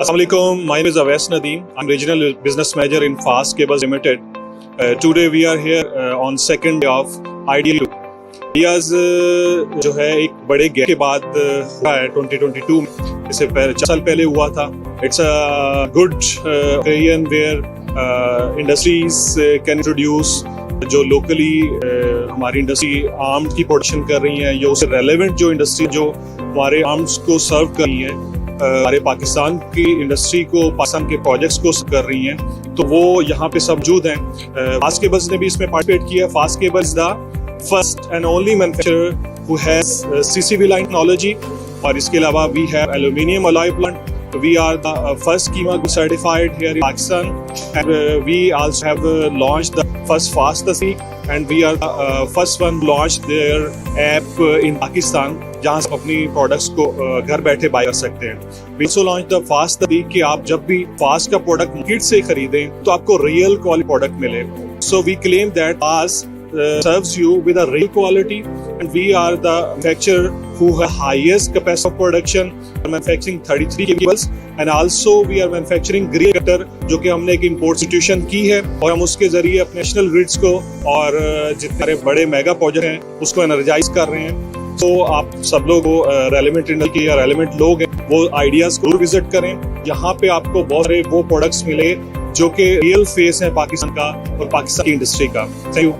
Assalamualaikum, my name is Awais Nadeem. I'm Regional Business Manager in Fast Cables Limited. Today we are here on second day of Ideas. Ideas जो है एक बड़े gap के बाद हुआ है 2022 में. इससे 4 साल पहले हुआ था. It's a good occasion where industries can introduce जो locally हमारी इंडस्ट्री आर्म्स की प्रोडक्शन कर रही हैं, या उससे रेलेवेंट जो इंडस्ट्री जो हमारे आर्म्स को सर्व कर रही हैं, हमारे पाकिस्तान की इंडस्ट्री को, पाकिस्तान के प्रोजेक्ट्स को कर रही हैं, तो वो यहाँ पे सब मौजूद हैं. फास्ट केबल्स ने भी इसमें पार्टिसिपेट किया. Fast cables the first and only manufacturer who has CCV line technology, और इसके अलावा we have aluminium alloy plant. We are the first schema certified here in Pakistan, and we also have launched the first fast tasdeeq, and we are the first one launched their app in Pakistan, जहाँ से अपनी products को घर बैठे bye कर सकते हैं. We also launched the fast tasdeeq कि आप जब भी फास्ट का प्रोडक्ट मार्केट से खरीदें तो आपको रियल क्वालिटी प्रोडक्ट मिले. So we claim that fast serves you with a real quality, and we are the manufacturer who have highest capacity of production. We are manufacturing 33 cables, and also we are manufacturing grid cutter, जो कि हमने एक import substitution की है, और हम उसके जरिए अपने नेशनल ग्रिड्स को और जितने बड़े मेगा प्रोजेक्ट हैं उसको एनर्जाइज कर रहे हैं. तो आप सब लोग रेलेवेंट इंडस्ट्री के या रेलेवेंट लोग हैं वो आइडियाज को विजिट करें। यहाँ पे आपको बहुत सारे वो प्रोडक्ट्स मिले जो कि रियल फेस है पाकिस्तान का और पाकिस्तान की इंडस्ट्री का। Thank you.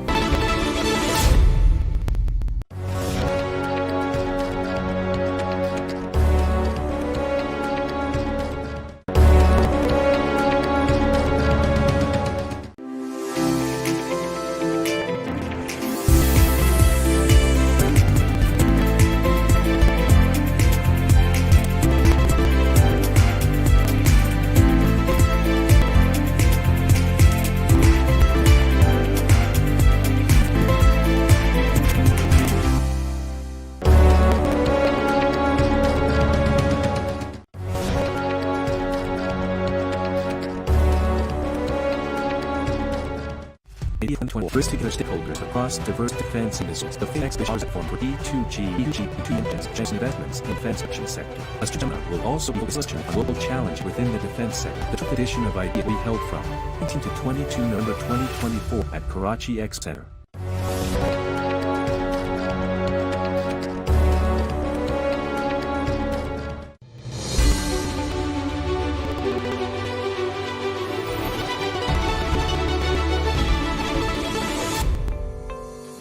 Particular stakeholders across diverse defense industries. The FINEX platform for E2G, E2G, E2 investments in defense action sector. A seminar will also be focused on a global challenge within the defense sector. The 5th edition of IDEA will be held from 19 to 22 November 2024 at Karachi X Center.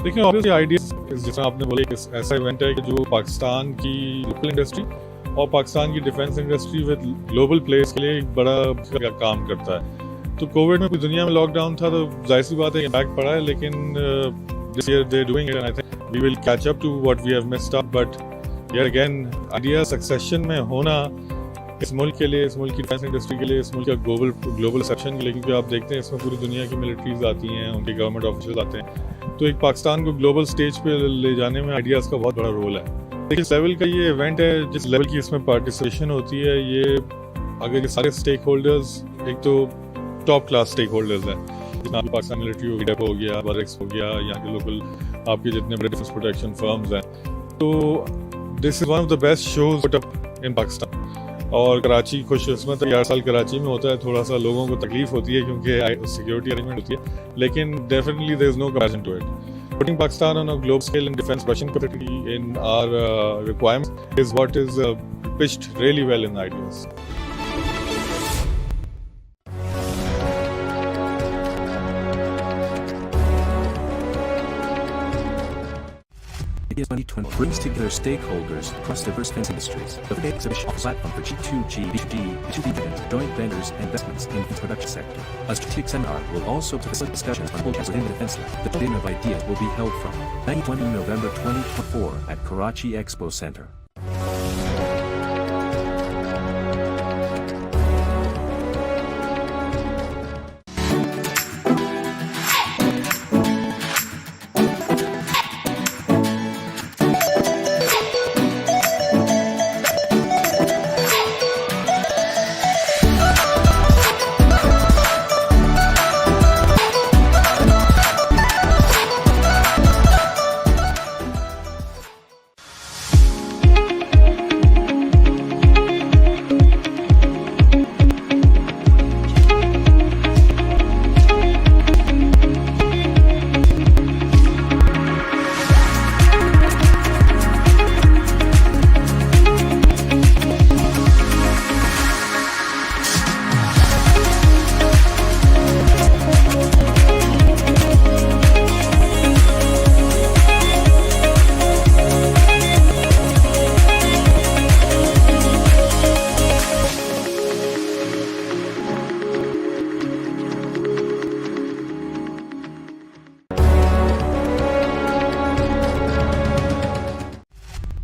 देखिए obviously idea जैसा आपने बोला कि ऐसा event है कि जो पाकिस्तान की लोकल इंडस्ट्री और पाकिस्तान की defence industry with global players के लिए एक बड़ा काम करता है। तो कोविड में पूरी दुनिया में लॉकडाउन था तो जाहिर सी बात है इम्पैक्ट पड़ा है, लेकिन this year they doing it and I think we will catch up to what we have missed up. But यार अगेन आइडिया सक्सेशन में होना इस मुल्क के लिए, इस मुल्क की डिफेंस इंडस्ट्री के लिए, इस मुल्क का ग्लोबल सेक्शन के लिए, क्योंकि आप देखते हैं इसमें पूरी दुनिया की मिलिट्रीज आती हैं, उनके गवर्नमेंट ऑफिशियल आते हैं, तो एक पाकिस्तान को ग्लोबल स्टेज पे ले जाने में आइडियाज़ का बहुत बड़ा रोल है। देखिए इस लेवल का ये इवेंट है, जिस लेवल की इसमें पार्टिसिपेशन होती है, ये अगर ये सारे स्टेक होल्डर्स एक तो टॉप क्लास स्टेक होल्डर्स हैं, जितना पाकिस्तान मिलिट्री हो गया, बदर हो गया, यहाँ के लोकल आपके जितने बड़े डिफेंस प्रोटेक्शन फर्म्स हैं, तो this is one of the best shows put up in Pakistan. और कराची खुशकिस्मत है, हर साल कराची में होता है, थोड़ा सा लोगों को तकलीफ होती है क्योंकि सिक्योरिटी अरेंजमेंट होती है, लेकिन definitely there is no comparison to it. Putting Pakistan on a global scale in defense production capacity in our requirements is what is pitched really well in ideas. IDEA 2020 brings together stakeholders across diverse defense industries. The exhibition offers a platform for G2G, B2G, B2B joint vendors and investments in the production sector. A strategic seminar will also facilitate discussions on programs within the defense sector. The dinner of IDEA will be held from 19-20 November 2024 at Karachi Expo Center.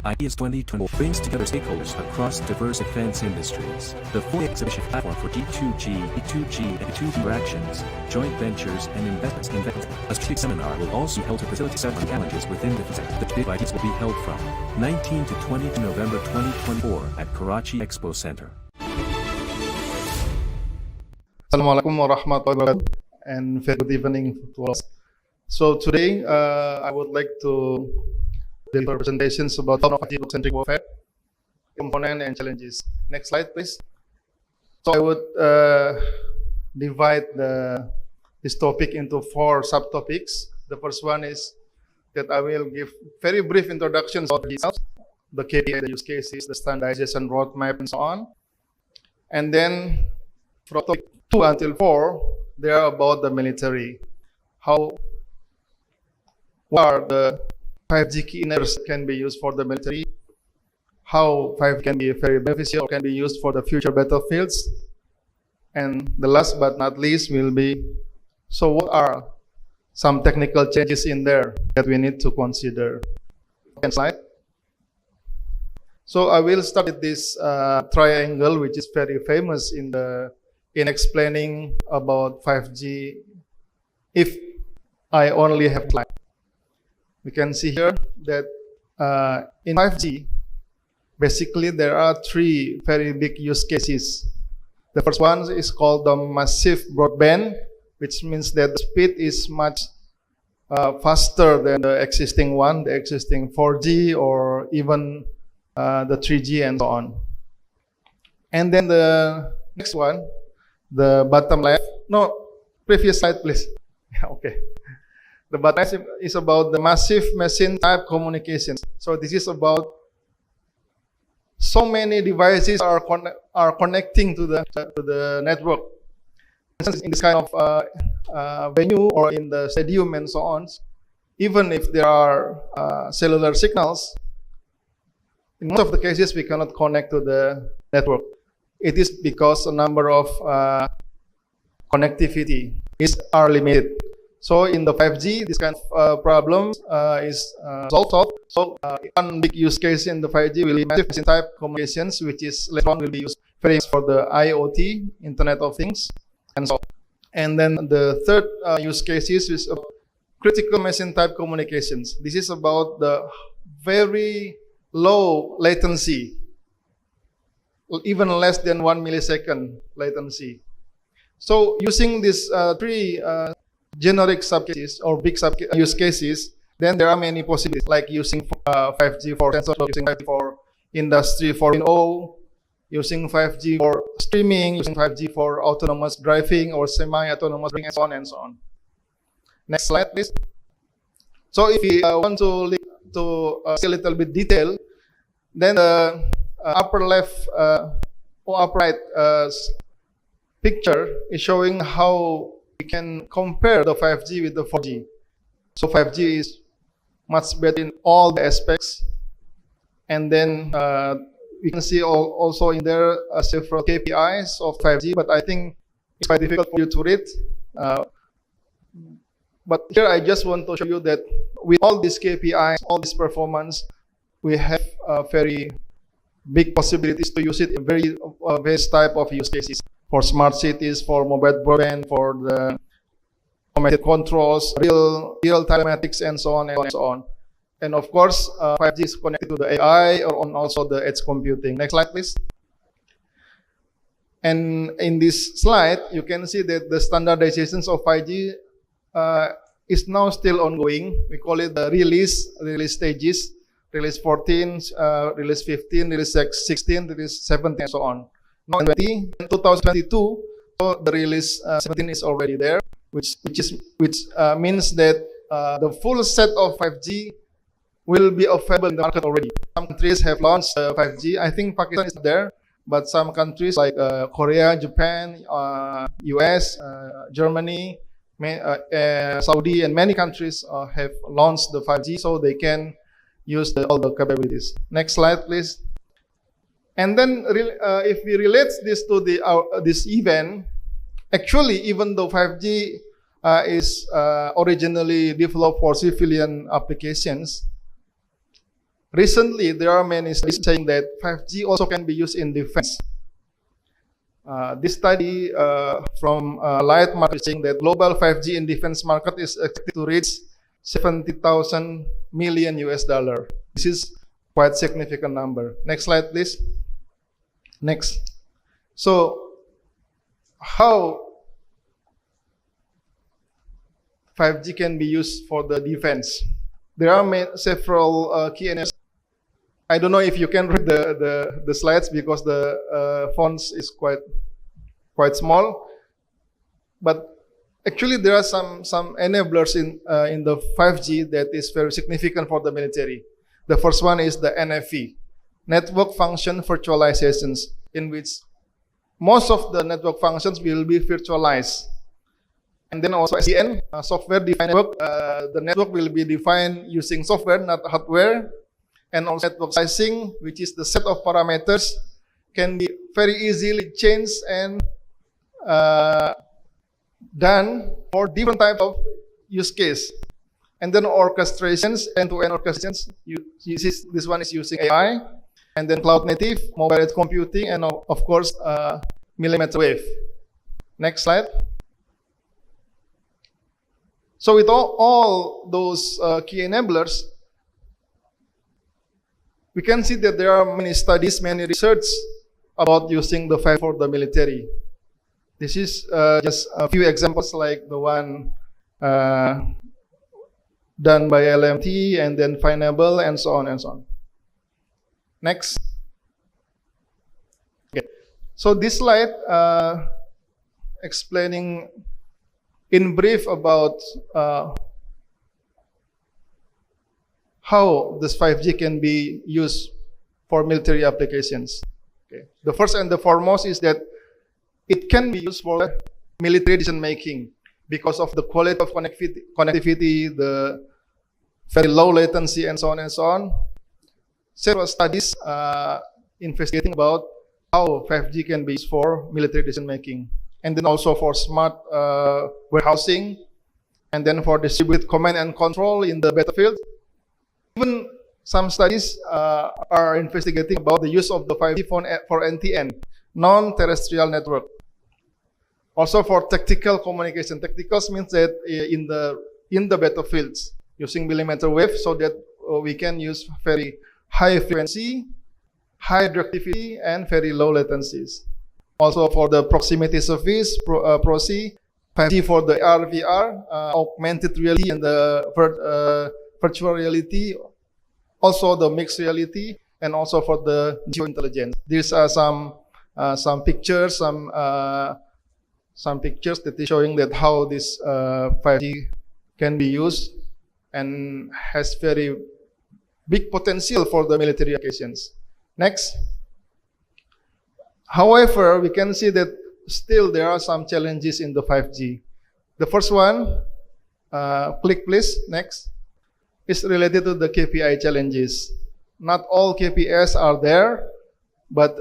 IDEA 2020 brings together stakeholders across diverse defense industries. The full exhibition platform for G2G, E2G, and E2 interactions, joint ventures, and investments in defense. A strategic seminar will also be held to facilitate several challenges within the defense sector. The big ideas will be held from 19 to 22 November 2024 at Karachi Expo Center. Assalamu alaikum wa rahmatullahi wa barakatuh, and very good evening to us. So today I would like to deliver presentations about technology-centric warfare, component and challenges. Next slide, please. So I would divide this topic into 4 subtopics. The first one is that I will give very brief introductions about details. the KPI, the use cases, the standardization roadmap, and so on. And then from topic 2 until 4, they are about the military. What are the 5G key enablers that can be used for the military? How 5G can be very beneficial or can be used for the future battlefields? And the last but not least will be, so what are some technical changes in there that we need to consider? Next slide. So I will start with this triangle, which is very famous in explaining about 5G. If I only have slide, we can see here that in 5G, basically there are 3 very big use cases. The first one is called the massive broadband, which means that the speed is much faster than the existing one, the existing 4G or even the 3G and so on. And then the next one, the bottom left. No, previous slide, please. Okay. The bottom left is about the massive machine type communications. So this is about so many devices are connecting to the network. In this kind of venue or in the stadium and so on, even if there are cellular signals, in most of the cases we cannot connect to the network. It is because a number of connectivity are limited. So in the 5G, this kind of problem is solved. So one big use case in the 5G will be massive machine type communications, which is later on will be used for the IoT, Internet of Things, and so on. And then the third use case is critical machine type communications. This is about the very low latency, even less than 1 millisecond latency. So using these 3 generic subcases or big use cases, then there are many possibilities, like using 5G for sensors, using 5G for Industry 4.0, using 5G for streaming, using 5G for autonomous driving or semi-autonomous driving, and so on and so on. Next slide, please. So if we want to see a little bit detail, then the upper left or upper right picture is showing how we can compare the 5G with the 4G. So 5G is much better in all the aspects. And then we can see also in there several KPIs of 5G, but I think it's quite difficult for you to read. But here I just want to show you that with all these KPIs, all this performance, we have very big possibilities to use it in various type of use cases. For smart cities, for mobile broadband, for the automated controls, real telematics, and so on and so on. And of course, 5G is connected to the AI or also the edge computing. Next slide, please. And in this slide, you can see that the standardizations of 5G is now still ongoing. We call it the release stages. Release 14, release 15, release 16, release 17, and so on. Now in 2022, so the release 17 is already there, which means that the full set of 5G will be available in the market already. Some countries have launched 5G. I think Pakistan is there, but some countries like Korea, Japan, US, Germany, Saudi, and many countries have launched the 5G, so they can use all the capabilities. Next slide, please. And then if we relate this to this event, actually, even though 5G is originally developed for civilian applications, recently there are many studies saying that 5G also can be used in defense. This study from Light Market is saying that global 5G in defense market is expected to reach $70,000 million. This is quite significant number. Next slide, please. Next. So, how 5G can be used for the defense? There are several key areas. I don't know if you can read the slides because the fonts is quite small. But actually, there are some enablers in the 5G that is very significant for the military. The first one is the NFV. network function virtualizations, in which most of the network functions will be virtualized. And then also SDN, software-defined network. The network will be defined using software, not hardware. And also network sizing, which is the set of parameters, can be very easily changed and done for different types of use case. And then orchestrations, end-to-end orchestrations. This one is using AI. And then cloud native, mobile edge computing, and of course, millimeter wave. Next slide. So with all those key enablers, we can see that there are many studies, many research about using the 5G for the military. This is just a few examples, like the one done by LMT, and then Fineable, and so on and so on. Next. Okay. So this slide explaining in brief about how this 5G can be used for military applications. Okay. The first and the foremost is that it can be used for military decision making because of the quality of connectivity, the very low latency, and so on and so on. Several studies investigating about how 5G can be used for military decision making, and then also for smart warehousing, and then for distributed command and control in the battlefield. Even some studies are investigating about the use of the 5G for NTN, non-terrestrial network. Also for tactical communication. Tacticals means that in the battlefields, using millimeter wave, so that we can use very high frequency, high directivity, and very low latencies. Also for the proximity service, PROC, 5G for the AR, VR, augmented reality, and the virtual reality, also the mixed reality, and also for the geointelligence. These are some pictures, some pictures that is showing that how this 5G can be used and has very big potential for the military applications. Next. However, we can see that still there are some challenges in the 5G. The first one, click please, next, is related to the KPI challenges. Not all KPIs are there, but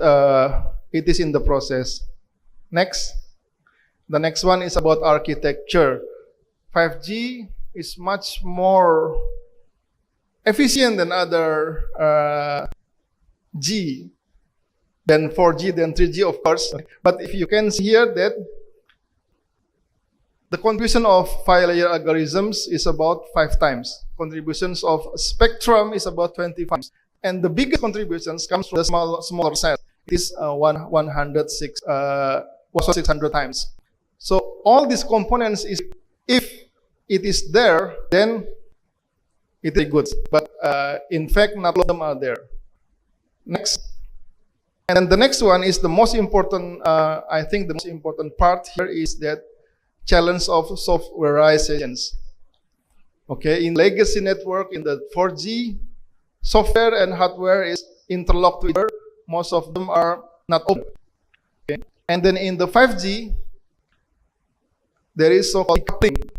it is in the process. Next. The next one is about architecture. 5G is much more efficient than other G, than 4G, than 3G, of course. But if you can see here that the contribution of 5-layer algorithms is about 5 times. Contributions of spectrum is about 20 times. And the biggest contributions comes from the smaller size. It is 600 times. So all these components is, if it is there, then it is good. But in fact, not all of them are there. Next. And then the next one is the most important, I think the most important part here is that challenge of softwareizations. Okay, in legacy network, in the 4G, software and hardware is interlocked together. Most of them are not open. Okay. And then in the 5G, there is so-called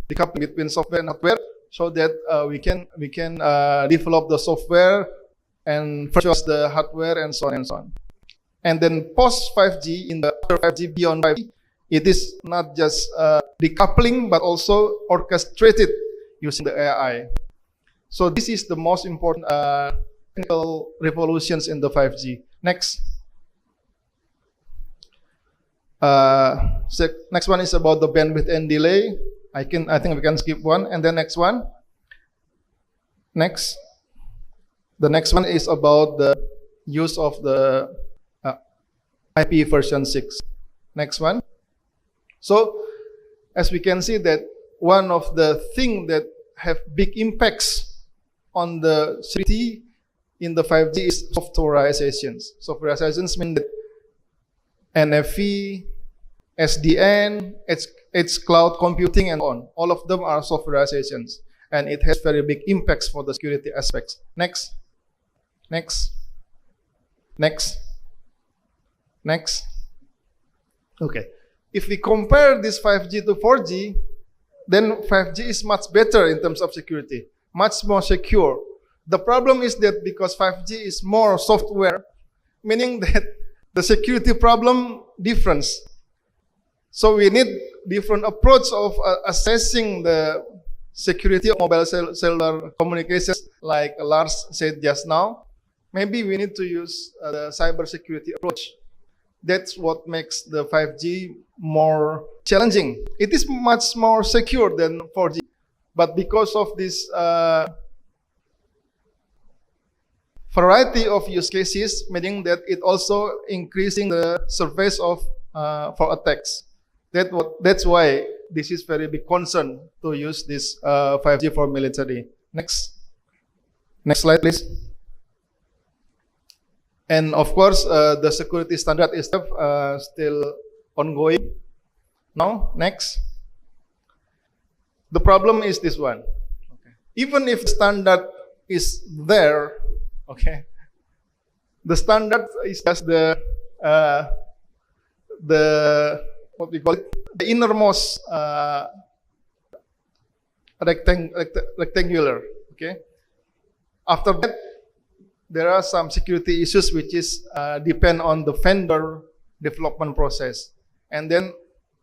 decoupling between software and hardware, so that we can develop the software and virtualize the hardware, and so on and so on. And then post 5G, in the after 5G, beyond 5G, it is not just decoupling, but also orchestrated using the AI. So this is the most important technical revolutions in the 5G. Next. Next one is about the bandwidth and delay. I think we can skip one, and then next one. Next. The next one is about the use of the IP version 6. Next one. So, as we can see that one of the things that have big impacts on the 3T in the 5G is softwareizations. Softwareizations mean that NFV, SDN, edge cloud computing, and on. All of them are softwareizations, and it has very big impacts for the security aspects. Next. Next. Next. Next. Okay. If we compare this 5G to 4G, then 5G is much better in terms of security, much more secure. The problem is that because 5G is more software, meaning that the security problem difference. So we need different approach of assessing the security of mobile cellular communications, like Lars said just now. Maybe we need to use the cyber security approach. That's what makes the 5G more challenging. It is much more secure than 4G, but because of this variety of use cases, meaning that it also increasing the surface of for attacks. That's why this is very big concern to use this 5G for military. Next slide, please. And of course, the security standard is still ongoing. Now, next. The problem is this one. Okay. Even if the standard is there, okay, the standard is just the what we call it, the innermost rectangular. Okay. After that, there are some security issues which is depend on the vendor development process, and then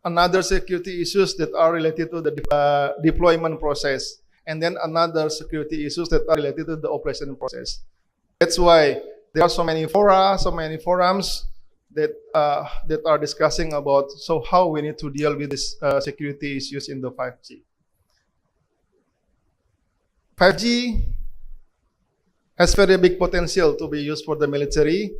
another security issues that are related to the deployment process, and then another security issues that are related to the operation process. That's why there are so many forums that are discussing about how we need to deal with this security issues in the 5G. 5G has very big potential to be used for the military,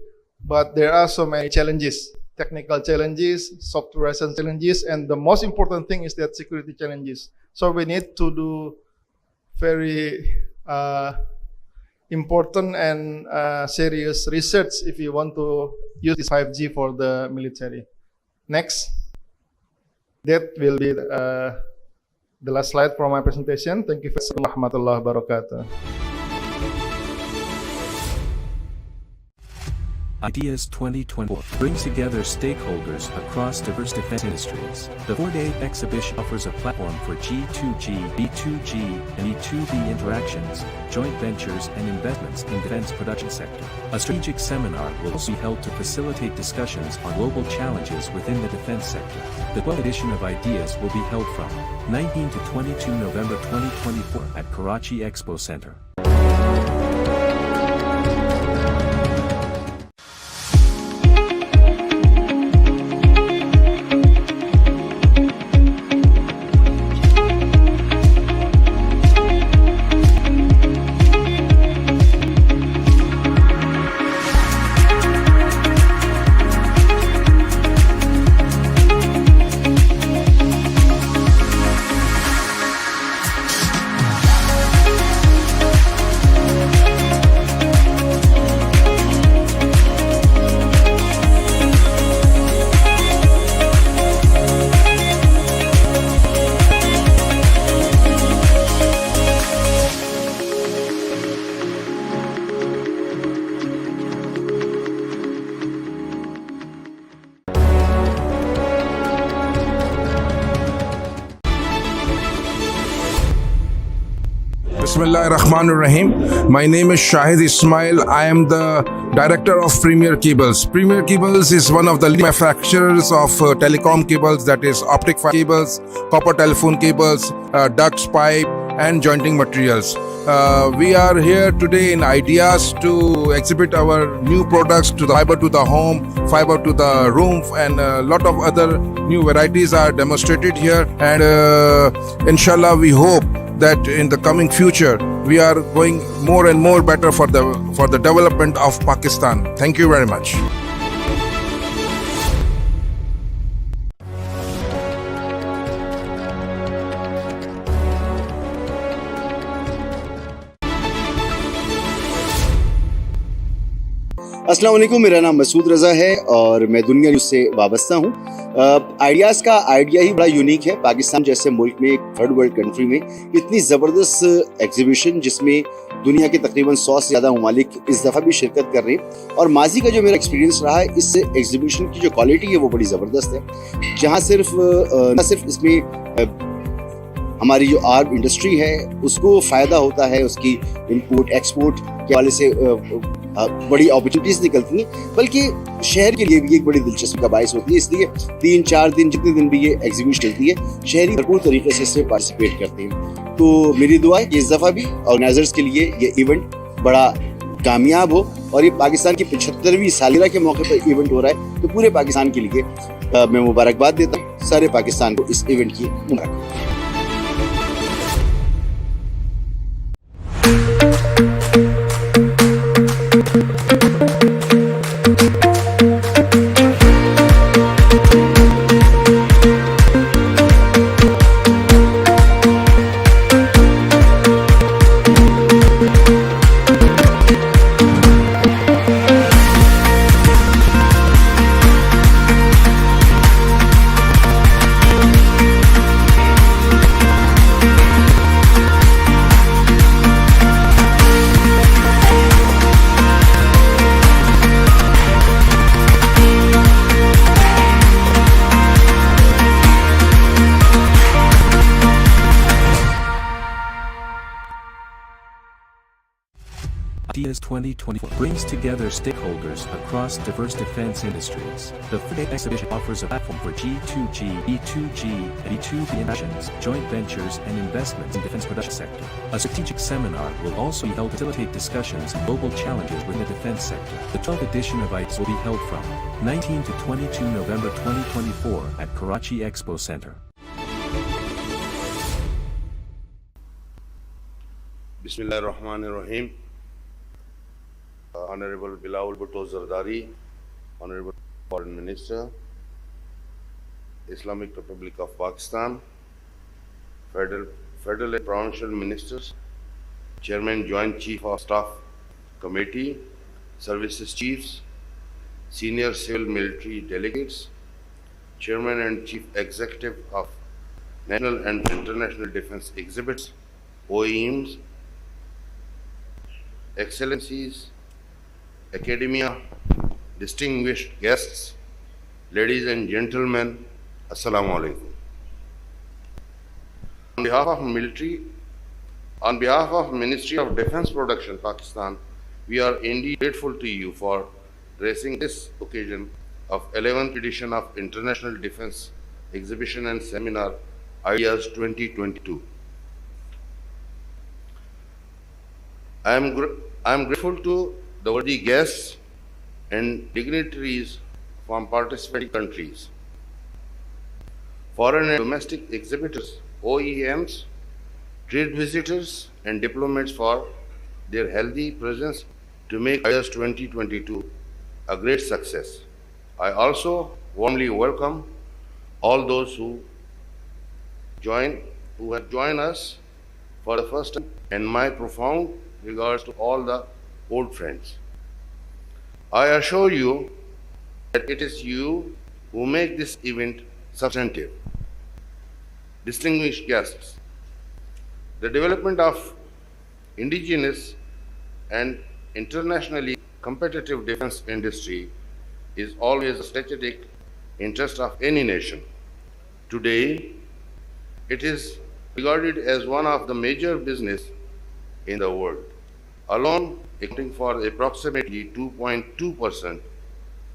but there are so many challenges, technical challenges, software challenges, and the most important thing is that security challenges. So we need to do very important and serious research if you want to use this 5G for the military. Next. That will be the last slide from my presentation. Thank you for warahmatullahi wabarakatuh. Ideas 2024 brings together stakeholders across diverse defense industries. The 4-day exhibition offers a platform for G2G, B2G, and E2B interactions, joint ventures, and investments in defense production sector. A strategic seminar will also be held to facilitate discussions on global challenges within the defense sector. The 12th edition of Ideas will be held from 19 to 22 November 2024 at Karachi Expo Center. Bismillahirrahmanirrahim. My name is Shahid Ismail. I am the director of Premier Cables. Premier Cables is one of the leading manufacturers of telecom cables, that is optic fiber cables, copper telephone cables, ducts, pipe, and jointing materials. We are here today in Ideas to exhibit our new products to the fiber to the home, fiber to the room, and a lot of other new varieties are demonstrated here. And inshallah, we hope that in the coming future we are going more and more better for the development of Pakistan. Thank you very much. अस्सलाम वालेकुम, मेरा नाम मसूद रज़ा है और मैं दुनिया news से वाबस्ता हूँ। आइडियाज़ का आइडिया ही बड़ा यूनिक है। पाकिस्तान जैसे मुल्क में, एक थर्ड वर्ल्ड कंट्री में इतनी ज़बरदस्त एग्जीबिशन जिसमें दुनिया के तकरीबन 100 से ज़्यादा ममालिक इस दफ़ा भी शिरकत कर रहे हैं। और माजी का जो मेरा एक्सपीरियंस रहा है, इससे एग्जीबिशन की जो क्वालिटी है वो बड़ी ज़बरदस्त है। जहाँ न सिर्फ इसमें हमारी जो आर्ट इंडस्ट्री है उसको फ़ायदा होता है, उसकी इंपोर्ट एक्सपोर्ट के हवाले से बड़ी अपॉर्चुनिटीज़ निकलती हैं, बल्कि शहर के लिए भी एक बड़ी दिलचस्पी का बायस होती है। इसलिए 3-4 दिन जितने दिन भी ये एग्जीबिशन चलती है, शहरी भरपूर तरीके से इसमें पार्टिसिपेट करते हैं। तो मेरी दुआ है कि इस दफ़ा भी ऑर्गेनाइजर्स के लिए ये इवेंट बड़ा कामयाब हो, और ये पाकिस्तान की 75वीं सालगिरह के मौके पर इवेंट हो रहा है, तो पूरे पाकिस्तान के लिए मैं मुबारकबाद देता हूँ। सारे पाकिस्तान को इस इवेंट की मुबारकबाद। Ideas 2024 brings together stakeholders across diverse defense industries. The FIDE exhibition offers a platform for G2G, E2G, and E2B innovations, joint ventures, and investments in defense production sector. A strategic seminar will also be held to facilitate discussions on global challenges within the defense sector. The 12th edition of IDES will be held from 19 to 22 November 2024 at Karachi Expo Center. Bismillahirrahmanirrahim. Honorable Bilal Bhutto Zardari, Honorable Foreign Minister, Islamic Republic of Pakistan, Federal and Provincial Ministers, Chairman Joint Chief of Staff Committee, Services Chiefs, Senior Civil Military Delegates, Chairman and Chief Executive of National and International Defense Exhibits, OEMs, Excellencies, Academia, distinguished guests, ladies and gentlemen, Assalamu alaikum. On behalf of Ministry of Defense Production, Pakistan, we are indeed grateful to you for gracing this occasion of 11th edition of International Defense Exhibition and Seminar Ideas 2022. I am grateful to the worthy guests and dignitaries from participating countries, foreign and domestic exhibitors, OEMs, trade visitors, and diplomats for their healthy presence to make IDES 2022 a great success. I also warmly welcome all those who have joined us for the first time, and my profound regards to all the old friends. I assure you that it is you who make this event substantive. Distinguished guests, the development of indigenous and internationally competitive defense industry is always a strategic interest of any nation. Today, it is regarded as one of the major business in the world, alone accounting for approximately 2.2%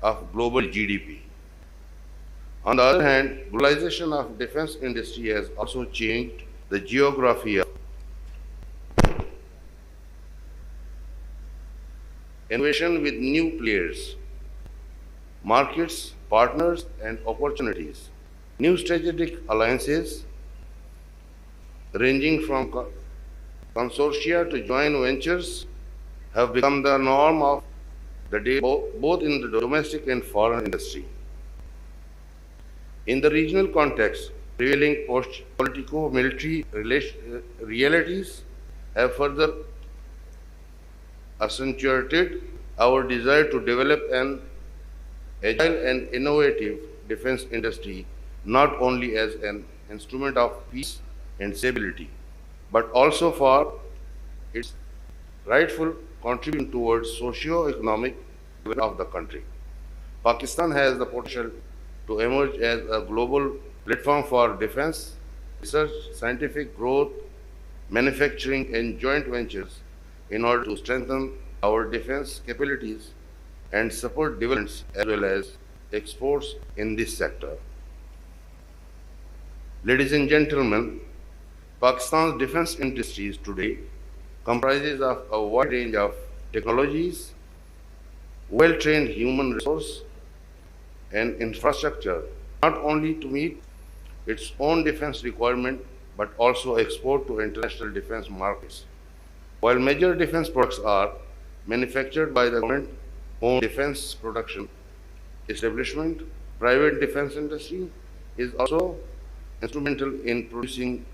of global GDP. On the other hand, globalization of defense industry has also changed the geography of innovation with new players, markets, partners, and opportunities. New strategic alliances ranging from consortia to joint ventures have become the norm of the day, both in the domestic and foreign industry. In the regional context, prevailing politico-military realities have further accentuated our desire to develop an agile and innovative defense industry, not only as an instrument of peace and stability, but also for its rightful contribution towards socio-economic development of the country. Pakistan has the potential to emerge as a global platform for defense, research, scientific growth, manufacturing, and joint ventures in order to strengthen our defense capabilities and support developments as well as exports in this sector. Ladies and gentlemen, Pakistan's defense industries today comprises of a wide range of technologies, well-trained human resource, and infrastructure, not only to meet its own defense requirement, but also export to international defense markets. While major defense products are manufactured by the government-owned defense production establishment, private defense industry is also instrumental in producing